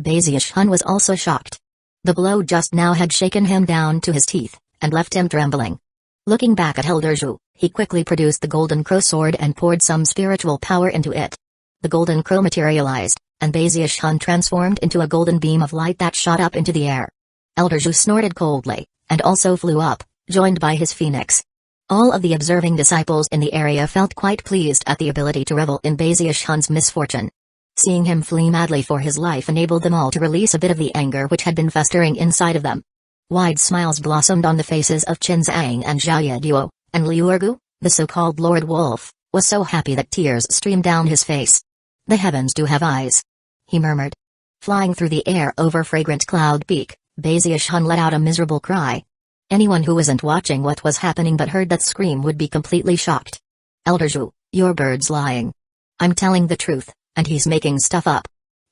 Baziush-hun was also shocked. The blow just now had shaken him down to his teeth, and left him trembling. Looking back at Elder Zhu, he quickly produced the golden crow sword and poured some spiritual power into it. The golden crow materialized, and Baziush-hun transformed into a golden beam of light that shot up into the air. Elder Zhu snorted coldly, and also flew up, joined by his phoenix. All of the observing disciples in the area felt quite pleased at the ability to revel in Baziush-hun's misfortune. Seeing him flee madly for his life enabled them all to release a bit of the anger which had been festering inside of them. Wide smiles blossomed on the faces of Qin Zhang and Zhao Yeduo, and Liu Ergu, the so-called Lord Wolf, was so happy that tears streamed down his face. The heavens do have eyes, he murmured. Flying through the air over fragrant Cloud Peak, Baziush-hun let out a miserable cry. Anyone who wasn't watching what was happening but heard that scream would be completely shocked. Elder Zhu, your bird's lying. I'm telling the truth, and he's making stuff up.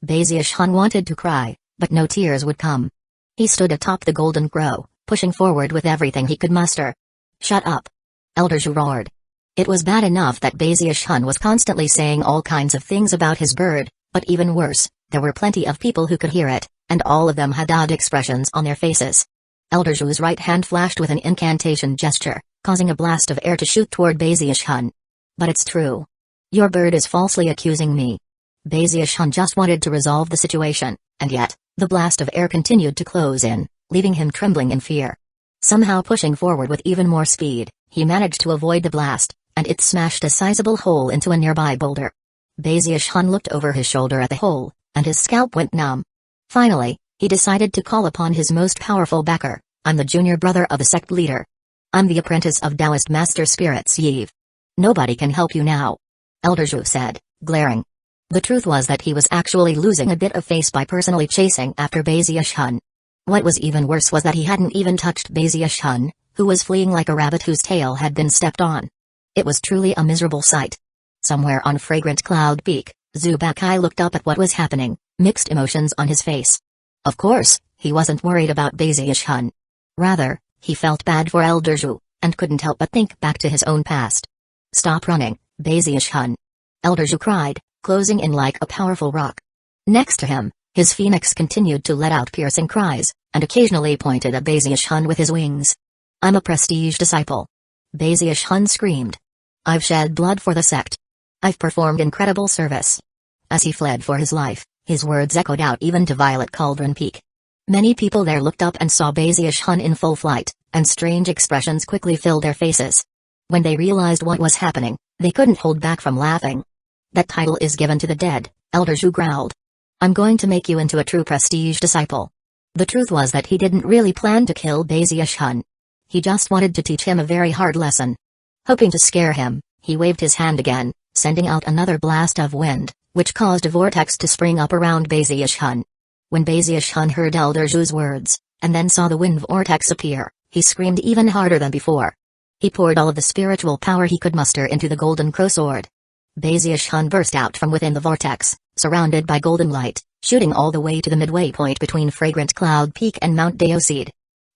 Baziush-hun wanted to cry, but no tears would come. He stood atop the golden crow, pushing forward with everything he could muster. Shut up. Elder Zhu roared. It was bad enough that Baziush-hun was constantly saying all kinds of things about his bird, but even worse, there were plenty of people who could hear it, and all of them had odd expressions on their faces. Elder Zhu's right hand flashed with an incantation gesture, causing a blast of air to shoot toward Baziush-hun. But it's true. Your bird is falsely accusing me. Baziush-hun just wanted to resolve the situation, and yet, the blast of air continued to close in, leaving him trembling in fear. Somehow pushing forward with even more speed, he managed to avoid the blast, and it smashed a sizable hole into a nearby boulder. Bazius-hun looked over his shoulder at the hole, and his scalp went numb. Finally, he decided to call upon his most powerful backer. I'm the junior brother of the sect leader. I'm the apprentice of Taoist Master Spirit Yves. Nobody can help you now. Elder Zhu said, glaring. The truth was that he was actually losing a bit of face by personally chasing after Bazius-hun. What was even worse was that he hadn't even touched Bazius-hun, who was fleeing like a rabbit whose tail had been stepped on. It was truly a miserable sight. Somewhere on Fragrant Cloud Peak, Zubakai looked up at what was happening, mixed emotions on his face. Of course, he wasn't worried about Bazius-hun. Rather, he felt bad for Elder Zhu, and couldn't help but think back to his own past. Stop running, Bazius-hun. Elder Zhu cried, closing in like a powerful rock. Next to him, his phoenix continued to let out piercing cries, and occasionally pointed at Bazius-hun with his wings. I'm a prestige disciple. Bazius-hun screamed. I've shed blood for the sect. I've performed incredible service. As he fled for his life, his words echoed out even to Violet Cauldron Peak. Many people there looked up and saw Bazius-hun in full flight, and strange expressions quickly filled their faces. When they realized what was happening, they couldn't hold back from laughing. That title is given to the dead, Elder Zhu growled. I'm going to make you into a true prestige disciple. The truth was that he didn't really plan to kill Bazius-hun. He just wanted to teach him a very hard lesson. Hoping to scare him, he waved his hand again, sending out another blast of wind, which caused a vortex to spring up around Bazius-hun. When Bazius-hun heard Elder Zhu's words, and then saw the wind vortex appear, he screamed even harder than before. He poured all of the spiritual power he could muster into the golden crow sword. Bazius-hun burst out from within the vortex, surrounded by golden light, shooting all the way to the midway point between Fragrant Cloud Peak and Mount Deoseed.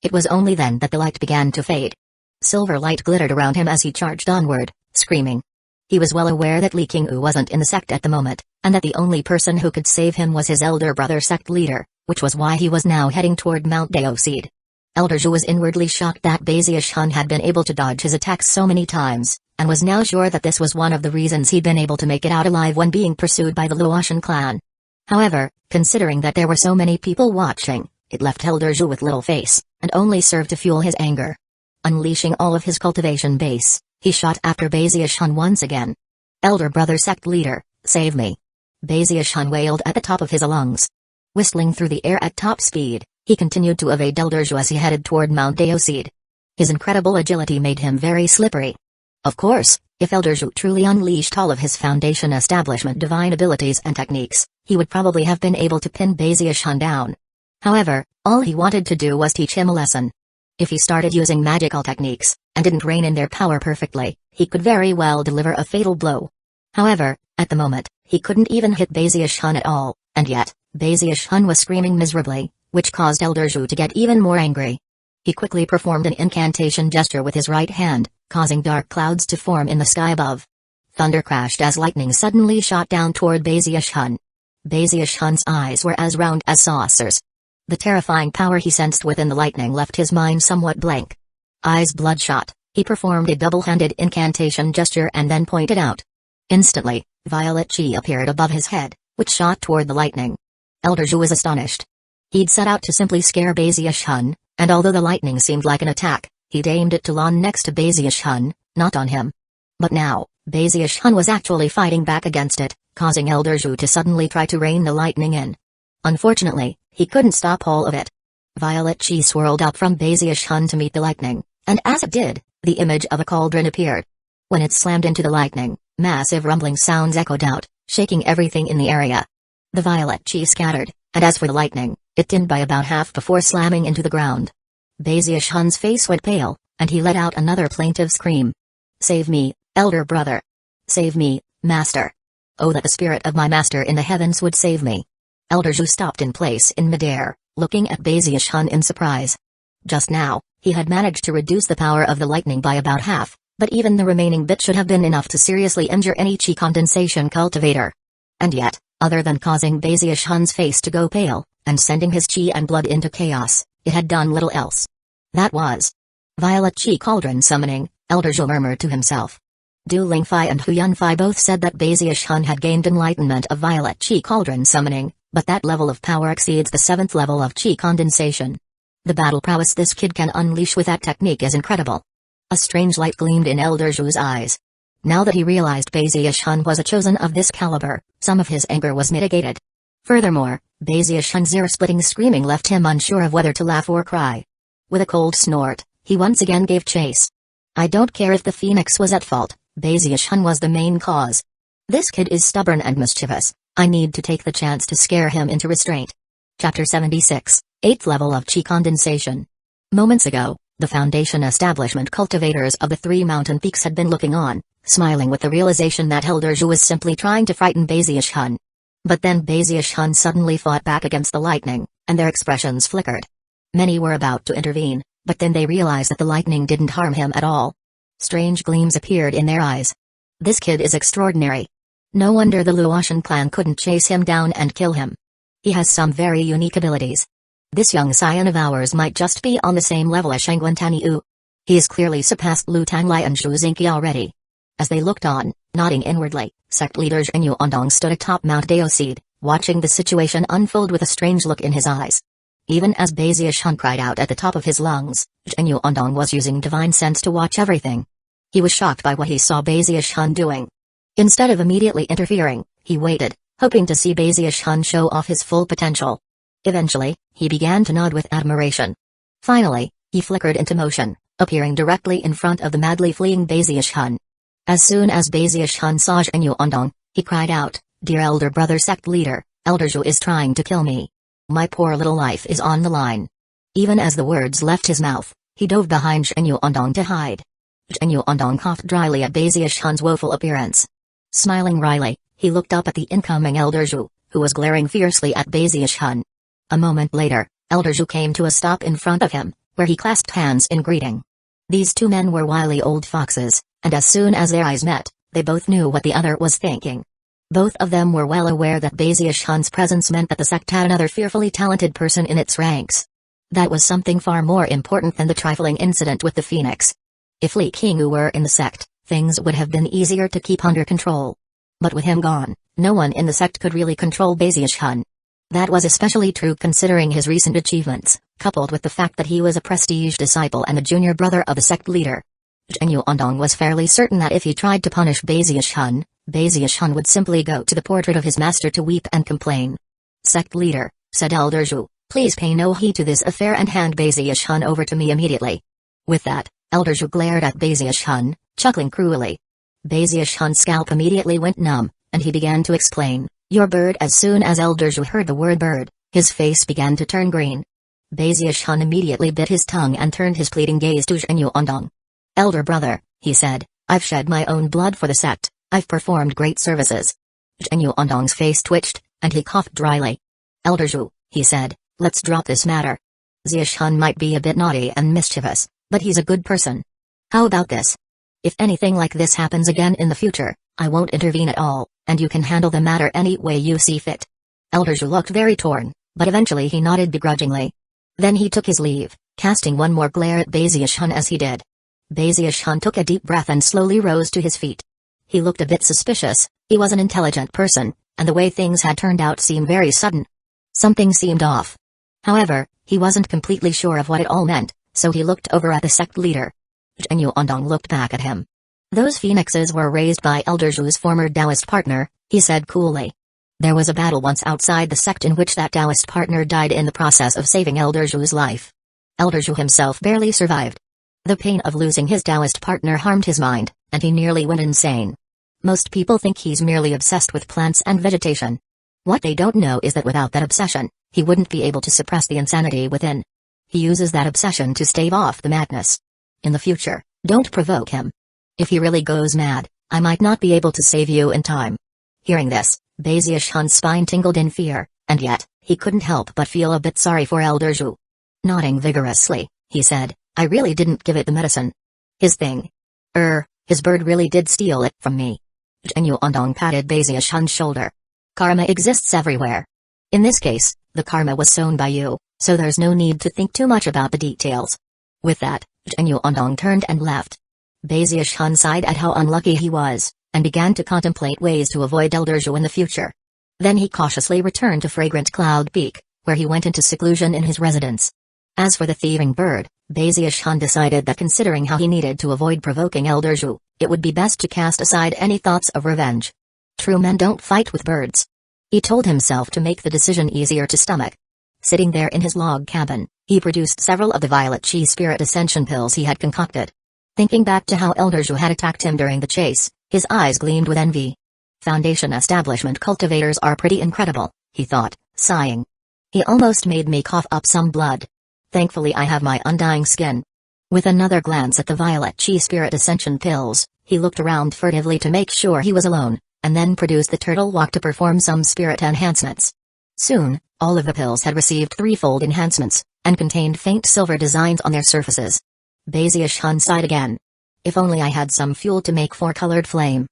It was only then that the light began to fade. Silver light glittered around him as he charged onward, screaming. He was well aware that Li Qingyu wasn't in the sect at the moment, and that the only person who could save him was his elder brother sect leader, which was why he was now heading toward Mount Deoseed. Elder Zhu was inwardly shocked that Bazius-hun had been able to dodge his attacks so many times, and was now sure that this was one of the reasons he'd been able to make it out alive when being pursued by the Luotian clan. However, considering that there were so many people watching, it left Elder Zhu with little face, and only served to fuel his anger. Unleashing all of his cultivation base, he shot after Bazius-hun once again. Elder brother sect leader, save me. Bazius-hun wailed at the top of his lungs. Whistling through the air at top speed, he continued to evade Elder Zhu as he headed toward Mount Deoseed. His incredible agility made him very slippery. Of course, if Elder Zhu truly unleashed all of his Foundation Establishment divine abilities and techniques, he would probably have been able to pin Bazius-hun down. However, all he wanted to do was teach him a lesson. If he started using magical techniques, and didn't rein in their power perfectly, he could very well deliver a fatal blow. However, at the moment, he couldn't even hit Bazius-hun at all, and yet, Bazius-hun was screaming miserably, which caused Elder Zhu to get even more angry. He quickly performed an incantation gesture with his right hand, causing dark clouds to form in the sky above. Thunder crashed as lightning suddenly shot down toward Bazius-hun. Bazius-hun's eyes were as round as saucers. The terrifying power he sensed within the lightning left his mind somewhat blank. Eyes bloodshot, he performed a double-handed incantation gesture and then pointed out. Instantly, violet chi appeared above his head, which shot toward the lightning. Elder Zhu was astonished. He'd set out to simply scare Bazius-hun, and although the lightning seemed like an attack, he'd aimed it to lawn next to Bazius-hun, not on him. But now, Bazius-hun was actually fighting back against it, causing Elder Zhu to suddenly try to rein the lightning in. Unfortunately, he couldn't stop all of it. Violet chi swirled up from Bazius-hun to meet the lightning, and as it did, the image of a cauldron appeared. When it slammed into the lightning, massive rumbling sounds echoed out, shaking everything in the area. The violet chi scattered, and as for the lightning, it dimmed by about half before slamming into the ground. Bazius-hun's face went pale, and he let out another plaintive scream. Save me, elder brother. Save me, master. Oh, that the spirit of my master in the heavens would save me. Elder Zhu stopped in place in midair, looking at Bazius-hun in surprise. Just now, he had managed to reduce the power of the lightning by about half, but even the remaining bit should have been enough to seriously injure any chi condensation cultivator. And yet, other than causing Bazius-hun's face to go pale, and sending his chi and blood into chaos, it had done little else. That was violet chi cauldron summoning, Elder Zhu murmured to himself. Du Lingfei and Hu Yunfei both said that Bazius-hun had gained enlightenment of violet chi cauldron summoning, but that level of power exceeds the 7th level of chi condensation. The battle prowess this kid can unleash with that technique is incredible. A strange light gleamed in Elder Zhu's eyes. Now that he realized Beizier was a chosen of this caliber, some of his anger was mitigated. Furthermore, Beizier's ear-splitting screaming left him unsure of whether to laugh or cry. With a cold snort, he once again gave chase. I don't care if the Phoenix was at fault, Beizier was the main cause. This kid is stubborn and mischievous, I need to take the chance to scare him into restraint. Chapter 76, 8th Level of Chi Condensation. Moments ago, the Foundation establishment cultivators of the 3 mountain peaks had been looking on, smiling with the realization that Elder Zhu was simply trying to frighten Beizier's. But then Beizier's suddenly fought back against the lightning, and their expressions flickered. Many were about to intervene, but then they realized that the lightning didn't harm him at all. Strange gleams appeared in their eyes. This kid is extraordinary. No wonder the Luotian clan couldn't chase him down and kill him. He has some very unique abilities. This young scion of ours might just be on the same level as Shangguan Taniu. He has clearly surpassed Lu Tanglai and Zhu Xingqi already. As they looked on, nodding inwardly, sect leader Zhenyu Ondong stood atop Mount Daoseed, watching the situation unfold with a strange look in his eyes. Even as Beizier's cried out at the top of his lungs, Zhenyu Ondong was using divine sense to watch everything. He was shocked by what he saw Beizier's doing. Instead of immediately interfering, he waited, hoping to see Beizier's show off his full potential. Eventually, he began to nod with admiration. Finally, he flickered into motion, appearing directly in front of the madly fleeing Beizier's. As soon as Beizier's saw Zhenyu Ondong, he cried out, Dear elder brother sect leader, Elder Zhu is trying to kill me. My poor little life is on the line. Even as the words left his mouth, he dove behind Zhenyu Ondong to hide. Zhenyu Ondong coughed dryly at Beizier's woeful appearance. Smiling wryly, he looked up at the incoming Elder Zhu, who was glaring fiercely at Beizier's. A moment later, Elder Zhu came to a stop in front of him, where he clasped hands in greeting. These two men were wily old foxes, and as soon as their eyes met, they both knew what the other was thinking. Both of them were well aware that Beizier's presence meant that the sect had another fearfully talented person in its ranks. That was something far more important than the trifling incident with the Phoenix. If Li Qingyu were in the sect, things would have been easier to keep under control. But with him gone, no one in the sect could really control Beizier's. That was especially true considering his recent achievements, coupled with the fact that he was a prestige disciple and a junior brother of the sect leader. Zhenyu Ondong was fairly certain that if he tried to punish Beizier's would simply go to the portrait of his master to weep and complain. Sect leader, said Elder Zhu, please pay no heed to this affair and hand Beizier's over to me immediately. With that, Elder Zhu glared at Beizier's, chuckling cruelly. Beizier's scalp immediately went numb, and he began to explain, Your bird. As soon as Elder Zhu heard the word bird, his face began to turn green. Beizier's immediately bit his tongue and turned his pleading gaze to Zhenyu Ondong. Elder brother, he said, I've shed my own blood for the sect, I've performed great services. Zhenyu Ondong's face twitched, and he coughed dryly. Elder Zhu, he said, let's drop this matter. Zieshun might be a bit naughty and mischievous, but he's a good person. How about this? If anything like this happens again in the future, I won't intervene at all, and you can handle the matter any way you see fit. Elder Zhu looked very torn, but eventually he nodded begrudgingly. Then he took his leave, casting one more glare at Beizier's as he did. Beizier's took a deep breath and slowly rose to his feet. He looked a bit suspicious. He was an intelligent person, and the way things had turned out seemed very sudden. Something seemed off. However, he wasn't completely sure of what it all meant, so he looked over at the sect leader. Zhenyu Ondong looked back at him. Those phoenixes were raised by Elder Zhu's former Taoist partner, he said coolly. There was a battle once outside the sect in which that Taoist partner died in the process of saving Elder Zhu's life. Elder Zhu himself barely survived. The pain of losing his Taoist partner harmed his mind, and he nearly went insane. Most people think he's merely obsessed with plants and vegetation. What they don't know is that without that obsession, he wouldn't be able to suppress the insanity within. He uses that obsession to stave off the madness. In the future, don't provoke him. If he really goes mad, I might not be able to save you in time. Hearing this, Beizier's spine tingled in fear, and yet, he couldn't help but feel a bit sorry for Elder Zhu. Nodding vigorously, he said, I really didn't give it the medicine. His thing. His bird really did steal it from me. Zhenyu Ondong patted Beizier's shoulder. Karma exists everywhere. In this case, the karma was sown by you, so there's no need to think too much about the details. With that, Zhenyu Ondong turned and left. Beizier's sighed at how unlucky he was, and began to contemplate ways to avoid Elder Zhu in the future. Then he cautiously returned to Fragrant Cloud Peak, where he went into seclusion in his residence. As for the thieving bird, Bazish-Han decided that considering how he needed to avoid provoking Elder Zhu, it would be best to cast aside any thoughts of revenge. True men don't fight with birds. He told himself to make the decision easier to stomach. Sitting there in his log cabin, he produced several of the violet chi spirit ascension pills he had concocted. Thinking back to how Elder Zhu had attacked him during the chase, his eyes gleamed with envy. Foundation establishment cultivators are pretty incredible, he thought, sighing. He almost made me cough up some blood. Thankfully I have my undying skin. With another glance at the violet chi spirit ascension pills, he looked around furtively to make sure he was alone, and then produced the turtle walk to perform some spirit enhancements. Soon, all of the pills had received threefold enhancements, and contained faint silver designs on their surfaces. Bazish-Han sighed again. If only I had some fuel to make four-colored flame.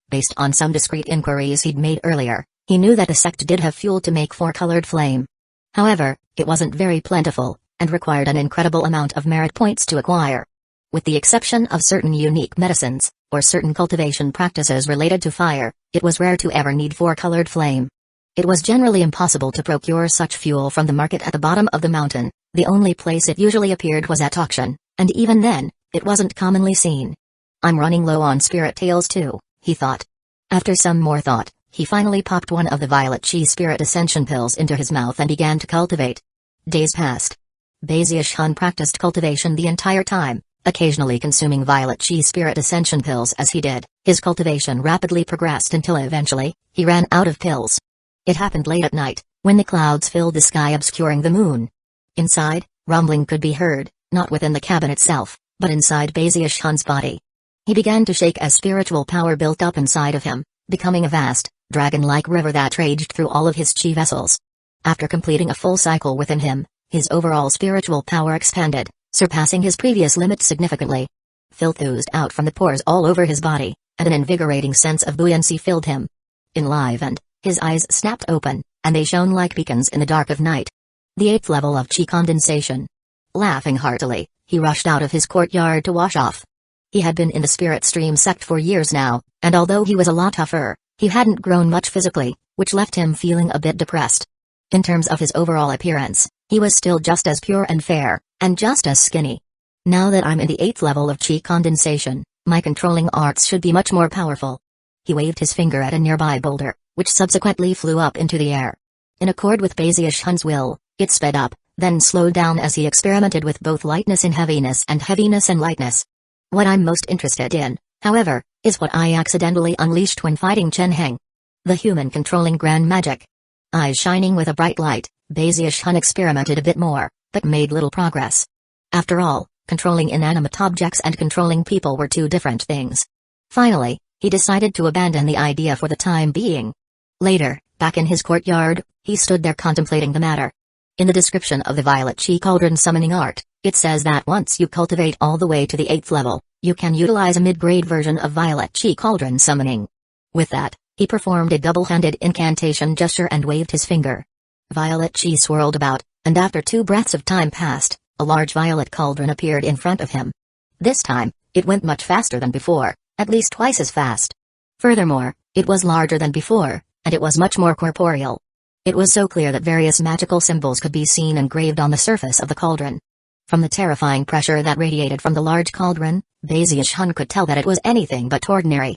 Based on some discreet inquiries he'd made earlier, he knew that the sect did have fuel to make four-colored flame. However, it wasn't very plentiful, and required an incredible amount of merit points to acquire. With the exception of certain unique medicines, or certain cultivation practices related to fire, it was rare to ever need four-colored flame. It was generally impossible to procure such fuel from the market at the bottom of the mountain. The only place it usually appeared was at auction, and even then, it wasn't commonly seen. I'm running low on spirit tails too, he thought. After some more thought, he finally popped one of the violet chi spirit ascension pills into his mouth and began to cultivate. Days passed. Bazish-Han practiced cultivation the entire time, occasionally consuming violet chi spirit ascension pills as he did. His cultivation rapidly progressed until eventually, he ran out of pills. It happened late at night, when the clouds filled the sky obscuring the moon. Inside, rumbling could be heard, not within the cabin itself, but inside Bazish-Han's body. He began to shake as spiritual power built up inside of him, becoming a vast, dragon-like river that raged through all of his chi vessels. After completing a full cycle within him, his overall spiritual power expanded, surpassing his previous limit significantly. Filth oozed out from the pores all over his body, and an invigorating sense of buoyancy filled him. Enlivened, his eyes snapped open, and they shone like beacons in the dark of night. The 8th level of chi condensation. Laughing heartily, he rushed out of his courtyard to wash off. He had been in the spirit stream sect for years now, and although he was a lot tougher, he hadn't grown much physically, which left him feeling a bit depressed. In terms of his overall appearance, he was still just as pure and fair, and just as skinny. Now that I'm in the 8th level of chi condensation, my controlling arts should be much more powerful. He waved his finger at a nearby boulder, which subsequently flew up into the air. In accord with Bazish-Han's will, it sped up, then slowed down as he experimented with both lightness and heaviness and lightness. What I'm most interested in, however, is what I accidentally unleashed when fighting Chen Heng. The human controlling grand magic. Eyes shining with a bright light, Bazish-Han experimented a bit more, but made little progress. After all, controlling inanimate objects and controlling people were two different things. Finally, he decided to abandon the idea for the time being. Later, back in his courtyard, he stood there contemplating the matter. In the description of the Violet Chi Cauldron summoning art, it says that once you cultivate all the way to the 8th level, you can utilize a mid-grade version of Violet Chi Cauldron summoning. With that, he performed a double-handed incantation gesture and waved his finger. Violet Chi swirled about, and after 2 breaths of time passed, a large violet cauldron appeared in front of him. This time, it went much faster than before, at least twice as fast. Furthermore, it was larger than before, and it was much more corporeal. It was so clear that various magical symbols could be seen engraved on the surface of the cauldron. From the terrifying pressure that radiated from the large cauldron, Bazish-Han could tell that it was anything but ordinary.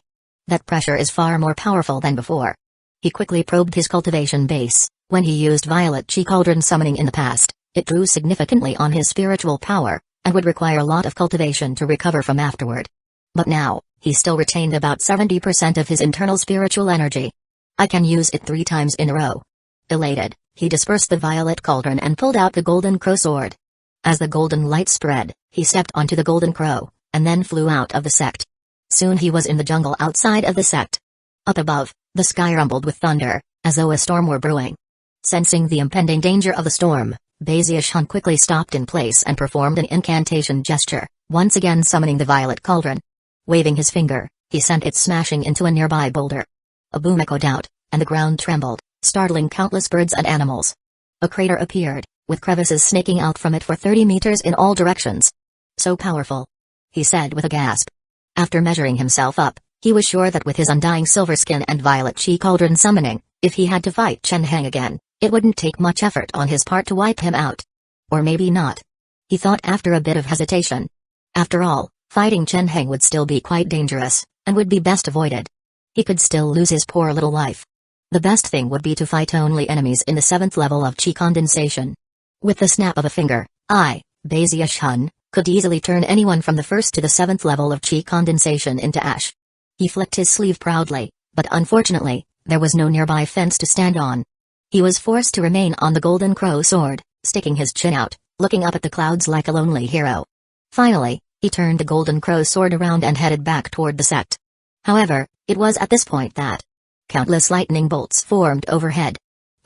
That pressure is far more powerful than before. He quickly probed his cultivation base. When he used Violet Chi Cauldron summoning in the past, it drew significantly on his spiritual power, and would require a lot of cultivation to recover from afterward. But now, he still retained about 70% of his internal spiritual energy. I can use it 3 times in a row. Elated, he dispersed the violet cauldron and pulled out the golden crow sword. As the golden light spread, he stepped onto the golden crow, and then flew out of the sect. Soon he was in the jungle outside of the sect. Up above, the sky rumbled with thunder, as though a storm were brewing. Sensing the impending danger of the storm, Bazish-Han quickly stopped in place and performed an incantation gesture, once again summoning the violet cauldron. Waving his finger, he sent it smashing into a nearby boulder. A boom echoed out, and the ground trembled, startling countless birds and animals. A crater appeared, with crevices snaking out from it for 30 meters in all directions. So powerful, he said with a gasp. After measuring himself up, he was sure that with his undying silver skin and Violet Chi Cauldron summoning, if he had to fight Chen Heng again, it wouldn't take much effort on his part to wipe him out. Or maybe not. he thought after a bit of hesitation. After all, fighting Chen Heng would still be quite dangerous, and would be best avoided. He could still lose his poor little life. The best thing would be to fight only enemies in the 7th level of Qi condensation. With the snap of a finger, Beziash Hun could easily turn anyone from the 1st to the 7th level of Qi condensation into ash. He flicked his sleeve proudly, but unfortunately, there was no nearby fence to stand on. He was forced to remain on the Golden Crow sword, sticking his chin out, looking up at the clouds like a lonely hero. Finally, he turned the Golden Crow sword around and headed back toward the sect. However, it was at this point that countless lightning bolts formed overhead.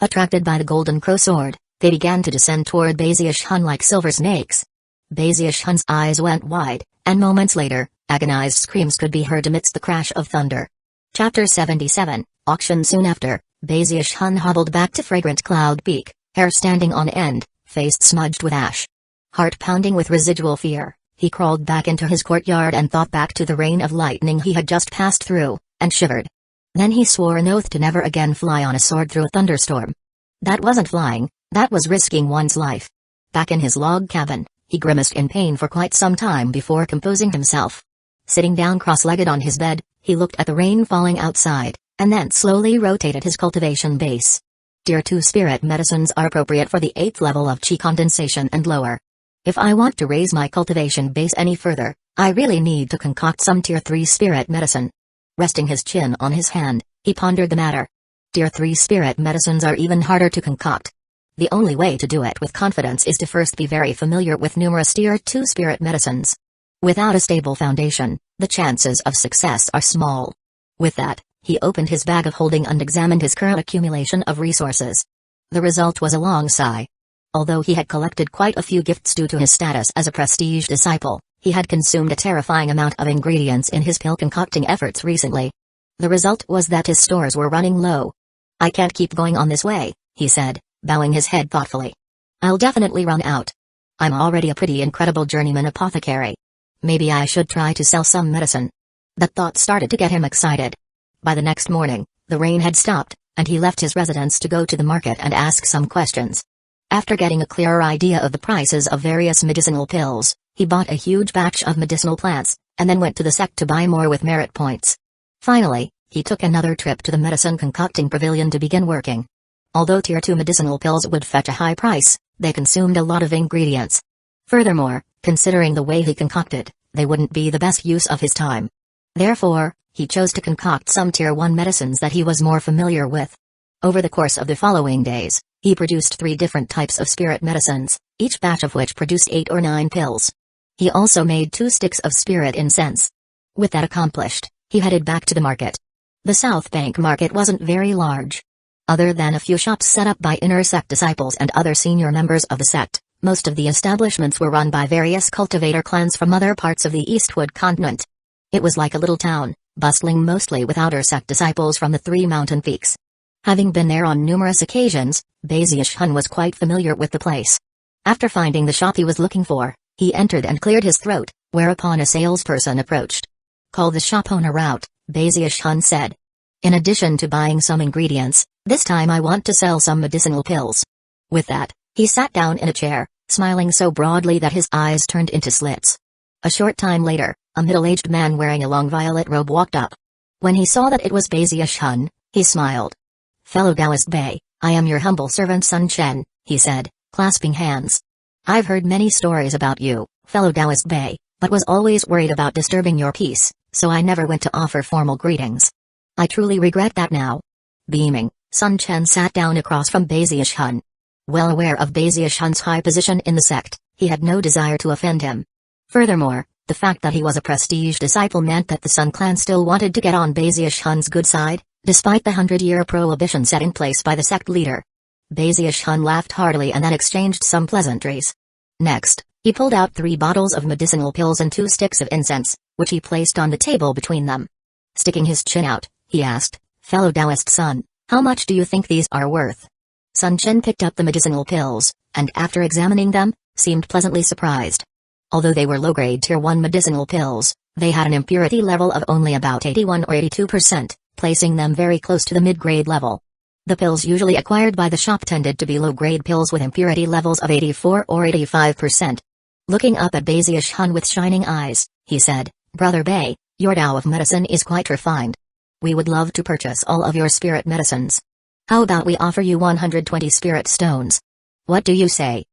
Attracted by the Golden Crow sword, they began to descend toward Beziash Hun like silver snakes. Beziash Hun's eyes went wide, and moments later, agonized screams could be heard amidst the crash of thunder. Chapter 77, Auction. Soon after, Beziash Hun hobbled back to Fragrant Cloud Peak, hair standing on end, face smudged with ash. Heart pounding with residual fear, he crawled back into his courtyard and thought back to the rain of lightning he had just passed through, and shivered. Then he swore an oath to never again fly on a sword through a thunderstorm. That wasn't flying, that was risking one's life. Back in his log cabin, he grimaced in pain for quite some time before composing himself. Sitting down cross-legged on his bed, he looked at the rain falling outside, and then slowly rotated his cultivation base. Tier 2 spirit medicines are appropriate for the 8th level of Qi condensation and lower. If I want to raise my cultivation base any further, I really need to concoct some Tier 3 spirit medicine. Resting his chin on his hand, he pondered the matter. Tier 3 spirit medicines are even harder to concoct. The only way to do it with confidence is to first be very familiar with numerous Tier 2 spirit medicines. Without a stable foundation, the chances of success are small. With that, he opened his bag of holding and examined his current accumulation of resources. The result was a long sigh. Although he had collected quite a few gifts due to his status as a prestige disciple, he had consumed a terrifying amount of ingredients in his pill concocting efforts recently. The result was that his stores were running low. I can't keep going on this way, he said, bowing his head thoughtfully. I'll definitely run out. I'm already a pretty incredible journeyman apothecary. Maybe I should try to sell some medicine. That thought started to get him excited. By the next morning, the rain had stopped, and he left his residence to go to the market and ask some questions. After getting a clearer idea of the prices of various medicinal pills, he bought a huge batch of medicinal plants, and then went to the sect to buy more with merit points. Finally, he took another trip to the medicine concocting pavilion to begin working. Although Tier 2 medicinal pills would fetch a high price, they consumed a lot of ingredients. Furthermore, considering the way he concocted, they wouldn't be the best use of his time. Therefore, he chose to concoct some Tier 1 medicines that he was more familiar with. Over the course of the following days, he produced 3 different types of spirit medicines, each batch of which produced 8 or 9 pills. He also made 2 sticks of spirit incense. With that accomplished, he headed back to the market. The South Bank market wasn't very large. Other than a few shops set up by inner sect disciples and other senior members of the sect, most of the establishments were run by various cultivator clans from other parts of the Eastwood continent. It was like a little town, bustling mostly with outer sect disciples from the 3 mountain peaks. Having been there on numerous occasions, Beziash Hun was quite familiar with the place. After finding the shop he was looking for, he entered and cleared his throat, whereupon a salesperson approached. Call the shop owner out, Beziash Hun said. In addition to buying some ingredients, this time I want to sell some medicinal pills. With that, he sat down in a chair, smiling so broadly that his eyes turned into slits. A short time later, a middle-aged man wearing a long violet robe walked up. When he saw that it was Beziash Hun, he smiled. Fellow Taoist Bey, I am your humble servant Sun Chen, he said, clasping hands. I've heard many stories about you, fellow Taoist Bey, but was always worried about disturbing your peace, so I never went to offer formal greetings. I truly regret that now. Beaming, Sun Chen sat down across from Beziash Hun. Well aware of Beziash Hun's high position in the sect, he had no desire to offend him. Furthermore, the fact that he was a prestige disciple meant that the Sun clan still wanted to get on Beziash Hun's good side, despite the 100-year prohibition set in place by the sect leader. Beziash Hun laughed heartily and then exchanged some pleasantries. Next, he pulled out 3 bottles of medicinal pills and 2 sticks of incense, which he placed on the table between them. Sticking his chin out, he asked, Fellow Taoist Sun, how much do you think these are worth? Sun Chen picked up the medicinal pills, and after examining them, seemed pleasantly surprised. Although they were low-grade Tier 1 medicinal pills, they had an impurity level of only about 81 or 82%, placing them very close to the mid-grade level. The pills usually acquired by the shop tended to be low-grade pills with impurity levels of 84 or 85%. Looking up at Bazius Hun with shining eyes, he said, "Brother Bei, your Tao of medicine is quite refined. We would love to purchase all of your spirit medicines. How about we offer you 120 spirit stones? What do you say?"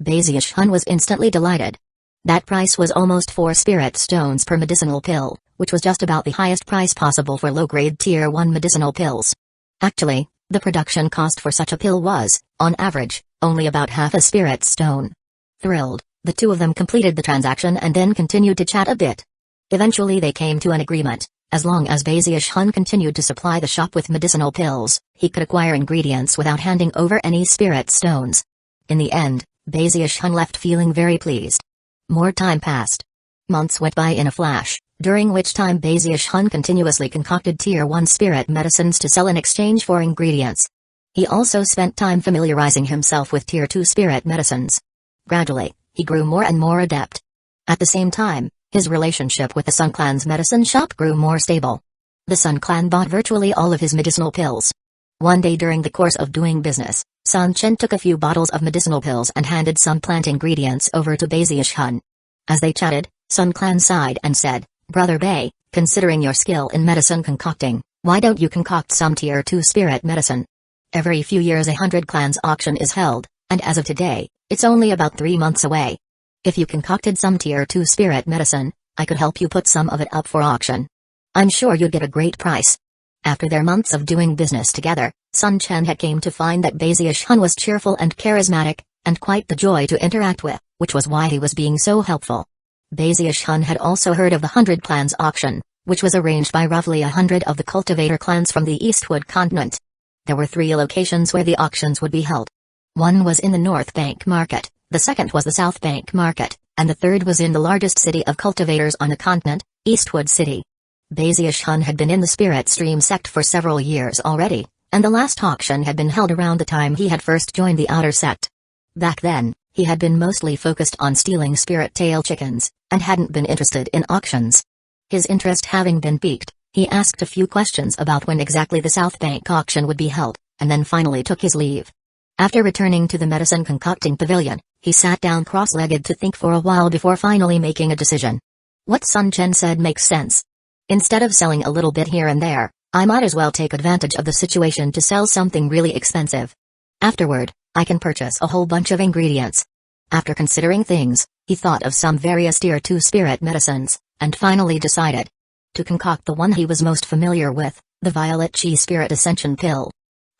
Bazius Hun was instantly delighted. That price was almost 4 spirit stones per medicinal pill, which was just about the highest price possible for low-grade Tier 1 medicinal pills. Actually, the production cost for such a pill was, on average, only about half a spirit stone. Thrilled, the two of them completed the transaction and then continued to chat a bit. Eventually they came to an agreement. As long as Bazius Hun continued to supply the shop with medicinal pills, he could acquire ingredients without handing over any spirit stones. In the end, Bazius Hun left feeling very pleased. More time passed. Months went by in a flash, during which time Bazius Hun continuously concocted Tier 1 spirit medicines to sell in exchange for ingredients. He also spent time familiarizing himself with Tier 2 spirit medicines. Gradually, he grew more and more adept. At the same time, his relationship with the Sun Clan's medicine shop grew more stable. The Sun Clan bought virtually all of his medicinal pills. One day during the course of doing business, Sun Chen took a few bottles of medicinal pills and handed some plant ingredients over to Bazius Hun. As they chatted, Sun Clan sighed and said, "Brother Bei, considering your skill in medicine concocting, why don't you concoct some Tier 2 spirit medicine? Every few years 100 clans auction is held, and as of today, it's only about 3 months away. If you concocted some Tier 2 spirit medicine, I could help you put some of it up for auction. I'm sure you'd get a great price." After their months of doing business together, Sun Chen had came to find that Bazius Hun was cheerful and charismatic, and quite the joy to interact with, which was why he was being so helpful. Bazius Hun had also heard of the 100 Clans auction, which was arranged by roughly 100 of the cultivator clans from the Eastwood continent. There were 3 locations where the auctions would be held. One was in the North Bank Market, the second was the South Bank Market, and the third was in the largest city of cultivators on the continent, Eastwood City. Bazius Hun had been in the Spirit Stream sect for several years already, and the last auction had been held around the time he had first joined the outer sect. Back then, he had been mostly focused on stealing spirit tail chickens, and hadn't been interested in auctions. His interest having been piqued, he asked a few questions about when exactly the South Bank auction would be held, and then finally took his leave. After returning to the medicine concocting pavilion, he sat down cross-legged to think for a while before finally making a decision. What Sun Chen said makes sense. Instead of selling a little bit here and there, I might as well take advantage of the situation to sell something really expensive. Afterward, I can purchase a whole bunch of ingredients. After considering things, he thought of some various Tier 2 spirit medicines, and finally decided to concoct the one he was most familiar with, the Violet Chi Spirit Ascension Pill.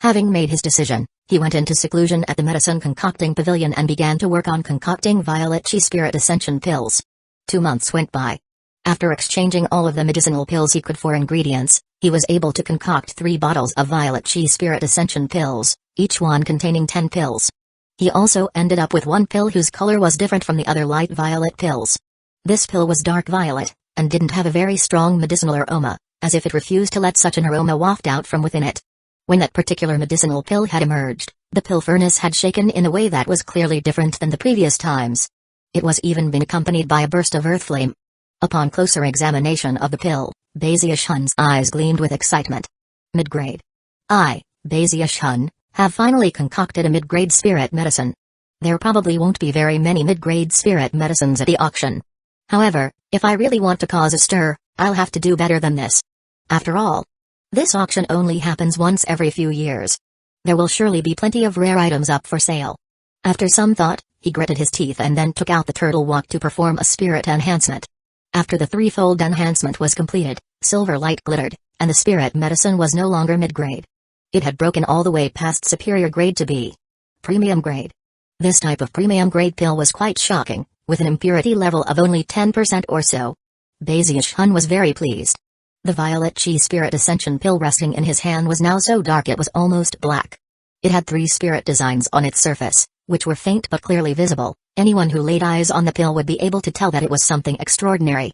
Having made his decision, he went into seclusion at the medicine concocting pavilion and began to work on concocting Violet Chi Spirit Ascension Pills. 2 months went by. After exchanging all of the medicinal pills he could for ingredients, he was able to concoct 3 bottles of Violet Chi Spirit Ascension Pills, each one containing 10 pills. He also ended up with one pill whose color was different from the other light violet pills. This pill was dark violet, and didn't have a very strong medicinal aroma, as if it refused to let such an aroma waft out from within it. When that particular medicinal pill had emerged, the pill furnace had shaken in a way that was clearly different than the previous times. It was even been accompanied by a burst of earth flame. Upon closer examination of the pill, Bazius Hun's eyes gleamed with excitement. Mid-grade. I, Bazius Hun, have finally concocted a mid-grade spirit medicine. There probably won't be very many mid-grade spirit medicines at the auction. However, if I really want to cause a stir, I'll have to do better than this. After all, this auction only happens once every few years. There will surely be plenty of rare items up for sale. After some thought, he gritted his teeth and then took out the turtle walk to perform a spirit enhancement. After the 3-fold enhancement was completed, silver light glittered, and the spirit medicine was no longer mid-grade. It had broken all the way past superior grade to be premium grade. This type of premium grade pill was quite shocking, with an impurity level of only 10% or so. Bazius Hun was very pleased. The Violet Chi Spirit Ascension pill resting in his hand was now so dark it was almost black. It had 3 spirit designs on its surface, which were faint but clearly visible. Anyone who laid eyes on the pill would be able to tell that it was something extraordinary.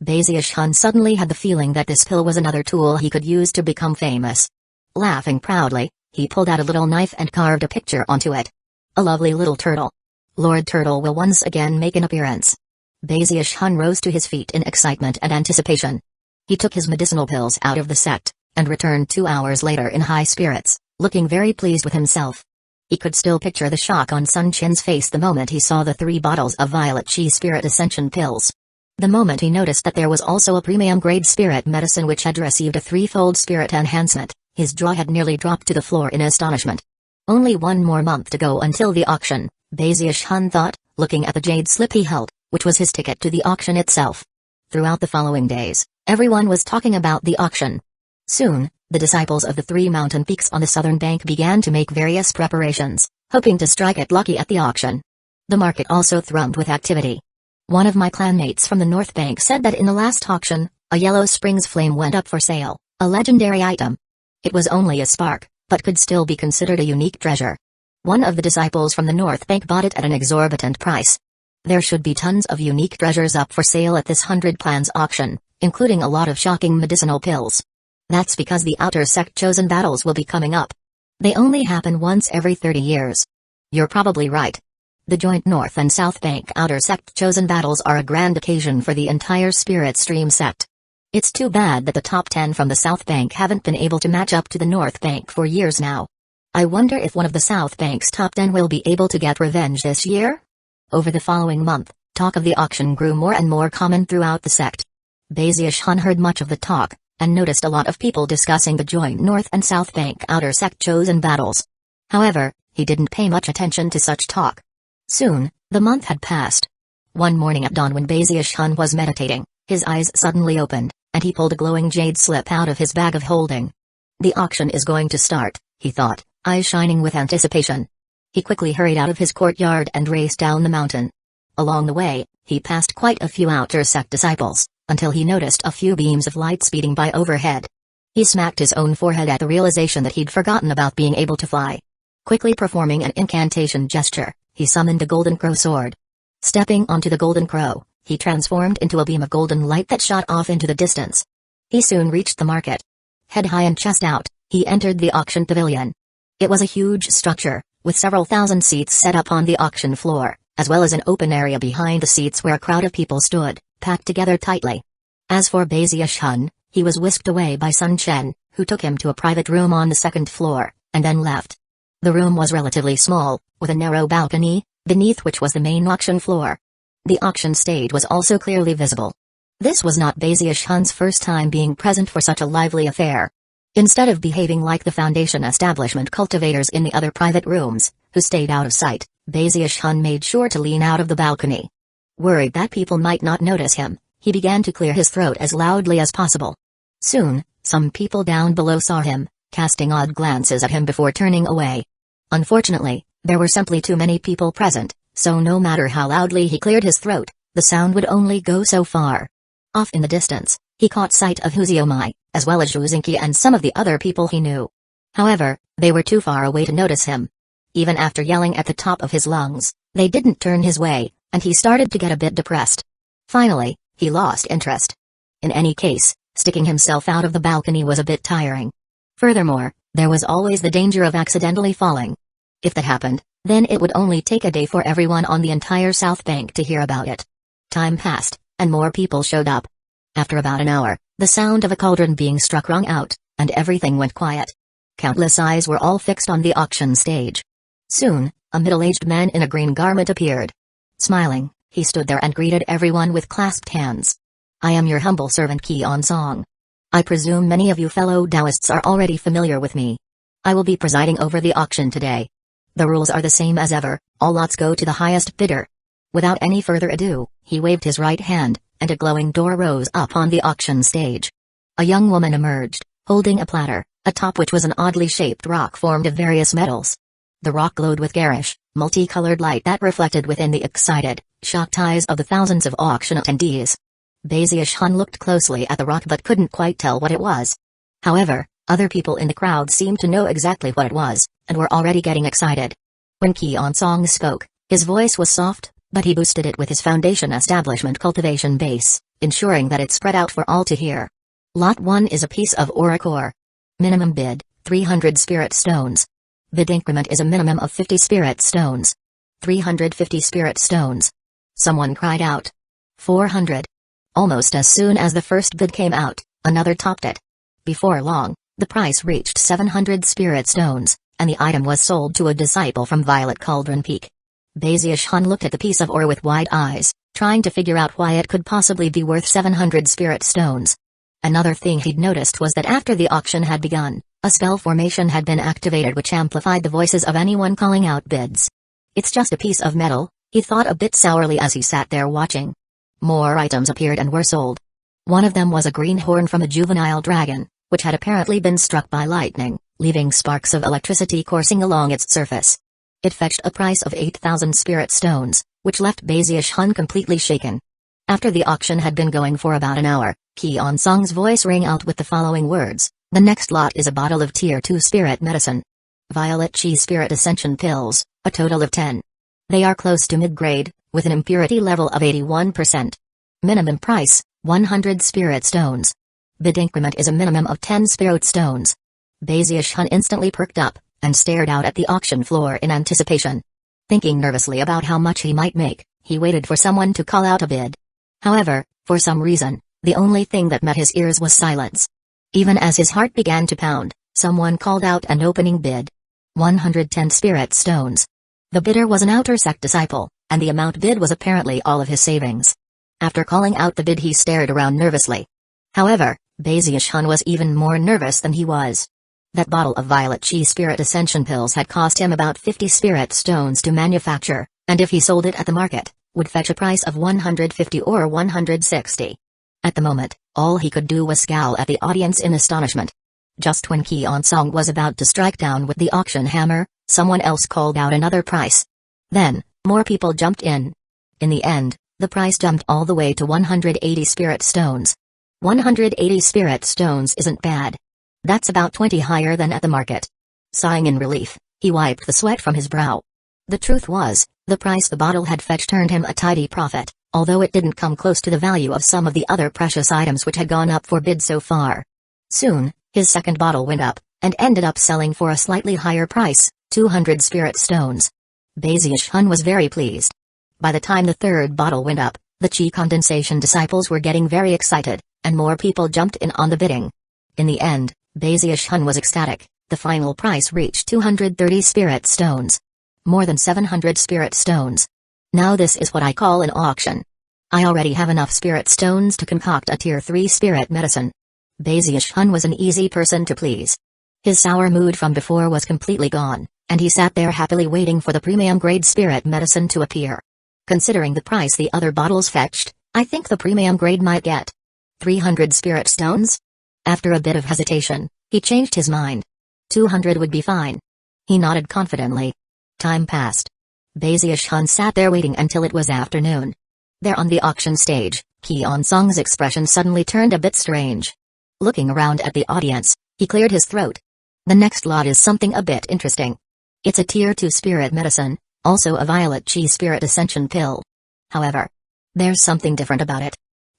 Bazius Hun suddenly had the feeling that this pill was another tool he could use to become famous. Laughing proudly, he pulled out a little knife and carved a picture onto it. A lovely little turtle. Lord Turtle will once again make an appearance. Bazius Hun rose to his feet in excitement and anticipation. He took his medicinal pills out of the sect, and returned 2 hours later in high spirits, looking very pleased with himself. He could still picture the shock on Sun Chin's face the moment he saw the 3 bottles of Violet Chi Spirit Ascension pills. The moment he noticed that there was also a premium-grade spirit medicine which had received a 3-fold spirit enhancement, his jaw had nearly dropped to the floor in astonishment. Only 1 more month to go until the auction, Bazius Hun thought, looking at the jade slip he held, which was his ticket to the auction itself. Throughout the following days, everyone was talking about the auction. Soon, the disciples of the 3 mountain peaks on the southern bank began to make various preparations, hoping to strike it lucky at the auction. The market also thrummed with activity. One of my clanmates from the North Bank said that in the last auction, a Yellow Springs flame went up for sale, a legendary item. It was only a spark, but could still be considered a unique treasure. One of the disciples from the North Bank bought it at an exorbitant price. There should be tons of unique treasures up for sale at this 100 clans auction, including a lot of shocking medicinal pills. That's because the outer sect chosen battles will be coming up. They only happen once every 30 years. You're probably right. The joint North and South Bank outer sect chosen battles are a grand occasion for the entire Spirit Stream sect. It's too bad that the top 10 from the South Bank haven't been able to match up to the North Bank for years now. I wonder if one of the South Bank's top 10 will be able to get revenge this year? Over the following month, talk of the auction grew more and more common throughout the sect. Bazius Hun heard much of the talk, and noticed a lot of people discussing the joint North and South Bank outer sect chosen battles. However, he didn't pay much attention to such talk. Soon, the month had passed. One morning at dawn when Bazius Hun was meditating, his eyes suddenly opened, and he pulled a glowing jade slip out of his bag of holding. The auction is going to start, he thought, eyes shining with anticipation. He quickly hurried out of his courtyard and raced down the mountain. Along the way, he passed quite a few outer sect disciples, until he noticed a few beams of light speeding by overhead. He smacked his own forehead at the realization that he'd forgotten about being able to fly. Quickly performing an incantation gesture, he summoned a golden crow sword. Stepping onto the golden crow, he transformed into a beam of golden light that shot off into the distance. He soon reached the market. Head high and chest out, he entered the auction pavilion. It was a huge structure, with several thousand seats set up on the auction floor, as well as an open area behind the seats where a crowd of people stood, packed together tightly. As for Bazius Hun, he was whisked away by Sun Chen, who took him to a private room on the 2nd floor, and then left. The room was relatively small, with a narrow balcony, beneath which was the main auction floor. The auction stage was also clearly visible. This was not Bazius Hun's first time being present for such a lively affair. Instead of behaving like the Foundation establishment cultivators in the other private rooms, who stayed out of sight, Bazius Hun made sure to lean out of the balcony. Worried that people might not notice him, he began to clear his throat as loudly as possible. Soon, some people down below saw him, casting odd glances at him before turning away. Unfortunately, there were simply too many people present, so no matter how loudly he cleared his throat, the sound would only go so far. Off in the distance, he caught sight of Huziomai, as well as Zhuzinki and some of the other people he knew. However, they were too far away to notice him. Even after yelling at the top of his lungs, they didn't turn his way, and he started to get a bit depressed. Finally, he lost interest. In any case, sticking himself out of the balcony was a bit tiring. Furthermore, there was always the danger of accidentally falling. If that happened, then it would only take a day for everyone on the entire South Bank to hear about it. Time passed, and more people showed up. After about an hour, the sound of a cauldron being struck rung out, and everything went quiet. Countless eyes were all fixed on the auction stage. Soon, a middle-aged man in a green garment appeared. Smiling, he stood there and greeted everyone with clasped hands. "I am your humble servant Qi Song. I presume many of you fellow Taoists are already familiar with me. I will be presiding over the auction today. The rules are the same as ever, all lots go to the highest bidder." Without any further ado, he waved his right hand, and a glowing door rose up on the auction stage. A young woman emerged, holding a platter, atop which was an oddly shaped rock formed of various metals. The rock glowed with garish, multicolored light that reflected within the excited, shocked eyes of the thousands of auction attendees. Bazius Hun looked closely at the rock but couldn't quite tell what it was. However, other people in the crowd seemed to know exactly what it was, and were already getting excited. When Qi Song spoke, his voice was soft, but he boosted it with his Foundation establishment cultivation base, ensuring that it spread out for all to hear. Lot 1 is a piece of aura core. Minimum bid, 300 spirit stones. Bid increment is a minimum of 50 spirit stones. 350 spirit stones. Someone cried out. 400. Almost as soon as the first bid came out, another topped it. Before long, the price reached 700 spirit stones, and the item was sold to a disciple from Violet Cauldron Peak. Baziush-hun looked at the piece of ore with wide eyes, trying to figure out why it could possibly be worth 700 spirit stones. Another thing he'd noticed was that after the auction had begun, a spell formation had been activated which amplified the voices of anyone calling out bids. It's just a piece of metal, he thought a bit sourly as he sat there watching. More items appeared and were sold. One of them was a green horn from a juvenile dragon, which had apparently been struck by lightning, leaving sparks of electricity coursing along its surface. It fetched a price of 8,000 spirit stones, which left Baziush-hun completely shaken. After the auction had been going for about an hour, Ki-on Song's voice rang out with the following words: "The next lot is a bottle of Tier 2 spirit medicine. Violet Chi Spirit Ascension Pills, a total of 10. They are close to mid-grade, with an impurity level of 81%. Minimum price, 100 spirit stones. Bid increment is a minimum of 10 spirit stones." Baziush-hun instantly perked up, and stared out at the auction floor in anticipation. Thinking nervously about how much he might make, he waited for someone to call out a bid. However, for some reason, the only thing that met his ears was silence. Even as his heart began to pound, someone called out an opening bid. 110 spirit stones. The bidder was an outer sect disciple, and the amount bid was apparently all of his savings. After calling out the bid, he stared around nervously. However, Baziush-hun was even more nervous than he was. That bottle of Violet Chi Spirit Ascension Pills had cost him about 50 spirit stones to manufacture, and if he sold it at the market, would fetch a price of 150 or 160. At the moment, all he could do was scowl at the audience in astonishment. Just when Ki-on Song was about to strike down with the auction hammer, someone else called out another price. Then, more people jumped in. In the end, the price jumped all the way to 180 spirit stones. 180 spirit stones isn't bad. That's about 20 higher than at the market. Sighing in relief, he wiped the sweat from his brow. The truth was, the price the bottle had fetched earned him a tidy profit, although it didn't come close to the value of some of the other precious items which had gone up for bid so far. Soon, his second bottle went up, and ended up selling for a slightly higher price, 200 spirit stones. Baziush-hun was very pleased. By the time the third bottle went up, the Chi condensation disciples were getting very excited, and more people jumped in on the bidding. In the end, Baziush-hun was ecstatic. The final price reached 230 spirit stones. More than 700 spirit stones. Now this is what I call an auction. I already have enough spirit stones to concoct a Tier 3 spirit medicine. Baziush-hun was an easy person to please. His sour mood from before was completely gone, and he sat there happily waiting for the premium grade spirit medicine to appear. Considering the price the other bottles fetched, I think the premium grade might get 300 spirit stones? After a bit of hesitation, he changed his mind. 200 would be fine. He nodded confidently. Time passed. Baziush-hun sat there waiting until it was afternoon. There on the auction stage, Ki-on Song's expression suddenly turned a bit strange. Looking around at the audience, he cleared his throat. The next lot is something a bit interesting. It's a Tier 2 spirit medicine, also a Violet Chi Spirit Ascension pill. However, there's something different about it.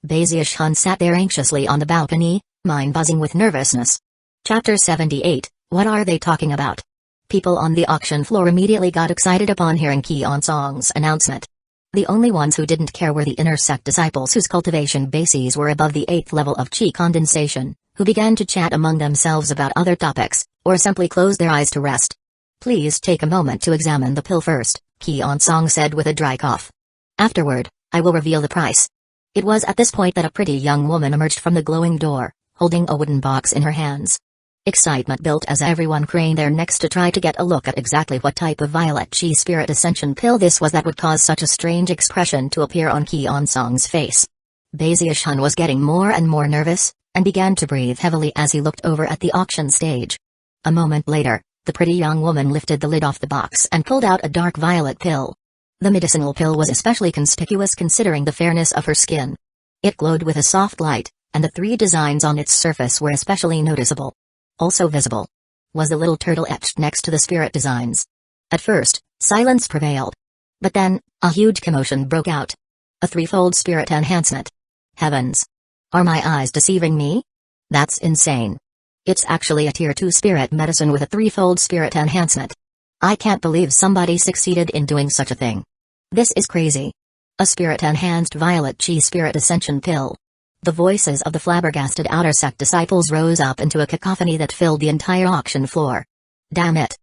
Baziush-hun sat there anxiously on the balcony, mind buzzing with nervousness. Chapter 78, What are they talking about? People on the auction floor immediately got excited upon hearing Ki-on Song's announcement. The only ones who didn't care were the inner sect disciples whose cultivation bases were above the 8th level of Chi condensation, who began to chat among themselves about other topics, or simply closed their eyes to rest. Please take a moment to examine the pill first, Ki-on Song said with a dry cough. Afterward, I will reveal the price. It was at this point that a pretty young woman emerged from the glowing door, holding a wooden box in her hands. Excitement built as everyone craned their necks to try to get a look at exactly what type of Violet Chi Spirit Ascension pill this was that would cause such a strange expression to appear on Ki-on Song's face. Baziush-hun was getting more and more nervous, and began to breathe heavily as he looked over at the auction stage. A moment later, the pretty young woman lifted the lid off the box and pulled out a dark violet pill. The medicinal pill was especially conspicuous considering the fairness of her skin. It glowed with a soft light, and the 3 designs on its surface were especially noticeable. Also visible was the little turtle etched next to the spirit designs. At first, silence prevailed. But then, a huge commotion broke out. A 3-fold spirit enhancement. Heavens! Are my eyes deceiving me? That's insane. It's actually a Tier 2 spirit medicine with a 3-fold spirit enhancement. I can't believe somebody succeeded in doing such a thing. This is crazy. A spirit-enhanced Violet Chi Spirit Ascension pill. The voices of the flabbergasted outer sect disciples rose up into a cacophony that filled the entire auction floor. Damn it.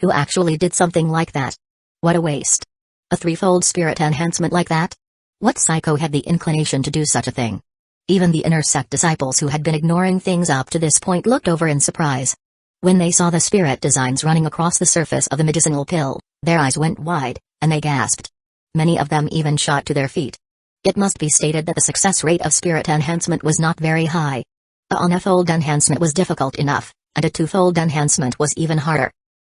Who actually did something like that? What a waste. A threefold spirit enhancement like that? What psycho had the inclination to do such a thing? Even the inner sect disciples who had been ignoring things up to this point looked over in surprise. When they saw the spirit designs running across the surface of the medicinal pill, their eyes went wide, and they gasped. Many of them even shot to their feet. It must be stated that the success rate of spirit enhancement was not very high. A one-fold enhancement was difficult enough, and a two-fold enhancement was even harder.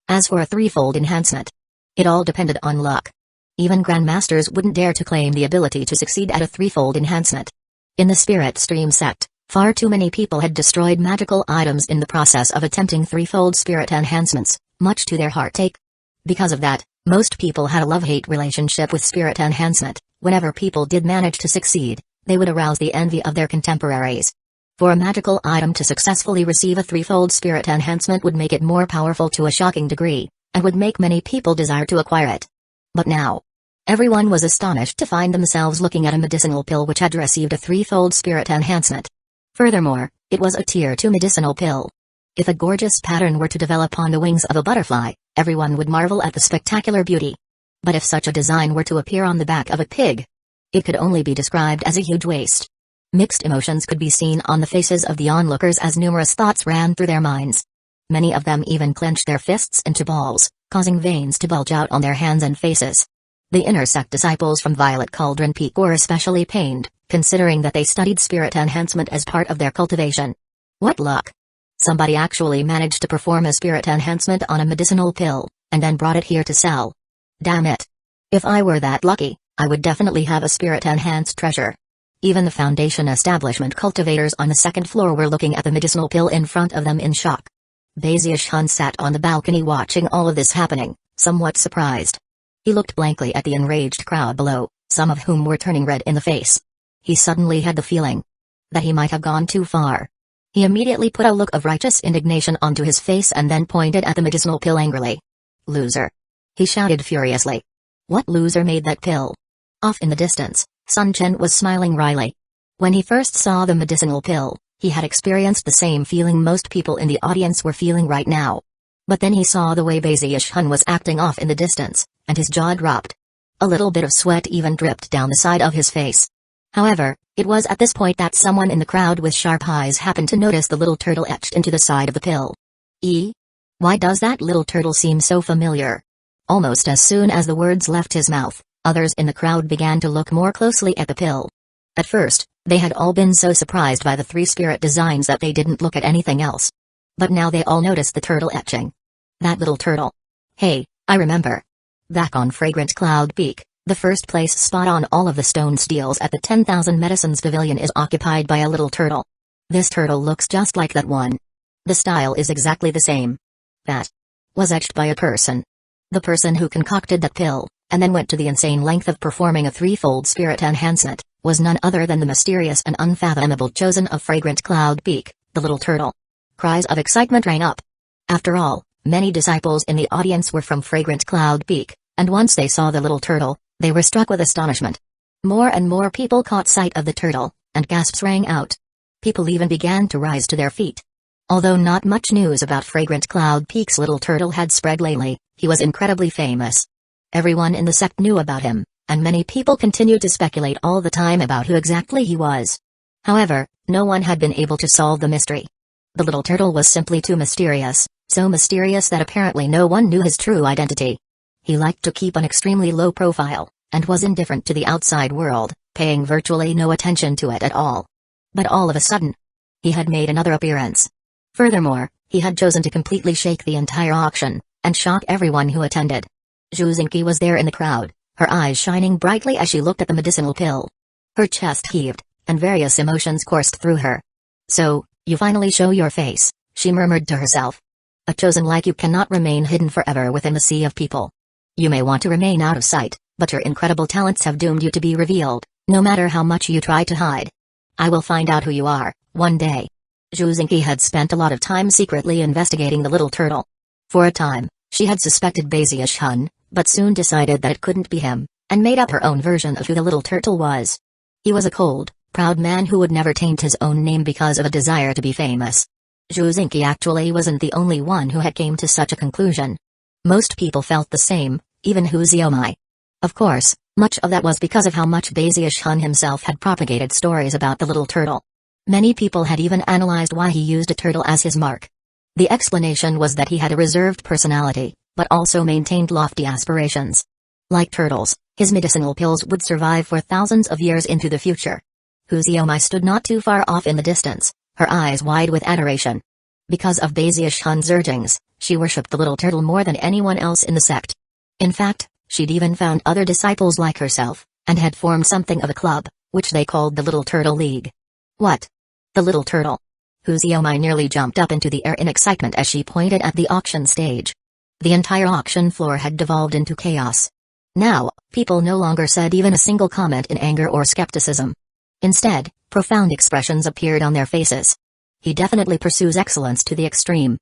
As for a three-fold enhancement, it all depended on luck. Even grandmasters wouldn't dare to claim the ability to succeed at a threefold enhancement. In the Spirit Stream sect, far too many people had destroyed magical items in the process of attempting threefold spirit enhancements, much to their heartache. Because of that, most people had a love-hate relationship with spirit enhancement. Whenever people did manage to succeed, they would arouse the envy of their contemporaries. For a magical item to successfully receive a threefold spirit enhancement would make it more powerful to a shocking degree, and would make many people desire to acquire it. But now, everyone was astonished to find themselves looking at a medicinal pill which had received a threefold spirit enhancement. Furthermore, it was a tier 2 medicinal pill. If a gorgeous pattern were to develop on the wings of a butterfly, everyone would marvel at the spectacular beauty. But if such a design were to appear on the back of a pig, it could only be described as a huge waste. Mixed emotions could be seen on the faces of the onlookers as numerous thoughts ran through their minds. Many of them even clenched their fists into balls, causing veins to bulge out on their hands and faces. The inner sect disciples from Violet Cauldron Peak were especially pained, considering that they studied spirit enhancement as part of their cultivation. What luck! Somebody actually managed to perform a spirit enhancement on a medicinal pill, and then brought it here to sell. Damn it! If I were that lucky, I would definitely have a spirit-enhanced treasure. Even the Foundation establishment cultivators on the second floor were looking at the medicinal pill in front of them in shock. Baziush-hun sat on the balcony watching all of this happening, somewhat surprised. He looked blankly at the enraged crowd below, some of whom were turning red in the face. He suddenly had the feeling that he might have gone too far. He immediately put a look of righteous indignation onto his face and then pointed at the medicinal pill angrily. Loser! He shouted furiously. What loser made that pill? Off in the distance, Sun Chen was smiling wryly. When he first saw the medicinal pill, he had experienced the same feeling most people in the audience were feeling right now. But then he saw the way Baziush-hun was acting off in the distance, and his jaw dropped. A little bit of sweat even dripped down the side of his face. However, it was at this point that someone in the crowd with sharp eyes happened to notice the little turtle etched into the side of the pill. Why does that little turtle seem so familiar? Almost as soon as the words left his mouth, others in the crowd began to look more closely at the pill. At first, they had all been so surprised by the three spirit designs that they didn't look at anything else. But now they all noticed the turtle etching. That little turtle. Hey, I remember. Back on Fragrant Cloud Peak, the first place spot on all of the stone steels at the 10,000 Medicines Pavilion is occupied by a little turtle. This turtle looks just like that one. The style is exactly the same. That was etched by a person. The person who concocted that pill, and then went to the insane length of performing a threefold spirit enhancement, was none other than the mysterious and unfathomable chosen of Fragrant Cloud Peak, the little turtle. Cries of excitement rang up. After all, many disciples in the audience were from Fragrant Cloud Peak, and once they saw the little turtle, they were struck with astonishment. More and more people caught sight of the turtle, and gasps rang out. People even began to rise to their feet. Although not much news about Fragrant Cloud Peak's little turtle had spread lately, he was incredibly famous. Everyone in the sect knew about him, and many people continued to speculate all the time about who exactly he was. However, no one had been able to solve the mystery. The little turtle was simply too mysterious, so mysterious that apparently no one knew his true identity. He liked to keep an extremely low profile, and was indifferent to the outside world, paying virtually no attention to it at all. But all of a sudden, he had made another appearance. Furthermore, he had chosen to completely shake the entire auction, and shock everyone who attended. Juzinki was there in the crowd, her eyes shining brightly as she looked at the medicinal pill. Her chest heaved, and various emotions coursed through her. So, you finally show your face, she murmured to herself. A chosen like you cannot remain hidden forever within the sea of people. You may want to remain out of sight, but your incredible talents have doomed you to be revealed, no matter how much you try to hide. I will find out who you are, one day. Juzinki had spent a lot of time secretly investigating the little turtle. For a time, she had suspected Baziush-hun, but soon decided that it couldn't be him, and made up her own version of who the little turtle was. He was a cold, proud man who would never taint his own name because of a desire to be famous. Juzinki actually wasn't the only one who had came to such a conclusion. Most people felt the same, even Hueco. Of course, much of that was because of how much Baziush himself had propagated stories about the little turtle. Many people had even analyzed why he used a turtle as his mark. The explanation was that he had a reserved personality, but also maintained lofty aspirations. Like turtles, his medicinal pills would survive for thousands of years into the future. Hueco stood not too far off in the distance, her eyes wide with adoration. Because of Baziush's urgings, she worshipped the little turtle more than anyone else in the sect. In fact, she'd even found other disciples like herself, and had formed something of a club, which they called the Little Turtle League. What? The Little Turtle? Hueco nearly jumped up into the air in excitement as she pointed at the auction stage. The entire auction floor had devolved into chaos. Now, people no longer said even a single comment in anger or skepticism. Instead, profound expressions appeared on their faces. He definitely pursues excellence to the extreme.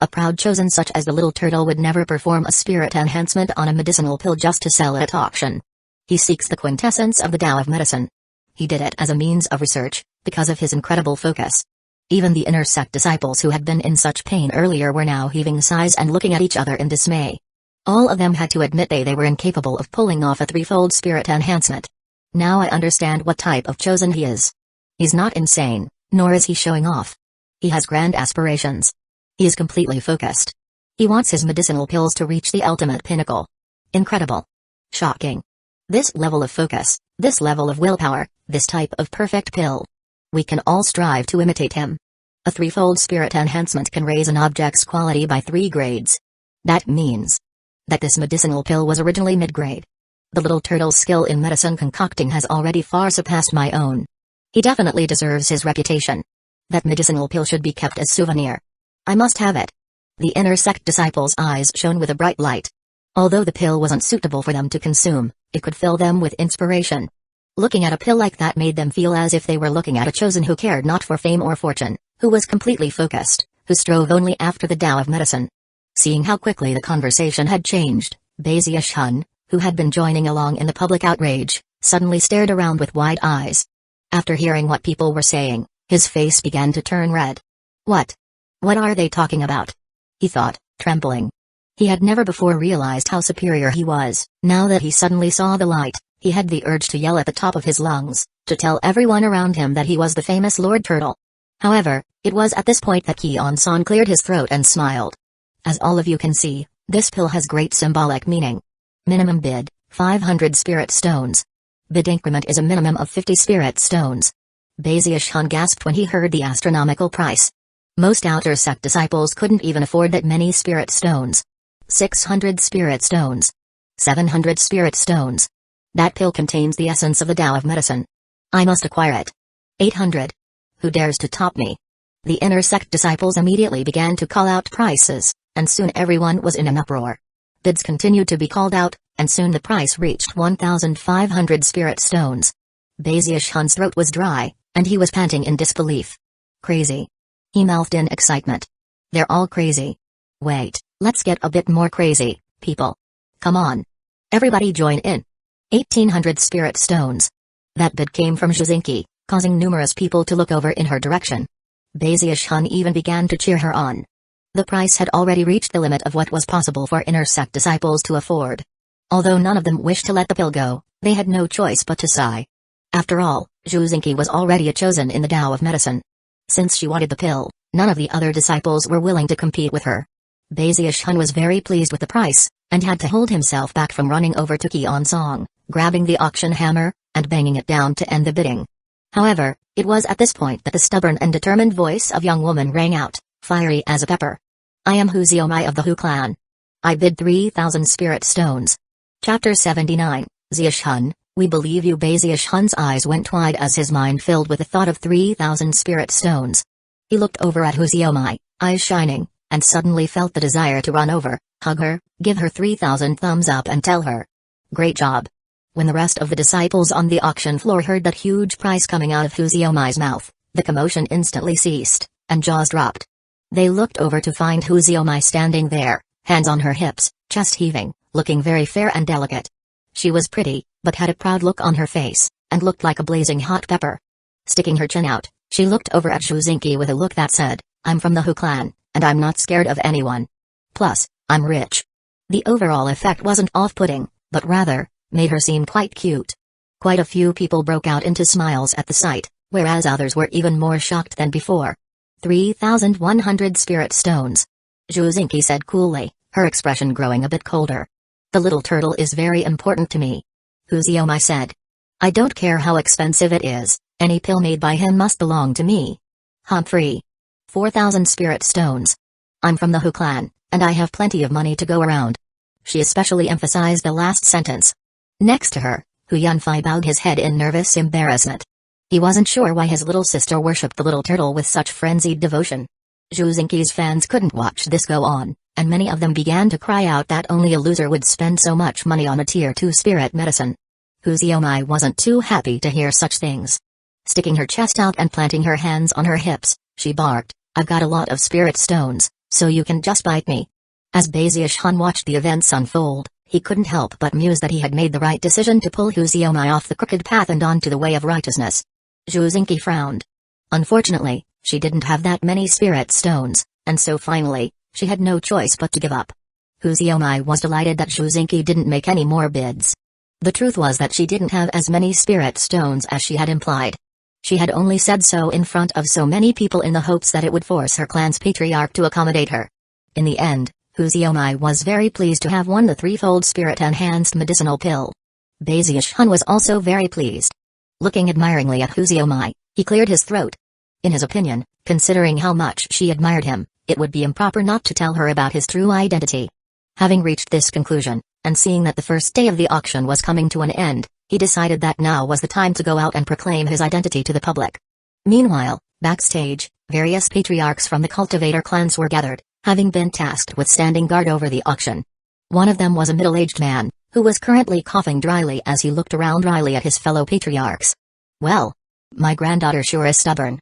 A proud chosen such as the little turtle would never perform a spirit enhancement on a medicinal pill just to sell it at auction. He seeks the quintessence of the Tao of medicine. He did it as a means of research, because of his incredible focus. Even the inner sect disciples who had been in such pain earlier were now heaving sighs and looking at each other in dismay. All of them had to admit they were incapable of pulling off a threefold spirit enhancement. Now I understand what type of chosen he is. He's not insane, nor is he showing off. He has grand aspirations. He is completely focused. He wants his medicinal pills to reach the ultimate pinnacle. Incredible. Shocking. This level of focus, this level of willpower, this type of perfect pill. We can all strive to imitate him. A threefold spirit enhancement can raise an object's quality by 3 grades. That means that this medicinal pill was originally mid-grade. The little turtle's skill in medicine concocting has already far surpassed my own. He definitely deserves his reputation. That medicinal pill should be kept as souvenir. I must have it. The inner sect disciples' eyes shone with a bright light. Although the pill wasn't suitable for them to consume, it could fill them with inspiration. Looking at a pill like that made them feel as if they were looking at a chosen who cared not for fame or fortune, who was completely focused, who strove only after the Tao of medicine. Seeing how quickly the conversation had changed, Baziush, who had been joining along in the public outrage, suddenly stared around with wide eyes. After hearing what people were saying, his face began to turn red. What? What are they talking about? He thought, trembling. He had never before realized how superior he was. Now that he suddenly saw the light, he had the urge to yell at the top of his lungs, to tell everyone around him that he was the famous Lord Turtle. However, it was at this point that Kion-san cleared his throat and smiled. As all of you can see, this pill has great symbolic meaning. Minimum bid, 500 spirit stones. Bid increment is a minimum of 50 spirit stones. Baziush gasped when he heard the astronomical price. Most outer sect disciples couldn't even afford that many spirit stones. 600 spirit stones. 700 spirit stones. That pill contains the essence of the Tao of medicine. I must acquire it. 800. Who dares to top me? The inner sect disciples immediately began to call out prices, and soon everyone was in an uproar. Bids continued to be called out, and soon the price reached 1,500 spirit stones. Baziush's throat was dry, and he was panting in disbelief. Crazy. He mouthed in excitement. They're all crazy. Wait, let's get a bit more crazy, people. Come on. Everybody join in. 1,800 spirit stones. That bid came from Shuzinki, causing numerous people to look over in her direction. Baziush even began to cheer her on. The price had already reached the limit of what was possible for inner sect disciples to afford. Although none of them wished to let the pill go, they had no choice but to sigh. After all, Shuzinki was already a chosen in the Tao of medicine. Since she wanted the pill, none of the other disciples were willing to compete with her. Baziush was very pleased with the price, and had to hold himself back from running over to Kion-san, grabbing the auction hammer, and banging it down to end the bidding. However, it was at this point that the stubborn and determined voice of young woman rang out, fiery as a pepper. I am Hueco of the Hu clan. I bid 3,000 spirit stones. Chapter 79, Ziush, we believe you. Baziush's eyes went wide as his mind filled with the thought of 3,000 spirit stones. He looked over at Hueco, eyes shining, and suddenly felt the desire to run over, hug her, give her 3,000 thumbs up and tell her. Great job. When the rest of the disciples on the auction floor heard that huge price coming out of Hueco's mouth, the commotion instantly ceased, and jaws dropped. They looked over to find Hueco standing there, hands on her hips, chest heaving, looking very fair and delicate. She was pretty, but had a proud look on her face, and looked like a blazing hot pepper. Sticking her chin out, she looked over at Shuzinki with a look that said, I'm from the Hu clan, and I'm not scared of anyone. Plus, I'm rich. The overall effect wasn't off-putting, but rather, made her seem quite cute. Quite a few people broke out into smiles at the sight, whereas others were even more shocked than before. 3,100 spirit stones. Juzinki said coolly, her expression growing a bit colder. The little turtle is very important to me. Huziomai said. I don't care how expensive it is, any pill made by him must belong to me. Humphrey. 4,000 spirit stones. I'm from the Hu clan, and I have plenty of money to go around. She especially emphasized the last sentence. Next to her, Hu Yunfei bowed his head in nervous embarrassment. He wasn't sure why his little sister worshipped the little turtle with such frenzied devotion. Juzinki's fans couldn't watch this go on, and many of them began to cry out that only a loser would spend so much money on a tier 2 spirit medicine. Huziomai wasn't too happy to hear such things. Sticking her chest out and planting her hands on her hips, she barked, I've got a lot of spirit stones, so you can just bite me. As Bazish-Han watched the events unfold, he couldn't help but muse that he had made the right decision to pull Huziomai off the crooked path and onto the way of righteousness. Juzinki frowned. Unfortunately, she didn't have that many spirit stones, and so finally, she had no choice but to give up. Huziomai was delighted that Juzinki didn't make any more bids. The truth was that she didn't have as many spirit stones as she had implied. She had only said so in front of so many people in the hopes that it would force her clan's patriarch to accommodate her. In the end, Huziomai was very pleased to have won the threefold spirit-enhanced medicinal pill. Bazish-Han was also very pleased. Looking admiringly at Huziomai, he cleared his throat. In his opinion, considering how much she admired him, it would be improper not to tell her about his true identity. Having reached this conclusion, and seeing that the first day of the auction was coming to an end, he decided that now was the time to go out and proclaim his identity to the public. Meanwhile, backstage, various patriarchs from the cultivator clans were gathered, having been tasked with standing guard over the auction. One of them was a middle-aged man, who was currently coughing dryly as he looked around wryly at his fellow patriarchs. Well, my granddaughter sure is stubborn.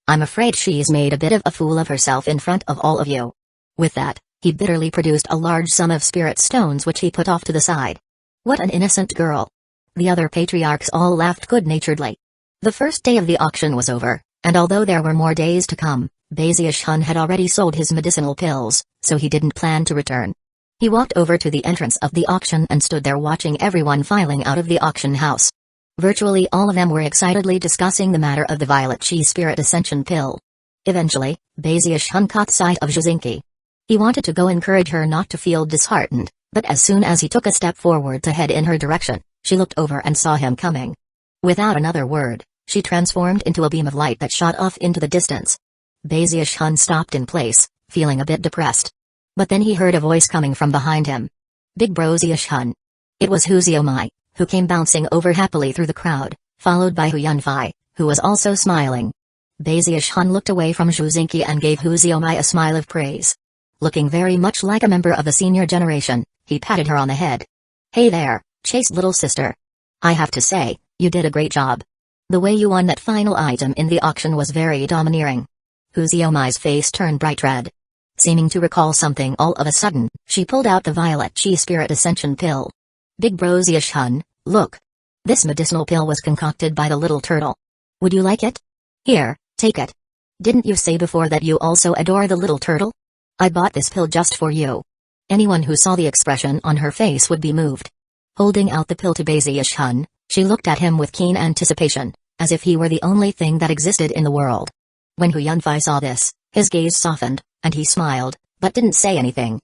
I'm afraid she's made a bit of a fool of herself in front of all of you. With that, he bitterly produced a large sum of spirit stones which he put off to the side. What an innocent girl. The other patriarchs all laughed good-naturedly. The first day of the auction was over, and although there were more days to come, Bazish-Han had already sold his medicinal pills, so he didn't plan to return. He walked over to the entrance of the auction and stood there watching everyone filing out of the auction house. Virtually all of them were excitedly discussing the matter of the Violet Chi Spirit Ascension pill. Eventually, Bazish-Han caught sight of Juzinki. He wanted to go encourage her not to feel disheartened, but as soon as he took a step forward to head in her direction, she looked over and saw him coming. Without another word, she transformed into a beam of light that shot off into the distance. Bazish-Han stopped in place, feeling a bit depressed. But then he heard a voice coming from behind him. Big Bazish-Han. It was Huziomai, who came bouncing over happily through the crowd, followed by Hu Yunfei, who was also smiling. Bazish-Han looked away from Juzinki and gave Huziomai a smile of praise. Looking very much like a member of the senior generation, he patted her on the head. Hey there, chaste little sister. I have to say, you did a great job. The way you won that final item in the auction was very domineering. Huziomai's face turned bright red. Seeming to recall something all of a sudden, she pulled out the Violet Chi Spirit Ascension pill. Big Bazish-Han, look. This medicinal pill was concocted by the little turtle. Would you like it? Here, take it. Didn't you say before that you also adore the little turtle? I bought this pill just for you. Anyone who saw the expression on her face would be moved. Holding out the pill to Bazish-Han, she looked at him with keen anticipation, as if he were the only thing that existed in the world. When Hu Yunfei saw this, his gaze softened, and he smiled, but didn't say anything.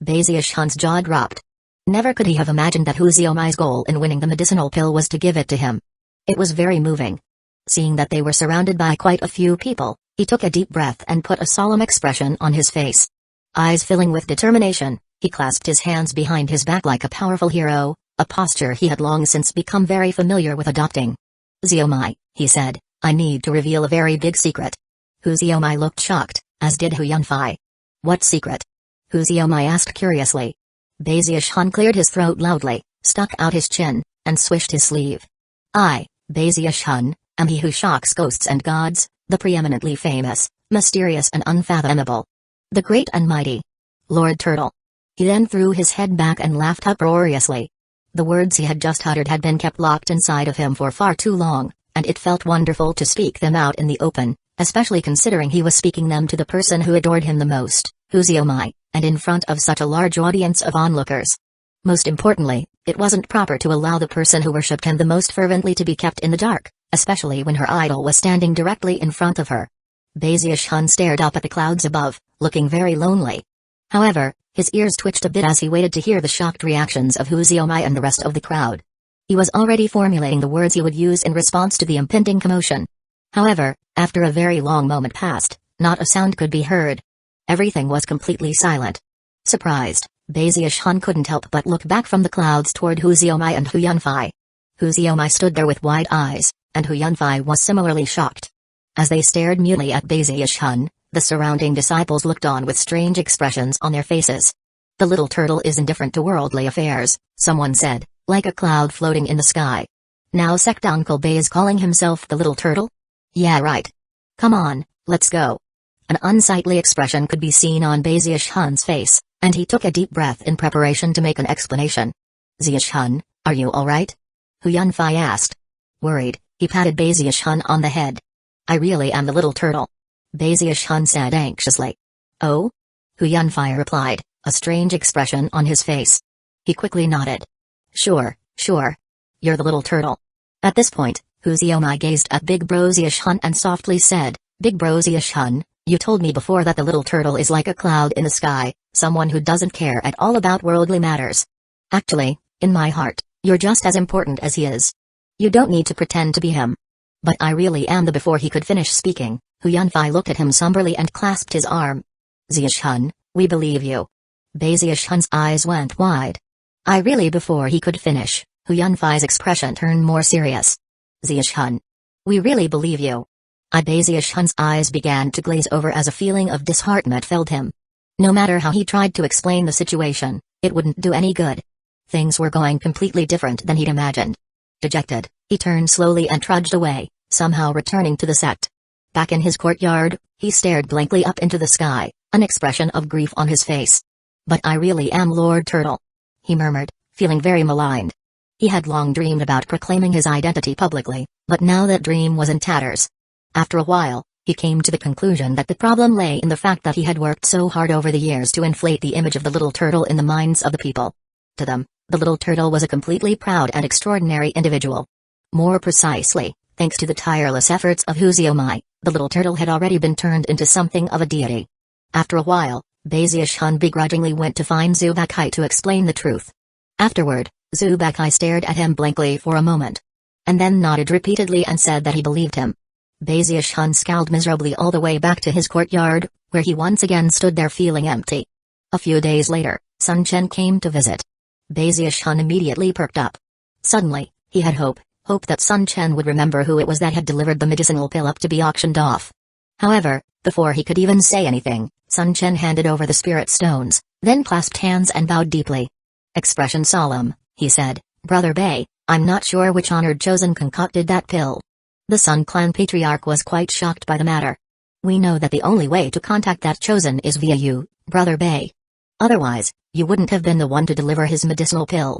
Bazish-Han's jaw dropped. Never could he have imagined that Huziomai's goal in winning the medicinal pill was to give it to him. It was very moving. Seeing that they were surrounded by quite a few people, he took a deep breath and put a solemn expression on his face. Eyes filling with determination, he clasped his hands behind his back like a powerful hero, a posture he had long since become very familiar with adopting. Ziomai, he said, I need to reveal a very big secret. Huziomai looked shocked, as did Hu Yunfei. What secret? Huziomai asked curiously. Bazish-Han cleared his throat loudly, stuck out his chin, and swished his sleeve. I, Bazish-Han, am he who shocks ghosts and gods, the preeminently famous, mysterious and unfathomable. The great and mighty. Lord Turtle. He then threw his head back and laughed uproariously. The words he had just uttered had been kept locked inside of him for far too long, and it felt wonderful to speak them out in the open, especially considering he was speaking them to the person who adored him the most, Huziomai, and in front of such a large audience of onlookers. Most importantly, it wasn't proper to allow the person who worshipped him the most fervently to be kept in the dark, especially when her idol was standing directly in front of her. Baziush-hun stared up at the clouds above, looking very lonely. However, his ears twitched a bit as he waited to hear the shocked reactions of Huziomai and the rest of the crowd. He was already formulating the words he would use in response to the impending commotion. However, after a very long moment passed, not a sound could be heard. Everything was completely silent. Surprised, Baziush-hun couldn't help but look back from the clouds toward Huziomai and Huyunfei. Huziomai stood there with wide eyes, and Huyunfei was similarly shocked. As they stared mutely at Baziush-hun, the surrounding disciples looked on with strange expressions on their faces. The little turtle is indifferent to worldly affairs, someone said, like a cloud floating in the sky. Now sect Uncle Bay is calling himself the little turtle? Yeah, right. Come on, let's go. An unsightly expression could be seen on Baziush-hun's face, and he took a deep breath in preparation to make an explanation. Ziush-hun, are you alright? Huyunfei asked. Worried, he patted Baziush-hun on the head. I really am the little turtle. Baziush-hun said anxiously. Oh? Huyunfei replied, a strange expression on his face. He quickly nodded. Sure. You're the little turtle. At this point, Huziomai gazed at Big Baziush-hun and softly said, Big Baziush-hun, you told me before that the little turtle is like a cloud in the sky, someone who doesn't care at all about worldly matters. Actually, in my heart, you're just as important as he is. You don't need to pretend to be him. But I really am the. Before he could finish speaking, Huyunfei looked at him somberly and clasped his arm. Ziush-hun, we believe you. Baziush-hun's eyes went wide. I really. Before he could finish, Huyunfei's expression turned more serious. Ziush-hun. We really believe you. Baziush-hun's eyes began to glaze over as a feeling of disheartenment filled him. No matter how he tried to explain the situation, it wouldn't do any good. Things were going completely different than he'd imagined. Dejected, he turned slowly and trudged away, somehow returning to the sect. Back in his courtyard, he stared blankly up into the sky, an expression of grief on his face. But I really am Lord Turtle, he murmured, feeling very maligned. He had long dreamed about proclaiming his identity publicly, but now that dream was in tatters. After a while, he came to the conclusion that the problem lay in the fact that he had worked so hard over the years to inflate the image of the little turtle in the minds of the people. To them, the little turtle was a completely proud and extraordinary individual. More precisely, thanks to the tireless efforts of Huziomai, the little turtle had already been turned into something of a deity. After a while, Baziush-hun begrudgingly went to find Zubakai to explain the truth. Afterward, Zubakai stared at him blankly for a moment. And then nodded repeatedly and said that he believed him. Baziush-hun scowled miserably all the way back to his courtyard, where he once again stood there feeling empty. A few days later, Sun Chen came to visit. Baziush-hun immediately perked up. Suddenly, he had hope that Sun Chen would remember who it was that had delivered the medicinal pill up to be auctioned off. However, before he could even say anything, Sun Chen handed over the spirit stones, then clasped hands and bowed deeply. Expression solemn, he said, Brother Bei, I'm not sure which honored chosen concocted that pill. The Sun Clan Patriarch was quite shocked by the matter. We know that the only way to contact that chosen is via you, Brother Bei. Otherwise, you wouldn't have been the one to deliver his medicinal pill.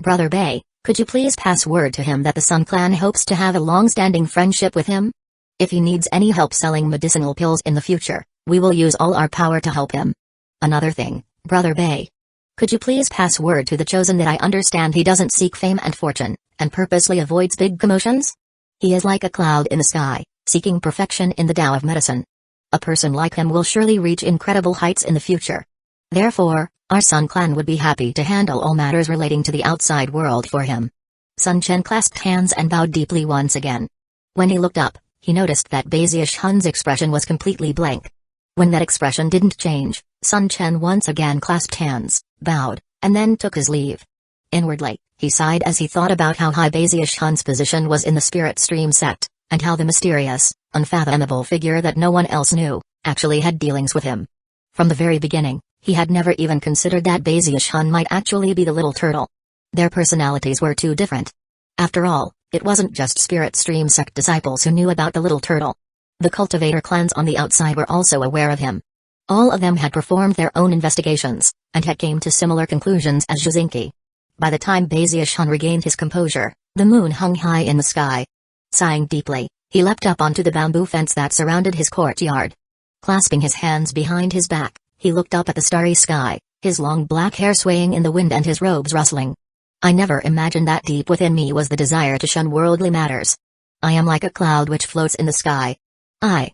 Brother Bei, could you please pass word to him that the Sun Clan hopes to have a long-standing friendship with him? If he needs any help selling medicinal pills in the future, we will use all our power to help him. Another thing, Brother Bei. Could you please pass word to the chosen that I understand he doesn't seek fame and fortune, and purposely avoids big commotions? He is like a cloud in the sky, seeking perfection in the Tao of medicine. A person like him will surely reach incredible heights in the future. Therefore, our Sun Clan would be happy to handle all matters relating to the outside world for him. Sun Chen clasped hands and bowed deeply once again. When he looked up, he noticed that Baziush-hun's expression was completely blank. When that expression didn't change, Sun Chen once again clasped hands, bowed, and then took his leave. Inwardly, he sighed as he thought about how high Baziush-hun's position was in the spirit stream sect, and how the mysterious, unfathomable figure that no one else knew, actually had dealings with him. From the very beginning, he had never even considered that Baziush-hun might actually be the little turtle. Their personalities were too different. After all, it wasn't just spirit stream sect disciples who knew about the little turtle. The cultivator clans on the outside were also aware of him. All of them had performed their own investigations, and had came to similar conclusions as Jizinki. By the time Baziush-hun regained his composure, the moon hung high in the sky. Sighing deeply, he leapt up onto the bamboo fence that surrounded his courtyard. Clasping his hands behind his back, He looked up at the starry sky, his long black hair swaying in the wind and his robes rustling. I never imagined that deep within me was the desire to shun worldly matters. I am like a cloud which floats in the sky. I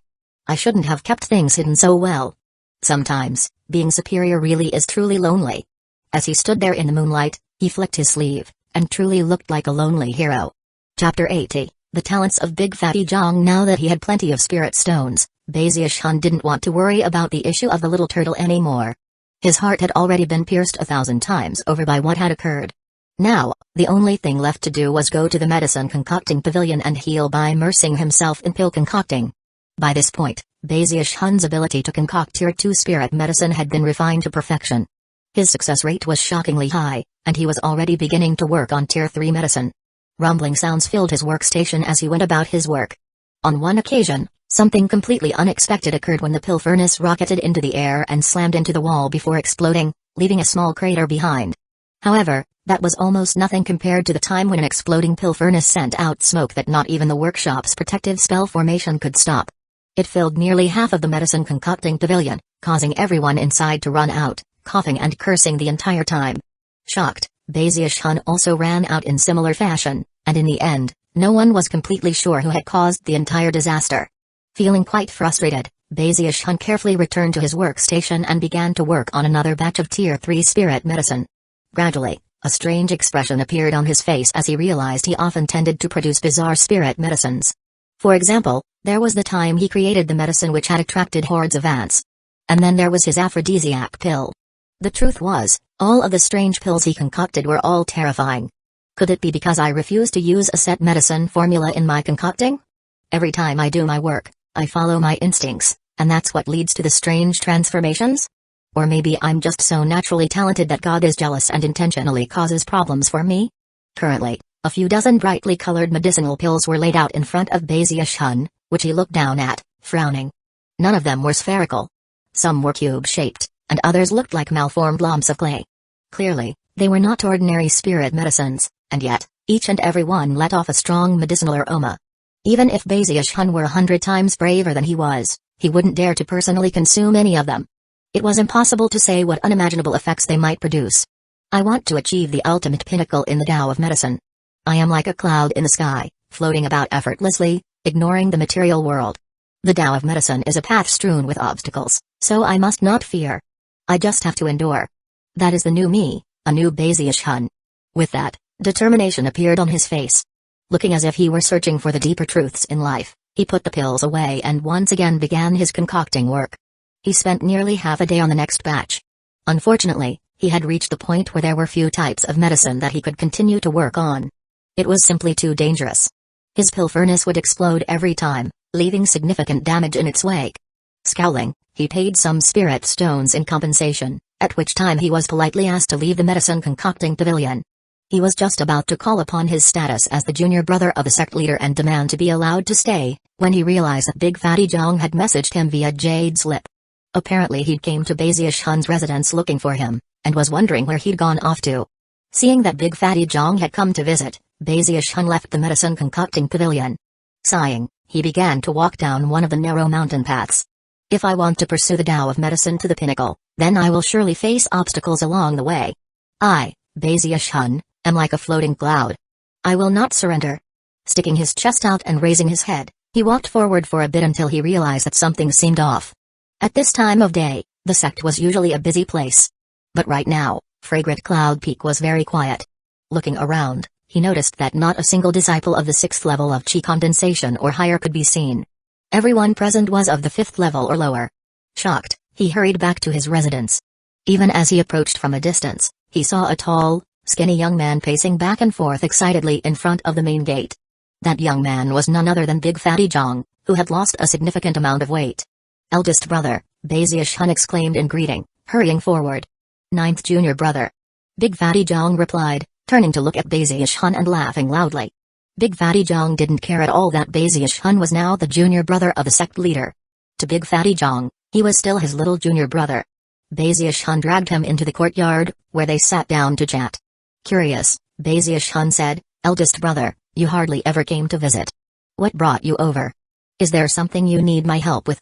shouldn't have kept things hidden so well. Sometimes, being superior really is truly lonely. As he stood there in the moonlight, he flicked his sleeve, and truly looked like a lonely hero. Chapter 80, The Talents of Big Fatty Zhang. Now that he had plenty of spirit stones, Bazius Hun didn't want to worry about the issue of the little turtle anymore. His heart had already been pierced 1,000 times over by what had occurred. Now, the only thing left to do was go to the medicine concocting pavilion and heal by immersing himself in pill concocting. By this point, Bazius Hun's ability to concoct Tier 2 spirit medicine had been refined to perfection. His success rate was shockingly high, and he was already beginning to work on Tier 3 medicine. Rumbling sounds filled his workstation as he went about his work. On one occasion, something completely unexpected occurred when the pill furnace rocketed into the air and slammed into the wall before exploding, leaving a small crater behind. However, that was almost nothing compared to the time when an exploding pill furnace sent out smoke that not even the workshop's protective spell formation could stop. It filled nearly half of the medicine concocting pavilion, causing everyone inside to run out, coughing and cursing the entire time. Shocked, Bazius Hun also ran out in similar fashion, and in the end, no one was completely sure who had caused the entire disaster. Feeling quite frustrated, Bazius Hun carefully returned to his workstation and began to work on another batch of Tier 3 spirit medicine. Gradually, a strange expression appeared on his face as he realized he often tended to produce bizarre spirit medicines. For example, there was the time he created the medicine which had attracted hordes of ants. And then there was his aphrodisiac pill. The truth was, all of the strange pills he concocted were all terrifying. Could it be because I refused to use a set medicine formula in my concocting? Every time I do my work, I follow my instincts, and that's what leads to the strange transformations? Or maybe I'm just so naturally talented that God is jealous and intentionally causes problems for me? Currently, a few dozen brightly colored medicinal pills were laid out in front of Bazius Hun, which he looked down at, frowning. None of them were spherical. Some were cube-shaped, and others looked like malformed lumps of clay. Clearly, they were not ordinary spirit medicines, and yet, each and every one let off a strong medicinal aroma. Even if Bazius Hun were 100 times braver than he was, he wouldn't dare to personally consume any of them. It was impossible to say what unimaginable effects they might produce. I want to achieve the ultimate pinnacle in the Tao of medicine. I am like a cloud in the sky, floating about effortlessly, ignoring the material world. The Tao of medicine is a path strewn with obstacles, so I must not fear. I just have to endure. That is the new me, a new Bazius Hun. With that, determination appeared on his face. Looking as if he were searching for the deeper truths in life, he put the pills away and once again began his concocting work. He spent nearly half a day on the next batch. Unfortunately, he had reached the point where there were few types of medicine that he could continue to work on. It was simply too dangerous. His pill furnace would explode every time, leaving significant damage in its wake. Scowling, he paid some spirit stones in compensation, at which time he was politely asked to leave the medicine concocting pavilion. He was just about to call upon his status as the junior brother of the sect leader and demand to be allowed to stay, when he realized that Big Fatty Zhang had messaged him via Jade's lip. Apparently he'd came to Bazius Hun's residence looking for him, and was wondering where he'd gone off to. Seeing that Big Fatty Zhang had come to visit, Bazius Hun left the medicine concocting pavilion. Sighing, he began to walk down one of the narrow mountain paths. If I want to pursue the Tao of medicine to the pinnacle, then I will surely face obstacles along the way. I, Bazius Hun, am like a floating cloud. I will not surrender. Sticking his chest out and raising his head, he walked forward for a bit until he realized that something seemed off. At this time of day, the sect was usually a busy place. But right now, Fragrant Cloud Peak was very quiet. Looking around, he noticed that not a single disciple of the 6th level of Chi condensation or higher could be seen. Everyone present was of the 5th level or lower. Shocked, he hurried back to his residence. Even as he approached from a distance, he saw a tall, skinny young man pacing back and forth excitedly in front of the main gate. That young man was none other than Big Fatty Zhang, who had lost a significant amount of weight. Eldest brother, Bazius Hun exclaimed in greeting, hurrying forward. 9th junior brother. Big Fatty Zhang replied, turning to look at Bazius Hun and laughing loudly. Big Fatty Zhang didn't care at all that Bazius Hun was now the junior brother of the sect leader. To Big Fatty Zhang, he was still his little junior brother. Bazius Hun dragged him into the courtyard, where they sat down to chat. Curious, Bazius Hun said, eldest brother, you hardly ever came to visit. What brought you over? Is there something you need my help with?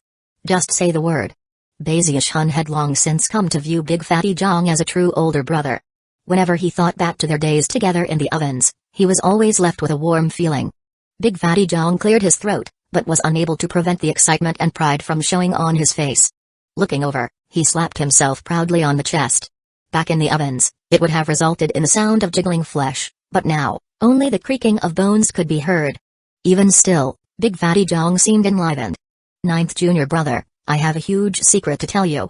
Just say the word. Bazius Hun had long since come to view Big Fatty Jong as a true older brother. Whenever he thought back to their days together in the ovens, he was always left with a warm feeling. Big Fatty Jong cleared his throat, but was unable to prevent the excitement and pride from showing on his face. Looking over, he slapped himself proudly on the chest. Back in the ovens, it would have resulted in the sound of jiggling flesh, but now, only the creaking of bones could be heard. Even still, Big Fatty Jong seemed enlivened. Ninth junior brother, I have a huge secret to tell you.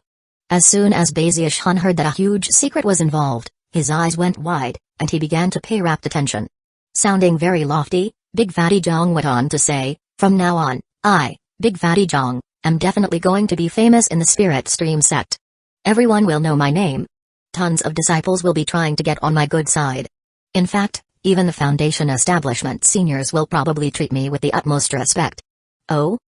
As soon as Bazius Hun heard that a huge secret was involved, his eyes went wide, and he began to pay rapt attention. Sounding very lofty, Big Fatty Jong went on to say, from now on, I, Big Fatty Jong, am definitely going to be famous in the Spirit Stream sect. Everyone will know my name. Tons of disciples will be trying to get on my good side. In fact, even the Foundation establishment seniors will probably treat me with the utmost respect. Oh?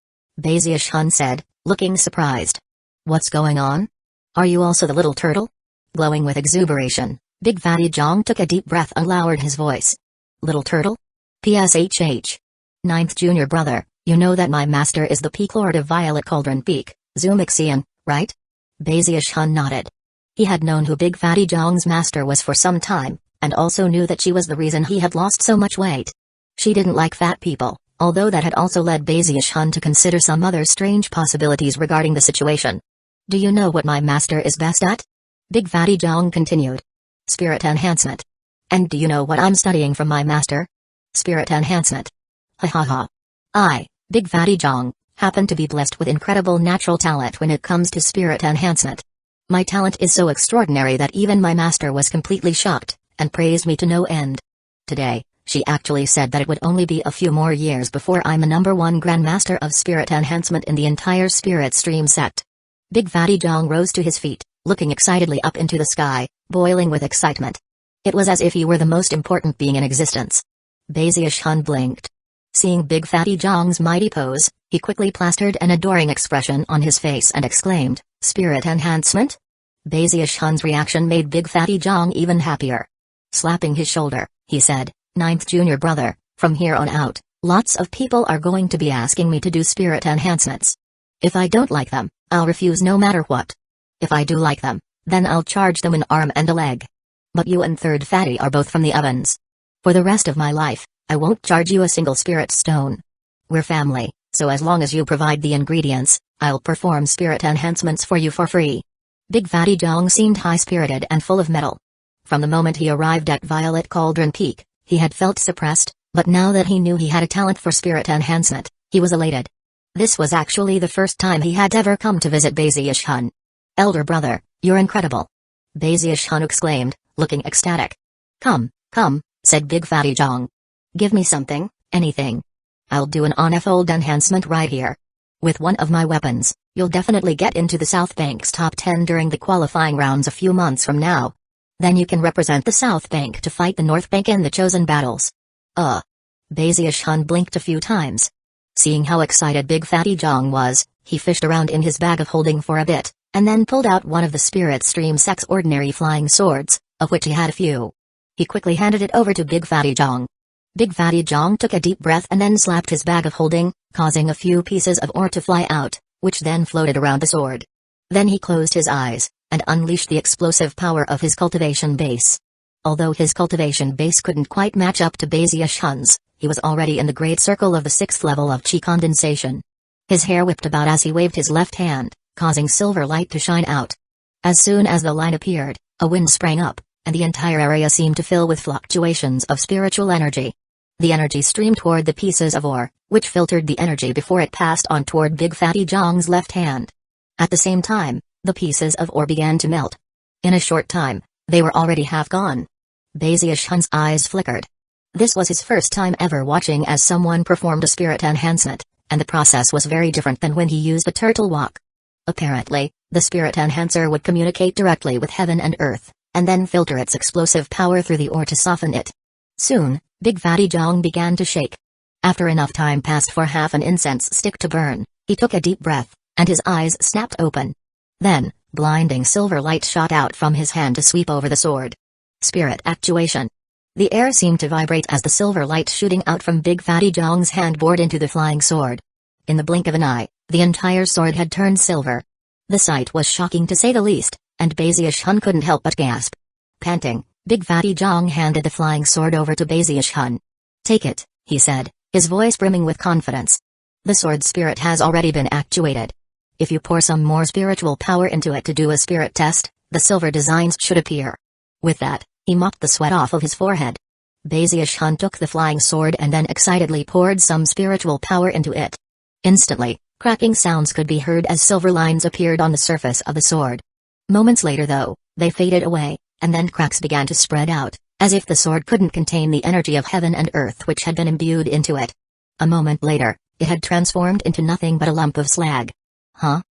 Bazius Hun said, looking surprised. What's going on? Are you also the little turtle? Glowing with exuberation, Big Fatty Jong took a deep breath and lowered his voice. Little turtle? PSHH. Ninth junior brother, you know that my master is the Peak Lord of Violet Cauldron Peak, Zumixian, right? Bazius Hun nodded. He had known who Big Fatty Jong's master was for some time, and also knew that she was the reason he had lost so much weight. She didn't like fat people, although that had also led Bazius Hun to consider some other strange possibilities regarding the situation. Do you know what my master is best at? Big Fatty Jong continued. Spirit enhancement. And do you know what I'm studying from my master? Spirit enhancement. Ha ha ha. I, Big Fatty Jong, happen to be blessed with incredible natural talent when it comes to spirit enhancement. My talent is so extraordinary that even my master was completely shocked, and praised me to no end. Today, she actually said that it would only be a few more years before I'm a #1 Grandmaster of Spirit Enhancement in the entire Spirit Stream sect. Big Fatty Jong rose to his feet, looking excitedly up into the sky, boiling with excitement. It was as if he were the most important being in existence. Bazius Hun blinked. Seeing Big Fatty Jong's mighty pose, he quickly plastered an adoring expression on his face and exclaimed, Spirit enhancement? Bazius Hun's reaction made Big Fatty Jong even happier. Slapping his shoulder, he said, Ninth junior brother, from here on out, lots of people are going to be asking me to do spirit enhancements. If I don't like them, I'll refuse no matter what. If I do like them, then I'll charge them an arm and a leg. But you and Third Fatty are both from the ovens. For the rest of my life, I won't charge you a single spirit stone. We're family, so as long as you provide the ingredients, I'll perform spirit enhancements for you for free. Big Fatty Jong seemed high-spirited and full of mettle. From the moment he arrived at Violet Cauldron Peak, he had felt suppressed, but now that he knew he had a talent for spirit enhancement, he was elated. This was actually the first time he had ever come to visit Bazius Hun. Elder brother, you're incredible. Bazius Hun exclaimed, looking ecstatic. Come, said Big Fatty Jong. Give me something, anything. I'll do an on-fold enhancement right here. With one of my weapons, you'll definitely get into the South Bank's top 10 during the qualifying rounds a few months from now. Then you can represent the South Bank to fight the North Bank in the chosen battles. Bazius Hun blinked a few times. Seeing how excited Big Fatty Jong was, he fished around in his bag of holding for a bit, and then pulled out one of the Spirit Stream sect's ordinary flying swords, of which he had a few. He quickly handed it over to Big Fatty Jong. Big Fatty Jong took a deep breath and then slapped his bag of holding, causing a few pieces of ore to fly out, which then floated around the sword. Then he closed his eyes, and unleashed the explosive power of his cultivation base. Although his cultivation base couldn't quite match up to Bazius Hun's, he was already in the great circle of the 6th level of chi condensation. His hair whipped about as he waved his left hand, causing silver light to shine out. As soon as the line appeared, a wind sprang up, and the entire area seemed to fill with fluctuations of spiritual energy. The energy streamed toward the pieces of ore, which filtered the energy before it passed on toward Big Fatty Jong's left hand. At the same time, the pieces of ore began to melt. In a short time, they were already half gone. Bazius Hun's eyes flickered. This was his first time ever watching as someone performed a spirit enhancement, and the process was very different than when he used a turtle walk. Apparently, the spirit enhancer would communicate directly with heaven and earth, and then filter its explosive power through the ore to soften it. Soon, Big Fatty Jong began to shake. After enough time passed for half an incense stick to burn, he took a deep breath, and his eyes snapped open. Then, blinding silver light shot out from his hand to sweep over the sword. Spirit actuation. The air seemed to vibrate as the silver light shooting out from Big Fatty Jong's hand bored into the flying sword. In the blink of an eye, the entire sword had turned silver. The sight was shocking to say the least, and Baziush-hun couldn't help but gasp. Panting, Big Fatty Jong handed the flying sword over to Baziush-hun. "Take it," he said, his voice brimming with confidence. "The sword spirit has already been actuated. If you pour some more spiritual power into it to do a spirit test, the silver designs should appear." With that, he mopped the sweat off of his forehead. Baziush-hun took the flying sword and then excitedly poured some spiritual power into it. Instantly, cracking sounds could be heard as silver lines appeared on the surface of the sword. Moments later though, they faded away, and then cracks began to spread out, as if the sword couldn't contain the energy of heaven and earth which had been imbued into it. A moment later, it had transformed into nothing but a lump of slag. "Huh?"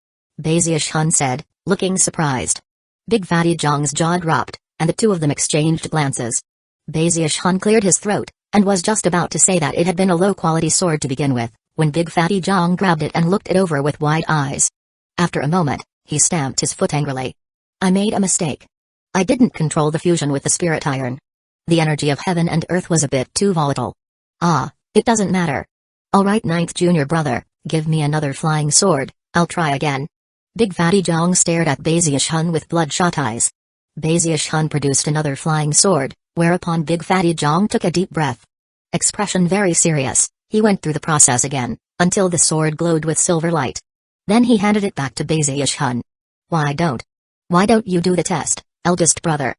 Baziush-hun said, looking surprised. Big Fatty Jong's jaw dropped, and the two of them exchanged glances. Baziush-hun cleared his throat, and was just about to say that it had been a low-quality sword to begin with, when Big Fatty Jong grabbed it and looked it over with wide eyes. After a moment, he stamped his foot angrily. "I made a mistake. I didn't control the fusion with the spirit iron. The energy of heaven and earth was a bit too volatile." "Ah, it doesn't matter. Alright, ninth junior brother, give me another flying sword, I'll try again." Big Fatty Jong stared at Baziush-hun with bloodshot eyes. Baziush-hun produced another flying sword, whereupon Big Fatty Jong took a deep breath. Expression very serious, he went through the process again, until the sword glowed with silver light. Then he handed it back to Baziush-hun. Why don't you do the test, eldest brother?"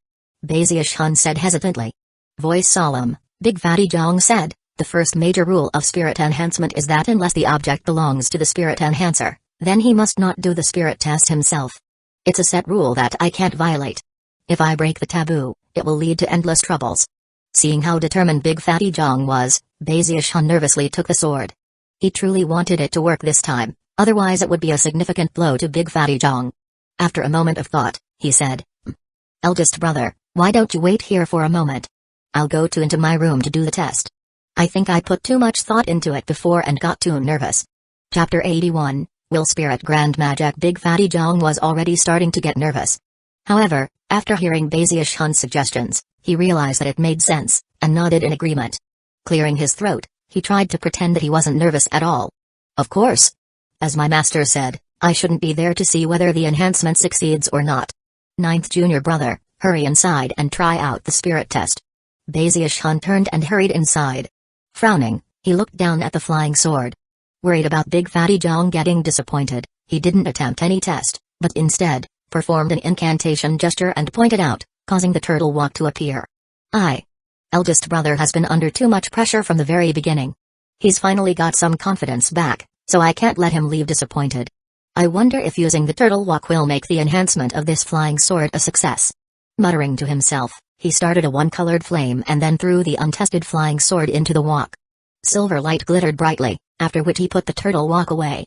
Baziush-hun said hesitantly. Voice solemn, Big Fatty Jong said, "The first major rule of spirit enhancement is that unless the object belongs to the spirit enhancer, then he must not do the spirit test himself. It's a set rule that I can't violate. If I break the taboo, it will lead to endless troubles." Seeing how determined Big Fatty Jong was, Baziush-hun nervously took the sword. He truly wanted it to work this time, otherwise it would be a significant blow to Big Fatty Jong. After a moment of thought, he said, "Eldest brother, why don't you wait here for a moment? I'll go into my room to do the test. I think I put too much thought into it before and got too nervous." Chapter 81, Will Spirit Grand Magic. Big Fatty Jong was already starting to get nervous. However, after hearing Baziush-hun's suggestions, he realized that it made sense, and nodded in agreement. Clearing his throat, he tried to pretend that he wasn't nervous at all. "Of course. As my master said, I shouldn't be there to see whether the enhancement succeeds or not. Ninth junior brother, hurry inside and try out the spirit test." Baziush-hun turned and hurried inside. Frowning, he looked down at the flying sword. Worried about Big Fatty Jong getting disappointed, he didn't attempt any test, but instead, performed an incantation gesture and pointed out, causing the turtle walk to appear. Eldest brother has been under too much pressure from the very beginning. He's finally got some confidence back, so I can't let him leave disappointed. I wonder if using the turtle walk will make the enhancement of this flying sword a success." Muttering to himself, he started a one-colored flame and then threw the untested flying sword into the walk. Silver light glittered brightly, after which he put the turtle walk away.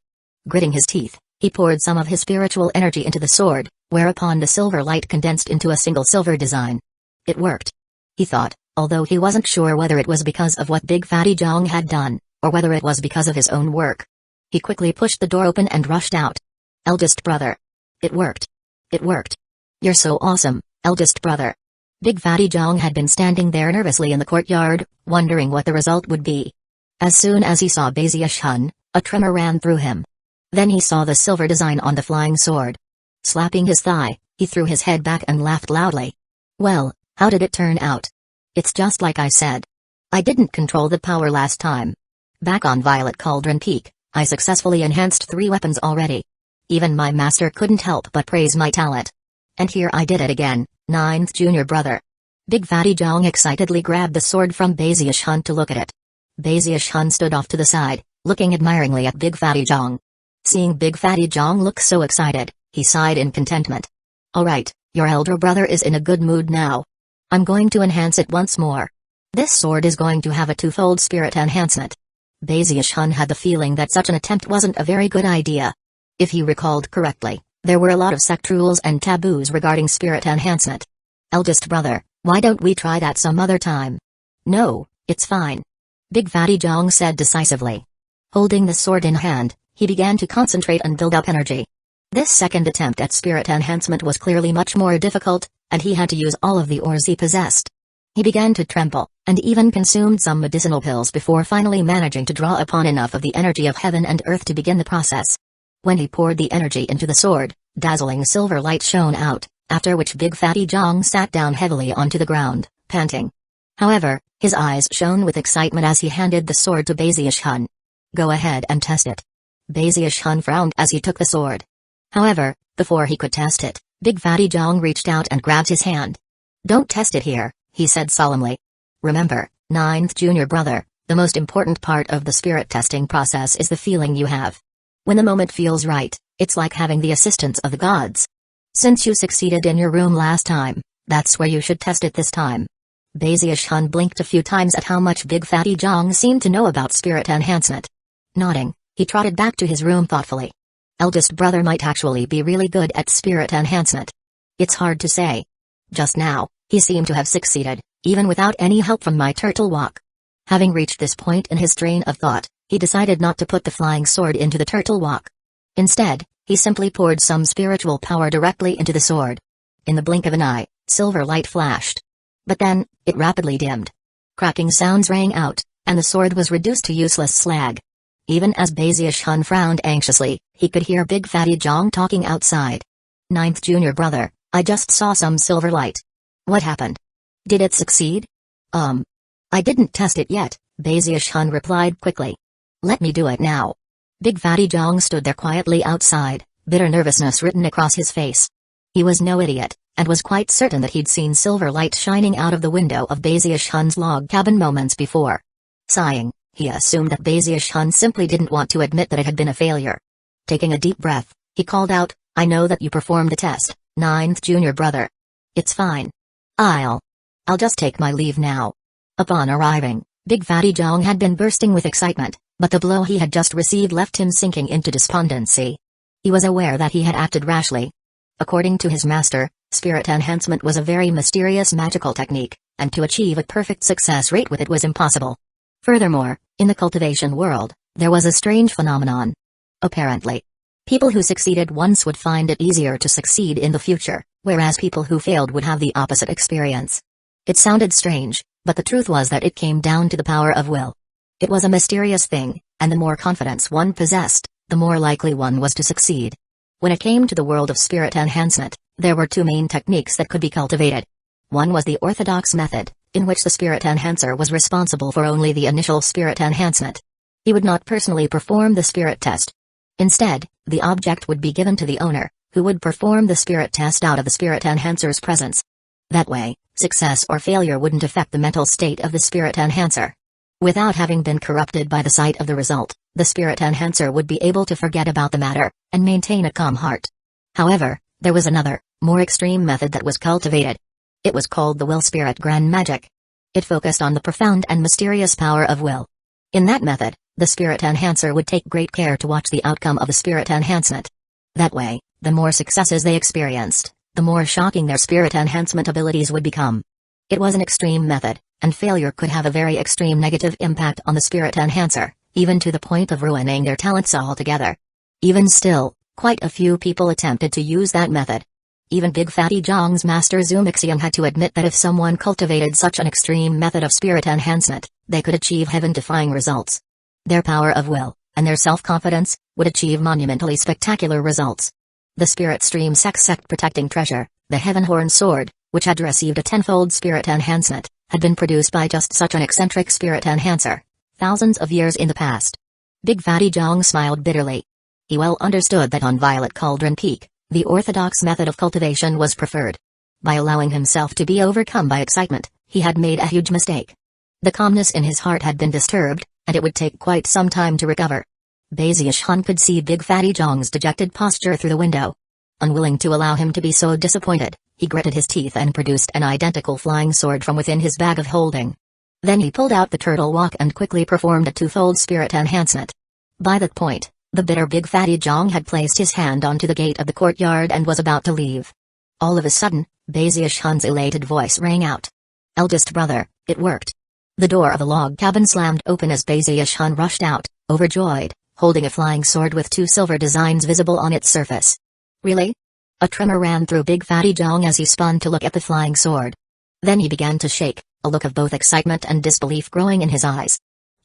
Gritting his teeth, he poured some of his spiritual energy into the sword, whereupon the silver light condensed into a single silver design. It worked. He thought, although he wasn't sure whether it was because of what Big Fatty Jong had done, or whether it was because of his own work. He quickly pushed the door open and rushed out. "Eldest brother. It worked. It worked. You're so awesome, eldest brother." Big Fatty Jong had been standing there nervously in the courtyard, wondering what the result would be. As soon as he saw Baziush-hun, a tremor ran through him. Then he saw the silver design on the flying sword. Slapping his thigh, he threw his head back and laughed loudly. "Well, how did it turn out? It's just like I said. I didn't control the power last time. Back on Violet Cauldron Peak, I successfully enhanced 3 weapons already. Even my master couldn't help but praise my talent. And here I did it again, ninth junior brother." Big Fatty Jong excitedly grabbed the sword from Baziush-hun to look at it. Baziush-hun stood off to the side, looking admiringly at Big Fatty Jong. Seeing Big Fatty Jong look so excited, he sighed in contentment. "Alright, your elder brother is in a good mood now. I'm going to enhance it once more. This sword is going to have a 2-fold spirit enhancement." Baziush-hun had the feeling that such an attempt wasn't a very good idea. If he recalled correctly, there were a lot of sect rules and taboos regarding spirit enhancement. "Eldest brother, why don't we try that some other time?" "No, it's fine," Big Fatty Jong said decisively. Holding the sword in hand, he began to concentrate and build up energy. This second attempt at spirit enhancement was clearly much more difficult, and he had to use all of the ores he possessed. He began to tremble, and even consumed some medicinal pills before finally managing to draw upon enough of the energy of heaven and earth to begin the process. When he poured the energy into the sword, Dazzling silver light shone out, after which Big Fatty Jong sat down heavily onto the ground, panting. However, his eyes shone with excitement as he handed the sword to Baziash Hun. Go ahead and test it. Baziash Hun frowned as he took the sword. However, before he could test it, Big Fatty Jong reached out and grabbed his hand. Don't test it here, he said solemnly. Remember, ninth junior brother, the most important part of the spirit testing process is the feeling you have. When the moment feels right, it's like having the assistance of the gods. Since you succeeded in your room last time, that's where you should test it this time. Baziash Hun blinked a few times at how much Big Fatty Jong seemed to know about spirit enhancement. Nodding, he trotted back to his room thoughtfully. Eldest brother might actually be really good at spirit enhancement. It's hard to say. Just now, he seemed to have succeeded, even without any help from my turtle walk. Having reached this point in his train of thought, he decided not to put the flying sword into the turtle walk. Instead, he simply poured some spiritual power directly into the sword. In the blink of an eye, silver light flashed. But then, it rapidly dimmed. Cracking sounds rang out, and the sword was reduced to useless slag. Even as Baziash Hun frowned anxiously, he could hear Big Fatty Jong talking outside. Ninth junior brother, I just saw some silver light. What happened? Did it succeed? I didn't test it yet, Baziash Hun replied quickly. Let me do it now. Big Fatty Jong stood there quietly outside, bitter nervousness written across his face. He was no idiot, and was quite certain that he'd seen silver light shining out of the window of Baziash Hun's log cabin moments before. Sighing, he assumed that Baziash Hun simply didn't want to admit that it had been a failure. Taking a deep breath, he called out, I know that you performed the test, ninth junior brother. It's fine. I'll just take my leave now. Upon arriving, Big Fatty Jong had been bursting with excitement, but the blow he had just received left him sinking into despondency. He was aware that he had acted rashly. According to his master, spirit enhancement was a very mysterious magical technique, and to achieve a perfect success rate with it was impossible. Furthermore, in the cultivation world, there was a strange phenomenon. Apparently, people who succeeded once would find it easier to succeed in the future, whereas people who failed would have the opposite experience. It sounded strange, but the truth was that it came down to the power of will. It was a mysterious thing, and the more confidence one possessed, the more likely one was to succeed. When it came to the world of spirit enhancement, there were two main techniques that could be cultivated. One was the orthodox method, in which the spirit enhancer was responsible for only the initial spirit enhancement. He would not personally perform the spirit test. Instead, the object would be given to the owner, who would perform the spirit test out of the spirit enhancer's presence. That way, success or failure wouldn't affect the mental state of the spirit enhancer. Without having been corrupted by the sight of the result, the spirit enhancer would be able to forget about the matter, and maintain a calm heart. However, there was another, more extreme method that was cultivated. It was called the will spirit grand magic. It focused on the profound and mysterious power of will. In that method, the spirit enhancer would take great care to watch the outcome of the spirit enhancement. That way, the more successes they experienced, the more shocking their spirit enhancement abilities would become. It was an extreme method, and failure could have a very extreme negative impact on the spirit enhancer, even to the point of ruining their talents altogether. Even still, quite a few people attempted to use that method. Even Big Fatty Jong's master Zumixian had to admit that if someone cultivated such an extreme method of spirit enhancement, they could achieve heaven-defying results. Their power of will, and their self-confidence, would achieve monumentally spectacular results. The Spirit Stream sect protecting treasure, the Heaven Horn Sword, which had received a tenfold spirit enhancement, had been produced by just such an eccentric spirit enhancer, thousands of years in the past. Big Fatty Jong smiled bitterly. He well understood that on Violet Cauldron Peak, the orthodox method of cultivation was preferred. By allowing himself to be overcome by excitement, he had made a huge mistake. The calmness in his heart had been disturbed, and it would take quite some time to recover. Baziash Hun could see Big Fatty Jong's dejected posture through the window. Unwilling to allow him to be so disappointed, he gritted his teeth and produced an identical flying sword from within his bag of holding. Then he pulled out the turtle walk and quickly performed a twofold spirit enhancement. By that point, the bitter Big Fatty Jong had placed his hand onto the gate of the courtyard and was about to leave. All of a sudden, Baziash Hun's elated voice rang out. Eldest brother, it worked. The door of the log cabin slammed open as Baziash Hun rushed out, overjoyed, holding a flying sword with two silver designs visible on its surface. Really? A tremor ran through Big Fatty Jong as he spun to look at the flying sword. Then he began to shake, a look of both excitement and disbelief growing in his eyes.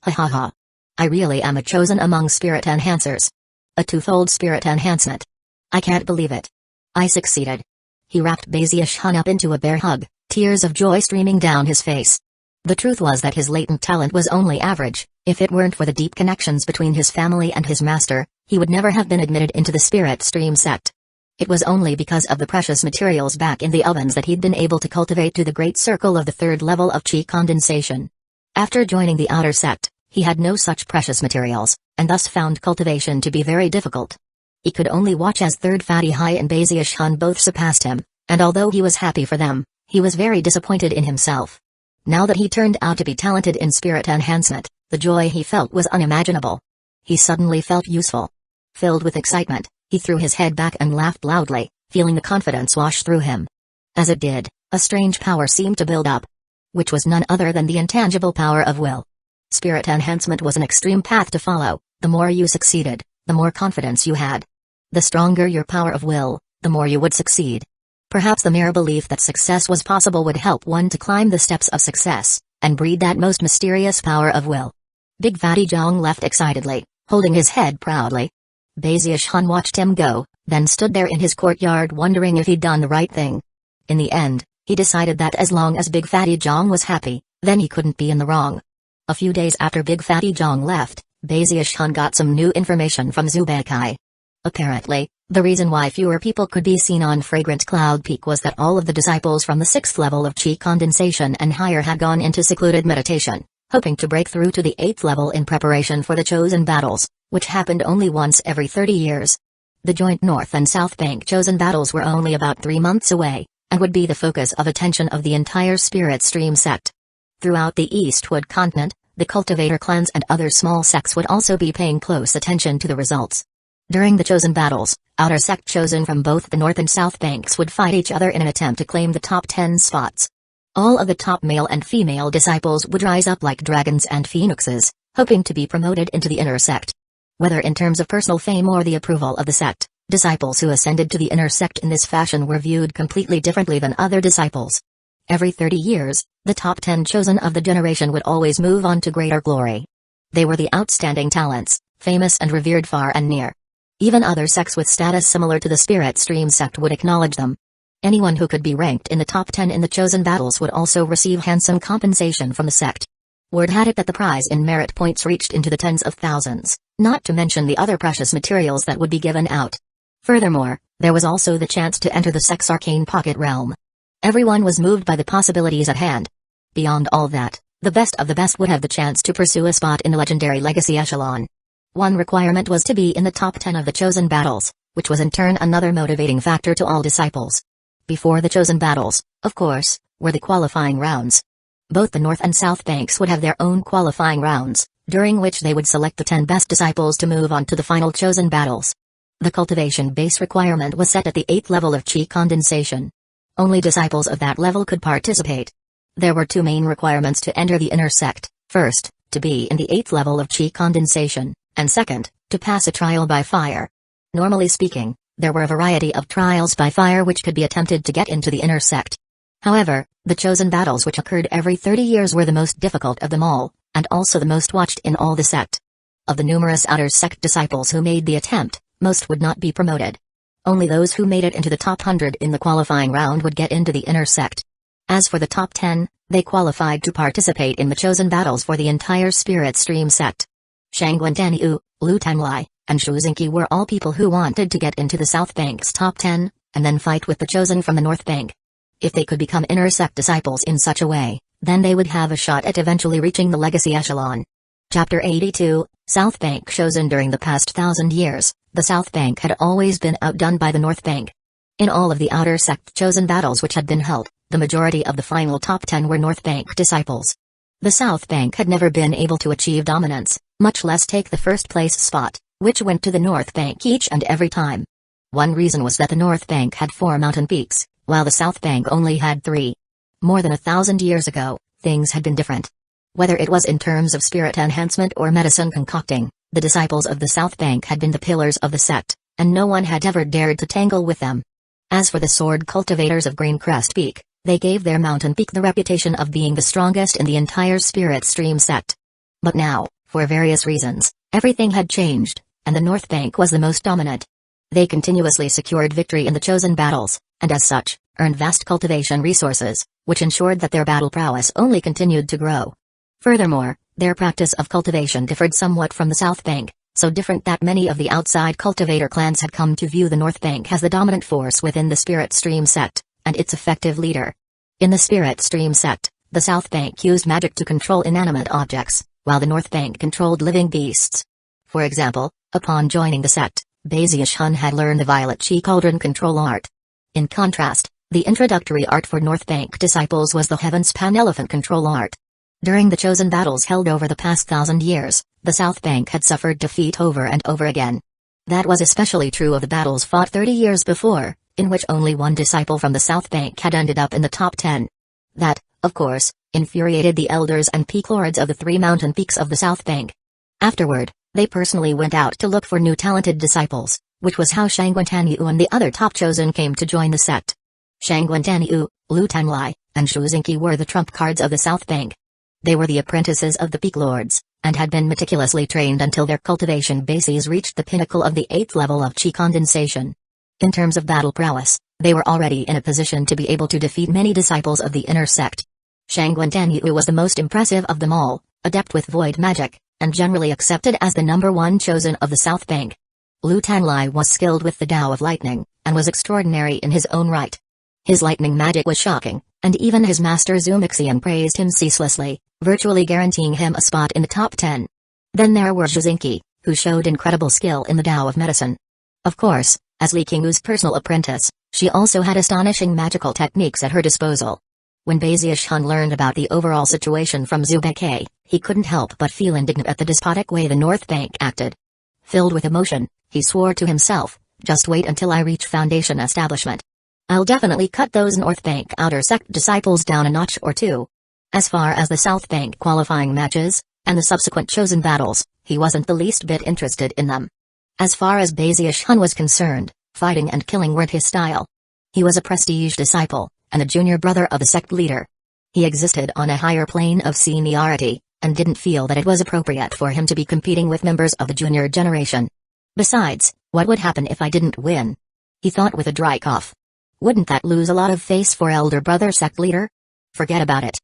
Ha ha ha. I really am a chosen among spirit enhancers. A twofold spirit enhancement. I can't believe it. I succeeded. He wrapped Baziush-hun up into a bear hug, tears of joy streaming down his face. The truth was that his latent talent was only average. If it weren't for the deep connections between his family and his master, he would never have been admitted into the Spirit Stream sect. It was only because of the precious materials back in the ovens that he'd been able to cultivate to the great circle of the third level of chi condensation. After joining the outer sect, he had no such precious materials, and thus found cultivation to be very difficult. He could only watch as Third Fatty Hai and Baziush-hun both surpassed him, and although he was happy for them, he was very disappointed in himself. Now that he turned out to be talented in spirit enhancement, the joy he felt was unimaginable. He suddenly felt useful. Filled with excitement, he threw his head back and laughed loudly, feeling the confidence wash through him. As it did, a strange power seemed to build up, which was none other than the intangible power of will. Spirit enhancement was an extreme path to follow. The more you succeeded, the more confidence you had. The stronger your power of will, the more you would succeed. Perhaps the mere belief that success was possible would help one to climb the steps of success, and breed that most mysterious power of will. Big Fatty Zhang left excitedly, holding his head proudly. Baziush-hun watched him go, then stood there in his courtyard wondering if he'd done the right thing. In the end, he decided that as long as Big Fatty Zhang was happy, then he couldn't be in the wrong. A few days after Big Fatty Zhang left, Baziush-hun got some new information from Zubekai. Apparently, the reason why fewer people could be seen on Fragrant Cloud Peak was that all of the disciples from the 6th level of chi condensation and higher had gone into secluded meditation, hoping to break through to the 8th level in preparation for the chosen battles, which happened only once every 30 years. The joint North and South Bank chosen battles were only about 3 months away, and would be the focus of attention of the entire Spirit Stream sect. Throughout the Eastwood continent, the cultivator clans and other small sects would also be paying close attention to the results. During the chosen battles, outer sect chosen from both the North and South Banks would fight each other in an attempt to claim the top 10 spots. All of the top male and female disciples would rise up like dragons and phoenixes, hoping to be promoted into the inner sect. Whether in terms of personal fame or the approval of the sect, disciples who ascended to the inner sect in this fashion were viewed completely differently than other disciples. Every 30 years, the top 10 chosen of the generation would always move on to greater glory. They were the outstanding talents, famous and revered far and near. Even other sects with status similar to the Spirit Stream sect would acknowledge them. Anyone who could be ranked in the top 10 in the chosen battles would also receive handsome compensation from the sect. Word had it that the prize in merit points reached into the tens of thousands, not to mention the other precious materials that would be given out. Furthermore, there was also the chance to enter the sect's arcane pocket realm. Everyone was moved by the possibilities at hand. Beyond all that, the best of the best would have the chance to pursue a spot in the legendary legacy echelon. One requirement was to be in the top 10 of the chosen battles, which was in turn another motivating factor to all disciples. Before the chosen battles, of course, were the qualifying rounds. Both the North and South Banks would have their own qualifying rounds, during which they would select the 10 best disciples to move on to the final chosen battles. The cultivation base requirement was set at the 8th level of chi condensation. Only disciples of that level could participate. There were 2 main requirements to enter the inner sect: first, to be in the 8th level of chi condensation, and second, to pass a trial by fire. Normally speaking, there were a variety of trials by fire which could be attempted to get into the inner sect. However, the chosen battles which occurred every 30 years were the most difficult of them all, and also the most watched in all the sect. Of the numerous outer sect disciples who made the attempt, most would not be promoted. Only those who made it into the top 100 in the qualifying round would get into the inner sect. As for the top 10, they qualified to participate in the chosen battles for the entire Spirit Stream sect. Shangguan Danyu, Lu Tanlai, and Shu Xingqi were all people who wanted to get into the South Bank's top 10, and then fight with the chosen from the North Bank. If they could become inner sect disciples in such a way, then they would have a shot at eventually reaching the legacy echelon. Chapter 82, South Bank chosen. During the past 1,000 years, the South Bank had always been outdone by the North Bank. In all of the outer sect chosen battles which had been held, the majority of the final top 10 were North Bank disciples. The South Bank had never been able to achieve dominance, much less take the first place spot, which went to the North Bank each and every time. One reason was that the North Bank had 4 mountain peaks, while the South Bank only had 3. More than 1,000 years ago, things had been different. Whether it was in terms of spirit enhancement or medicine concocting, the disciples of the South Bank had been the pillars of the sect, and no one had ever dared to tangle with them. As for the sword cultivators of Green Crest Peak, they gave their mountain peak the reputation of being the strongest in the entire Spirit Stream sect. But now, for various reasons, everything had changed, and the North Bank was the most dominant. They continuously secured victory in the chosen battles, and as such, earned vast cultivation resources, which ensured that their battle prowess only continued to grow. Furthermore, their practice of cultivation differed somewhat from the South Bank, so different that many of the outside cultivator clans had come to view the North Bank as the dominant force within the Spirit Stream sect, and its effective leader. In the Spirit Stream sect, the South Bank used magic to control inanimate objects, while the North Bank controlled living beasts. For example, upon joining the sect, Baziush-hun had learned the Violet Chi Cauldron control art. In contrast, the introductory art for North Bank disciples was the Heaven Span Elephant control art. During the chosen battles held over the past 1,000 years, the South Bank had suffered defeat over and over again. That was especially true of the battles fought 30 years before, in which only one disciple from the South Bank had ended up in the top 10. That, of course, infuriated the elders and peak lords of the 3 mountain peaks of the South Bank. Afterward, they personally went out to look for new talented disciples, which was how Shangguantanyu and the other top chosen came to join the sect. Shangguantanyu, Lu Tanlai, and Shuzinki were the trump cards of the South Bank. They were the apprentices of the peak lords, and had been meticulously trained until their cultivation bases reached the pinnacle of the 8th level of chi condensation. In terms of battle prowess, they were already in a position to be able to defeat many disciples of the inner sect. Shangguantanyu was the most impressive of them all, adept with void magic, and generally accepted as the #1 chosen of the South Bank. Lu Tanlai was skilled with the Tao of Lightning, and was extraordinary in his own right. His lightning magic was shocking, and even his master Zumixian praised him ceaselessly, virtually guaranteeing him a spot in the top 10. Then there were Shuzinki, who showed incredible skill in the Tao of Medicine. Of course, as Li Qinghu's personal apprentice, she also had astonishing magical techniques at her disposal. When Baziush-hun learned about the overall situation from Zubeke, he couldn't help but feel indignant at the despotic way the North Bank acted. Filled with emotion, he swore to himself, "Just wait until I reach Foundation establishment. I'll definitely cut those North Bank outer sect disciples down a notch or two." As far as the South Bank qualifying matches, and the subsequent chosen battles, he wasn't the least bit interested in them. As far as Baziush-hun was concerned, fighting and killing weren't his style. He was a prestige disciple, and a junior brother of the sect leader. He existed on a higher plane of seniority, and didn't feel that it was appropriate for him to be competing with members of the junior generation. Besides, what would happen if I didn't win? He thought with a dry cough. Wouldn't that lose a lot of face for elder brother sect leader? Forget about it.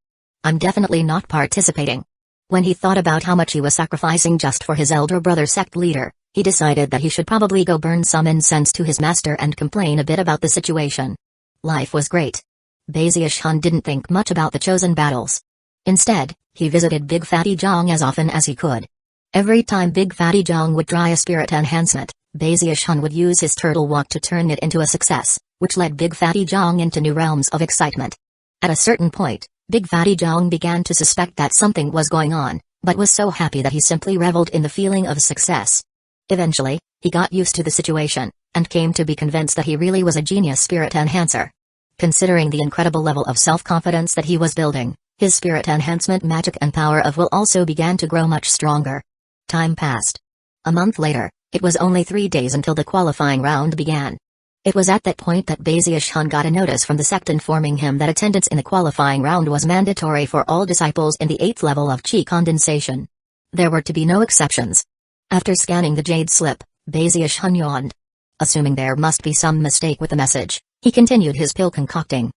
I'm definitely not participating. When he thought about how much he was sacrificing just for his elder brother sect leader, he decided that he should probably go burn some incense to his master and complain a bit about the situation. Life was great. Baziush-hun didn't think much about the chosen battles. Instead, he visited Big Fatty Zhang as often as he could. Every time Big Fatty Zhang would try a spirit enhancement, Baziush-hun would use his turtle walk to turn it into a success, which led Big Fatty Zhang into new realms of excitement. At a certain point, Big Fatty Zhang began to suspect that something was going on, but was so happy that he simply reveled in the feeling of success. Eventually, he got used to the situation, and came to be convinced that he really was a genius spirit enhancer. Considering the incredible level of self-confidence that he was building, his spirit enhancement magic and power of will also began to grow much stronger. Time passed. A month later, it was only 3 days until the qualifying round began. It was at that point that Baziush-hun got a notice from the sect informing him that attendance in the qualifying round was mandatory for all disciples in the 8th level of chi condensation. There were to be no exceptions. After scanning the jade slip, Baziush-hun yawned. Assuming there must be some mistake with the message, he continued his pill concocting.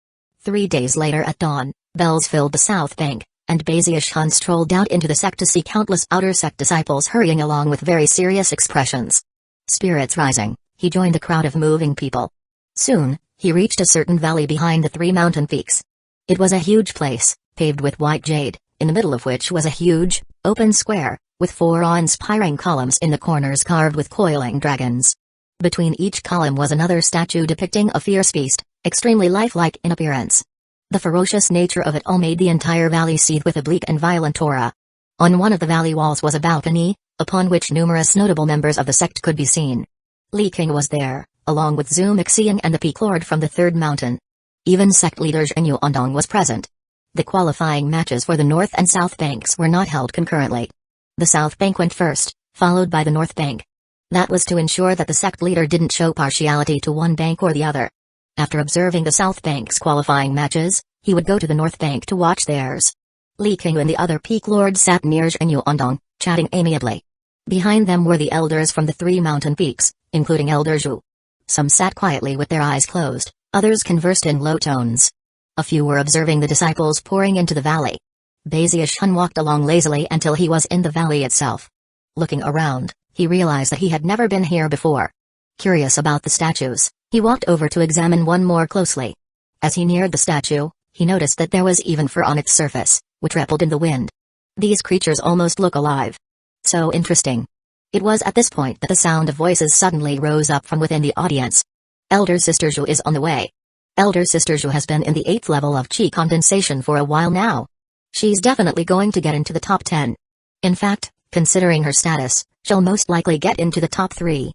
3 days later at dawn, bells filled the South Bank, and Baziush-hun strolled out into the sect to see countless outer sect disciples hurrying along with very serious expressions. Spirits rising, he joined the crowd of moving people. Soon, he reached a certain valley behind the 3 mountain peaks. It was a huge place, paved with white jade, in the middle of which was a huge, open square, with 4 awe-inspiring columns in the corners carved with coiling dragons. Between each column was another statue depicting a fierce beast, extremely lifelike in appearance. The ferocious nature of it all made the entire valley seethe with a bleak and violent aura. On one of the valley walls was a balcony, upon which numerous notable members of the sect could be seen. Li Qinghu was there, along with Zhu Mixian and the Peak Lord from the 3rd mountain. Even sect leader Zhenyu Ondong was present. The qualifying matches for the North and South Banks were not held concurrently. The South Bank went first, followed by the North Bank. That was to ensure that the sect leader didn't show partiality to one bank or the other. After observing the South Bank's qualifying matches, he would go to the North Bank to watch theirs. Li Qinghu and the other Peak Lords sat near Zhenyu Ondong, chatting amiably. Behind them were the elders from the 3 mountain peaks, including Elder Zhu. Some sat quietly with their eyes closed, others conversed in low tones. A few were observing the disciples pouring into the valley. Baziashun walked along lazily until he was in the valley itself. Looking around, he realized that he had never been here before. Curious about the statues, he walked over to examine one more closely. As he neared the statue, he noticed that there was even fur on its surface, which rippled in the wind. These creatures almost look alive. So interesting. It was at this point that the sound of voices suddenly rose up from within the audience. Elder Sister Zhu is on the way. Elder Sister Zhu has been in the 8th level of Qi condensation for a while now. She's definitely going to get into the top 10. In fact, considering her status, she'll most likely get into the top 3.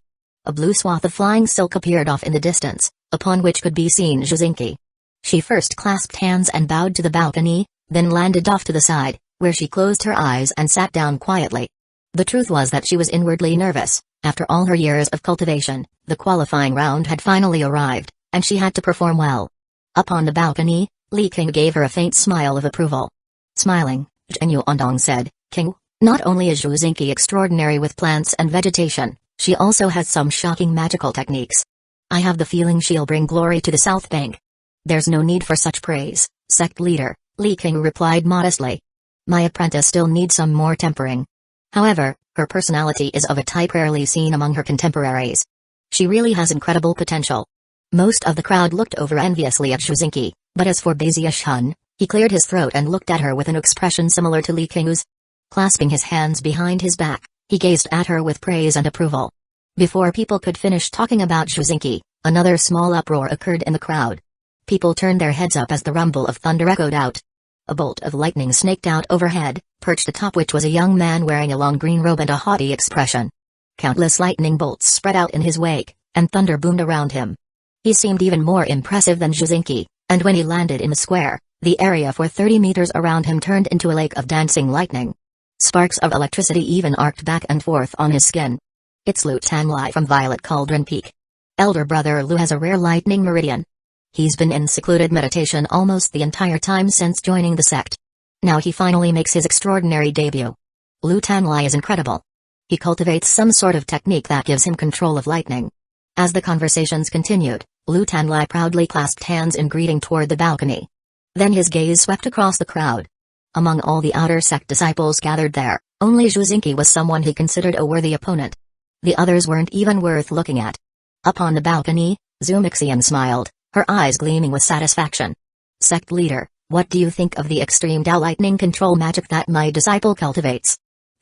A blue swath of flying silk appeared off in the distance, upon which could be seen Zhuzinki. She first clasped hands and bowed to the balcony, then landed off to the side, where she closed her eyes and sat down quietly. The truth was that she was inwardly nervous. After all her years of cultivation, the qualifying round had finally arrived, and she had to perform well. Up on the balcony, Li King gave her a faint smile of approval. Smiling, Zhen Yuandong said, "King, not only is Zhuzinki extraordinary with plants and vegetation, she also has some shocking magical techniques. I have the feeling she'll bring glory to the South Bank." "There's no need for such praise, sect leader," Li King replied modestly. "My apprentice still needs some more tempering. However, her personality is of a type rarely seen among her contemporaries. She really has incredible potential." Most of the crowd looked over enviously at Zhuzinki, but as for Baziashun, he cleared his throat and looked at her with an expression similar to Li King's. Clasping his hands behind his back, he gazed at her with praise and approval. Before people could finish talking about Zhuzinki, another small uproar occurred in the crowd. People turned their heads up as the rumble of thunder echoed out. A bolt of lightning snaked out overhead, perched atop which was a young man wearing a long green robe and a haughty expression. Countless lightning bolts spread out in his wake, and thunder boomed around him. He seemed even more impressive than Zhuzinki, and when he landed in the square, the area for 30 meters around him turned into a lake of dancing lightning. Sparks of electricity even arced back and forth on his skin. "It's Lu Tanlai from Violet Cauldron Peak. Elder brother Lu has a rare lightning meridian. He's been in secluded meditation almost the entire time since joining the sect. Now he finally makes his extraordinary debut. Lu Tanlai is incredible. He cultivates some sort of technique that gives him control of lightning." As the conversations continued, Lu Tanlai proudly clasped hands in greeting toward the balcony. Then his gaze swept across the crowd. Among all the outer sect disciples gathered there, only Zhuzinki was someone he considered a worthy opponent. The others weren't even worth looking at. Up on the balcony, Zumixian smiled, her eyes gleaming with satisfaction. "Sect leader, what do you think of the extreme Dao lightning control magic that my disciple cultivates?"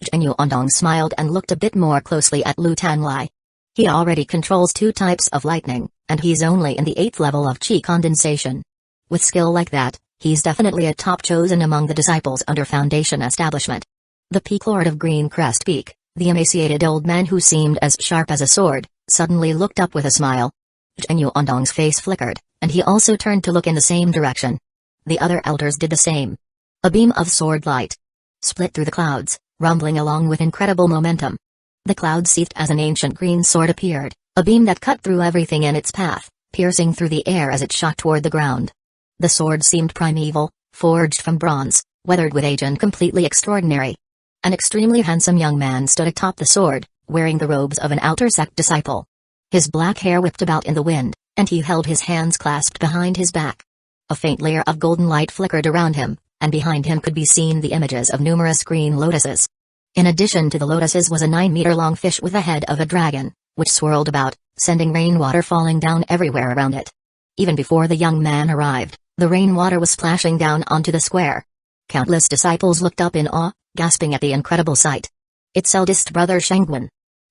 Zhen Yuandong smiled and looked a bit more closely at Lu Tanlai. He already controls 2 types of lightning, and he's only in the 8th level of Qi condensation. With skill like that, he's definitely a top chosen among the disciples under Foundation establishment. The Peak Lord of Green Crest Peak, the emaciated old man who seemed as sharp as a sword, suddenly looked up with a smile. Zhen Yuandong's face flickered, and he also turned to look in the same direction. The other elders did the same. A beam of sword light split through the clouds, rumbling along with incredible momentum. The cloud ceased as an ancient green sword appeared, a beam that cut through everything in its path, piercing through the air as it shot toward the ground. The sword seemed primeval, forged from bronze, weathered with age and completely extraordinary. An extremely handsome young man stood atop the sword, wearing the robes of an outer sect disciple. His black hair whipped about in the wind, and he held his hands clasped behind his back. A faint layer of golden light flickered around him, and behind him could be seen the images of numerous green lotuses. In addition to the lotuses was a 9-meter-long fish with the head of a dragon, which swirled about, sending rainwater falling down everywhere around it. Even before the young man arrived, the rainwater was splashing down onto the square. Countless disciples looked up in awe, gasping at the incredible sight. It's eldest brother Shangguan,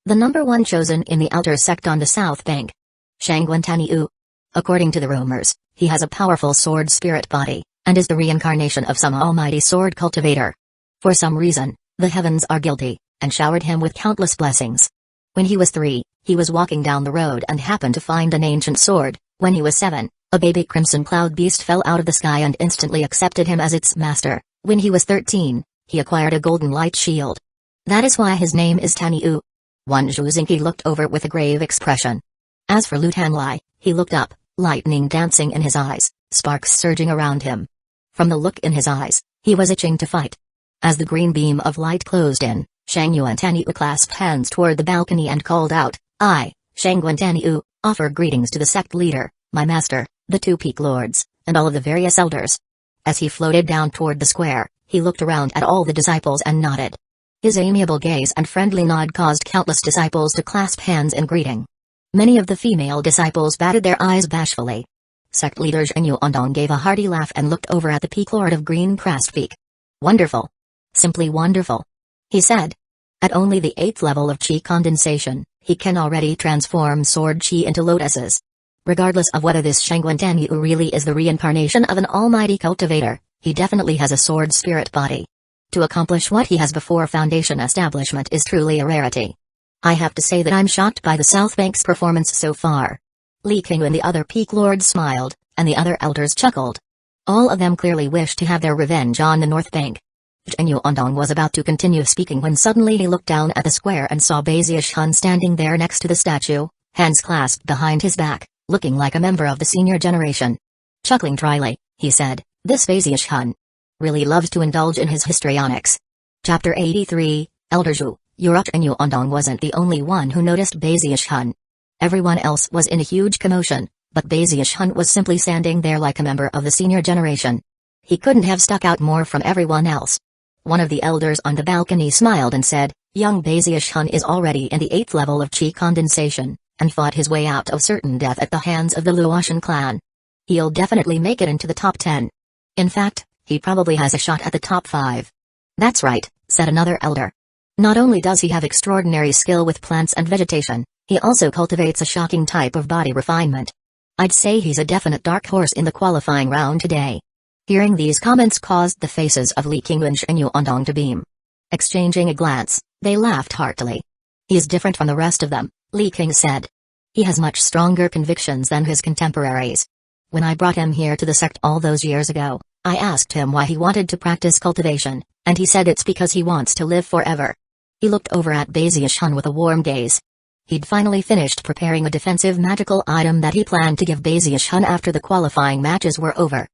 the number 1 chosen in the outer sect on the south bank. Shangguan Taniu. According to the rumors, he has a powerful sword spirit body, and is the reincarnation of some almighty sword cultivator. For some reason, the heavens are guilty, and showered him with countless blessings. When he was 3, he was walking down the road and happened to find an ancient sword. When he was 7, a baby crimson cloud beast fell out of the sky and instantly accepted him as its master. When he was 13, he acquired a golden light shield. That is why his name is Taniu. One Zhuzinki looked over with a grave expression. As for Lu Tanlai, he looked up, lightning dancing in his eyes, sparks surging around him. From the look in his eyes, he was itching to fight. As the green beam of light closed in, Shangguan Taniu clasped hands toward the balcony and called out, "I, Shangguan Taniu, Offer greetings to the sect leader, my master, the two peak lords, and all of the various elders." As he floated down toward the square, he looked around at all the disciples and nodded. His amiable gaze and friendly nod caused countless disciples to clasp hands in greeting. Many of the female disciples batted their eyes bashfully. Sect leader Zhenyu Ondong gave a hearty laugh and looked over at the peak lord of Green Crest Peak. "Wonderful. Simply wonderful," he said. At only the 8th level of chi condensation, he can already transform sword chi into lotuses. Regardless of whether this Shangwen Danyu really is the reincarnation of an almighty cultivator, he definitely has a sword spirit body. To accomplish what he has before foundation establishment is truly a rarity. I have to say that I'm shocked by the South Bank's performance so far. Li King and the other peak lords smiled, and the other elders chuckled. All of them clearly wished to have their revenge on the North Bank. Zhenyu Ondong was about to continue speaking when suddenly he looked down at the square and saw Beziash Han standing there next to the statue, hands clasped behind his back, looking like a member of the senior generation. Chuckling dryly, he said, "This Beziash Han really loves to indulge in his histrionics." Chapter 83, Elder Zhu, Zhenyu Ondong wasn't the only one who noticed Beziash Han. Everyone else was in a huge commotion, but Beziash Han was simply standing there like a member of the senior generation. He couldn't have stuck out more from everyone else. One of the elders on the balcony smiled and said, "Young Beziash Han is already in the 8th level of chi condensation, and fought his way out of certain death at the hands of the Luotian clan. He'll definitely make it into the top 10. In fact, he probably has a shot at the top 5. "That's right," said another elder. "Not only does he have extraordinary skill with plants and vegetation, he also cultivates a shocking type of body refinement. I'd say he's a definite dark horse in the qualifying round today." Hearing these comments caused the faces of Li King and Zhenyu Ondong to beam. Exchanging a glance, they laughed heartily. "He's different from the rest of them," Li King said. "He has much stronger convictions than his contemporaries. When I brought him here to the sect all those years ago, I asked him why he wanted to practice cultivation, and he said it's because he wants to live forever." He looked over at Beziash Han with a warm gaze. He'd finally finished preparing a defensive magical item that he planned to give Beziash Han after the qualifying matches were over.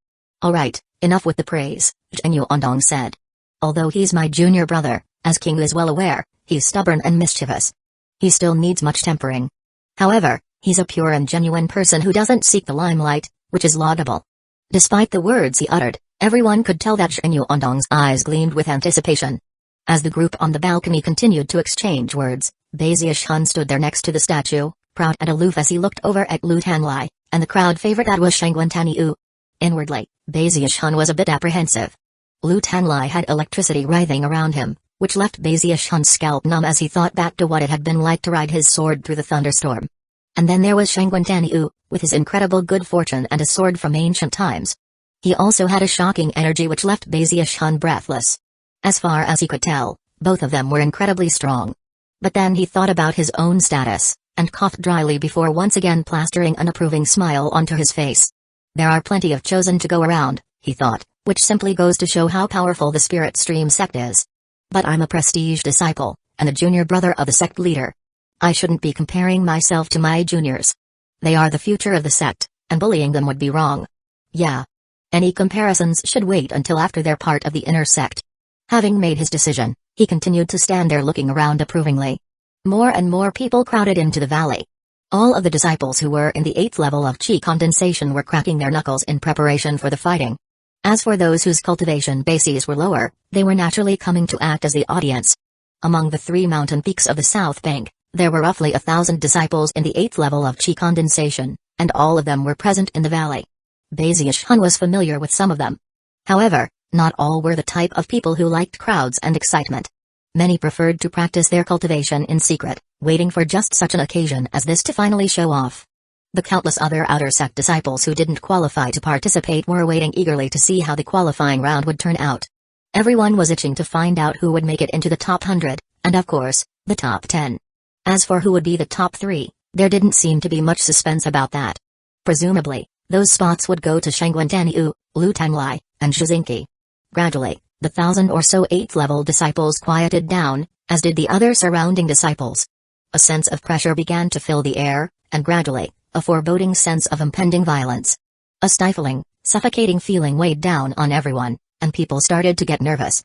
"Alright, enough with the praise," Zhenyu Ondong said. "Although he's my junior brother, as King is well aware, he's stubborn and mischievous. He still needs much tempering. However, he's a pure and genuine person who doesn't seek the limelight, which is laudable." Despite the words he uttered, everyone could tell that Zhenyu Ondong's eyes gleamed with anticipation. As the group on the balcony continued to exchange words, Beziash Han stood there next to the statue, proud and aloof as he looked over at Lu Tanlai, and the crowd favorite that was Shangwen Taniu. Inwardly, Beziash Han was a bit apprehensive. Lu Tanlai had electricity writhing around him, which left Beziash Han's scalp numb as he thought back to what it had been like to ride his sword through the thunderstorm. And then there was Shangwen Taniu, with his incredible good fortune and a sword from ancient times. He also had a shocking energy which left Beziash Han breathless. As far as he could tell, both of them were incredibly strong. But then he thought about his own status, and coughed dryly before once again plastering an approving smile onto his face. There are plenty of chosen to go around, he thought, which simply goes to show how powerful the Spirit Stream sect is. But I'm a prestige disciple, and a junior brother of the sect leader. I shouldn't be comparing myself to my juniors. They are the future of the sect, and bullying them would be wrong. Yeah. Any comparisons should wait until after they're part of the inner sect. Having made his decision, he continued to stand there looking around approvingly. More and more people crowded into the valley. All of the disciples who were in the 8th level of chi condensation were cracking their knuckles in preparation for the fighting. As for those whose cultivation bases were lower, they were naturally coming to act as the audience. Among the 3 mountain peaks of the South Bank, there were roughly 1,000 disciples in the 8th level of chi condensation, and all of them were present in the valley. Beziash Han was familiar with some of them. However, not all were the type of people who liked crowds and excitement. Many preferred to practice their cultivation in secret, waiting for just such an occasion as this to finally show off. The countless other outer sect disciples who didn't qualify to participate were waiting eagerly to see how the qualifying round would turn out. Everyone was itching to find out who would make it into the top 100, and of course, the top 10. As for who would be the top 3, there didn't seem to be much suspense about that. Presumably, those spots would go to Shangwen Taniu, Lu Tanlai, and Shizinki. Gradually, the 1,000 or so 8th level disciples quieted down, as did the other surrounding disciples. A sense of pressure began to fill the air, and gradually, a foreboding sense of impending violence. A stifling, suffocating feeling weighed down on everyone, and people started to get nervous.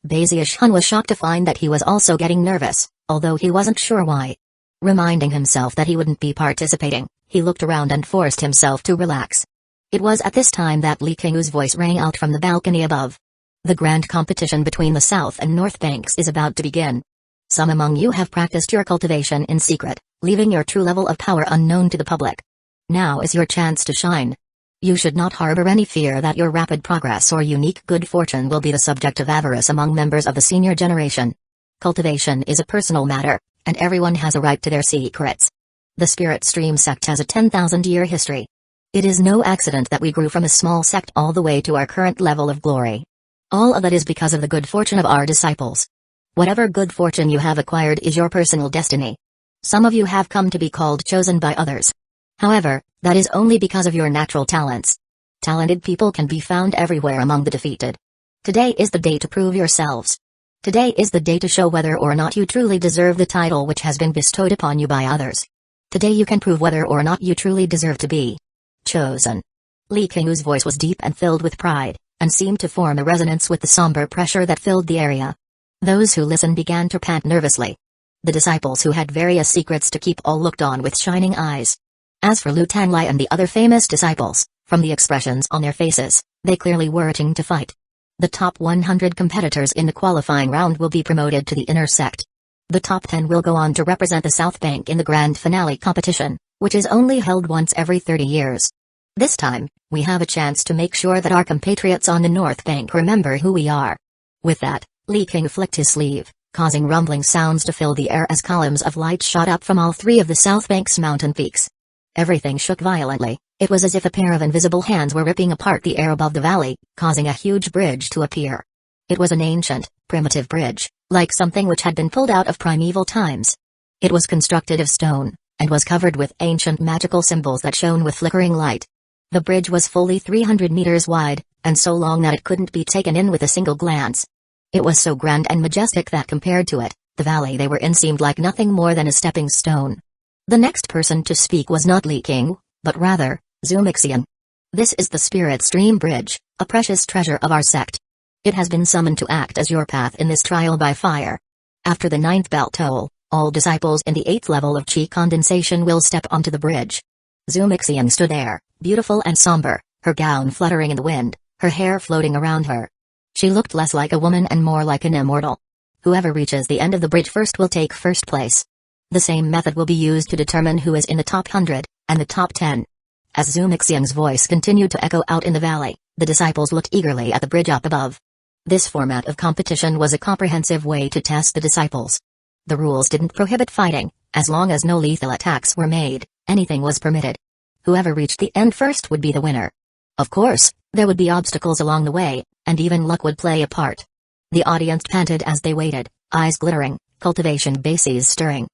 Beziash Han was shocked to find that he was also getting nervous, although he wasn't sure why. Reminding himself that he wouldn't be participating, he looked around and forced himself to relax. It was at this time that Li Qing's voice rang out from the balcony above. The grand competition between the South and North Banks is about to begin. Some among you have practiced your cultivation in secret, leaving your true level of power unknown to the public. Now is your chance to shine. You should not harbor any fear that your rapid progress or unique good fortune will be the subject of avarice among members of the senior generation. Cultivation is a personal matter, and everyone has a right to their secrets. The Spirit Stream sect has a 10,000-year history. It is no accident that we grew from a small sect all the way to our current level of glory. All of that is because of the good fortune of our disciples. Whatever good fortune you have acquired is your personal destiny. Some of you have come to be called chosen by others. However, that is only because of your natural talents. Talented people can be found everywhere among the defeated. Today is the day to prove yourselves. Today is the day to show whether or not you truly deserve the title which has been bestowed upon you by others. Today you can prove whether or not you truly deserve to be chosen. Li Qing's voice was deep and filled with pride, and seemed to form a resonance with the somber pressure that filled the area. Those who listened began to pant nervously. The disciples who had various secrets to keep all looked on with shining eyes. As for Lu Tanlai and the other famous disciples, from the expressions on their faces, they clearly were itching to fight. The top 100 competitors in the qualifying round will be promoted to the inner sect. The top 10 will go on to represent the South Bank in the grand finale competition, which is only held once every 30 years. This time, we have a chance to make sure that our compatriots on the North Bank remember who we are. With that, Li Qing flicked his sleeve, causing rumbling sounds to fill the air as columns of light shot up from all three of the South Bank's mountain peaks. Everything shook violently. It was as if a pair of invisible hands were ripping apart the air above the valley, causing a huge bridge to appear. It was an ancient, primitive bridge, like something which had been pulled out of primeval times. It was constructed of stone, and was covered with ancient magical symbols that shone with flickering light. The bridge was fully 300 meters wide, and so long that it couldn't be taken in with a single glance. It was so grand and majestic that compared to it, the valley they were in seemed like nothing more than a stepping stone. The next person to speak was not Li Qing, but rather, Zumixian. This is the Spirit Stream Bridge, a precious treasure of our sect. It has been summoned to act as your path in this trial by fire. After the 9th bell toll, all disciples in the 8th level of chi condensation will step onto the bridge. Zumixian stood there, beautiful and somber, her gown fluttering in the wind, her hair floating around her. She looked less like a woman and more like an immortal. Whoever reaches the end of the bridge first will take first place. The same method will be used to determine who is in the top 100, and the top 10. As Zumixian's voice continued to echo out in the valley, the disciples looked eagerly at the bridge up above. This format of competition was a comprehensive way to test the disciples. The rules didn't prohibit fighting, as long as no lethal attacks were made, anything was permitted. Whoever reached the end first would be the winner. Of course, there would be obstacles along the way, and even luck would play a part. The audience panted as they waited, eyes glittering, cultivation bases stirring.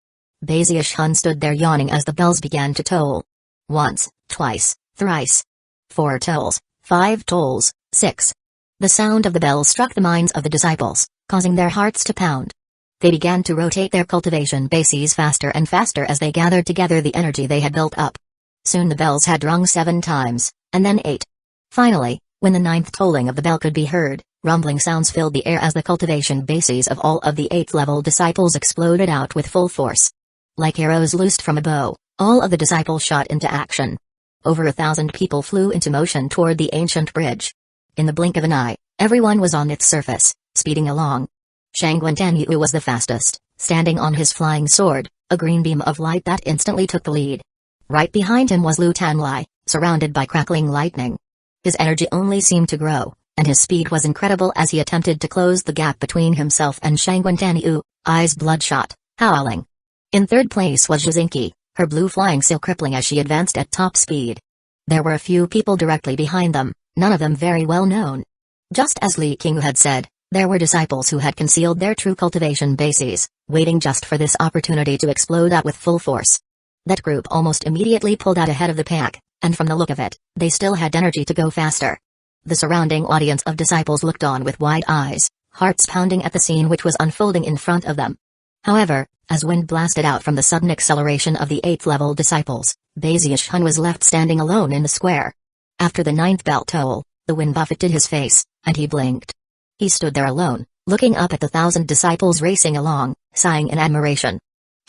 Bazish Hun stood there yawning as the bells began to toll. Once, twice, thrice. 4 tolls, 5 tolls, 6. The sound of the bells struck the minds of the disciples, causing their hearts to pound. They began to rotate their cultivation bases faster and faster as they gathered together the energy they had built up. Soon the bells had rung 7 times, and then 8. Finally, when the 9th tolling of the bell could be heard, rumbling sounds filled the air as the cultivation bases of all of the 8th level disciples exploded out with full force. Like arrows loosed from a bow, all of the disciples shot into action. Over 1,000 people flew into motion toward the ancient bridge. In the blink of an eye, everyone was on its surface, speeding along. Shangguan Yu was the fastest, standing on his flying sword, a green beam of light that instantly took the lead. Right behind him was Lu Tanlai, surrounded by crackling lightning. His energy only seemed to grow, and his speed was incredible as he attempted to close the gap between himself and Shangguan Yu, eyes bloodshot, howling. In 3rd place was Zhizinki, her blue flying sail crippling as she advanced at top speed. There were a few people directly behind them, none of them very well known. Just as Li Qing had said, there were disciples who had concealed their true cultivation bases, waiting just for this opportunity to explode out with full force. That group almost immediately pulled out ahead of the pack, and from the look of it, they still had energy to go faster. The surrounding audience of disciples looked on with wide eyes, hearts pounding at the scene which was unfolding in front of them. However, as wind blasted out from the sudden acceleration of the 8th level disciples, Bazish Hun was left standing alone in the square. After the 9th bell toll, the wind buffeted his face, and he blinked. He stood there alone, looking up at the 1,000 disciples racing along, sighing in admiration.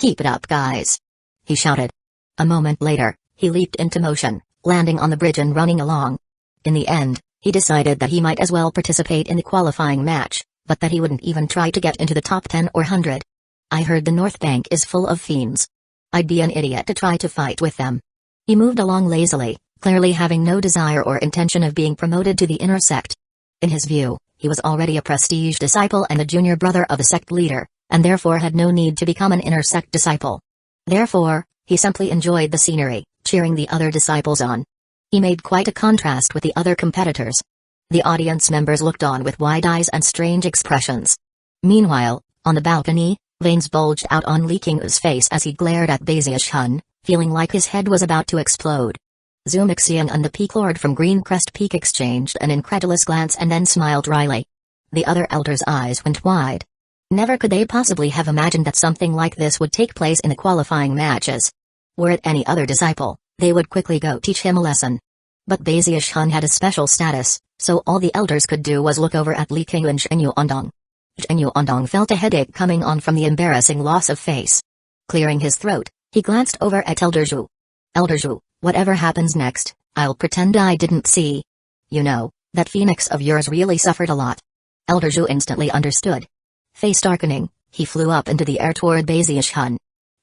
"Keep it up, guys!" he shouted. A moment later, he leaped into motion, landing on the bridge and running along. In the end, he decided that he might as well participate in the qualifying match, but that he wouldn't even try to get into the top 10 or 100. "I heard the North Bank is full of fiends. I'd be an idiot to try to fight with them." He moved along lazily, clearly having no desire or intention of being promoted to the inner sect. In his view, he was already a prestige disciple and a junior brother of a sect leader, and therefore had no need to become an inner sect disciple. Therefore, he simply enjoyed the scenery, cheering the other disciples on. He made quite a contrast with the other competitors. The audience members looked on with wide eyes and strange expressions. Meanwhile, on the balcony, veins bulged out on Li Qing's face as he glared at Baziushun, feeling like his head was about to explode. Zhu Mixian and the Peak Lord from Greencrest Peak exchanged an incredulous glance and then smiled wryly. The other elders' eyes went wide. Never could they possibly have imagined that something like this would take place in the qualifying matches. Were it any other disciple, they would quickly go teach him a lesson. But Baziushun had a special status, so all the elders could do was look over at Li Qing and Zhenyu Ondong. Zhenyu Ondong felt a headache coming on from the embarrassing loss of face. Clearing his throat, he glanced over at Elder Zhu. "Elder Zhu, whatever happens next, I'll pretend I didn't see. You know, that phoenix of yours really suffered a lot." Elder Zhu instantly understood. Face darkening, he flew up into the air toward Baziushun.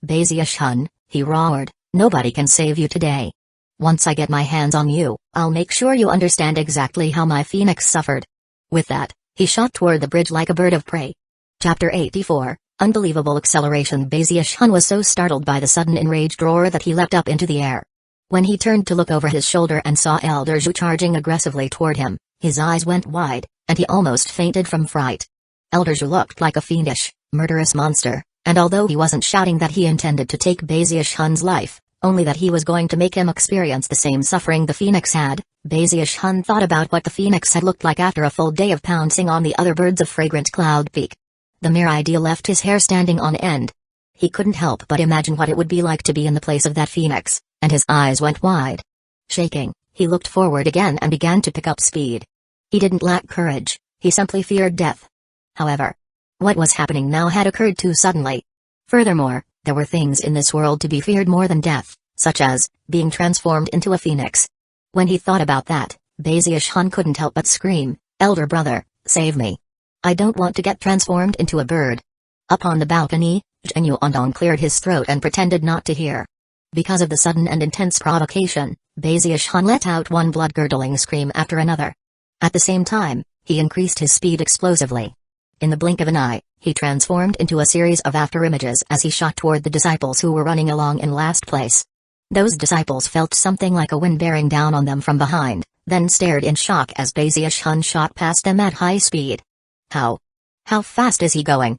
"Baziushun," he roared, "nobody can save you today. Once I get my hands on you, I'll make sure you understand exactly how my phoenix suffered." With that, he shot toward the bridge like a bird of prey. Chapter 84, Unbelievable Acceleration. Baziushun was so startled by the sudden enraged roar that he leapt up into the air. When he turned to look over his shoulder and saw Elder Zhu charging aggressively toward him, his eyes went wide, and he almost fainted from fright. Elder Zhu looked like a fiendish, murderous monster, and although he wasn't shouting that he intended to take Baziushun's life, only that he was going to make him experience the same suffering the phoenix had, Baziushun thought about what the phoenix had looked like after a full day of pouncing on the other birds of fragrant Cloud Peak. The mere idea left his hair standing on end. He couldn't help but imagine what it would be like to be in the place of that phoenix, and his eyes went wide. Shaking, he looked forward again and began to pick up speed. He didn't lack courage, he simply feared death. However, what was happening now had occurred too suddenly. Furthermore, there were things in this world to be feared more than death, such as being transformed into a phoenix. When he thought about that, Baziushun couldn't help but scream, "Elder brother, save me. I don't want to get transformed into a bird." Up on the balcony, Zhenyu Ondong cleared his throat and pretended not to hear. Because of the sudden and intense provocation, Baziushun let out one blood-curdling scream after another. At the same time, he increased his speed explosively. In the blink of an eye, he transformed into a series of afterimages as he shot toward the disciples who were running along in last place. Those disciples felt something like a wind bearing down on them from behind, then stared in shock as Baziushun shot past them at high speed. How fast is he going?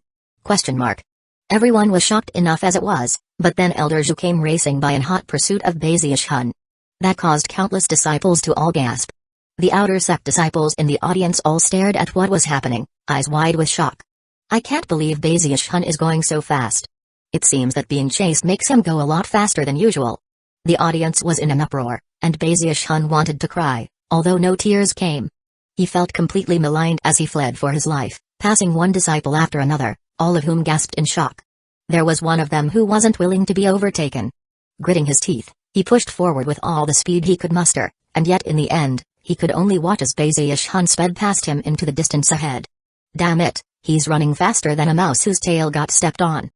Everyone was shocked enough as it was, but then Elder Zhu came racing by in hot pursuit of Baziushun. That caused countless disciples to all gasp. The outer sect disciples in the audience all stared at what was happening, eyes wide with shock. "I can't believe Baziushun is going so fast. It seems that being chased makes him go a lot faster than usual." The audience was in an uproar, and Baziushun wanted to cry, although no tears came. He felt completely maligned as he fled for his life, passing one disciple after another, all of whom gasped in shock. There was one of them who wasn't willing to be overtaken. Gritting his teeth, he pushed forward with all the speed he could muster, and yet in the end, he could only watch as Baziushun sped past him into the distance ahead. Damn it, he's running faster than a mouse whose tail got stepped on.